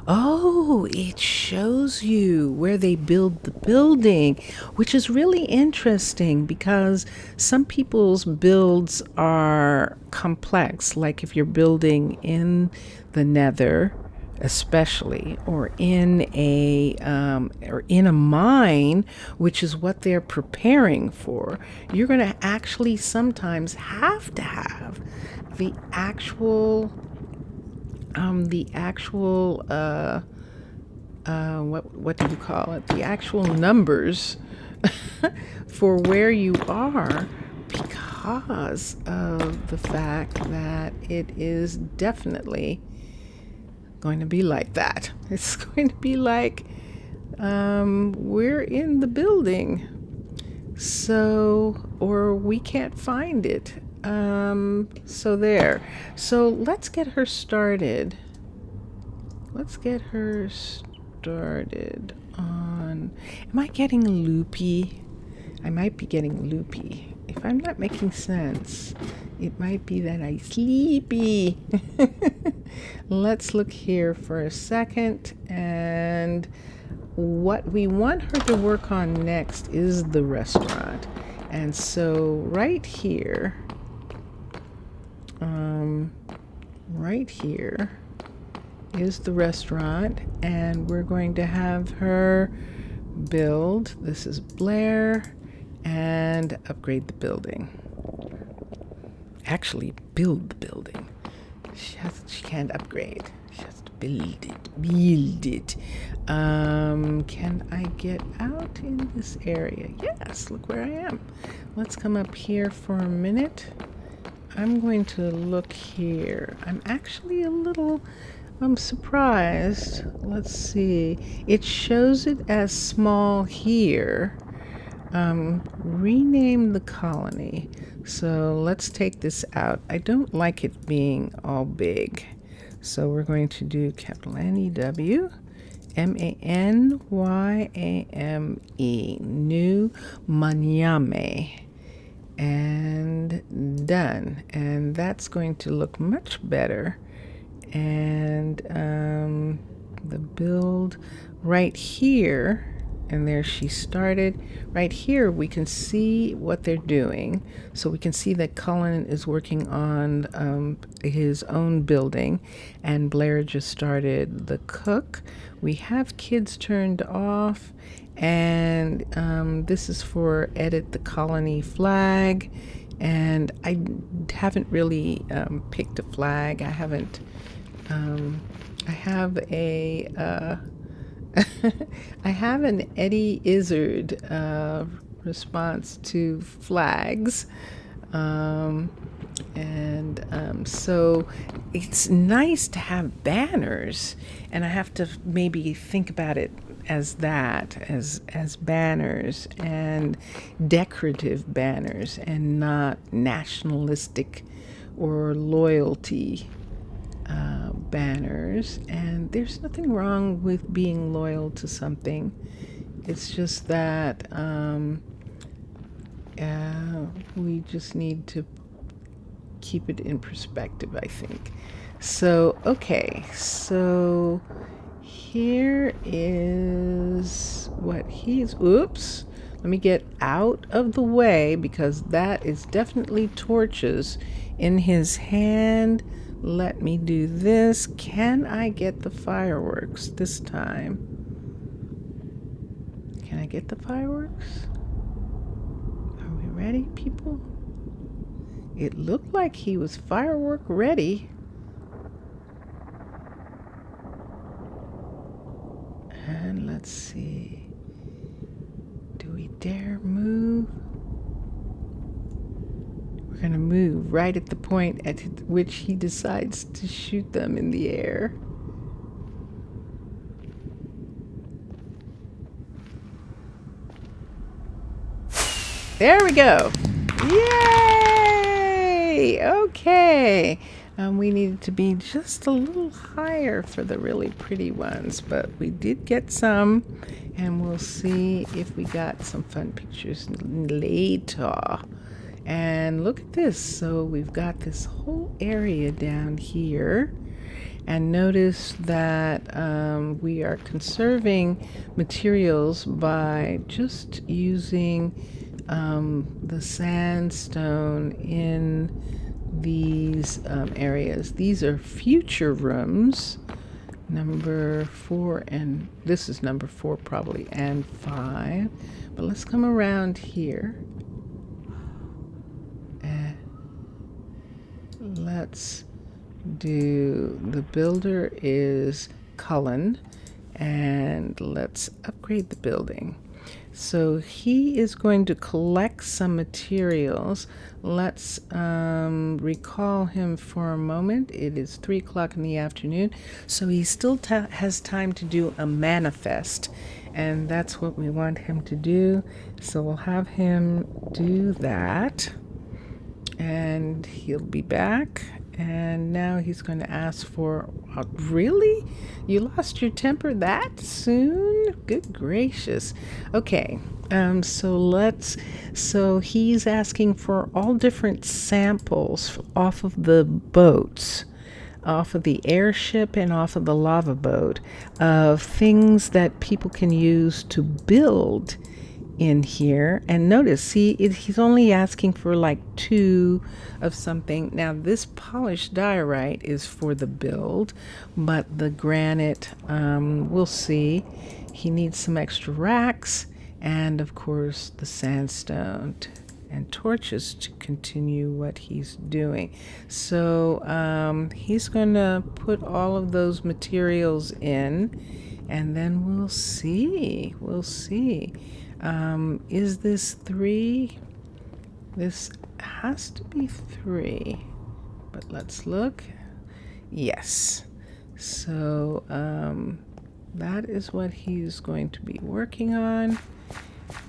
Oh, it shows you where they build the building, which is really interesting because some people's builds are complex, like if you're building in the nether, especially, or in a mine, which is what they're preparing for. You're going to actually sometimes have to have the actual what do you call it? The actual numbers for where you are, because of the fact that it is definitely going to be like that. It's going to be like we're in the building, so, or we can't find it. So there. So let's get her started. Let's get her started on, am I getting loopy? I might be getting loopy. If I'm not making sense, it might be that I'm sleepy. Let's look here for a second. And what we want her to work on next is the restaurant. And so right here, is the restaurant, and we're going to have her build, this is Blair, and upgrade the building. Actually build the building. She can't upgrade. She has to build it. Can I get out in this area? Yes, look where I am. Let's come up here for a minute. I'm going to look here. I'm actually a little, I'm surprised. Let's see. It shows it as small here. Rename the colony. So let's take this out. I don't like it being all big. So we're going to do capital N-E-W, M-A-N-Y-A-M-E, new Manyame. And done. And that's going to look much better. And the build right here, and there she started. Right here we can see what they're doing, so we can see that Cullen is working on his own building, and Blair just started the cook. We have kids turned off, and this is for edit the colony flag, and I haven't really picked a flag. I haven't I have a I have an Eddie Izzard response to flags. So it's nice to have banners, and I have to maybe think about it as that, as banners and decorative banners, and not nationalistic or loyalty banners. And there's nothing wrong with being loyal to something. It's just that we just need to keep it in perspective, I think. So, okay, so here is what he's, oops, let me get out of the way, because that is definitely torches in his hand. Let me do this. Can I get the fireworks this time? Can I get the fireworks? Are we ready, people? It looked like he was firework ready. And let's see. Do we dare move? We're going to move right at the point at which he decides to shoot them in the air. There we go. Yay! Okay. We needed to be just a little higher for the really pretty ones, but we did get some, and we'll see if we got some fun pictures later. And look at this. So we've got this whole area down here, and notice that we are conserving materials by just using the sandstone in these areas. These are future rooms, number 4, and this is number 4 probably, and 5. But let's come around here. Let's do, the builder is Cullen, and let's upgrade the building. So he is going to collect some materials. Let's recall him for a moment. It is 3 o'clock in the afternoon, so he still has time to do a manifest, and that's what we want him to do. So we'll have him do that, and he'll be back. And now he's going to ask for, really? You lost your temper that soon? Good gracious. Okay, so he's asking for all different samples off of the boats, off of the airship and off of the lava boat, of things that people can use to build in here. And notice, see, he's only asking for like 2 of something. Now this polished diorite is for the build, but the granite, we'll see. He needs some extra racks, and of course the sandstone and torches to continue what he's doing. So he's gonna put all of those materials in, and then we'll see. Is this 3? This has to be 3, but let's look. Yes. So that is what he's going to be working on.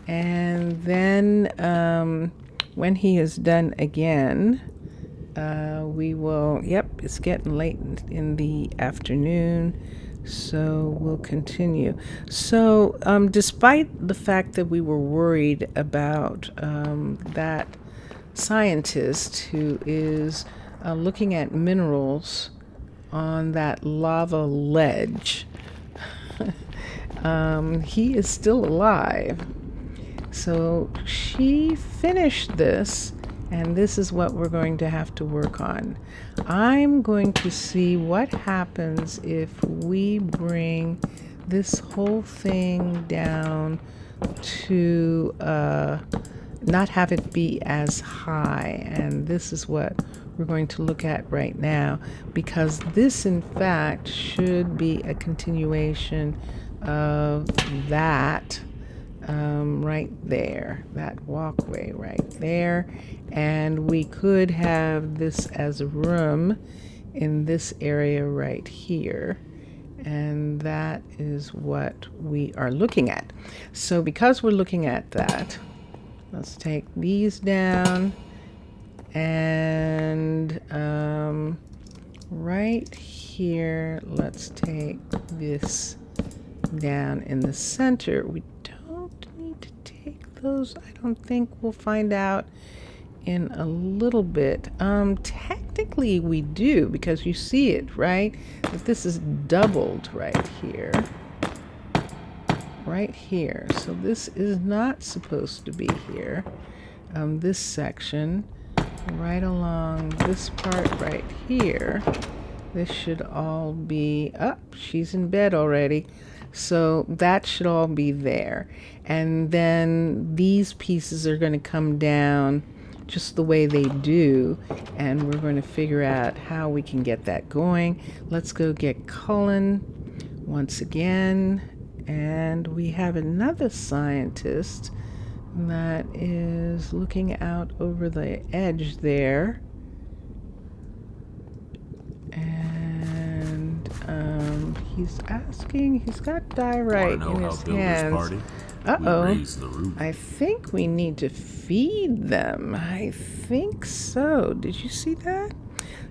And then when he is done again, we will, it's getting late in the afternoon, so we'll continue. So despite the fact that we were worried about that scientist who is looking at minerals on that lava ledge, He is still alive. So she finished this, and this is what we're going to have to work on. I'm going to see what happens if we bring this whole thing down to not have it be as high. And this is what we're going to look at right now, because this in fact should be a continuation of that right there, that walkway right there. And we could have this as a room in this area right here. And that is what we are looking at. So because we're looking at that, let's take these down, and right here, let's take this down in the center. We don't need to take those. I don't think. We'll find out in a little bit. Technically we do, because you see it, right? That this is doubled right here. Right here. So this is not supposed to be here. This section right along this part right here, this should all be up. She's in bed already. So that should all be there. And then these pieces are going to come down just the way they do, and we're going to figure out how we can get that going. Let's go get Cullen once again, and we have another scientist that is looking out over the edge there, and he's asking, he's got diorite in his hands. I think we need to feed them. I think so. Did you see that?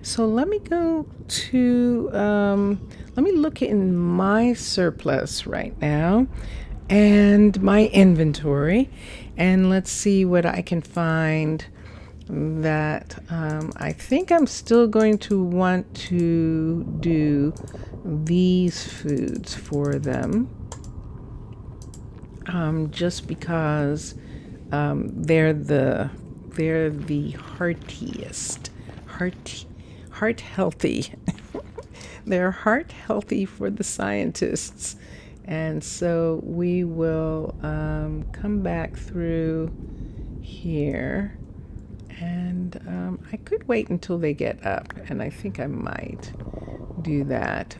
So let me go to, let me look in my surplus right now and my inventory, and let's see what I can find that I think I'm still going to want to do these foods for them. Just because they're the heartiest, heart healthy. They're heart healthy for the scientists, and so we will come back through here, and I could wait until they get up, and I think I might do that.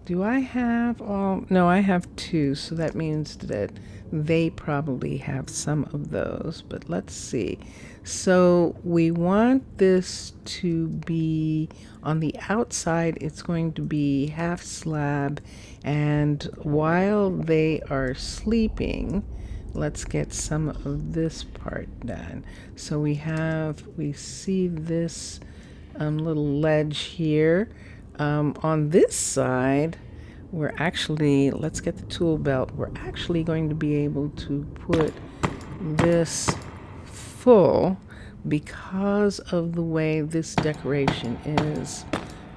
Do I have all? No, I have two, so that means that they probably have some of those, but let's see. So we want this to be on the outside, it's going to be half slab, and while they are sleeping, let's get some of this part done. So we see this little ledge here. On this side, we're actually, let's get the tool belt, we're actually going to be able to put this full because of the way this decoration is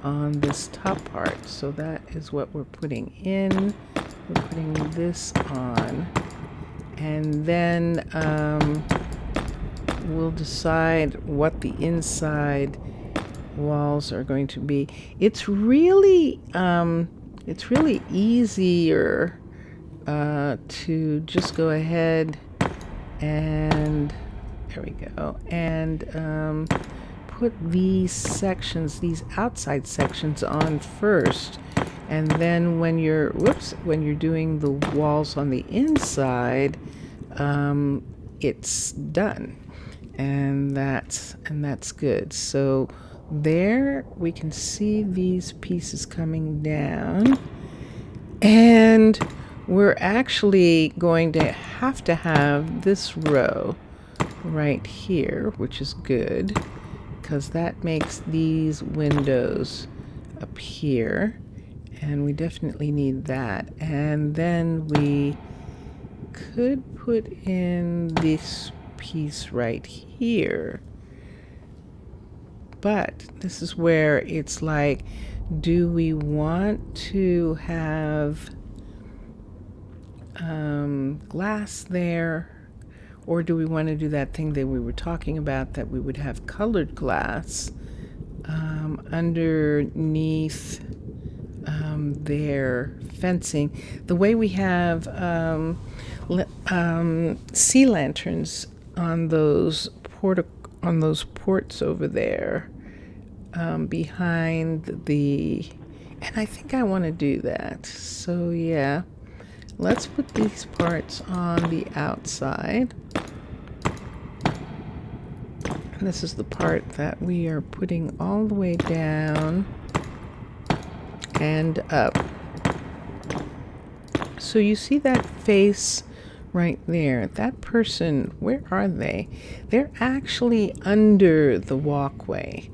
on this top part. So that is what we're putting in. We're putting this on, and then we'll decide what the inside walls are going to be. It's really easier to just go ahead and there we go, and put these sections, these outside sections on first, and then when you're doing the walls on the inside, it's done, and that's good. So there we can see these pieces coming down, and we're actually going to have this row right here, which is good because that makes these windows up here, and we definitely need that. And then we could put in this piece right here. But this is where it's like, Do we want to have glass there, or do we want to do that thing that we were talking about, that we would have colored glass underneath their fencing, the way we have sea lanterns on those ports over there, behind the, and I think I want to do that. So yeah, let's put these parts on the outside. And this is the part that we are putting all the way down and up. So you see that face right there? That person, where are they? They're actually under the walkway.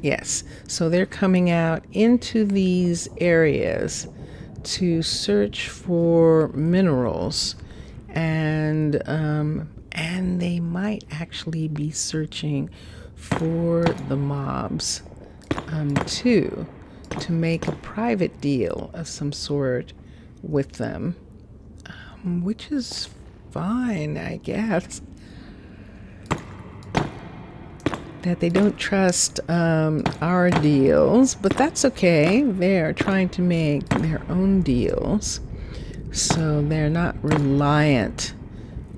Yes, so they're coming out into these areas to search for minerals, and they might actually be searching for the mobs too, to make a private deal of some sort with them, which is fine, I guess. That they don't trust our deals, but that's okay. They're trying to make their own deals, so they're not reliant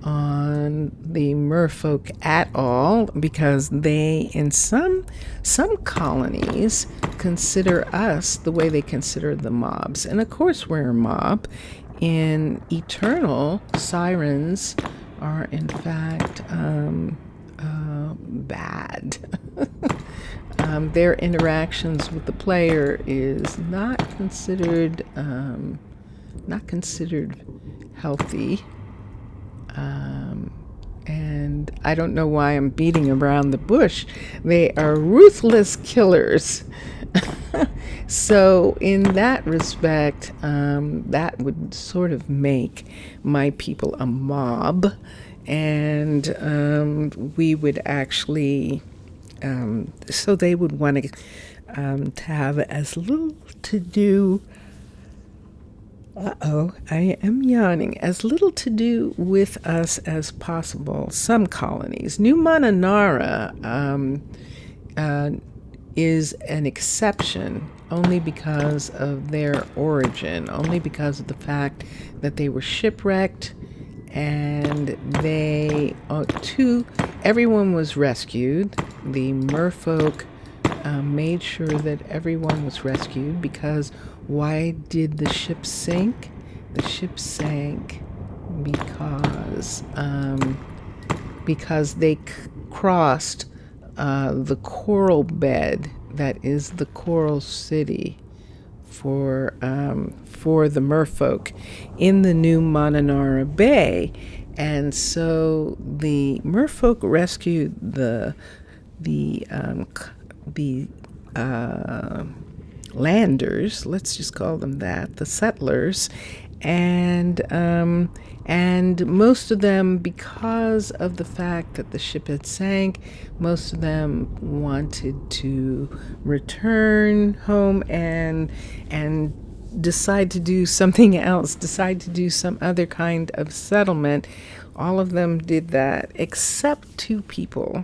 on the Mer-folk at all, because they, in some colonies, consider us the way they consider the mobs. And of course we're a mob. In Eternal, sirens are in fact bad. Their interactions with the player is not considered healthy. And I don't know why I'm beating around the bush. They are ruthless killers. So in that respect, that would sort of make my people a mob, and we would actually, so they would want to have as little to do. I am yawning. As little to do with us as possible. Some colonies. New Mananara is an exception, only because of their origin, only because of the fact that they were shipwrecked, and everyone was rescued. The Mer-folk made sure that everyone was rescued, because why did the ship sink? The ship sank because they crossed the coral bed that is the coral city for the Mer-folk in the new Mananara Bay. And so the Mer-folk rescued the landers, let's just call them that, the settlers, and most of them, because of the fact that the ship had sank, most of them wanted to return home and decide to do something else, decide to do some other kind of settlement. All of them did that except 2 people,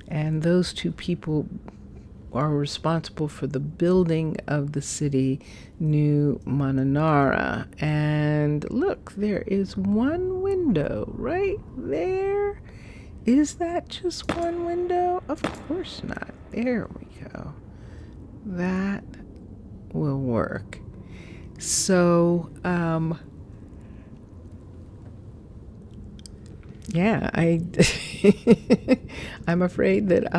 and those 2 people are responsible for the building of the city, New Mananara. And look, there is one window right there. Is that just one window? Of course not. There we go. That will work. So, yeah, I'm afraid that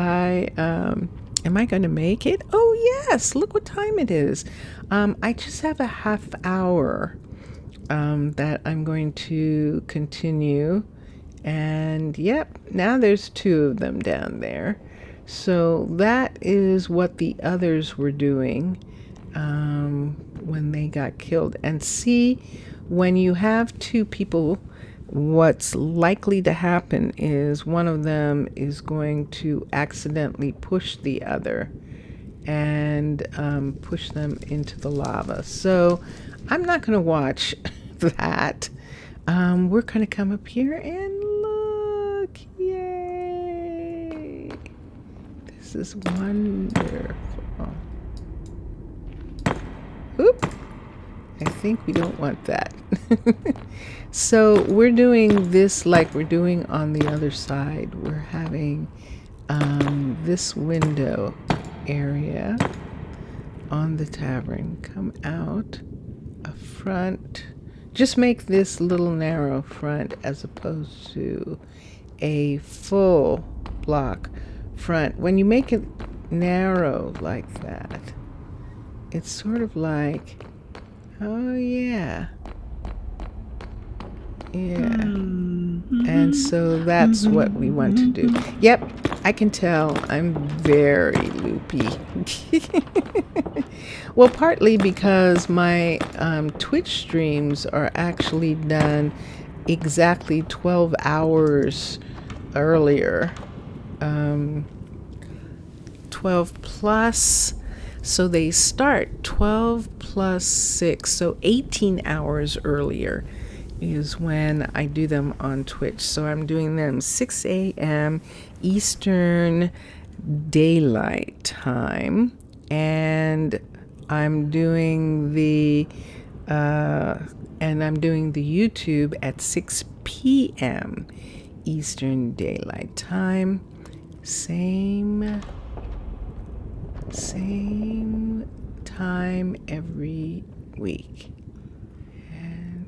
am I going to make it? Oh, yes. Look what time it is. I just have a half hour that I'm going to continue. And yep, now there's 2 of them down there. So that is what the others were doing when they got killed. And see, when you have 2 people, what's likely to happen is one of them is going to accidentally push the other, and push them into the lava. So I'm not going to watch that. We're going to come up here and look. Yay! This is wonderful. Oop! I think we don't want that. So we're doing this like we're doing on the other side. We're having this window area on the tavern come out a front. Just make this little narrow front as opposed to a full block front. When you make it narrow like that, it's sort of like, oh yeah. Yeah. And so that's what we want to do. Yep, I can tell I'm very loopy. Well, partly because my Twitch streams are actually done exactly 12 hours earlier. 12 plus. So they start 12 plus 6, so 18 hours earlier is when I do them on Twitch. So I'm doing them 6 a.m. Eastern Daylight Time, and I'm doing the YouTube at 6 p.m. Eastern Daylight Time. Same time every week. And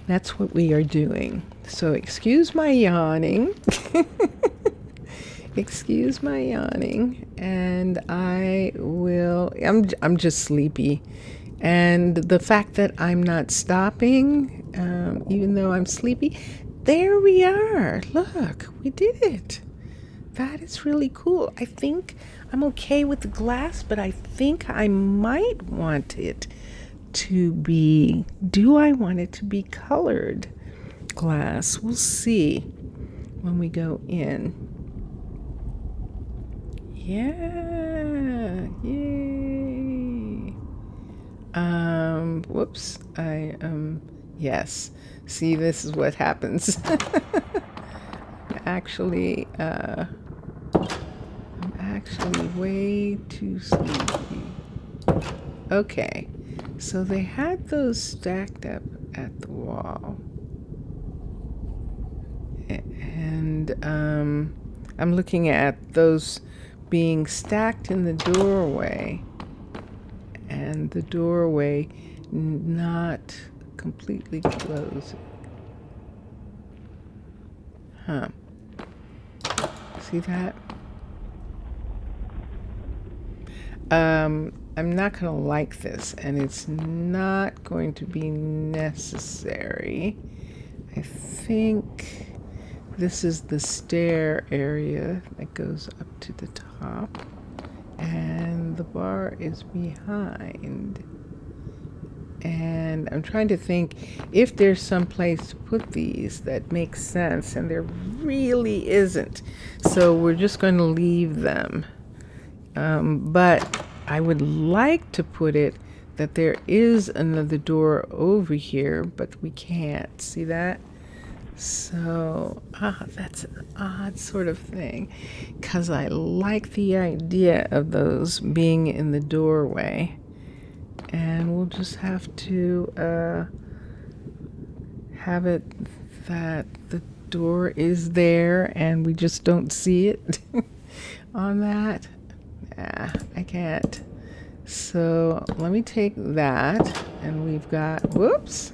that's what we are doing. So excuse my yawning. Excuse my yawning, and I'm just sleepy. And the fact that I'm not stopping, even though I'm sleepy, there we are. Look, we did it. That is really cool. I think I'm okay with the glass, but I think I might want it to be, do I want it to be colored glass? We'll see when we go in. Yeah, yay. Whoops, yes. See, this is what happens. I'm actually way too sleepy. Okay, so they had those stacked up at the wall. And I'm looking at those being stacked in the doorway, and the doorway not completely closed. Huh. See that? I'm not going to like this, and it's not going to be necessary. I think this is the stair area that goes up to the top, and the bar is behind. And I'm trying to think if there's some place to put these that makes sense, and there really isn't. So we're just going to leave them. But I would like to put it that there is another door over here, but we can't. See that? So, that's an odd sort of thing, because I like the idea of those being in the doorway. And we'll just have to have it that the door is there and we just don't see it on that. Nah, I can't. So let me take that, and we've got, whoops,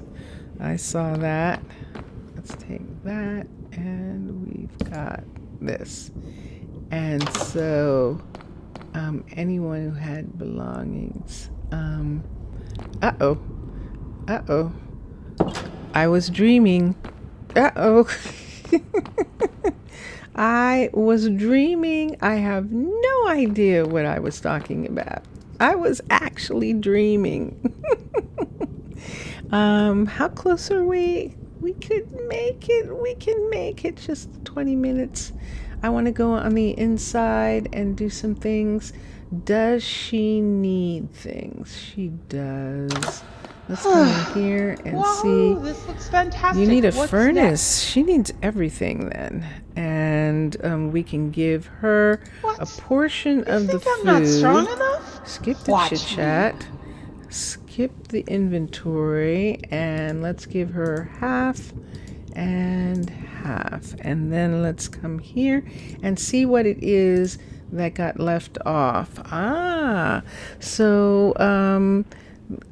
I saw that. Let's take that, and we've got this. And so anyone who had belongings, uh-oh, I was dreaming. I was dreaming. I have no idea what I was talking about. I was actually dreaming. How close are we? We could make it. We can make it just 20 minutes. I want to go on the inside and do some things. Does she need things? She does. Let's come in here and Whoa, see. this looks fantastic. You need a What's furnace. next? She needs everything then. And we can give her What? a portion You of the think food. I'm not strong enough? Skip the Watch chit chat. Skip the inventory. And let's give her half and half. And then let's come here and see what it is that got left off. So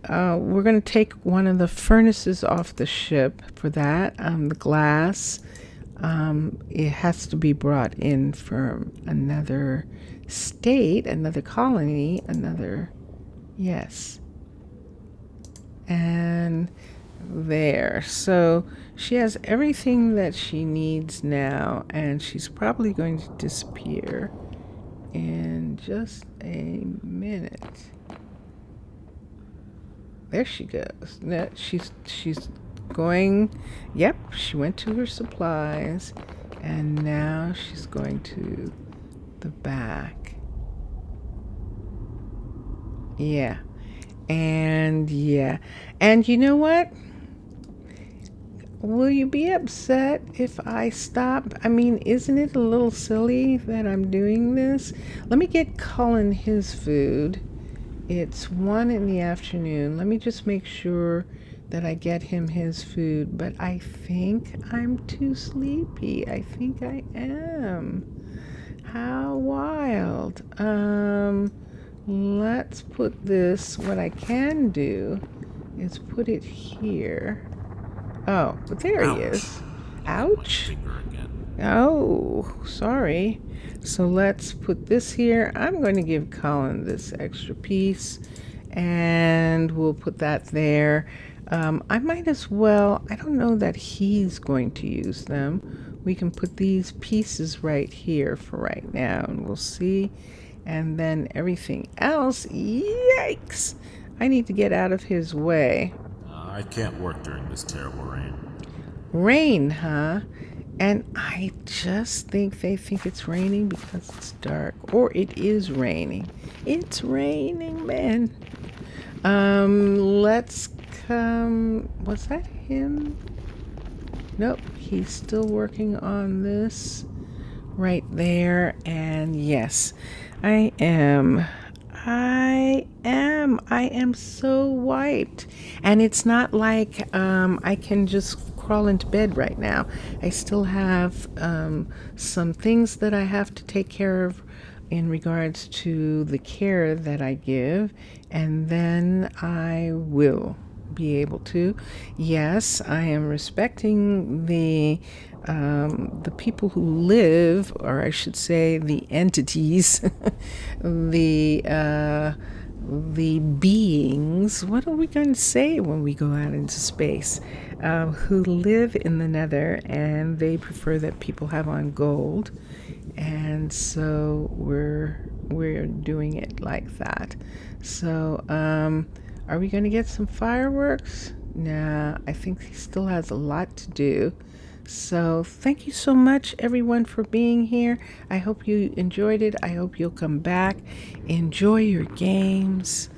we're going to take one of the furnaces off the ship for that. The glass, it has to be brought in from another state, another colony, yes. And there. So she has everything that she needs now, and she's probably going to disappear in just a minute. There she goes. No, she's going. Yep, she went to her supplies, and now she's going to the back. Yeah. And you know what? Will you be upset if I stop? I mean, isn't it a little silly that I'm doing this? Let me get Cullen his food. It's 1 in the afternoon. Let me just make sure that I get him his food. But I think I'm too sleepy. I think I am. How wild. Let's put this. What I can do is put it here. Oh, but there he is. Ouch. Oh, sorry. So let's put this here. I'm going to give Colin this extra piece, and we'll put that there. I might as well, I don't know that he's going to use them. We can put these pieces right here for right now, and we'll see. And then everything else, yikes! I need to get out of his way. I can't work during this terrible rain. Rain, huh? And I just think they think it's raining because it's dark. Or it is raining. It's raining, man. Let's come. Was that him? Nope. He's still working on this right there. And yes, I am so wiped. And it's not like I can just crawl into bed right now. I still have some things that I have to take care of in regards to the care that I give, and then I will be able to. Yes, I am respecting the people who live, or I should say the entities, the beings, what are we going to say when we go out into space, who live in the nether, and they prefer that people have on gold, and so we're doing it like that. So are we going to get some fireworks? Nah, I think he still has a lot to do. So thank you so much, everyone, for being here. I hope you enjoyed it. I hope you'll come back. Enjoy your games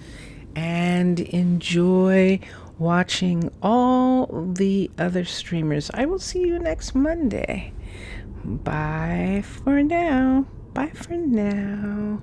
and enjoy watching all the other streamers. I will see you next Monday. Bye for now. Bye for now.